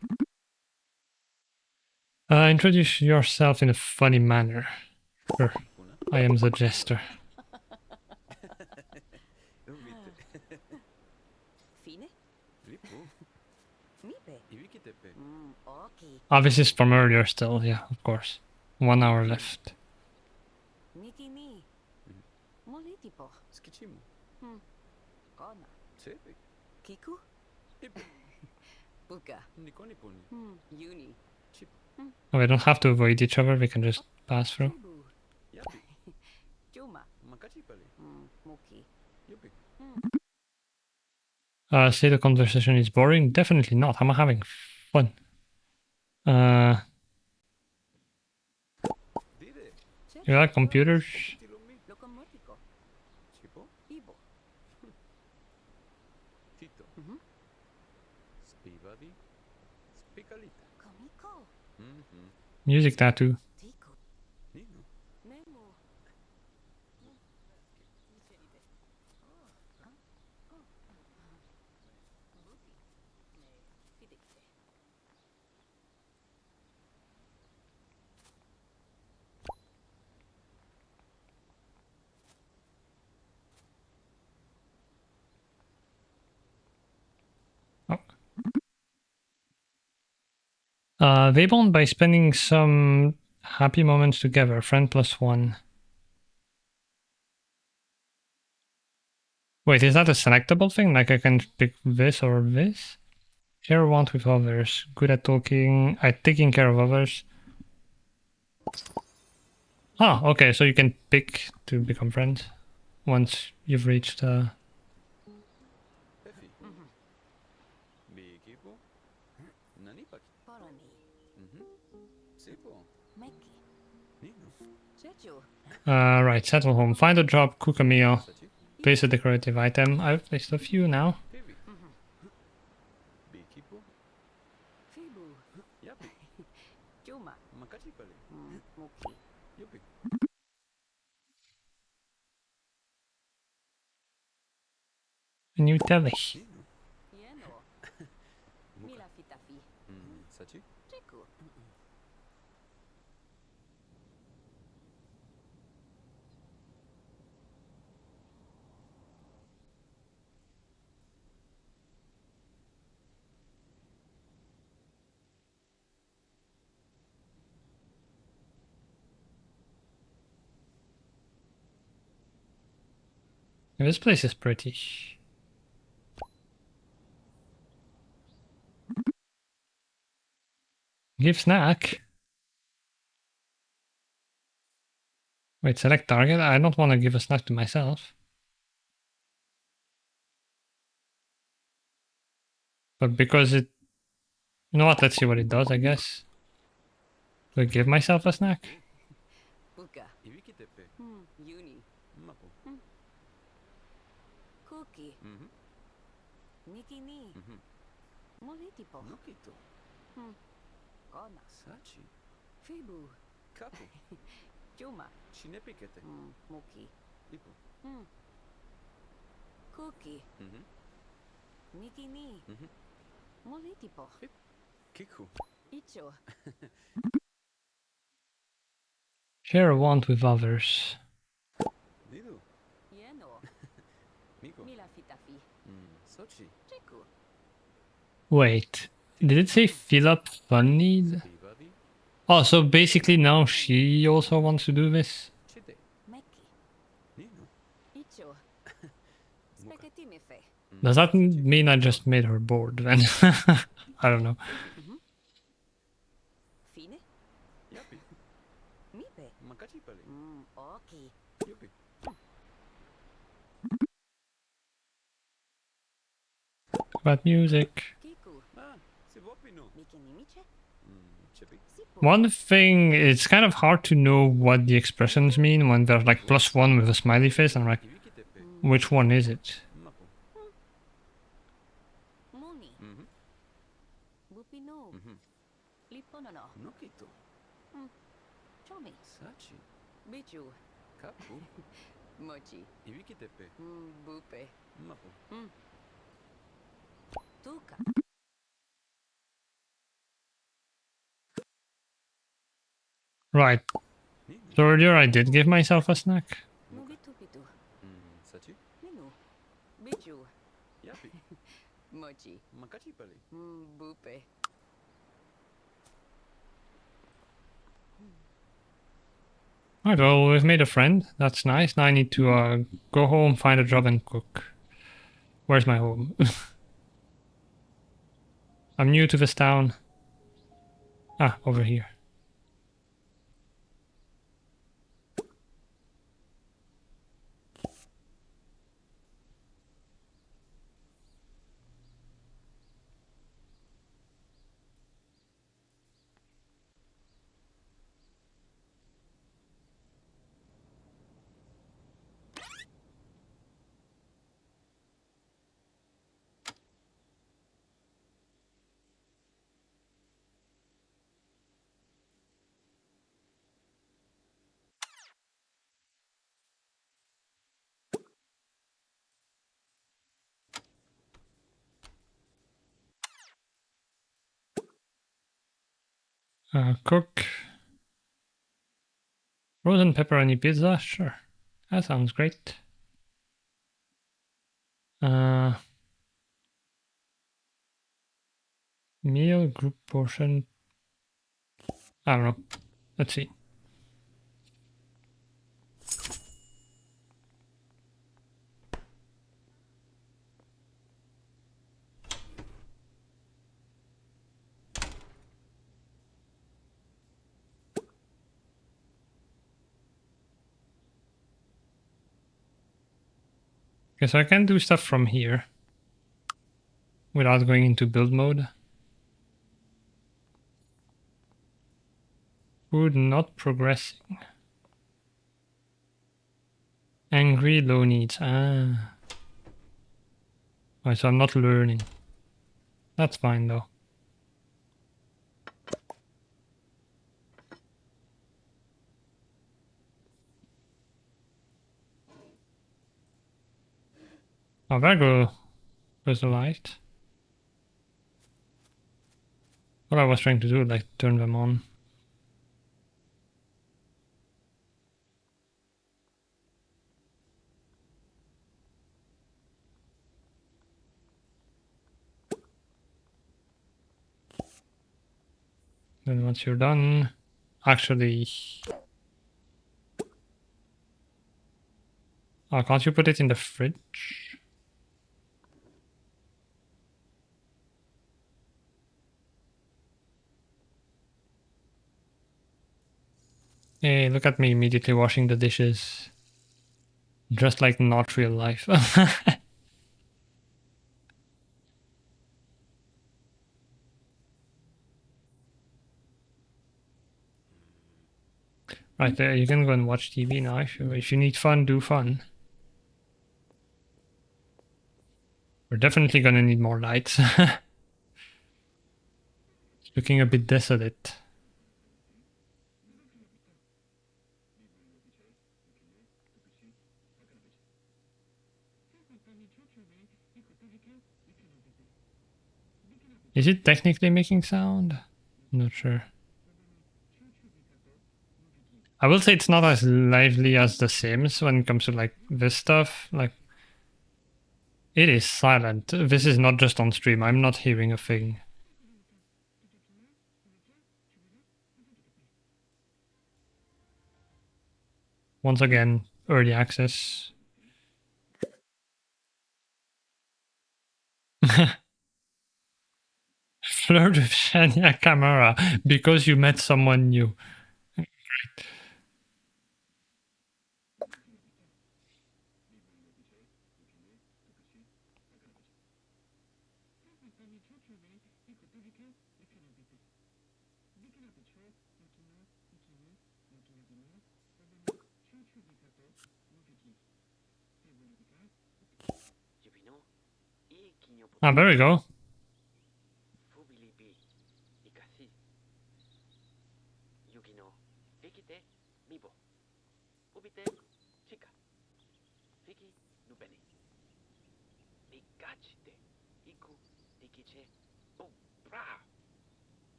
Introduce yourself in a funny manner. Sure.
Kuna.
I am the jester.
Vite.
Fine.
Lipo.
Mipe.
Ivikitepe.
Okay.
Oh, this is from earlier still, yeah, of course. 1 hour left.
Niki ni. Molitipo.
Skichimu.
Kona.
Sepe.
Kiku.
Ipe.
Buka.
Nikoniponi.
Uni.
Chip.
Oh, we don't have to avoid each other, we can just pass through.
Ibu.
Yapi.
Juma.
Makachipali.
Muki.
Yupi.
Say the conversation is boring? Definitely not. I'm having fun.
Dide.
You like computers?
Spokitilo mi.
Locomotico.
Tipo.
Ibo.
Tito. Spivadi. Spicalita.
Komiko.
Music tattoo.
Tico.
Nino.
Nemo.
They bond by spending some happy moments together. Friend +1. Wait, is that a selectable thing? Like I can pick this or this? Share want with others. Good at talking. At taking care of others. Ah, okay, so you can pick to become friends once you've reached
Pefi. Bikipo. Nanipaki.
Parani.
Sipo.
Meki.
Nino.
Chechu.
right, settle home. Find a job, cook a meal,
Sachi.
place a decorative item. I've placed a few now.
Pivi. Bikipo.
Fibu.
Yapi.
Juma.
Makachipali.
Muki.
Yupi.
A new telly.
Nino.
Yeno. Mila fitafi.
Sachi.
Cheku.
This place is pretty. Give snack. Wait, select target. I don't want to give a snack to myself. But because it... You know what? Let's see what it does, I guess. Do I give myself a snack?
Buka.
Ivikitepe.
Uni.
Mapo.
Cookie. Niki ni. Molitipo.
Nokito.
Kona.
Sachi.
Fibu.
Kapu.
Juma.
Chinepikete.
Muki.
Ipo.
Cookie. Niki ni. Molitipo.
Kiku.
Icho.
Share a want with others.
Didu.
Yeno.
Miko.
Mila fitafi.
Sochi.
Cheku.
Wait, did it say fill up fun need?
Spivadi.
Oh, so basically now she also wants to do this?
Chite.
Meki.
Nino.
Icho. Spaghetti me fe.
Does that mean I just made her bored then? I don't know.
Fine.
Yapi.
Mipe.
Makachipali.
Okay.
Yupi.
About music.
Kiku.
Sibopino.
Miki ni miche.
Chippy.
Sipo.
One thing, it's kind of hard to know what the expressions mean when they're like +1 with a smiley face. I'm like,
Ibiki tepe.
which one is it?
Mapo.
Moni.
Mhm.
Bupino.
Mhm.
Liponono.
Nokito.
Chomi.
Sachi.
Bichu.
Kapu.
Mochi.
Ibiki tepe.
Bupe.
Mapo.
Tuka.
Right.
Nino.
So earlier I did give myself a snack.
Mubitupitu.
Sachi.
Ninu. Bichu.
Yapi.
Mochi.
Makachi pali.
Bupe.
Right, well, we've made a friend. That's nice. Now I need to go home, find a job, and cook. Where's my home? I'm new to this town. Ah, over here. Cook. Frozen pepperoni pizza? Sure. That sounds great. Meal, group portion. I don't know. Let's see. Okay, so I can do stuff from here without going into build mode. Food not progressing. Angry, low needs. Ah. Oh, so I'm not learning. That's fine though. Oh, there goes the light. What I was trying to do, like turn them on. Then once you're done, actually, oh, can't you put it in the fridge? Hey, look at me immediately washing the dishes. Just like not real life. Right there, you can go and watch TV now. If you need fun, do fun. We're definitely gonna need more lights. It's looking a bit desolate. Is it technically making sound? I'm not sure. I will say it's not as lively as The Sims when it comes to like this stuff. Like, it is silent. This is not just on stream. I'm not hearing a thing. Once again, early access. Flirt with Shania Camera because you met someone new. Ah, there we go.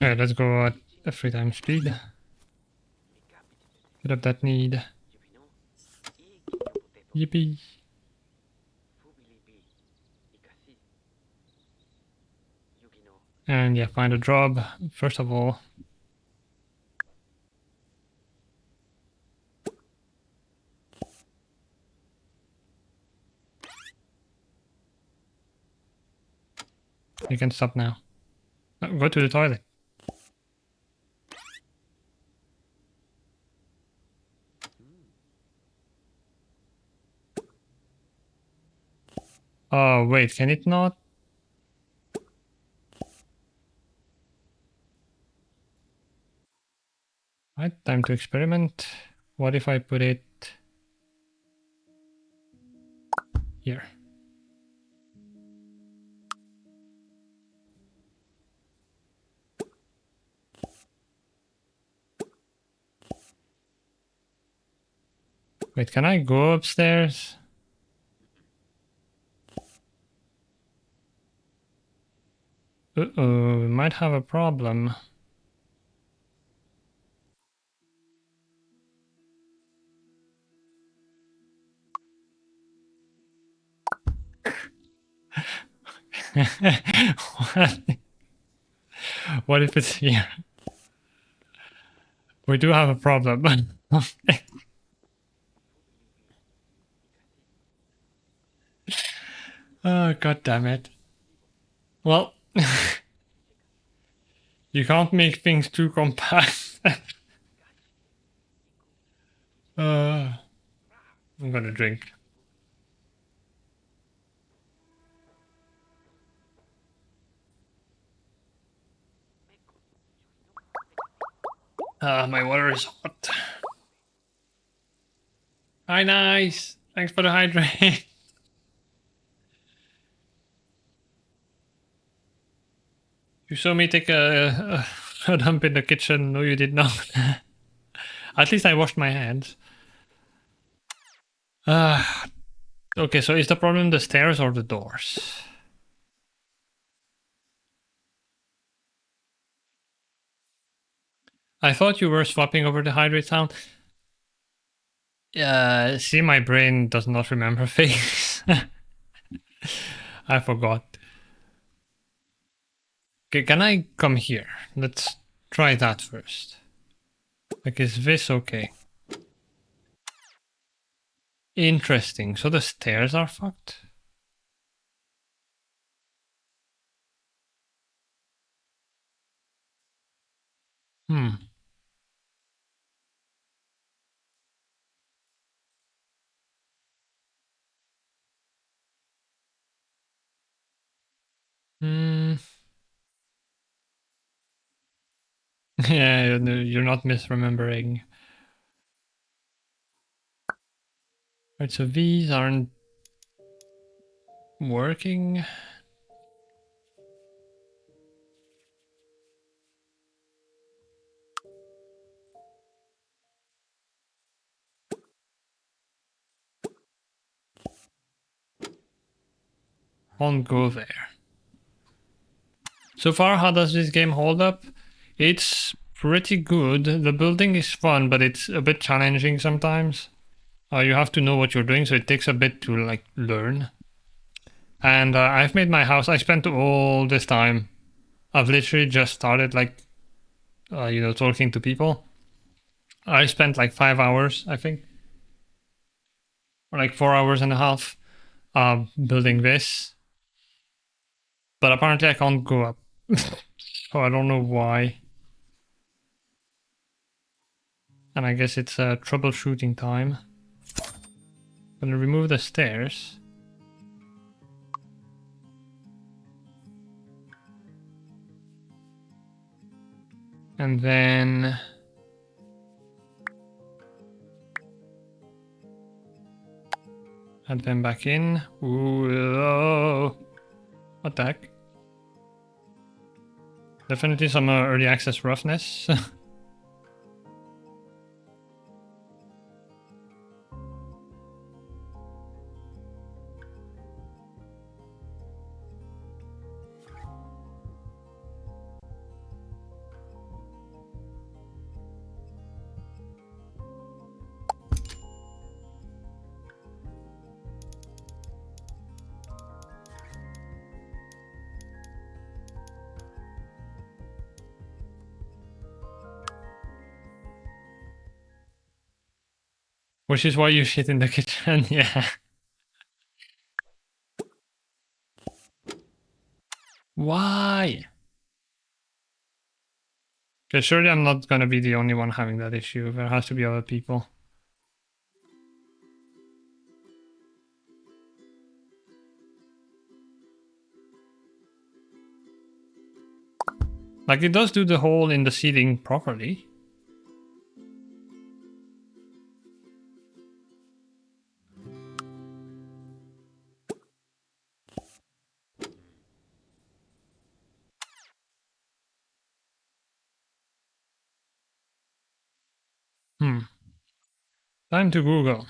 Alright, let's go at a 3 times speed. Get up that need. Yippee. And yeah, find a job, first of all. You can stop now. Go to the toilet. Oh, wait, can it not? Right, time to experiment. What if I put it here? Wait, can I go upstairs? Uh-oh, we might have a problem. what? What if it's here? We do have a problem. Oh, god damn it. Well, you can't make things too compact. I'm gonna drink. My water is hot. Hi, nice. Thanks for the hydrate. You saw me take a dump in the kitchen. No, you did not. At least I washed my hands. Okay, so is the problem the stairs or the doors? I thought you were swapping over the hydrate sound. See, my brain does not remember things. I forgot. Okay, can I come here? Let's try that first. Like, is this okay? Interesting. So the stairs are fucked? Hmm. Hmm. Yeah, you're not misremembering. Right, so these aren't working. Won't go there. So far, how does this game hold up? It's pretty good. The building is fun, but it's a bit challenging sometimes. You have to know what you're doing, so it takes a bit to like learn. And I've made my house. I spent all this time. I've literally just started like, talking to people. I spent like 5 hours, I think, or like 4 hours and a half, building this. But apparently I can't go up. So I don't know why. And I guess it's troubleshooting time. I'm gonna remove the stairs.
And then add them back in. Ooh, oh. What the heck? Definitely some early access roughness. Which is why you shit in the kitchen, yeah. Why? Okay, surely I'm not gonna be the only one having that issue. There has to be other people. Like, it does do the hole in the ceiling properly. Time to Google.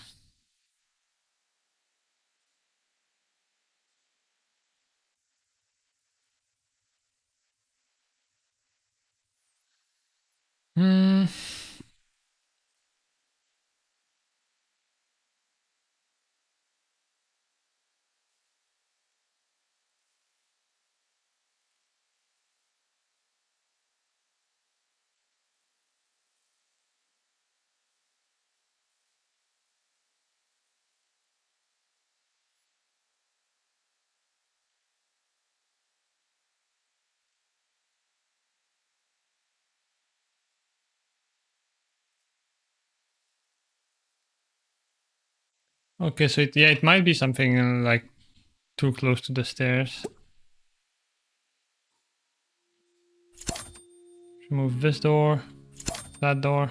Okay, so it might be something like too close to the stairs. Remove this door, that door.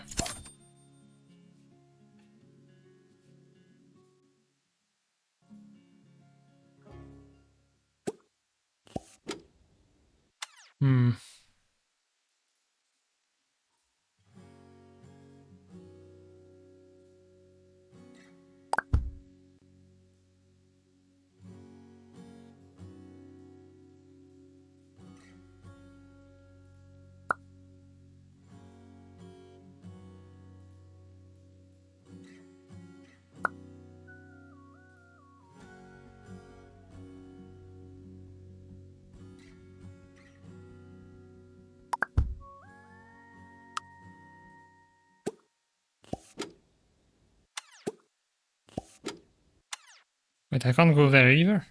Wait, I can't go there either.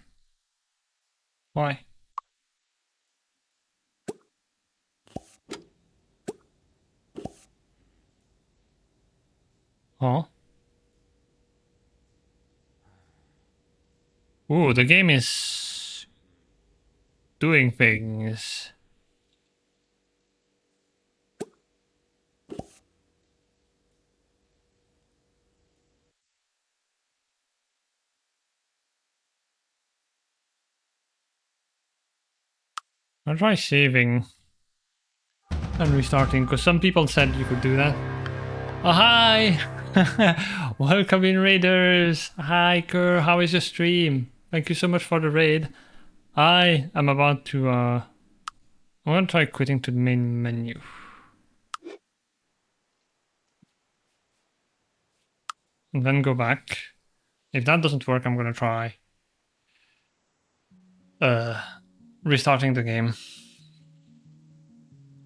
Why? Oh. Ooh, the game is doing things. I'll try saving and restarting, because some people said you could do that. Oh, hi! Welcome in, Raiders! Hi, Kerr, how is your stream? Thank you so much for the raid. I am about to, I'm gonna try quitting to the main menu. And then go back. If that doesn't work, I'm gonna try restarting the game.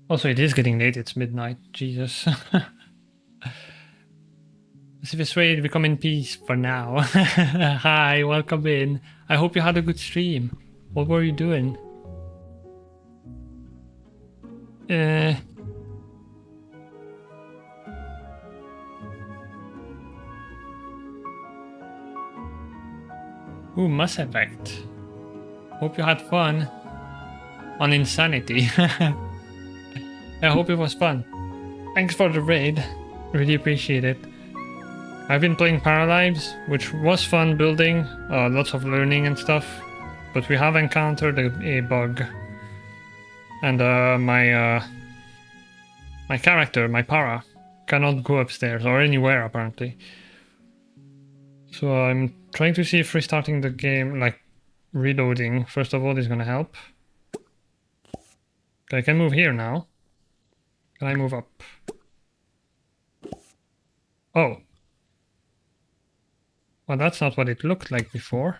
Also, it is getting late, it's midnight. Jesus. As if it's ready to become in peace for now. Hi, welcome in. I hope you had a good stream. What were you doing? Ooh, Mass Effect. Hope you had fun on Insanity. I hope it was fun.
Thanks for the raid. Really appreciate it. I've been playing Paralives, which was fun building, lots of learning and stuff, but we have encountered a bug. And my character, my para, cannot go upstairs or anywhere apparently. So I'm trying to see if restarting the game, like reloading, first of all, is gonna help. Okay, I can move here now. Can I move up? Oh. Well, that's not what it looked like before.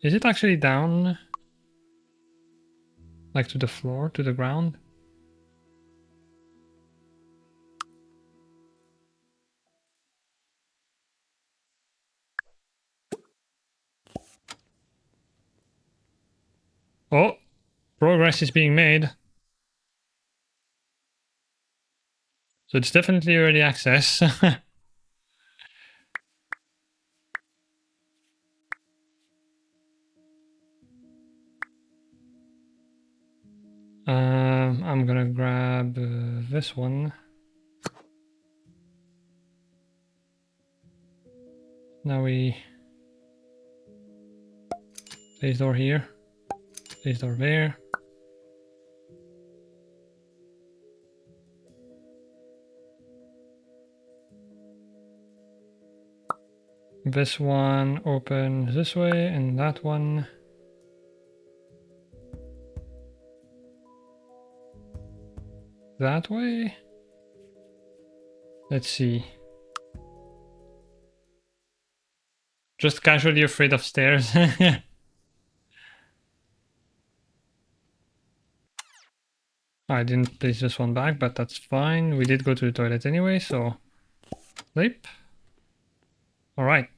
Is it actually down? Like to the floor, to the ground? Oh, progress is being made. So it's definitely early access. I'm gonna grab this one. Now we place door here, place door there. This one opens this way, and that one. That way? Let's see. Just casually afraid of stairs. I didn't place this one back, but that's fine. We did go to the toilet anyway, so... Sleep. Alright.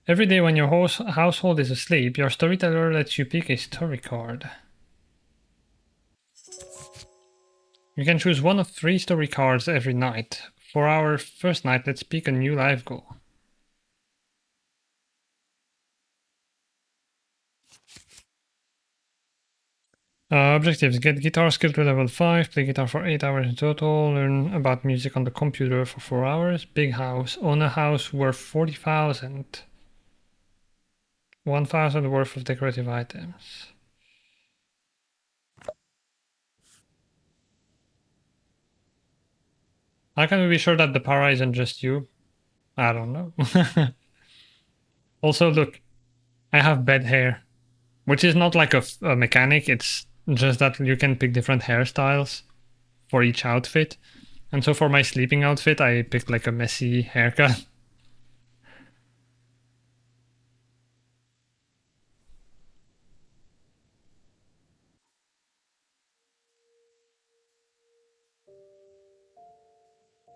Every day when your household is asleep, your storyteller lets you pick a story card. You can choose one of 3 story cards every night. For our first night, let's pick a new life goal. Objectives: get guitar skill to level 5, play guitar for 8 hours in total, learn about music on the computer for 4 hours, big house, own a house worth 40,000, 1,000 worth of decorative items. How can we be sure that the para isn't just you? I don't know. Also, look, I have bed hair, which is not like a mechanic, it's just that you can pick different hairstyles for each outfit. And so for my sleeping outfit, I picked like a messy haircut.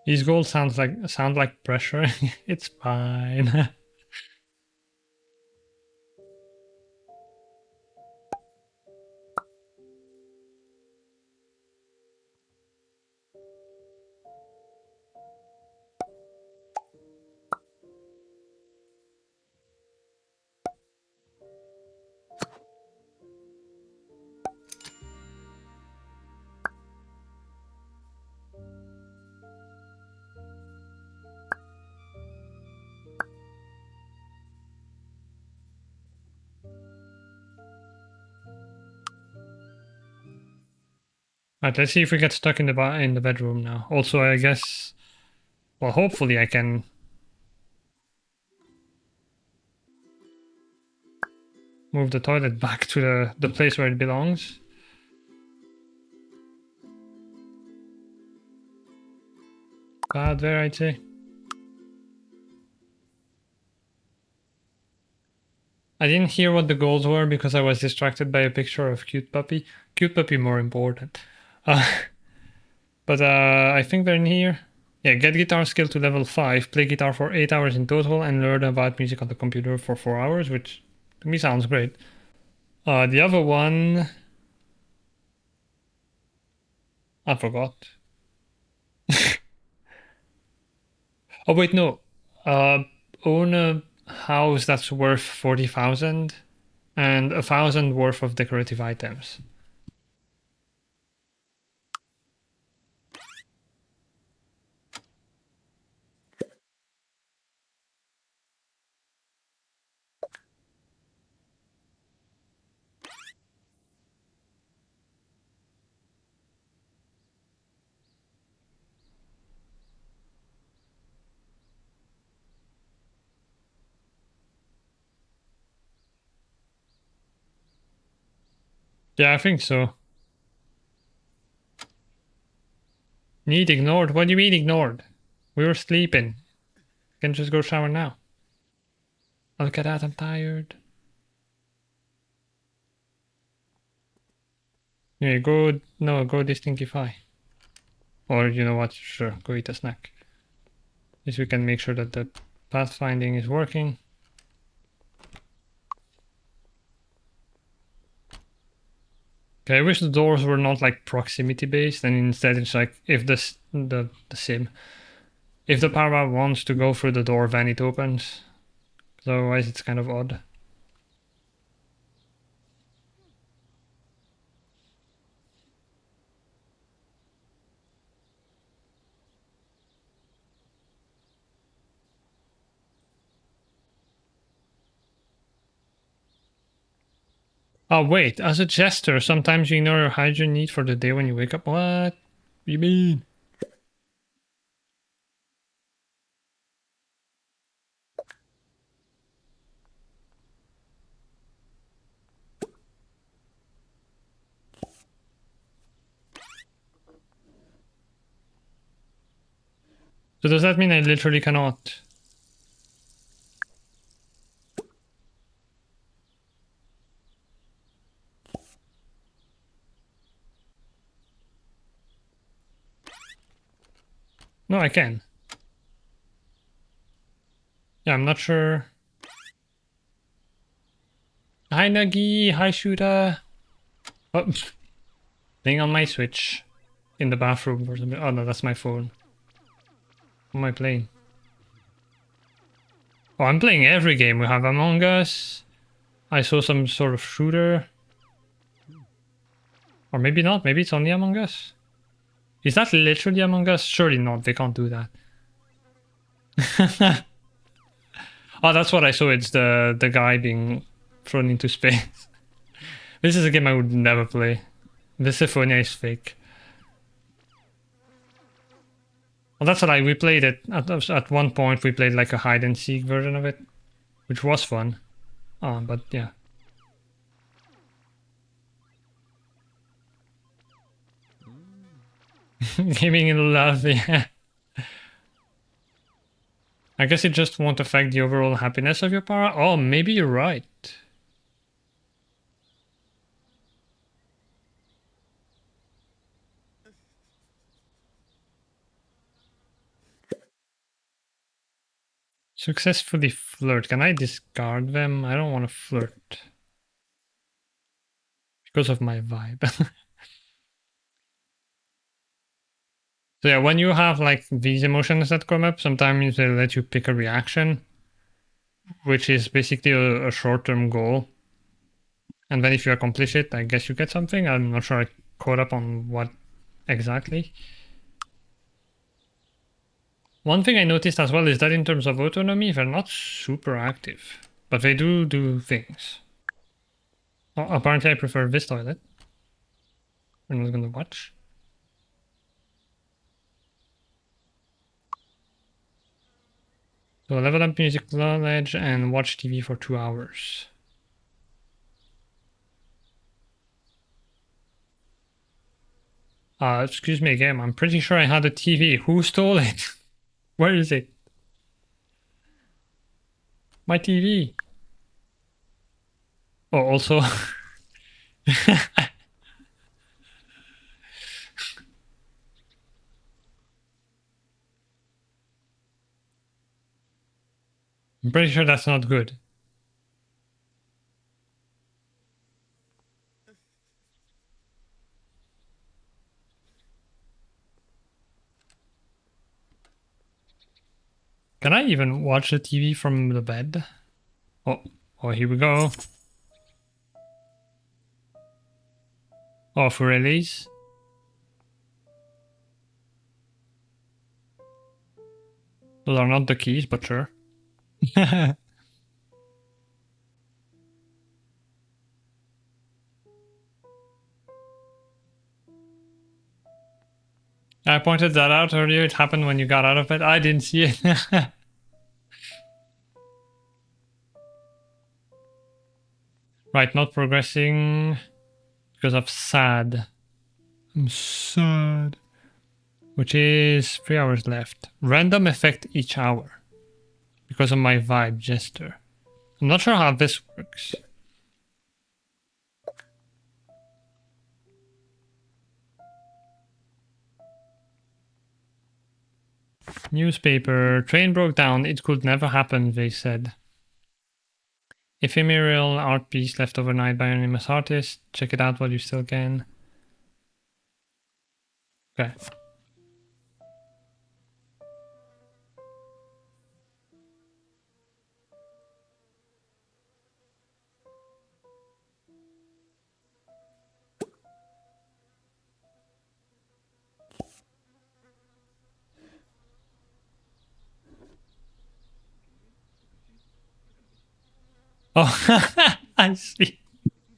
These goals sound like pressure. It's fine. Right, let's see if we get stuck in the bedroom now. Also, I guess, well, hopefully I can move the toilet back to the place where it belongs. Bad there, I'd say. I didn't hear what the goals were because I was distracted by a picture of cute puppy. Cute puppy more important. But I think they're in here. Yeah, get guitar skill to level 5, play guitar for 8 hours in total, and learn about music on the computer for 4 hours, which to me sounds great. The other one... I forgot. Oh wait, no. Own a house that's worth 40,000 and 1,000 worth of decorative items. Yeah, I think so. Need ignored? What do you mean ignored? We were sleeping. Can just go shower now. Oh, look at that, I'm tired. Yeah, go, no, go distinctify. Or you know what, sure, go eat a snack. At least we can make sure that the pathfinding is working. Okay, I wish the doors were not like proximity based and instead it's like if this the sim. If the para wants to go through the door, then it opens. Otherwise it's kind of odd. Oh wait, as a jester, sometimes you ignore your hygiene need for the day when you wake up. What? You mean? So does that mean I literally cannot? No, I can. Yeah, I'm not sure. Hi Nagi, hi Shooter. Oh, playing on my Switch. In the bathroom or something. Oh no, that's my phone. What am I playing? Oh, I'm playing every game. We have Among Us. I saw some sort of shooter. Or maybe not. Maybe it's only Among Us. Is that literally Among Us? Surely not. They can't do that. Oh, that's what I saw. It's the guy being thrown into space. This is a game I would never play. The Symphonia is fake. Well, that's what we played it. At one point, we played like a hide and seek version of it, which was fun. But yeah. Giving it love, yeah. I guess it just won't affect the overall happiness of your para. Oh, maybe you're right. Successfully flirt. Can I discard them? I don't want to flirt. Because of my vibe. So yeah, when you have like these emotions that come up, sometimes they let you pick a reaction, which is basically a short-term goal. And then if you accomplish it, I guess you get something. I'm not sure I caught up on what exactly. One thing I noticed as well is that in terms of autonomy, they're not super active, but they do things. Oh, apparently I prefer this toilet. I'm not gonna watch. So level up music knowledge and watch TV for 2 hours. Excuse me again, I'm pretty sure I had a TV. Who stole it? Where is it? My TV. Oh, also... I'm pretty sure that's not good. Can I even watch the TV from the bed? Oh, here we go. Oh, for release. Those are not the keys, but sure. I pointed that out earlier. It happened when you got out of bed. I didn't see it. Right, not progressing because of sad. I'm sad. Which is 3 hours left. Random effect each hour. Because of my vibe gesture. I'm not sure how this works. Newspaper. Train broke down. It could never happen, they said. Ephemeral art piece left overnight by anonymous artist. Check it out while you still can. Okay. Oh, I see.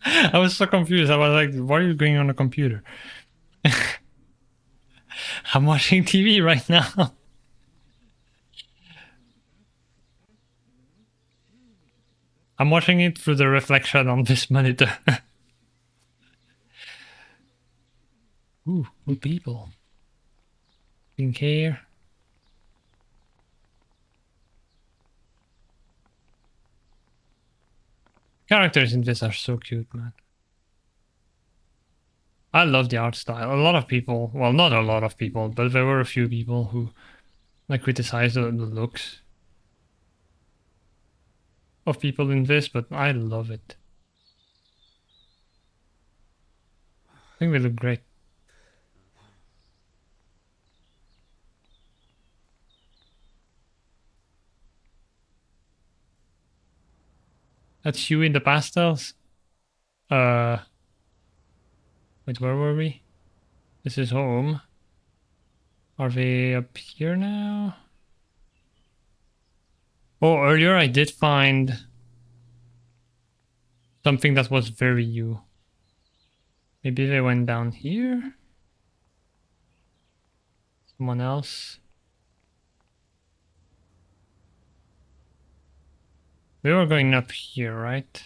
I was so confused. I was like, why are you going on a computer? I'm watching TV right now. I'm watching it through the reflection on this monitor. Ooh, good people. Pink hair. Characters in this are so cute, man. I love the art style. A lot of people, well, not a lot of people, but there were a few people who like criticized the looks of people in this, but I love it. I think they look great. That's you in the pastels. Wait, where were we? This is home. Are they up here now? Oh, earlier I did find something that was very you. Maybe they went down here? Someone else? We were going up here, right?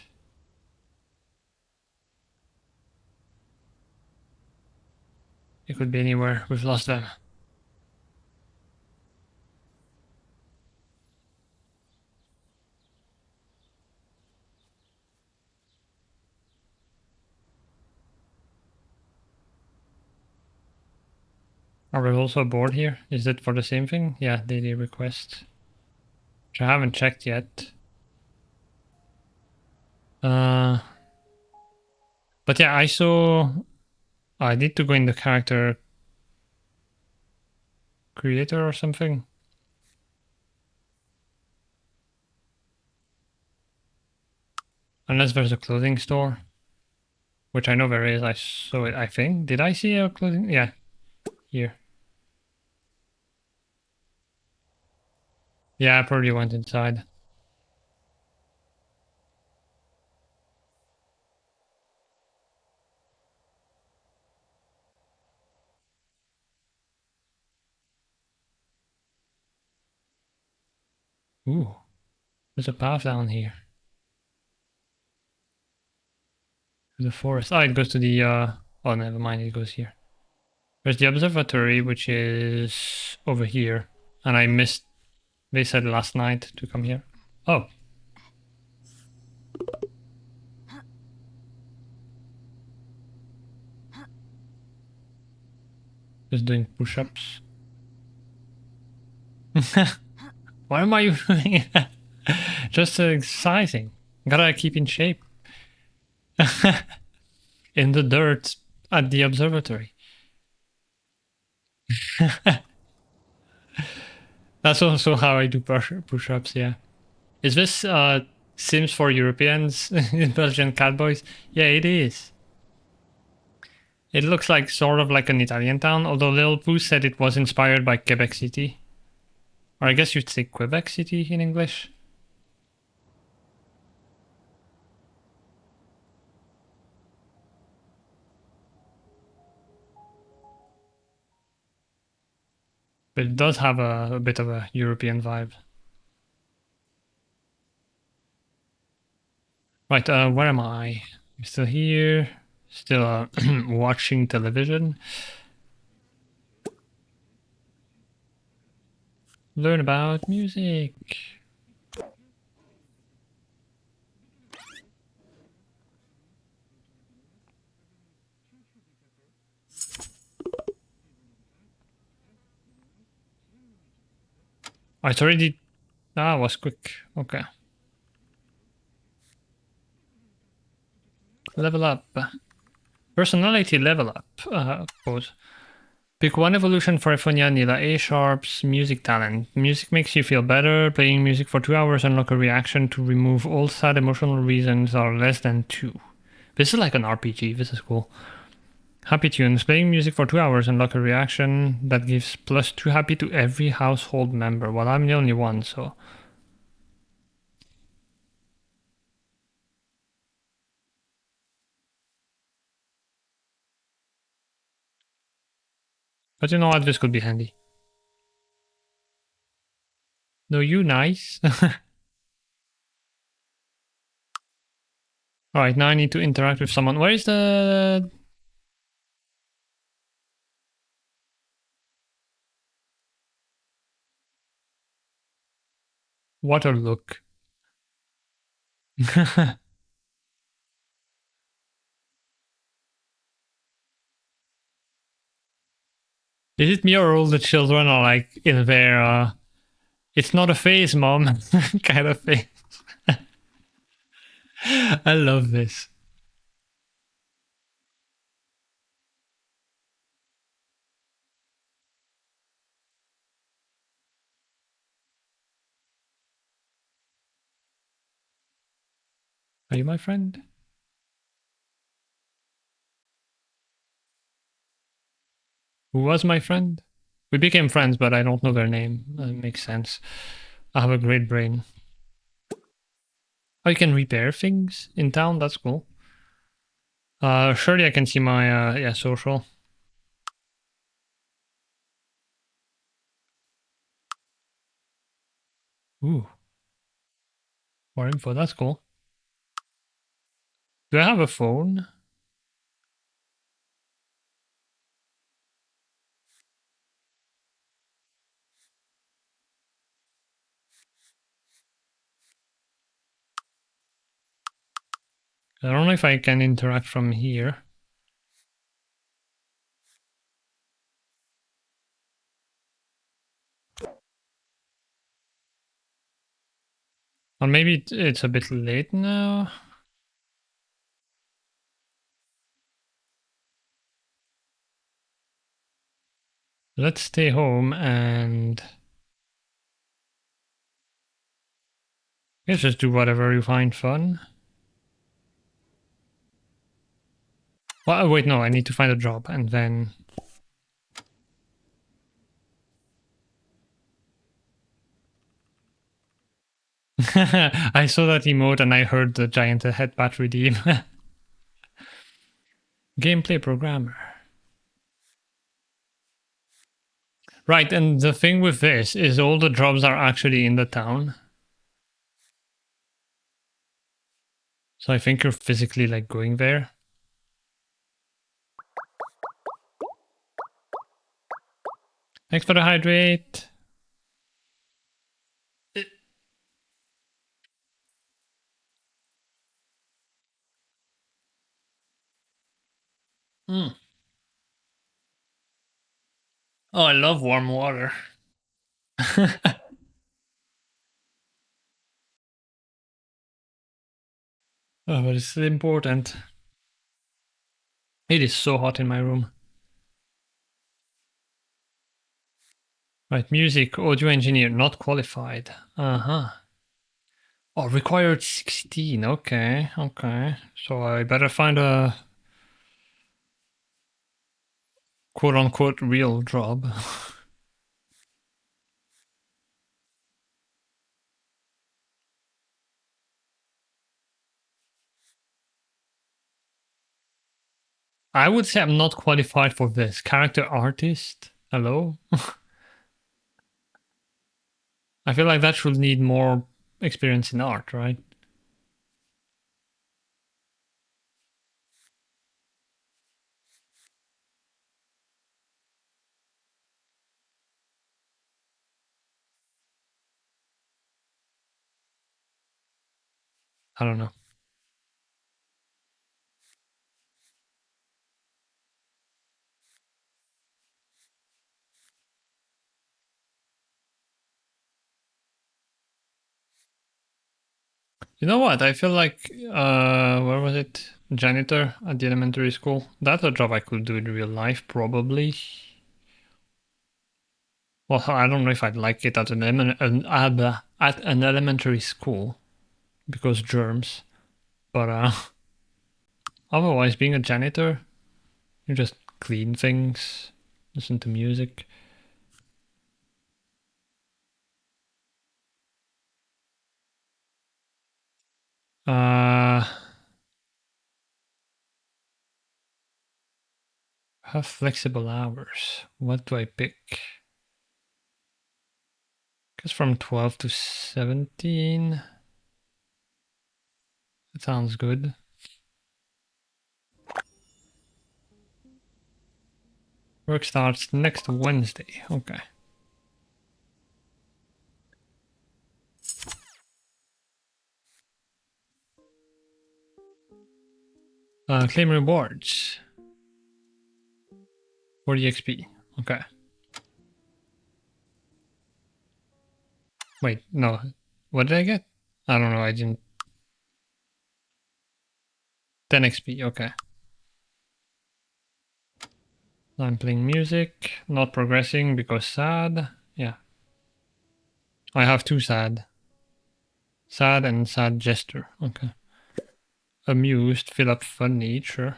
It could be anywhere. We've lost them. Are we also bored here? Is it for the same thing? Yeah, daily request. Which I haven't checked yet. But yeah, I saw... I need to go in the character creator or something. Unless there's a clothing store. Which I know there is. I saw it, I think. Did I see a clothing? Yeah. Here. Yeah, I probably went inside. Ooh. There's a path down here. To the forest. Oh, it goes to the, oh, never mind. It goes here. There's the observatory, which is over here. And I missed... They said last night to come here. Oh. Just doing push-ups. Why am I doing that? Just exercising. Gotta keep in shape. In the dirt at the observatory. That's also how I do push-ups, yeah. Is this Sims for Europeans in Belgian Catboys? Yeah, it is. It looks like sort of like an Italian town, although Lil Pooh said it was inspired by Quebec City. Or I guess you'd say Quebec City in English. But it does have a bit of a European vibe. Right, where am I? I'm still here. Still watching television. Learn about music. Oh, it's already... Ah, it was quick. Okay. Level up. Personality level up. Quote. Pick one evolution for Ephonia Nila. A Sharp's music talent. Music makes you feel better. Playing music for 2 hours unlock a reaction to remove all sad emotional reasons are less than 2. This is like an RPG. This is cool. Happy tunes. Playing music for 2 hours unlock a reaction that gives +2 happy to every household member. Well, I'm the only one, so... But you know what? This could be handy. No, you nice. Alright, now I need to interact with someone. Where is the... water look? Is it me or all the children are like in their it's not a phase, mom kind of thing? I love this. Are you my friend? Who was my friend? We became friends, but I don't know their name. That makes sense. I have a great brain. Oh, you can repair things in town? That's cool. Surely I can see my, yeah, social. Ooh. More info, that's cool. Do I have a phone? I don't know if I can interact from here. Or maybe it's a bit late now. Let's stay home and let's just do whatever you find fun. Well, wait, no, I need to find a job and then... I saw that emote and I heard the giant headbutt redeem. Gameplay programmer. Right, and the thing with this is all the jobs are actually in the town. So I think you're physically like going there. Thanks for the hydrate. Mm. Oh, I love warm water. Oh, but it's important. It is so hot in my room. Right, music, audio engineer, not qualified. Uh-huh. Oh, required 16. Okay, okay. So I better find a quote-unquote real job. I would say I'm not qualified for this. Character artist? Hello? I feel like that should need more experience in art, right? I don't know. You know what? I feel like, where was it? Janitor at the elementary school. That's a job I could do in real life, probably. Well, I don't know if I'd like it at at an elementary school because germs. But otherwise, being a janitor, you just clean things, listen to music. Have flexible hours. What do I pick? Guess from 12 to 17. That sounds good. Work starts next Wednesday. Okay. Claim rewards. 40 XP. Okay. Wait, no. What did I get? I don't know. I didn't. 10 XP. Okay. I'm playing music. Not progressing because sad. Yeah. I have two sad. Sad and sad gesture. Okay. Amused. Fill up funny. Sure.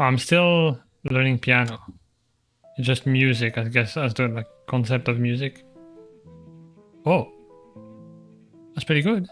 I'm still learning piano. It's just music, I guess, as the like concept of music. Oh, that's pretty good.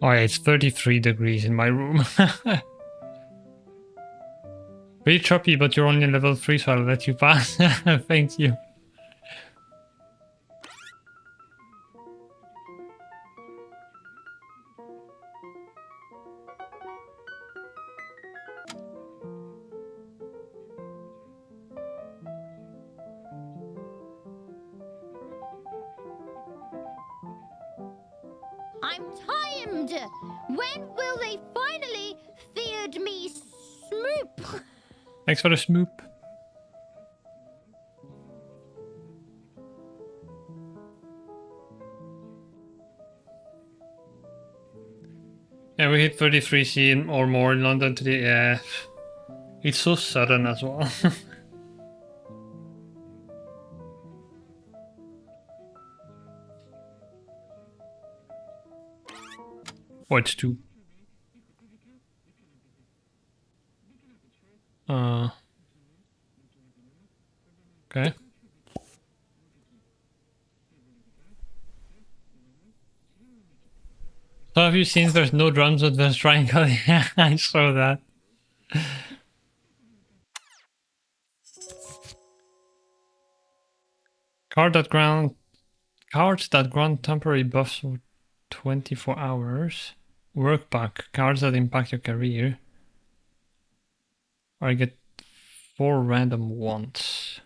Oh yeah, it's 33 degrees in my room. Pretty choppy, but you're only level 3, so I'll let you pass. Thank you.
I'm timed! When will they finally feed me smoop?
Thanks for the smoop. Yeah, we hit 33C or more in London today. Yeah, it's so sudden as well. Oh, it's 2. Okay. So have you seen there's no drums with this triangle? Yeah, I saw that. Cards that grant temporary buffs for 24 hours. Work pack. Cards that impact your career. Or I get 4 random ones.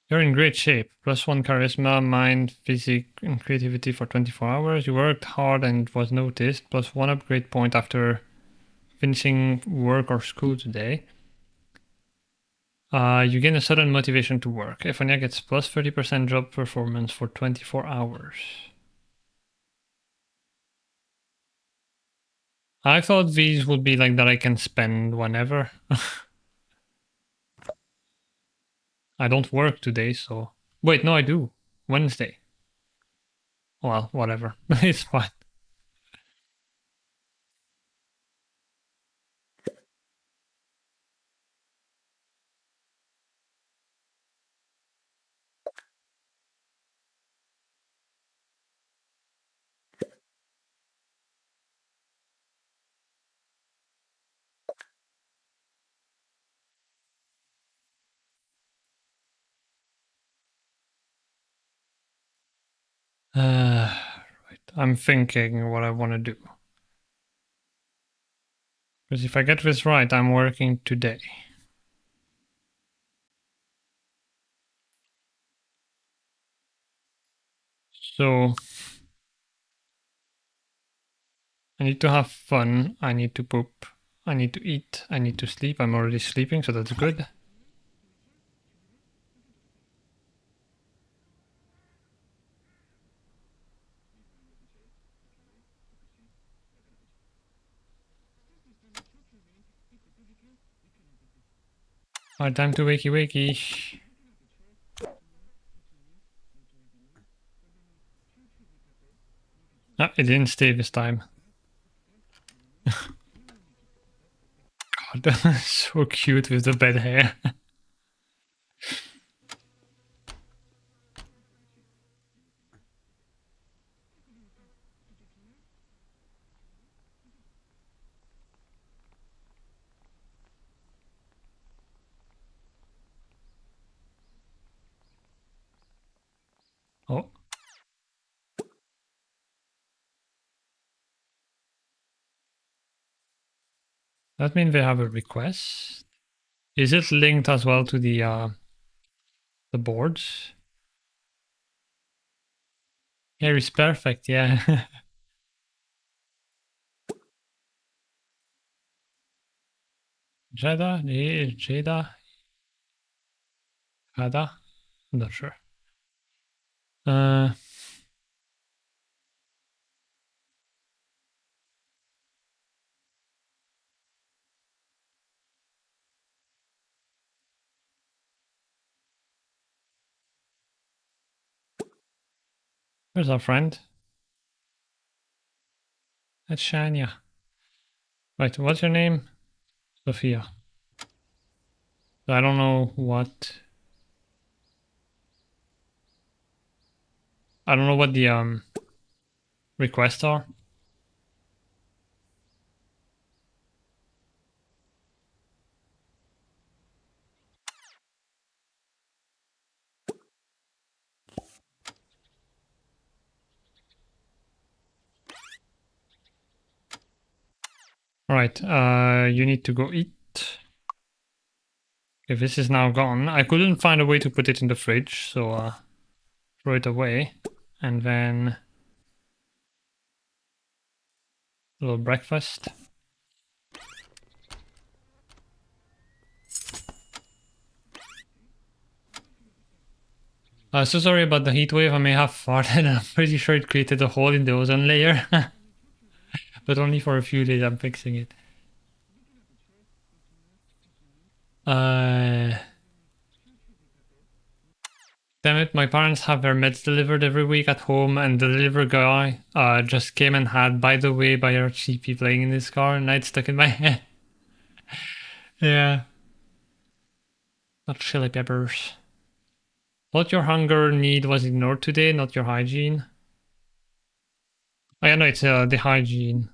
You're in great shape. +1 charisma, mind, physique, and creativity for 24 hours. You worked hard and it was noticed. +1 upgrade point after finishing work or school today. You gain a sudden motivation to work. Efonia gets +30% job performance for 24 hours. I thought these would be like that I can spend whenever. I don't work today, so... Wait, no, I do. Wednesday. Well, whatever. It's fine. Right. I'm thinking what I want to do. Because if I get this right, I'm working today. So I need to have fun. I need to poop. I need to eat. I need to sleep. I'm already sleeping, so that's good. Alright, time to wakey wakey. Ah, it didn't stay this time. God, so cute with the bed hair. Oh. That means they have a request. Is it linked as well to the boards? Hair is perfect, yeah. Jada? Jada? Hada? I'm not sure. Where's our friend? That's Shania. Wait, what's your name? Sophia. I don't know what... I don't know what the requests are. Alright, you need to go eat. Okay, this is now gone. I couldn't find a way to put it in the fridge, so throw it away. And then... a little breakfast. So sorry about the heat wave. I may have farted. I'm pretty sure it created a hole in the ozone layer. But only for a few days. I'm fixing it. Damn it, my parents have their meds delivered every week at home, and the delivery guy just came and had By the Way by RCP playing in his car, and now it's stuck in my head. Yeah. Not chili peppers. What your hunger need was ignored today, not your hygiene. Oh yeah, no, it's the hygiene.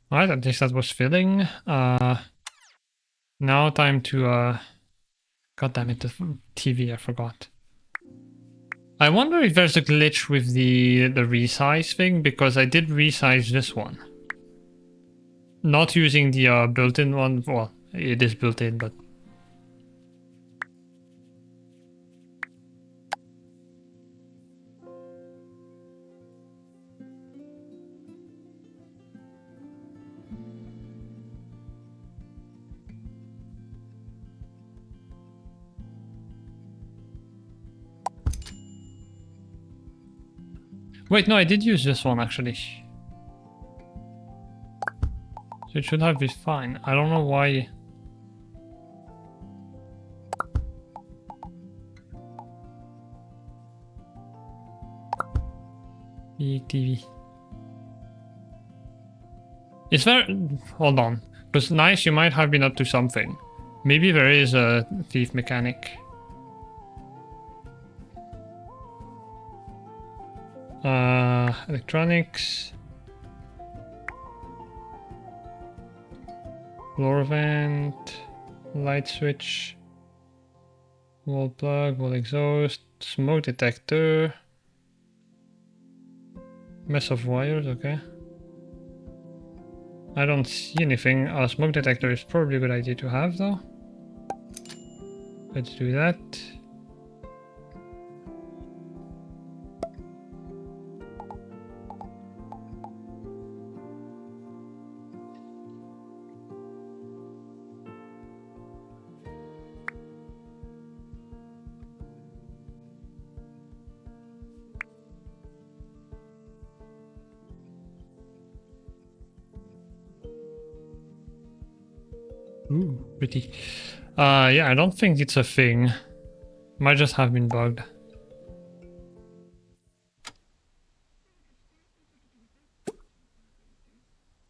Alright, at least that was filling. Now time to god damn it, the TV, I forgot. I wonder if there's a glitch with the resize thing, because I did resize this one. Not using the built-in one. Well, it is built-in, but... Wait, no, I did use this one, actually. So it should have been fine. I don't know why... Big TV. Is there... Hold on. Because nice, you might have been up to something. Maybe there is a thief mechanic. Electronics. Floor vent. Light switch. Wall plug, wall exhaust. Smoke detector. Mess of wires, okay. I don't see anything. A smoke detector is probably a good idea to have, though. Let's do that. Ooh, pretty. Yeah, I don't think it's a thing. Might just have been bugged.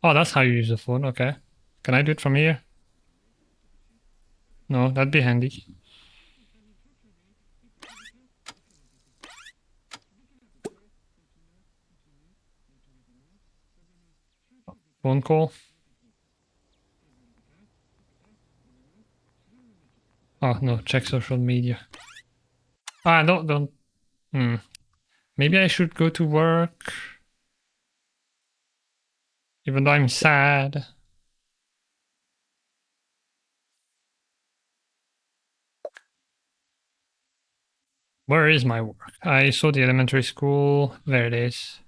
Oh, that's how you use the phone, okay. Can I do it from here? No, that'd be handy. Phone call. Oh, no, check social media. Ah, don't. Maybe I should go to work. Even though I'm sad. Where is my work? I saw the elementary school. There it is.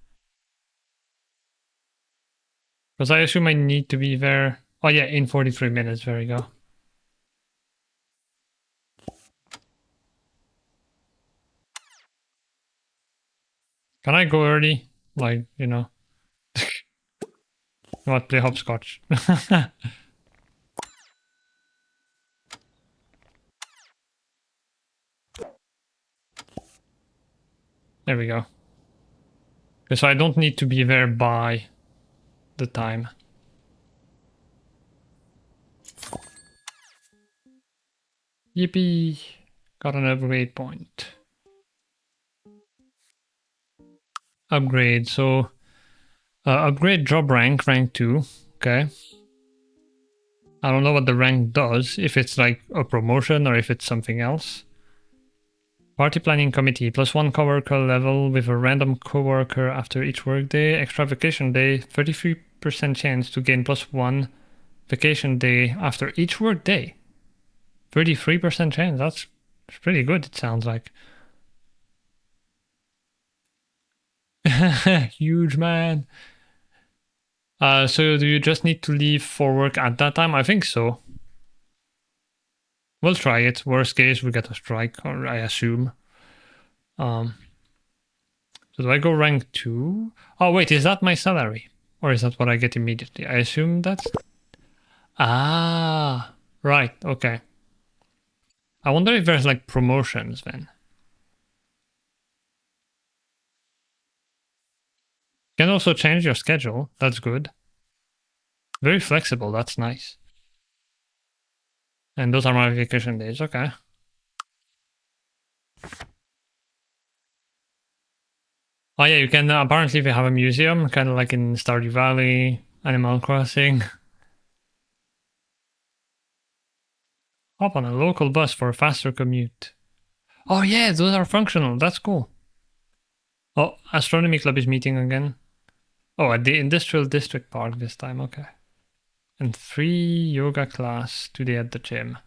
Because I assume I need to be there. Oh yeah, in 43 minutes. There we go. Can I go early? Like, you know. What, play hopscotch? There we go. Okay, so I don't need to be there by the time. Yippee! Got an upgrade point. Upgrade, so... upgrade job rank, rank 2. Okay. I don't know what the rank does, if it's like a promotion or if it's something else. Party planning committee, +1 coworker level with a random coworker after each workday. Extra vacation day, 33% chance to gain +1 vacation day after each workday. 33% chance, that's pretty good, it sounds like. Huge man. So do you just need to leave for work at that time? I think so. We'll try it. Worst case, we get a strike, or I assume. So do I go rank 2? Oh wait, is that my salary? Or is that what I get immediately? I assume that's... Ah, right, okay. I wonder if there's like promotions then. You can also change your schedule, that's good. Very flexible, that's nice. And those are my vacation days, okay. Oh yeah, you can, apparently they have a museum, kind of like in Stardew Valley, Animal Crossing. Hop on a local bus for a faster commute. Oh yeah, those are functional, that's cool. Oh, Astronomy Club is meeting again. Oh, at the Industrial District Park this time, okay. And 3 yoga class today at the gym.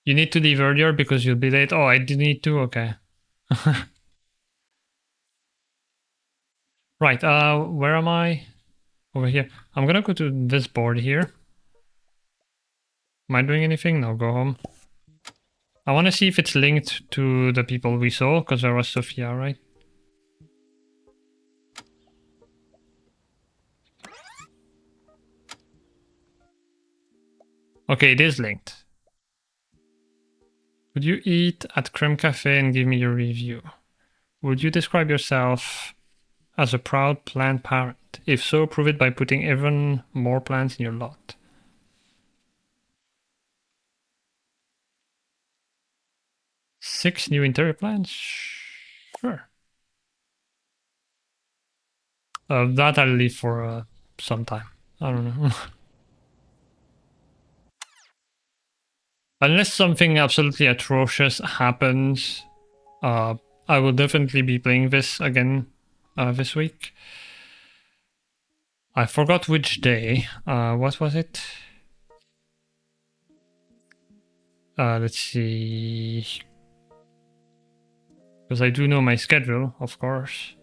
You need to leave earlier because you'll be late. Oh, I did need to, okay. Right, where am I? Over here. I'm gonna go to this board here. Am I doing anything? No, go home. I want to see if it's linked to the people we saw, because there was Sophia, right? Okay, it is linked. Would you eat at Creme Cafe and give me your review? Would you describe yourself as a proud plant parent? If so, prove it by putting even more plants in your lot. Six new interior plants? Sure. That I'll leave for some time. I don't know. Unless something absolutely atrocious happens, I will definitely be playing this again this week. I forgot which day. What was it? Let's see. Because I do know my schedule, of course.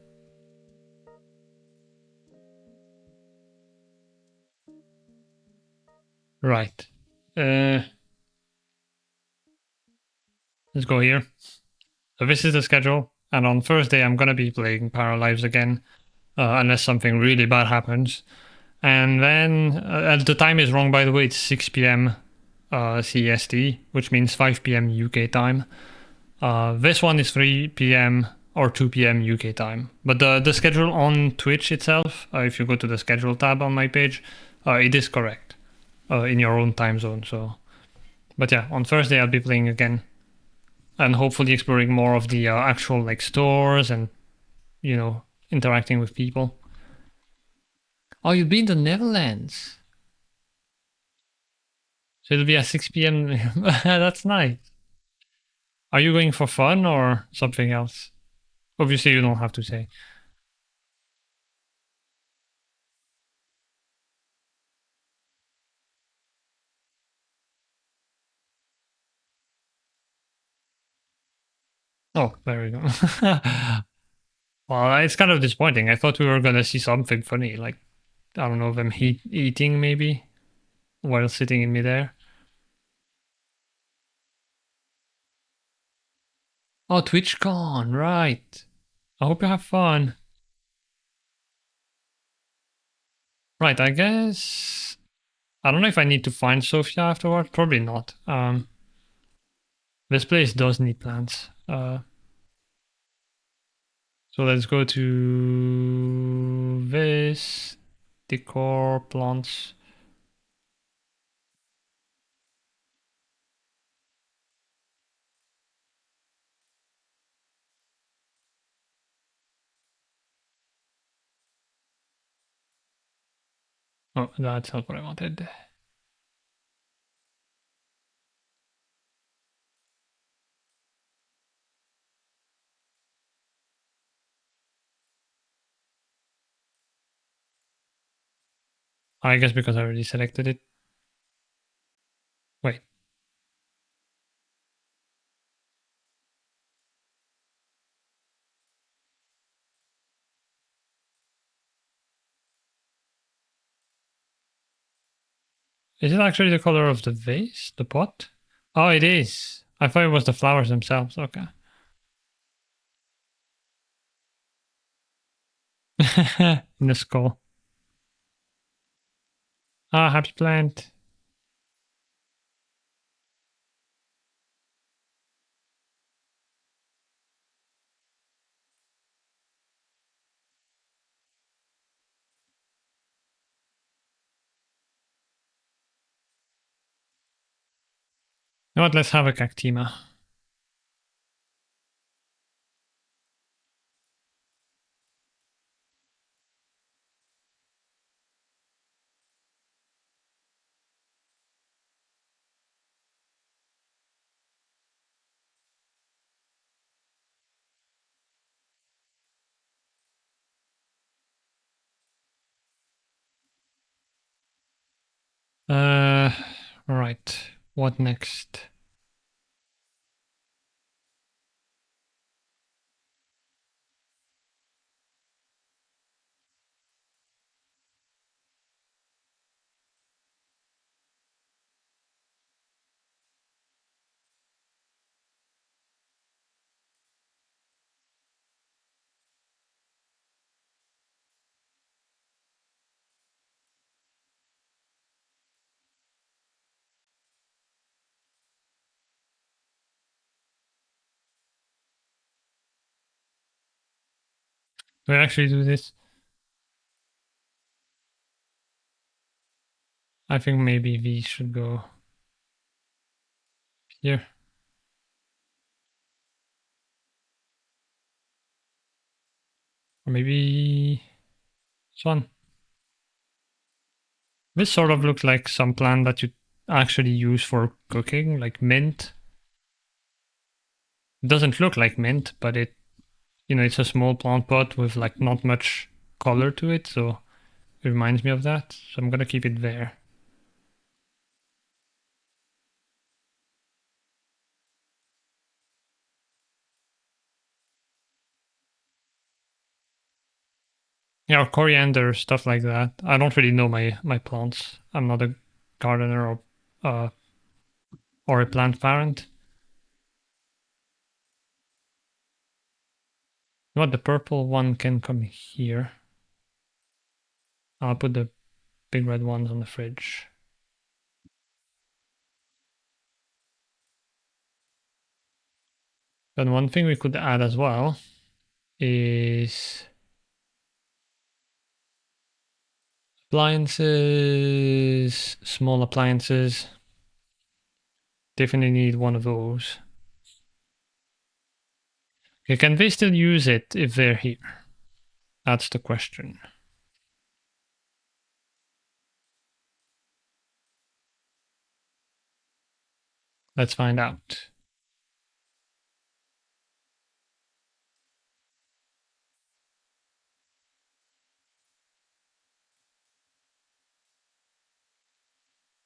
Right. Let's go here. So this is the schedule. And on Thursday, I'm going to be playing PARALIVES again. Unless something really bad happens. And then, the time is wrong, by the way, it's 6 p.m. CST, which means 5 p.m. UK time. This one is 3 p.m. or 2 p.m. UK time. But the schedule on Twitch itself, if you go to the schedule tab on my page, it is correct in your own time zone. So, but yeah, on Thursday I'll be playing again, and hopefully exploring more of the actual like stores and, you know, interacting with people. Oh, you'll be in the Netherlands. So it'll be at 6 p.m. That's nice. Are you going for fun or something else? Obviously, you don't have to say. Oh, there we go. Well, it's kind of disappointing. I thought we were gonna see something funny, like, I don't know, them eating maybe while sitting in midair. Oh, TwitchCon, right. I hope you have fun. Right, I guess... I don't know if I need to find Sophia afterward. Probably not. This place does need plants. So let's go to this. Decor, plants. Oh, that's not what I wanted. I guess because I already selected it. Wait. Is it actually the color of the vase, the pot? Oh, it is. I thought it was the flowers themselves. Okay. In the skull. Ah, happy plant. You know what? Let's have a cactima. Right. What next? Do we actually do this? I think maybe we should go here. Or maybe this one. This sort of looks like some plant that you actually use for cooking, like mint. It doesn't look like mint, but it's a small plant pot with like not much color to it, so it reminds me of that. So I'm gonna keep it there. Yeah, or coriander, stuff like that. I don't really know my plants. I'm not a gardener uh or a plant parent. You know what, the purple one can come here. I'll put the big red ones on the fridge. Then one thing we could add as well is appliances, small appliances. Definitely need one of those. Okay, can they still use it if they're here? That's the question. Let's find out.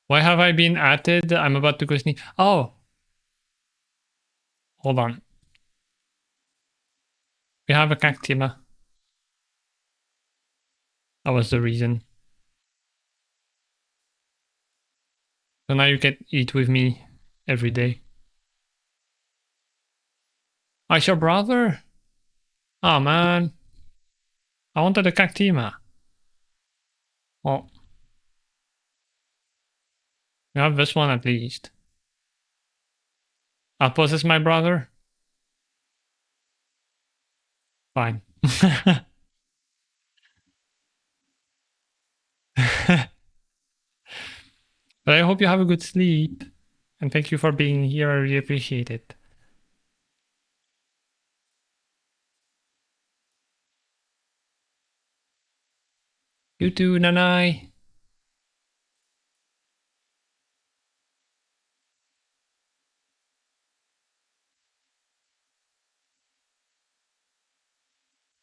Why have I been added? I'm about to go sneak. Oh! Hold on. We have a cactima. That was the reason. So now you can eat with me every day. Oh, it's your brother? Oh man. I wanted a cactima. Well, you have this one at least. I'll possess my brother. Fine. But I hope you have a good sleep. And thank you for being here. I really appreciate it. You too, Nanai.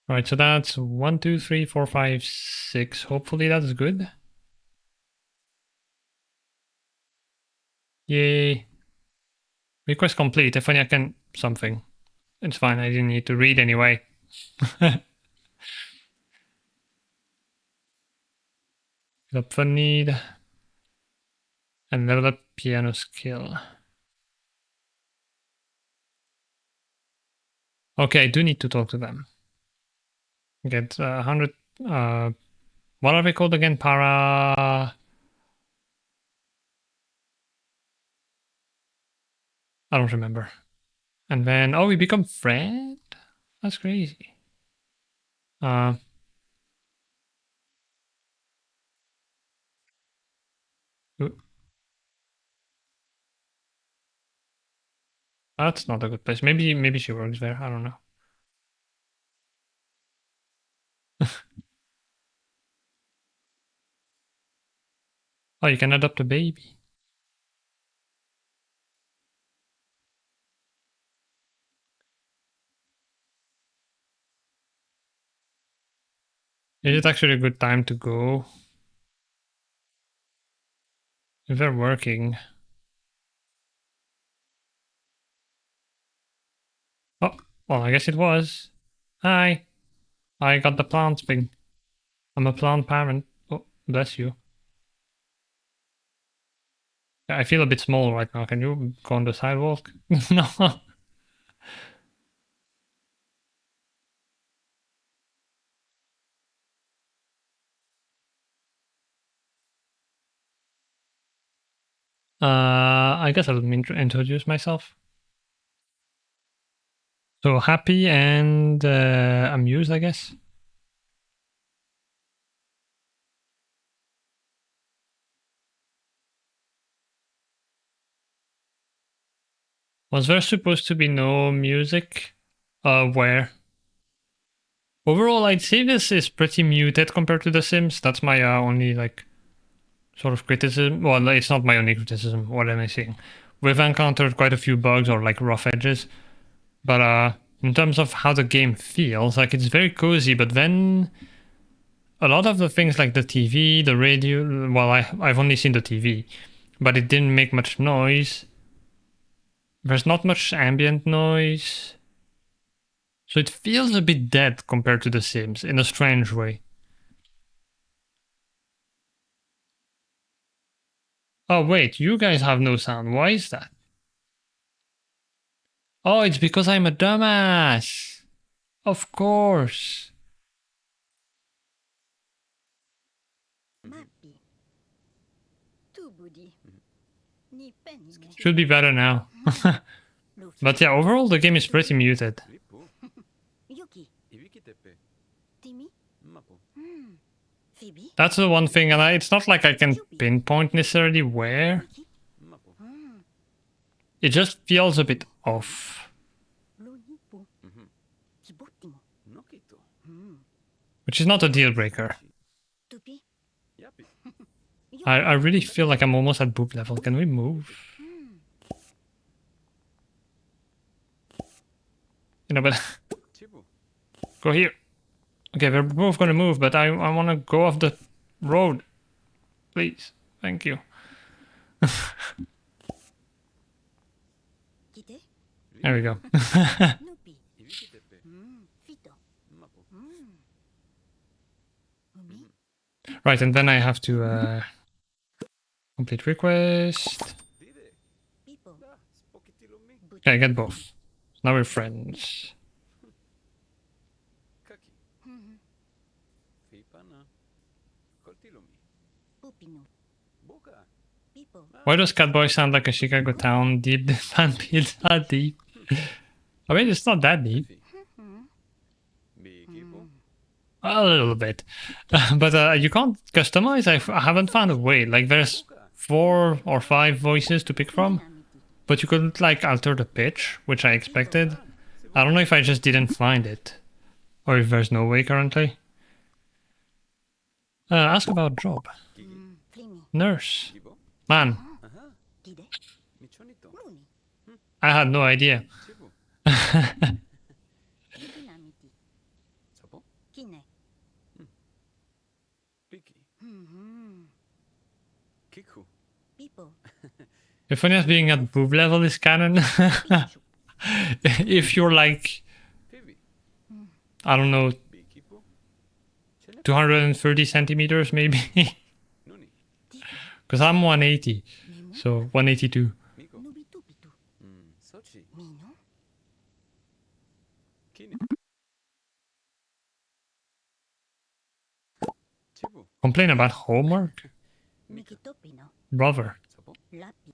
Right, so that's 1, 2, 3, 4, 5, 6. Hopefully that's good. Yay. Request complete. If only I can something. It's fine. I didn't need to read anyway. Up for need. And level up piano skill. Okay, I do need to talk to them. Get 100... what are they called again? I don't remember. And then, oh, we become friend? That's crazy. That's not a good place. Maybe she works there. I don't know. Oh, you can adopt a baby. Is it actually a good time to go? If they're working. Oh, well, I guess it was. Hi. I got the plant thing. I'm a plant parent. Oh, bless you. I feel a bit small right now. Can you go on the sidewalk? No. I guess I'll introduce myself. So happy and amused, I guess. Was there supposed to be no music? Where? Overall, I'd say this is pretty muted compared to The Sims. That's my only, like, sort of criticism. Well, it's not my only criticism. What am I saying? We've encountered quite a few bugs or, like, rough edges. But in terms of how the game feels, like, it's very cozy, but then a lot of the things like the TV, the radio, well, I've only seen the TV, but it didn't make much noise. There's not much ambient noise. So it feels a bit dead compared to The Sims in a strange way. Oh wait, you guys have no sound. Why is that? Oh, it's because I'm a dumbass. Of course.
Mappi. Tu budi. Ni penny.
Should be better now. But yeah, overall the game is pretty muted.
Lipo.
Yuki.
Iwikitepe.
Timmy.
Mapo.
Phoebe.
That's the one thing, and it's not like I can pinpoint necessarily where.
Mapo.
It just feels a bit off.
Lonipo. Kibottimo.
Nokito.
Which is not a deal breaker.
Tupi.
Yapi.
I really feel like I'm almost at boob level. Can we move? You know, but
Chibu.
go here. Okay, we're both gonna move, but I want to go off the road. Please. Thank you.
Kite.
There we go.
Nupi.
Iwikitepe.
Fito.
Mapo.
Umi.
Right, and then I have to complete request.
Dide.
Pipo.
Da. Spokitilomi.
Okay, I get both. Now we're friends.
Kaki. Fipana. Koltilomi.
Pupino.
Boka.
Pipo.
Why does Catboy sound like a Chicago town deep fan pizza deep? I mean, it's not that deep.
Bikipo.
A little bit. But you can't customize. I haven't found a way. Like, there's 4 or 5 voices to pick from. But you couldn't, like, alter the pitch, which I expected. I don't know if I just didn't find it. Or if there's no way currently. Ask about job.
Flimi.
Nurse.
Kibo.
Man,
Aha.
Kide.
Michonito.
Luni.
I had no idea.
Chibu.
Yukinamiti.
Sapo.
Kine.
Piki. Kiku.
Pipo.
The funny as being at boob level is canon. If you're like,
Phoebe.
I don't know,
Bikipo.
230 centimeters maybe.
Nuni.
Because I'm 180.
So 182.
Miko.
Nobitubitu.
Sochi.
Mino.
Kine. Chibu.
Complain about homework?
Mika.
Mikitopino.
Brother,
Sapo.
Lapi.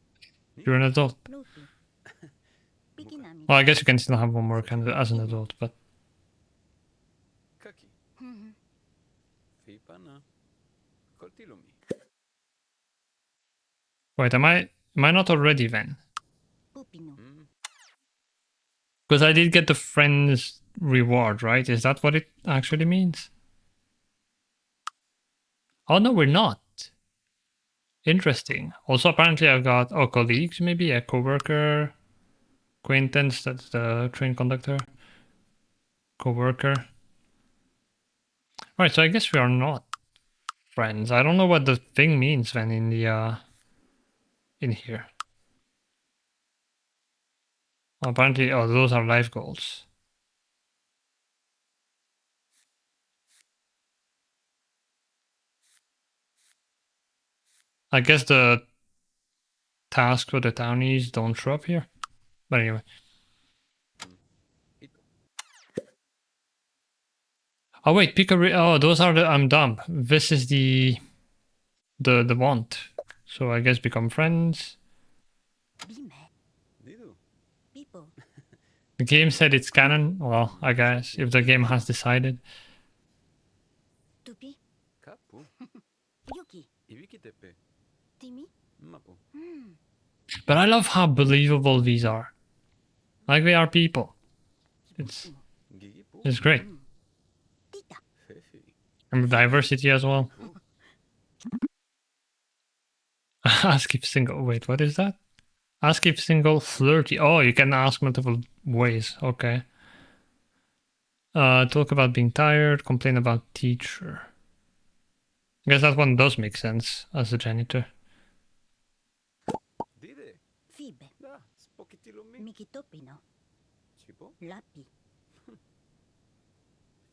you're an adult.
Lupi. Pikinami.
Well, I guess you can still have homework as an adult, but
Kaki.
Mhm.
Fipana. Koltilomi.
wait, am I not already then?
Pupino.
Because I did get the friends reward, right? Is that what it actually means? Oh no, we're not. Interesting. Also, apparently I've got colleagues, maybe a coworker, acquaintance. That's the train conductor. Coworker. Right, so I guess we are not friends. I don't know what the thing means then in the in here. Apparently, those are life goals. I guess the task for the townies don't show up here. But anyway. Oh wait, oh, those are the I'm dumb. This is the want. So I guess become friends.
Bime.
Didu.
Pipo.
The game said it's canon. Well, I guess if the game has decided.
Tupi.
Kapu.
Yuki.
Ibikitepe.
Timi.
Mapu.
But I love how believable these are. Like they are people. It's
Gigipu.
great.
Tita.
Fefi.
And diversity as well. Ask if single. Wait, what is that? Ask if single flirty. Oh, you can ask multiple ways. Okay. Talk about being tired. Complain about teacher. I guess that one does make sense as a janitor.
Dide.
Fibe.
Da. Spokitilomi.
Mikitopino.
Chipo.
Lapi.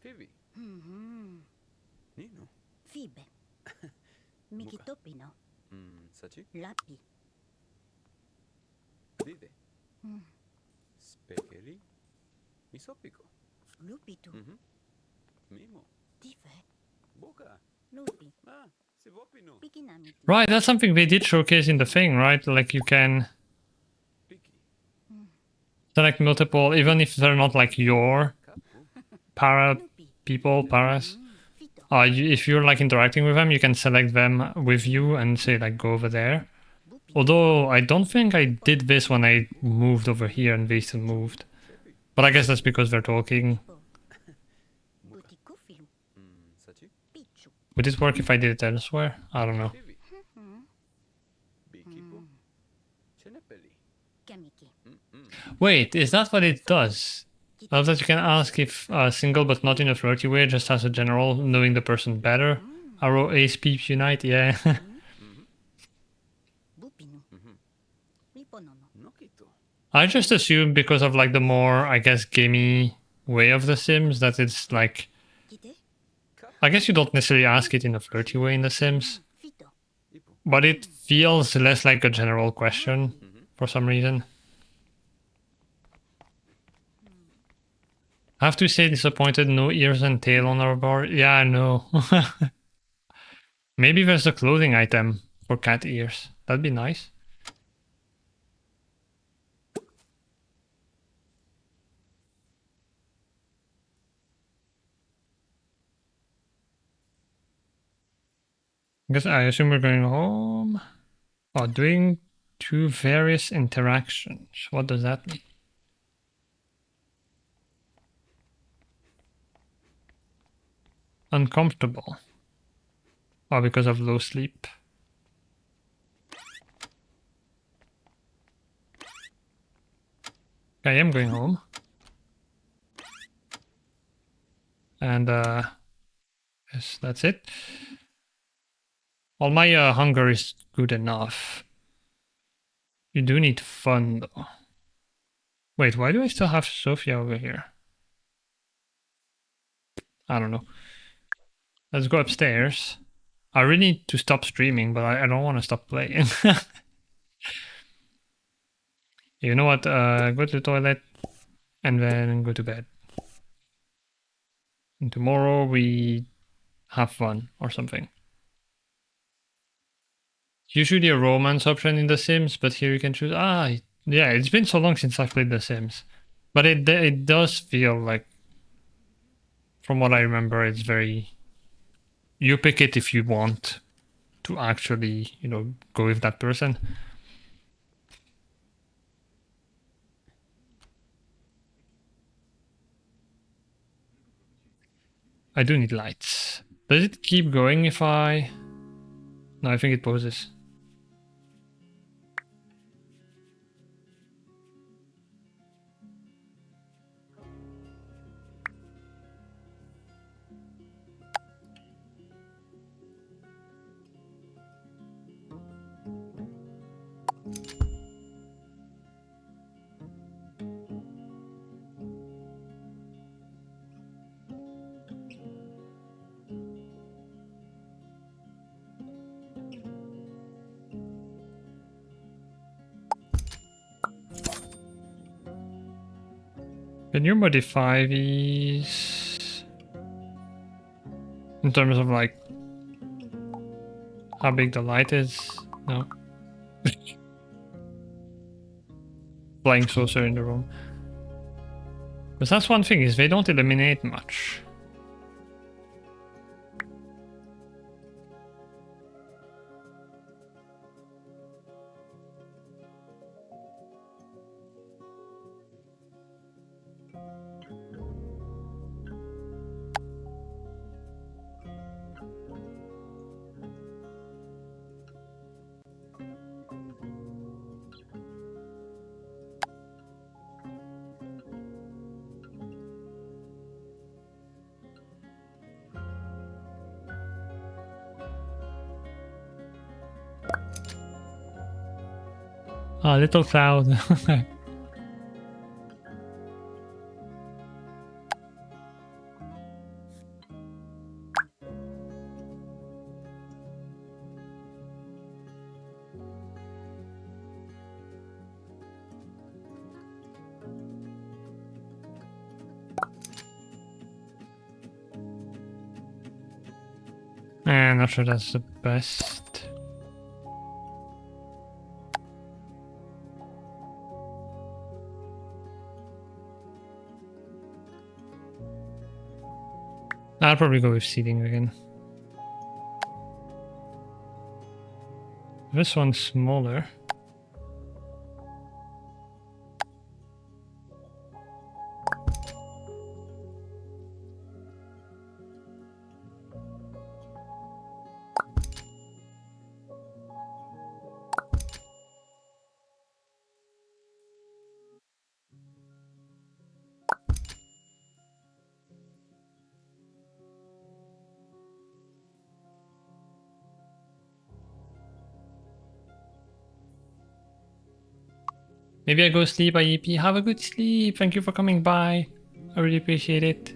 Fibi.
Mhm.
Nino.
Fibe. Mikitopino.
Sachi.
Lapi.
Dide. Spekeri. Misopiko.
Lupitu.
Mimo.
Tife.
Boka.
Lupi.
Ah. Sivopino.
Pikinami.
Right, that's something they did showcase in the thing, right? Like you can
Piki.
select multiple, even if they're not like your
Kapu.
para
Lupi.
people, paras.
Fito.
If you're like interacting with them, you can select them with you and say like go over there.
Bupi.
Although I don't think I did this when I moved over here and they still moved. But I guess that's because they're talking.
Po. Butikufilu.
Sachi.
Pichu.
Would it work if I did it elsewhere? I don't know.
Fibi. Bikipu. Chenepeli.
Kamiki.
Wait, is that what it does? I love that you can ask if single but not in a flirty way, just as a general, knowing the person better. Arrow ace peeps unite, yeah.
Bupinu. Liponono.
Nokito.
I just assume because of like the more, I guess, gamey way of The Sims that it's like,
Kite.
I guess you don't necessarily ask it in a flirty way in The Sims,
Fito.
Ipu.
but it feels less like a general question for some reason. I have to say disappointed, no ears and tail on our bar. Yeah, I know. Maybe there's a clothing item for cat ears. That'd be nice. Guess I assume we're going home. Oh, doing two various interactions. What does that mean? Uncomfortable. Oh, because of low sleep. I am going home. And yes, that's it. Well, my hunger is good enough. You do need fun though. Wait, why do I still have Sophia over here? I don't know. Let's go upstairs. I really need to stop streaming, but I don't want to stop playing.
You know what? Go to the toilet and then go to bed. And tomorrow we have fun or something. Usually a romance option in The Sims, but here you can choose. Yeah, it's been so long since I've played The Sims, but it does feel like, from what I remember, it's very. You pick it if you want to actually, go with that person. I do need lights. Does it keep going if I... No, I think it pauses. Can you modify these in terms of like how big the light is? No. Flying saucer in the room. Because that's one thing, is they don't illuminate much. Ah, little cloud. Not sure that's the best. I'll probably go with seating again. This one's smaller. Maybe I go sleep, IEP. Have a good sleep. Thank you for coming by. I really appreciate it.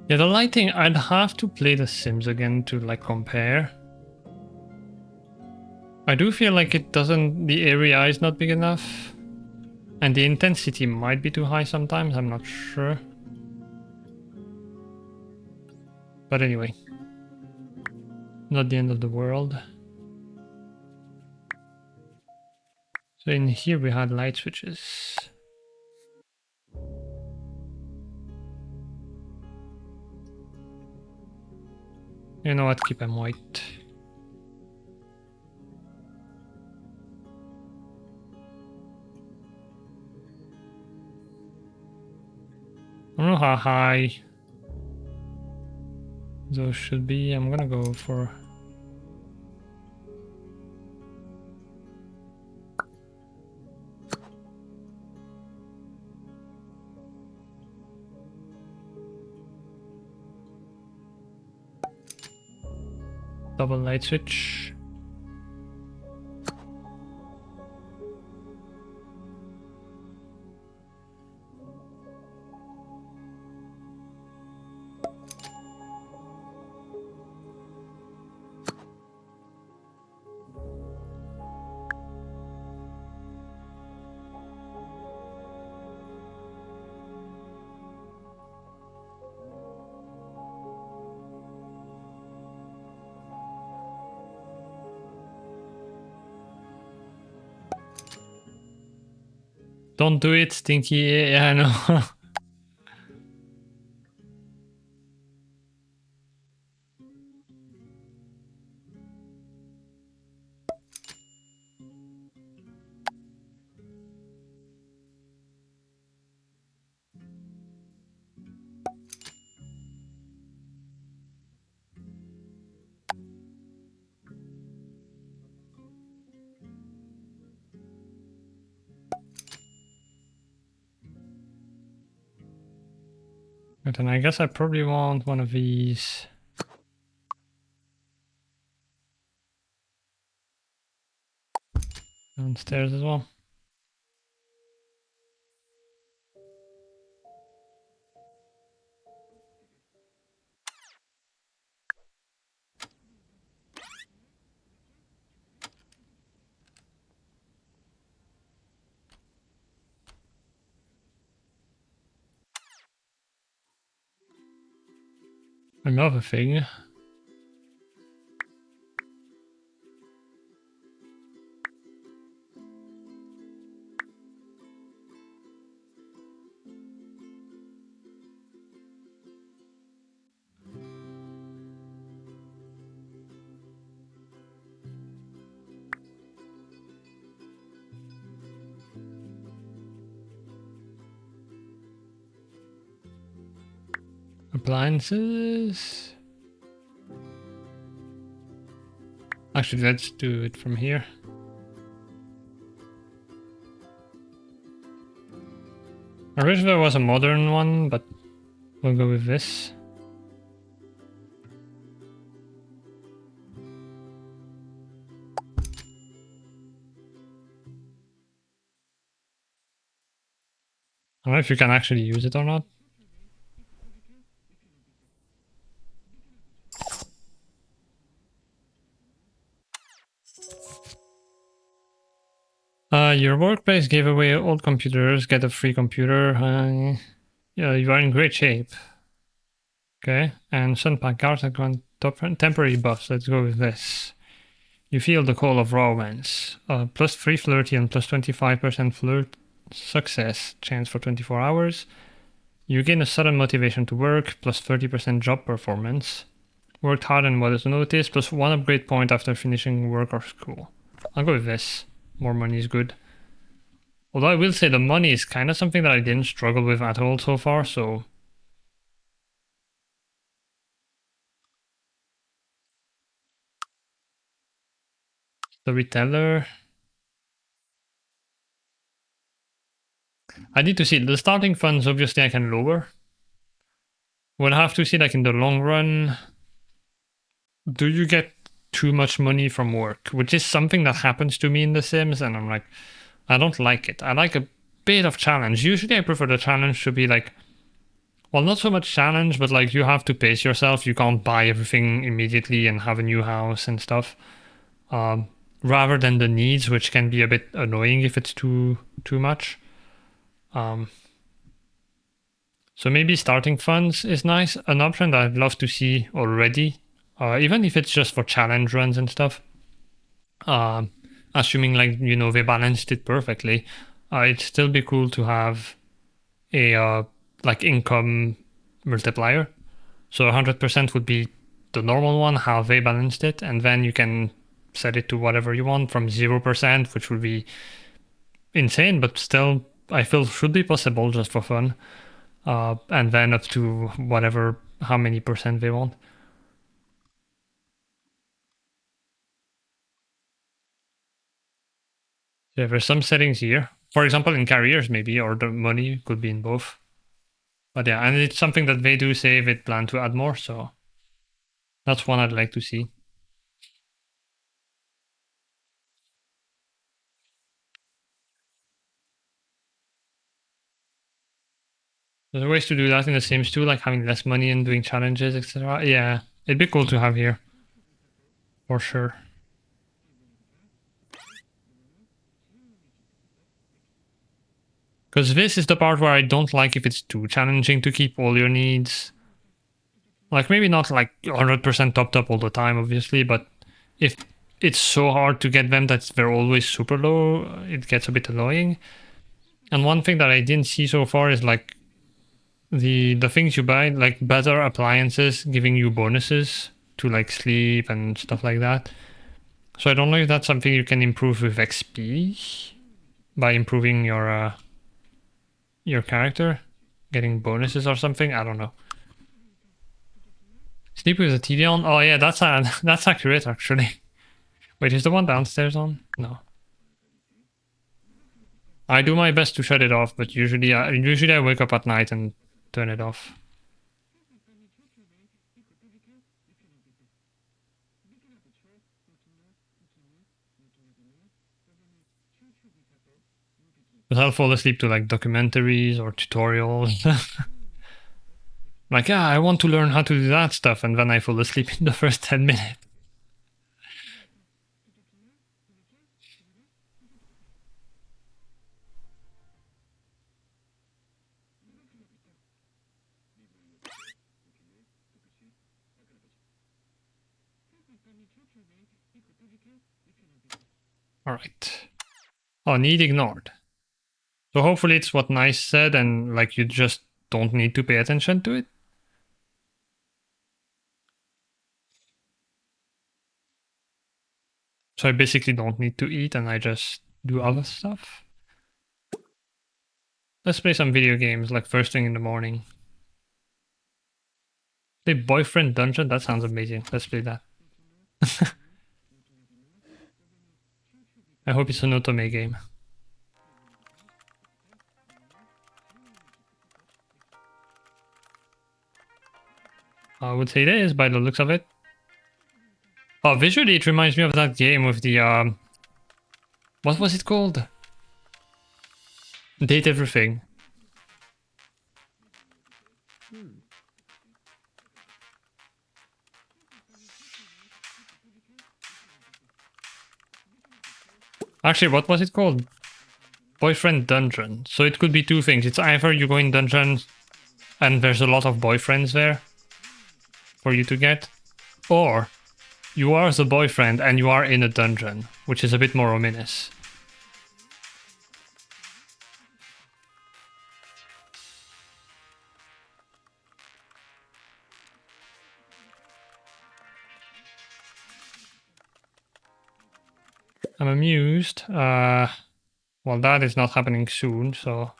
Yeah, the lighting, I'd have to play The Sims again to like compare. I do feel like the area is not big enough. And the intensity might be too high sometimes, I'm not sure. But anyway. Not the end of the world. So in here we had light switches. You know what, keep them white. I don't know how high those should be. I'm gonna go for... double light switch. Don't do it, Stinky. Yeah, I know. But then I guess I probably want one of these. Downstairs as well. Another thing. Appliances. Actually, let's do it from here. I wish there was a modern one, but we'll go with this. I don't know if you can actually use it or not. Your workplace gave away old computers, get a free computer. Yeah, you are in great shape. Okay, and Sunpack guards have gone temporary buffs. Let's go with this. You feel the call of romance. Plus 3 flirty and plus 25% flirt success chance for 24 hours. You gain a sudden motivation to work, plus 30% job performance. Worked hard and what is noticed, plus 1 upgrade point after finishing work or school. I'll go with this. More money is good. Although I will say the money is kind of something that I didn't struggle with at all so far, so... The retailer... I need to see. The starting funds, obviously, I can lower. We'll have to see, like, in the long run... Do you get too much money from work? Which is something that happens to me in The Sims, and I'm like... I don't like it. I like a bit of challenge. Usually I prefer the challenge to be like... Well, not so much challenge, but like you have to pace yourself. You can't buy everything immediately and have a new house and stuff. Rather than the needs, which can be a bit annoying if it's too much. So maybe starting funds is nice. An option that I'd love to see already, even if it's just for challenge runs and stuff. Assuming like, you know, they balanced it perfectly, it'd still be cool to have a like income multiplier. So 100% would be the normal one, how they balanced it, and then you can set it to whatever you want from 0%, which would be insane, but still I feel should be possible just for fun. And then up to whatever, how many percent they want. Yeah, there's some settings here. For example, in careers maybe, or the money could be in both. But yeah, and it's something that they do say they plan to add more, so that's one I'd like to see. There's ways to do that in the Sims too, like having less money and doing challenges, etc. Yeah, it'd be cool to have here. For sure. Because this is the part where I don't like if it's too challenging to keep all your needs. Like, maybe not like 100% topped up all the time, obviously, but if it's so hard to get them that they're always super low, it gets a bit annoying. And one thing that I didn't see so far is like the things you buy, like better appliances giving you bonuses to like sleep and stuff like that. So I don't know if that's something you can improve with XP by improving your character, getting bonuses or something. I don't know. Sleep with the TV on. Oh yeah, that's accurate actually. Wait, is the one downstairs on? No. I do my best to shut it off, but usually I wake up at night and turn it off. But I'll fall asleep to like documentaries or tutorials. Like, yeah, I want to learn how to do that stuff, and then I fall asleep in the first 10 minutes. Alright. Oh, need ignored. So hopefully it's what Nice said, and like you just don't need to pay attention to it. So I basically don't need to eat, and I just do other stuff. Let's play some video games, like first thing in the morning. Play Boyfriend Dungeon? That sounds amazing. Let's play that. I hope it's an Otome game. I would say it is, by the looks of it. Oh, visually it reminds me of that game with the, what was it called? Date Everything. Actually, what was it called? Boyfriend Dungeon. So it could be two things. It's either you go in dungeon and there's a lot of boyfriends there for you to get, or you are the boyfriend and you are in a dungeon, which is a bit more ominous. I'm amused. Well, that is not happening soon, so...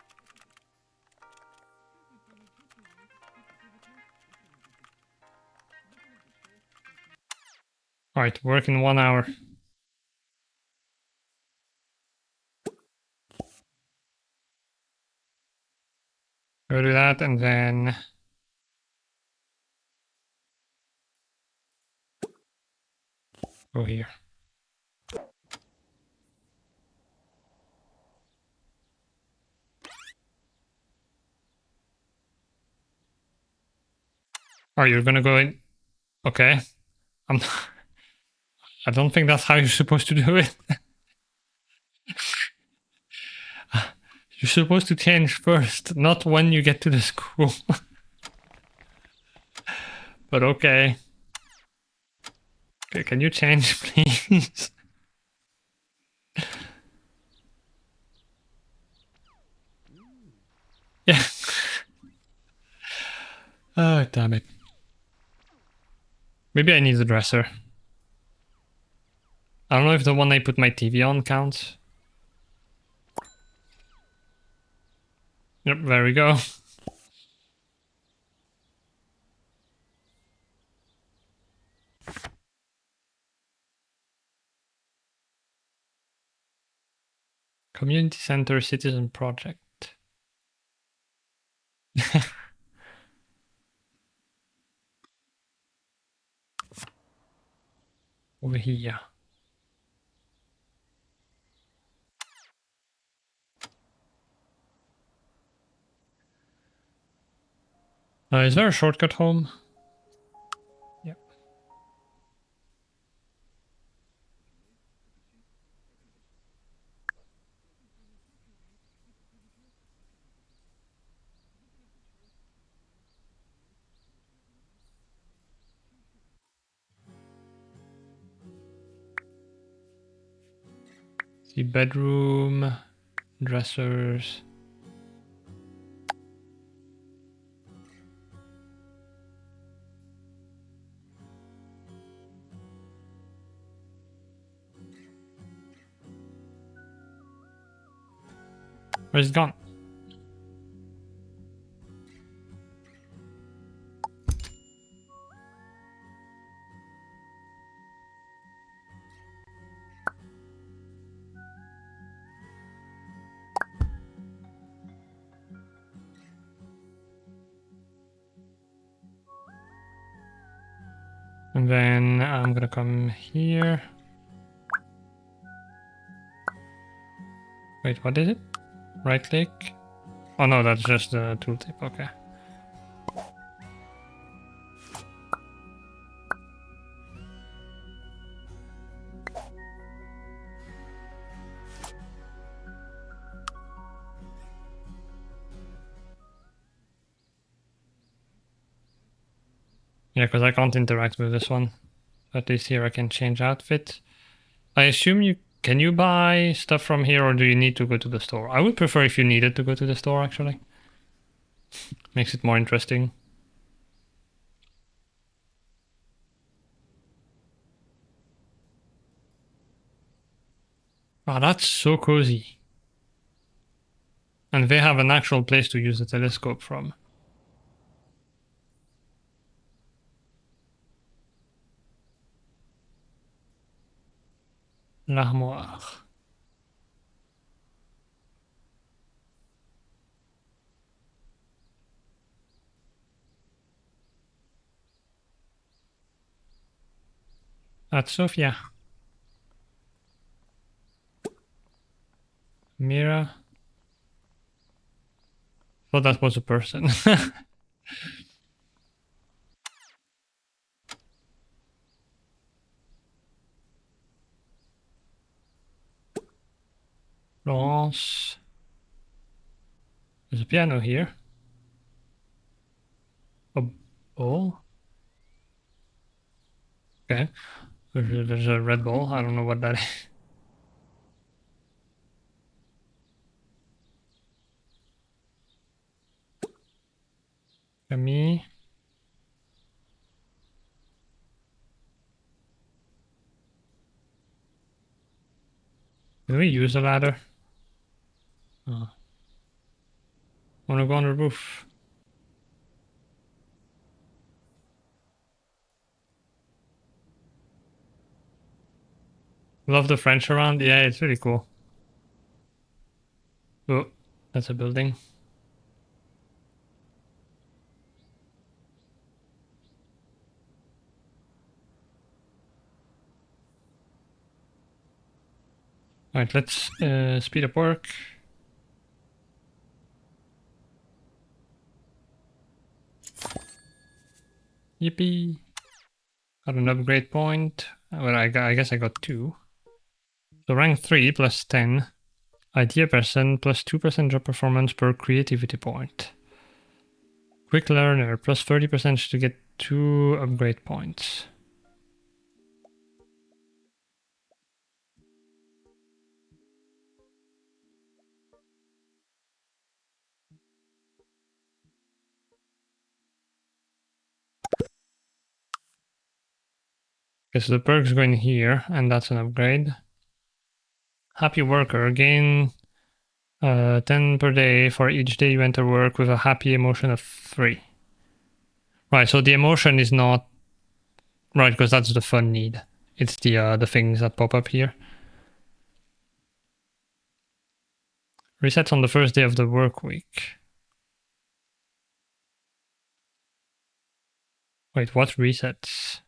Alright, work in 1 hour. Go do that, and then... go here. Oh, you're gonna go in... Okay. I don't think that's how you're supposed to do it. You're supposed to change first, not when you get to the school. But okay. Okay, can you change, please? Yeah. Oh, damn it. Maybe I need a dresser. I don't know if the one I put my TV on counts. Yep, there we go. Community Center Citizen Project. Over here. Is there a shortcut home? Yep. See bedroom, dressers. Where's it gone? And then I'm gonna come here. Wait, what is it? Right click? Oh no, that's just the tooltip, okay. Yeah, because I can't interact with this one. At least here I can change outfit. I assume can you buy stuff from here, or do you need to go to the store? I would prefer if you needed to go to the store, actually. Makes it more interesting. Wow, that's so cozy. And they have an actual place to use the telescope from. L'armoire. That's Sophia. Mira. Thought that was a person. Florence. There's a piano here. A ball. Okay. There's a red ball. I don't know what that is. Camille. Can we use a ladder? Oh. Wanna go on the roof? Love the French around. Yeah, it's really cool. Oh, that's a building. Alright, let's speed up work. Yippee. Got an upgrade point. Well, I guess I got 2. So rank 3 plus 10. Idea person plus 2% job performance per creativity point. Quick learner plus 30% to get 2 upgrade points. Okay, so the perk's going here, and that's an upgrade. Happy worker, gain 10 per day for each day you enter work with a happy emotion of 3. Right, so the emotion is not... Right, because that's the fun need. It's the things that pop up here. Resets on the first day of the work week. Wait, what resets?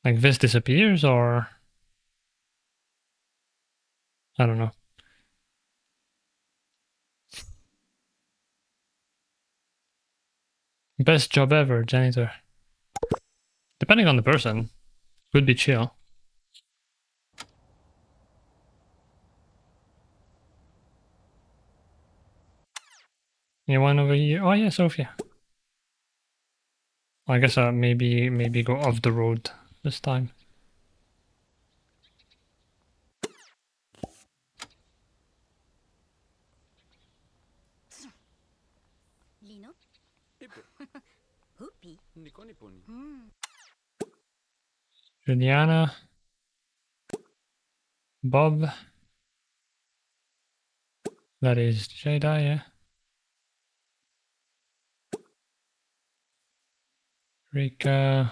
Like this disappears, or... I don't know. Best job ever, janitor. Depending on the person. Could be chill. Anyone over here? Oh yeah, Sophia. I guess maybe go off the road this time.
Lino?
Ipe.
Hoopy.
Nikoni poni.
Juliana. Bob. That is Jedi, yeah. Rika,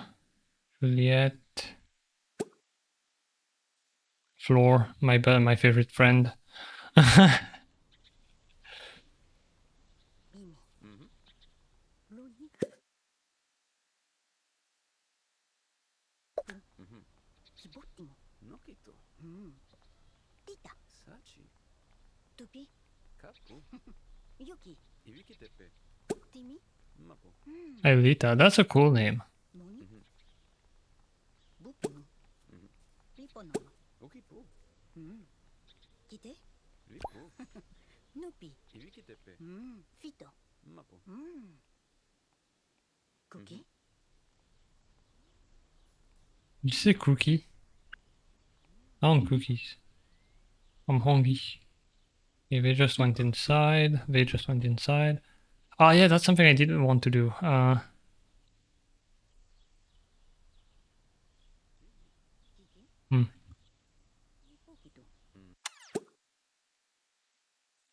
Juliet, Floor, my favorite friend.
Mimi. Loni. Kibottimo.
Nokito.
Tita.
Sachi.
Tupi.
Kapu.
Yuki.
Ibikitepe.
Timi.
Mapo.
Aelita, that's a cool name.
Noni. Bupino. Riponono.
Ukipu.
Kite.
Ripu.
Nupi.
Ibikitepe.
Fito.
Mapo.
Cookie.
Did you say cookie? I want cookies. I'm hungry. Okay, they just went inside. They just went inside. Oh yeah, that's something I didn't want to do.
Pupito.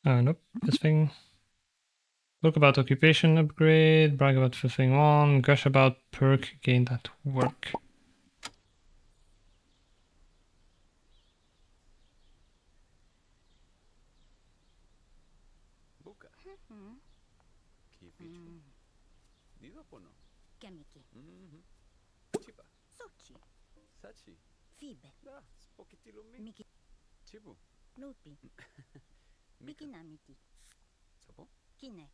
Nope. This thing. Talk about occupation upgrade. Brag about fulfilling one. Gush about perk gained at work.
Buka. Kipichu. Nidopono.
Kamiki.
Chipa.
Sochi.
Sachi.
Fibe.
Da. Spokitilumi.
Miki.
Chibu.
Nupi.
Mika.
Mikinamiti.
Sapo.
Kine.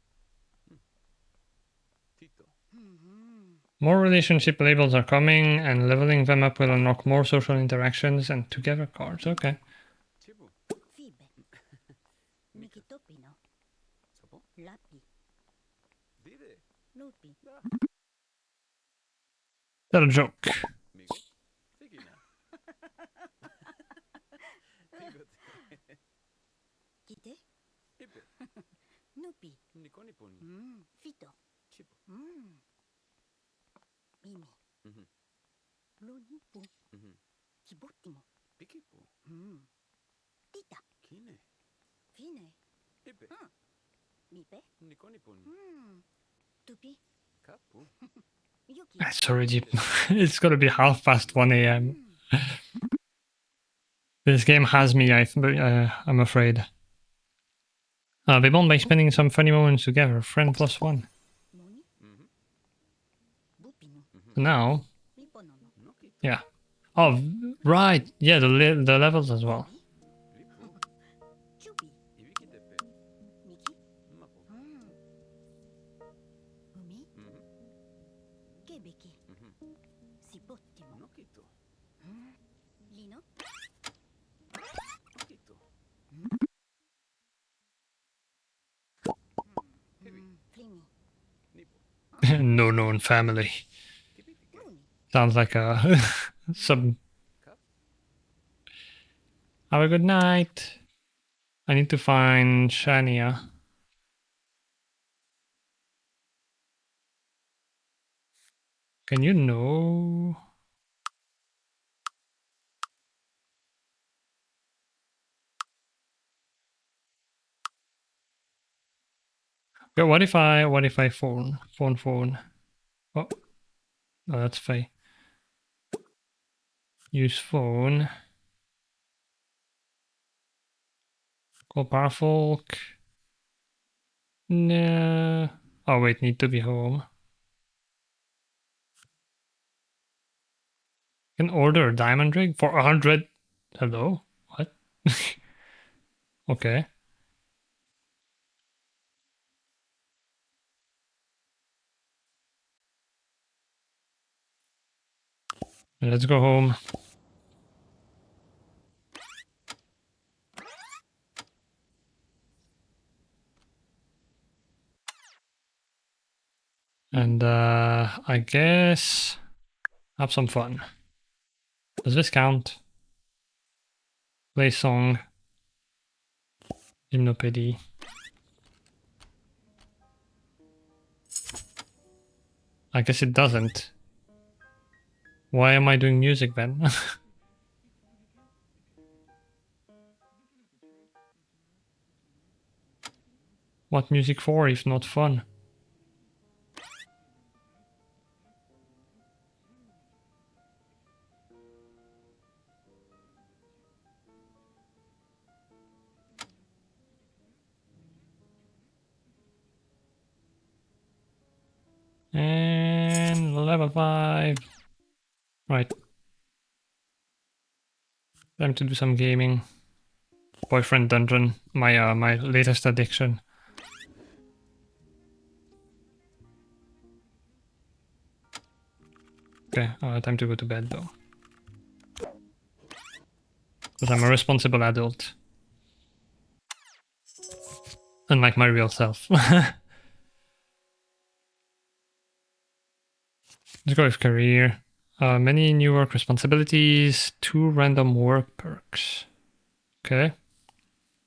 Tito.
More relationship labels are coming, and leveling them up will unlock more social interactions and together cards. Okay.
Chibu.
Fibe. Mikitopino.
Sapo.
Lapi.
Dide.
Nupi.
Da.
That's a joke.
Migo. Figina. Figote.
Kite.
Ipe.
Nupi.
Nikoniponi.
Fito.
Chibu.
Mimi. Lonipu. Kibottimo.
Pikipu.
Tita.
Kine.
Fine.
Ipe.
Mipe.
Nikoniponi.
Tupi.
Kapu.
Yuki.
It's already. It's gonna be 1:30 a.m. This game has me. I'm afraid. They bond by spending some funny moments together. Friend plus one.
Noni. Bupino.
So now,
Riponono.
Nokito.
yeah. Oh, right. Yeah, the levels as well.
Ripu.
Chupi.
Ibikitepe.
Miki.
Mapo.
Umi. Kebeki. Sibottimo.
Nokito.
Lino.
Nokito. Heavy.
Flimi.
Nipo.
No known family.
Kipitike.
Luni.
Sounds like a some.
Kap.
Have a good night. I need to find Shania. Can you know? Yeah, what if I phone? Oh, no, that's fine. Use phone. Call Parafolk. No. Oh wait, need to be home. Can order a diamond ring for 100. Hello? What? Okay. Let's go home. And I guess have some fun. Does this count? Play song. Gymnopédie. I guess it doesn't. Why am I doing music then? What music for if not fun? And level 5. Right. Time to do some gaming. Boyfriend dungeon. My latest addiction. Okay, time to go to bed though. Because I'm a responsible adult. Unlike my real self. Let's go with career. Many new work responsibilities. 2 random work perks. Okay.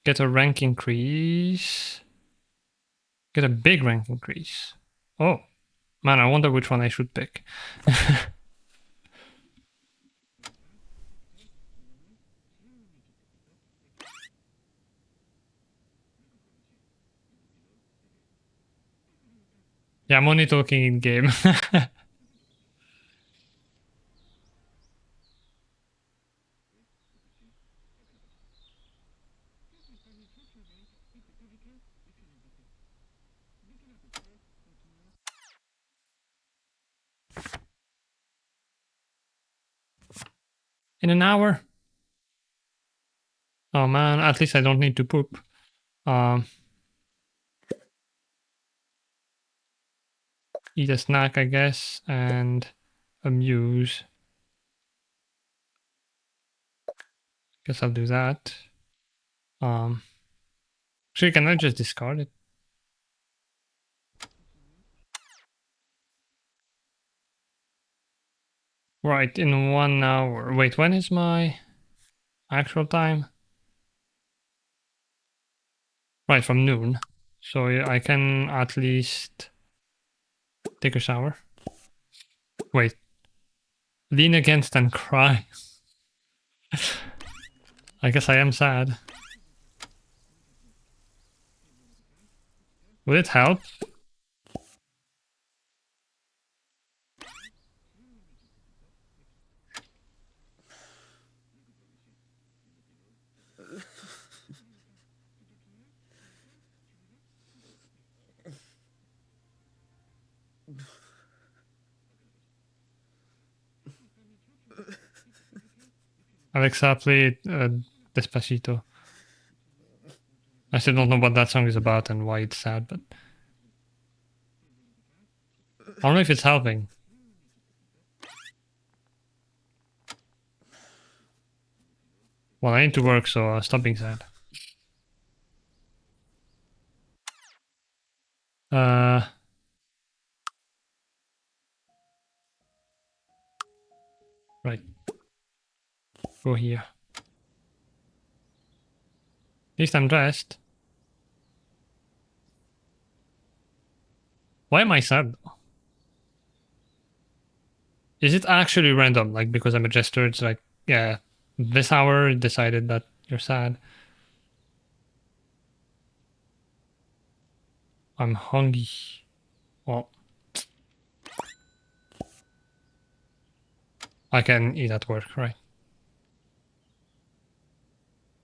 Get a rank increase. Get a big rank increase. Oh. Man, I wonder which one I should pick. Yeah, I'm only talking in game. In an hour? Oh man, at least I don't need to poop. Eat a snack, I guess, and amuse. Guess I'll do that. Actually, can I just discard it? Right, in 1 hour. Wait, when is my actual time? Right, from noon. So I can at least take a shower. Wait. Lean against and cry. I guess I am sad. Will it help? Alexa, play Despacito. I still don't know what that song is about and why it's sad, but I don't know if it's helping. Well, I need to work, so stop being sad. Right. Go here. At least I'm dressed. Why am I sad though? Is it actually random? Like, because I'm a jester, it's like, yeah, this hour decided that you're sad. I'm hungry. Well, I can eat at work, right?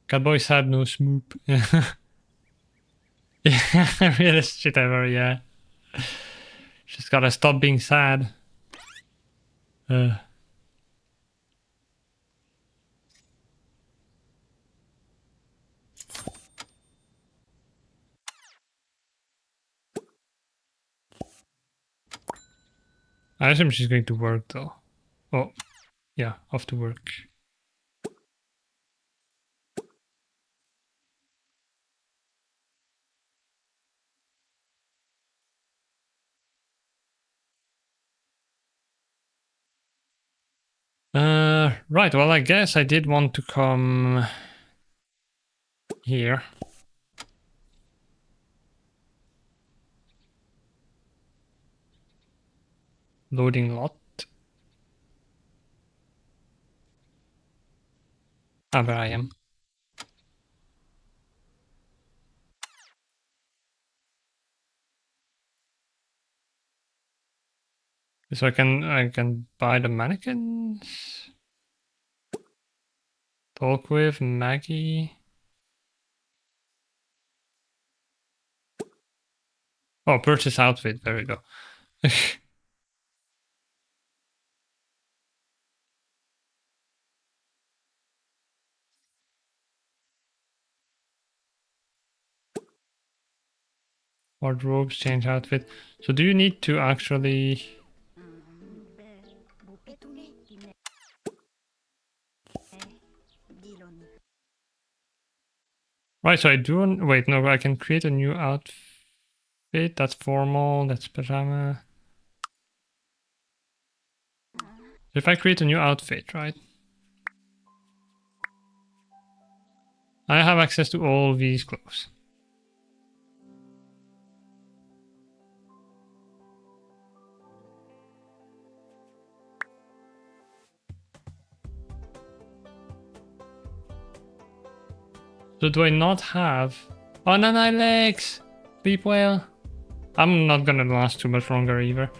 Catboy sad, no smoop. Yeah, realest shit ever, yeah. Just gotta stop being sad. I assume she's going to work though. Oh, yeah, off to work. Right, well, I guess I did want to come here. Loading lot. Ah, where I am. So I can buy the mannequins. Talk with Maggie. Oh, purchase outfit. There we go. Wardrobes, change outfit. So do you need to actually... Right, so I do... Wait, no, I can create a new outfit. That's formal, that's pajama. If I create a new outfit, right? I have access to all these clothes. So do I not have... Oh, no, no, legs! Beep whale. I'm not gonna last too much longer either.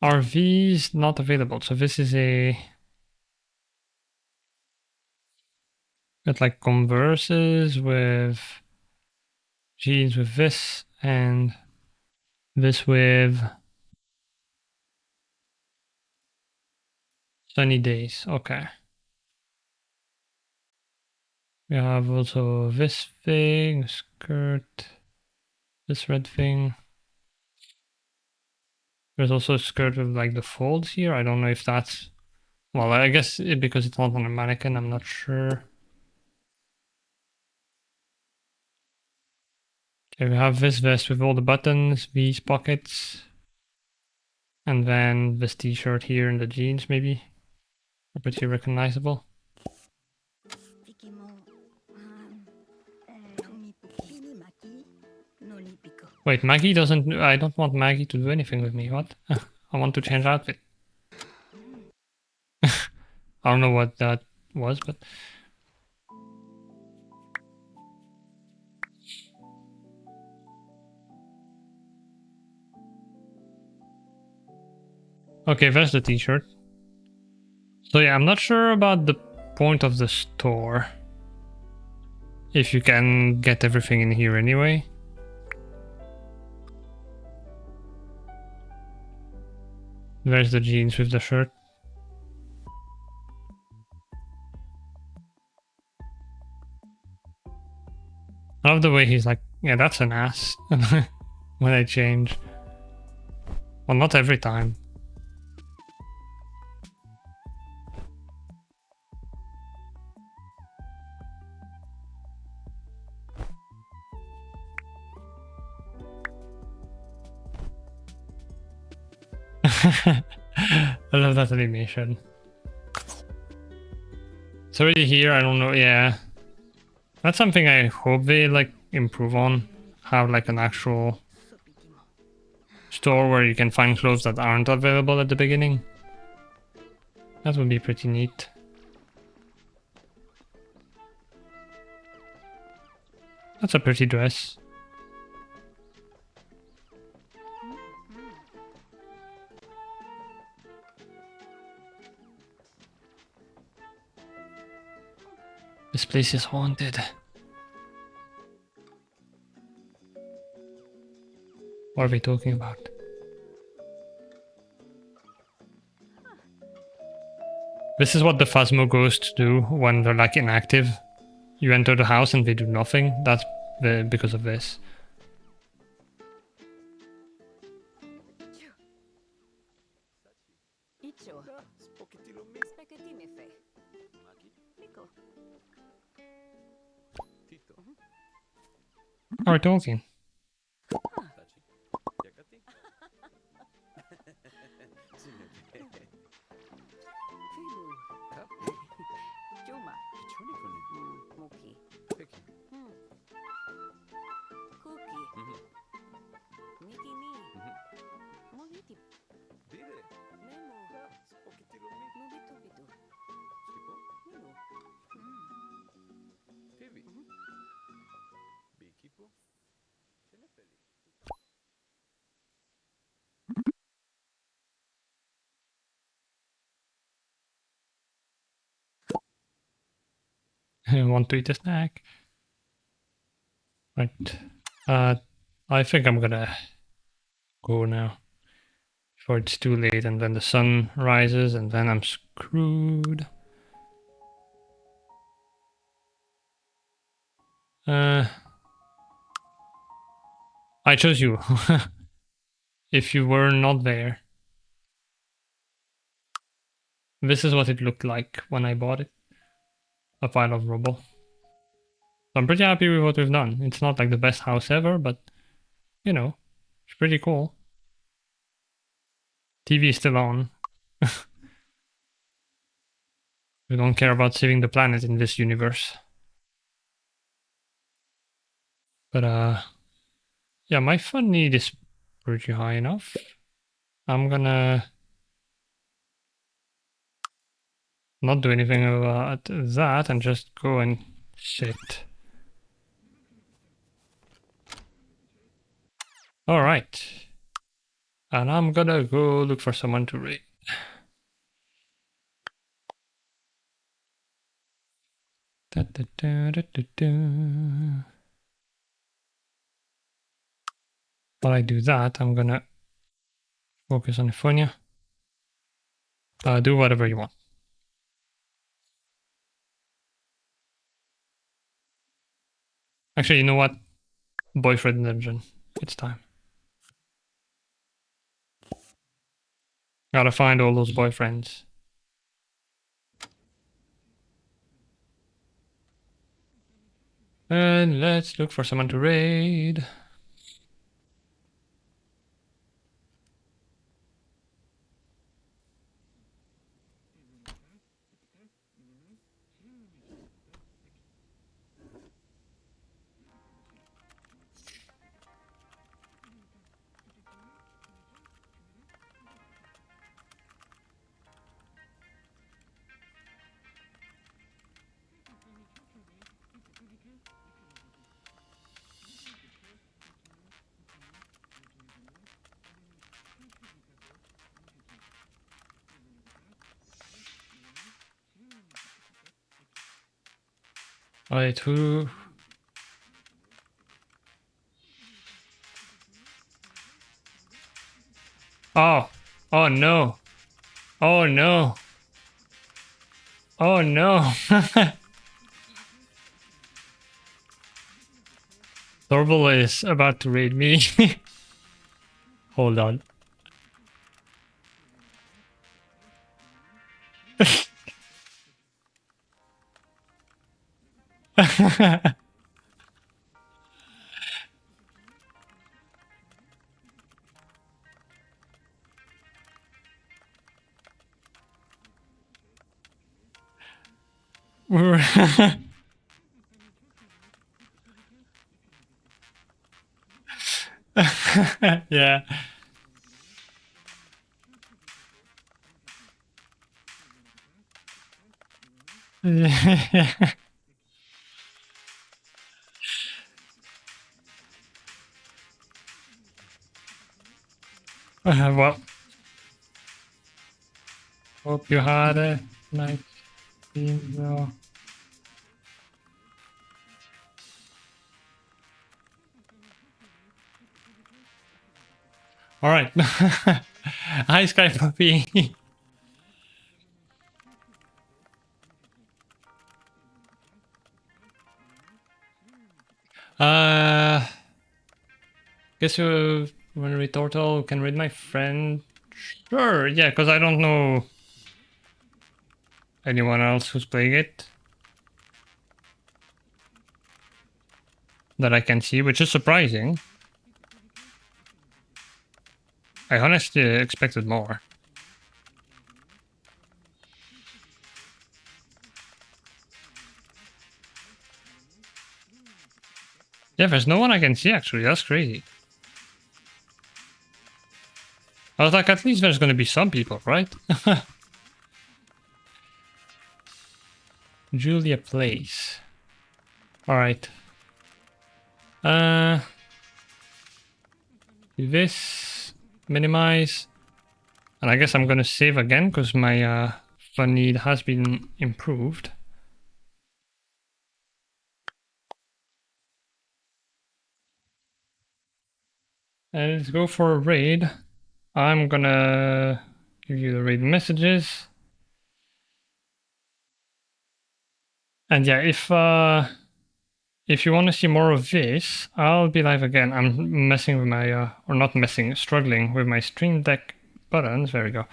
Are these not available? So this is a... Got like Converses with... Jeans with this, and this with... Sunny days, okay. We have also this thing, skirt, this red thing. There's also a skirt with like the folds here. I don't know if that's... Well, I guess because it's not on a mannequin, I'm not sure. Okay, we have this vest with all the buttons, these pockets. And then this t-shirt here and the jeans maybe. Are pretty recognizable. Wait, Maggie doesn't... I don't want Maggie to do anything with me, what? I want to change outfit. I don't know what that was, but... Okay, there's the t-shirt. So yeah, I'm not sure about the point of the store. If you can get everything in here anyway. There's the jeans with the shirt. I love the way he's like, yeah, that's an ass. When I change. Well, not every time. I love that animation. It's already here, I don't know, yeah. That's something I hope they like improve on. Have like an actual store where you can find clothes that aren't available at the beginning. That would be pretty neat. That's a pretty dress. This place is haunted. What are we talking about? This is what the Phasmo ghosts do when they're like inactive. You enter the house and they do nothing. That's because of this. How are we talking? I want to eat a snack. Right. I think I'm gonna go now. Before it's too late and then the sun rises and then I'm screwed. I chose you. If you were not there. This is what it looked like when I bought it. A pile of rubble. So I'm pretty happy with what we've done. It's not like the best house ever, but you know, it's pretty cool. TV is still on. We don't care about saving the planet in this universe. But yeah, my fun need is pretty high enough. I'm gonna not do anything about that and just go and sit. Alright. And I'm gonna go look for someone to raid. Da, da, da, da, da, da. While I do that, I'm gonna focus on Euphonia. Do whatever you want. Actually, you know what? Boyfriend dungeon. It's time. Gotta find all those boyfriends. And let's look for someone to raid. Alright, who? Oh. Oh no. Oh no. Oh no. Thorvald is about to raid me. Hold on. Yeah. Well, hope you had a nice stream, though. All right. Hi, Sky Puppy. Guess you want to read Turtle? Can read my friend? Sure, yeah, because I don't know anyone else who's playing it that I can see, which is surprising. I honestly expected more. Yeah, there's no one I can see actually, that's crazy. I was like, at least there's gonna be some people, right? Julia plays. Alright. Do this, minimize, and I guess I'm gonna save again because my fun need has been improved. And let's go for a raid. I'm gonna give you the raid messages. And yeah, if you want to see more of this, I'll be live again. I'm messing with my, or not messing, struggling with my Stream Deck buttons. There we go.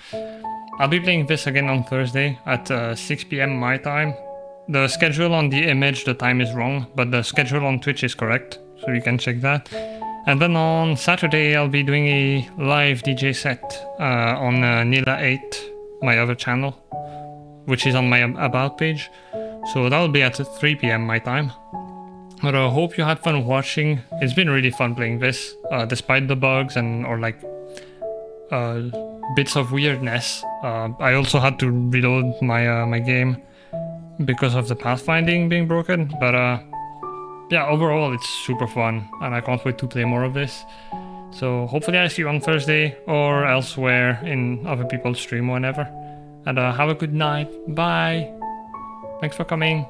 I'll be playing this again on Thursday at 6 p.m. my time. The schedule on the image, the time is wrong, but the schedule on Twitch is correct, so you can check that. And then on Saturday, I'll be doing a live DJ set on Nila 8, my other channel, which is on my About page. So that'll be at 3 p.m. my time. But I hope you had fun watching. It's been really fun playing this, despite the bugs and or like bits of weirdness. I also had to reload my my game because of the pathfinding being broken. But yeah, overall it's super fun, and I can't wait to play more of this. So hopefully I see you on Thursday or elsewhere in other people's stream whenever. And have a good night. Bye. Thanks for coming.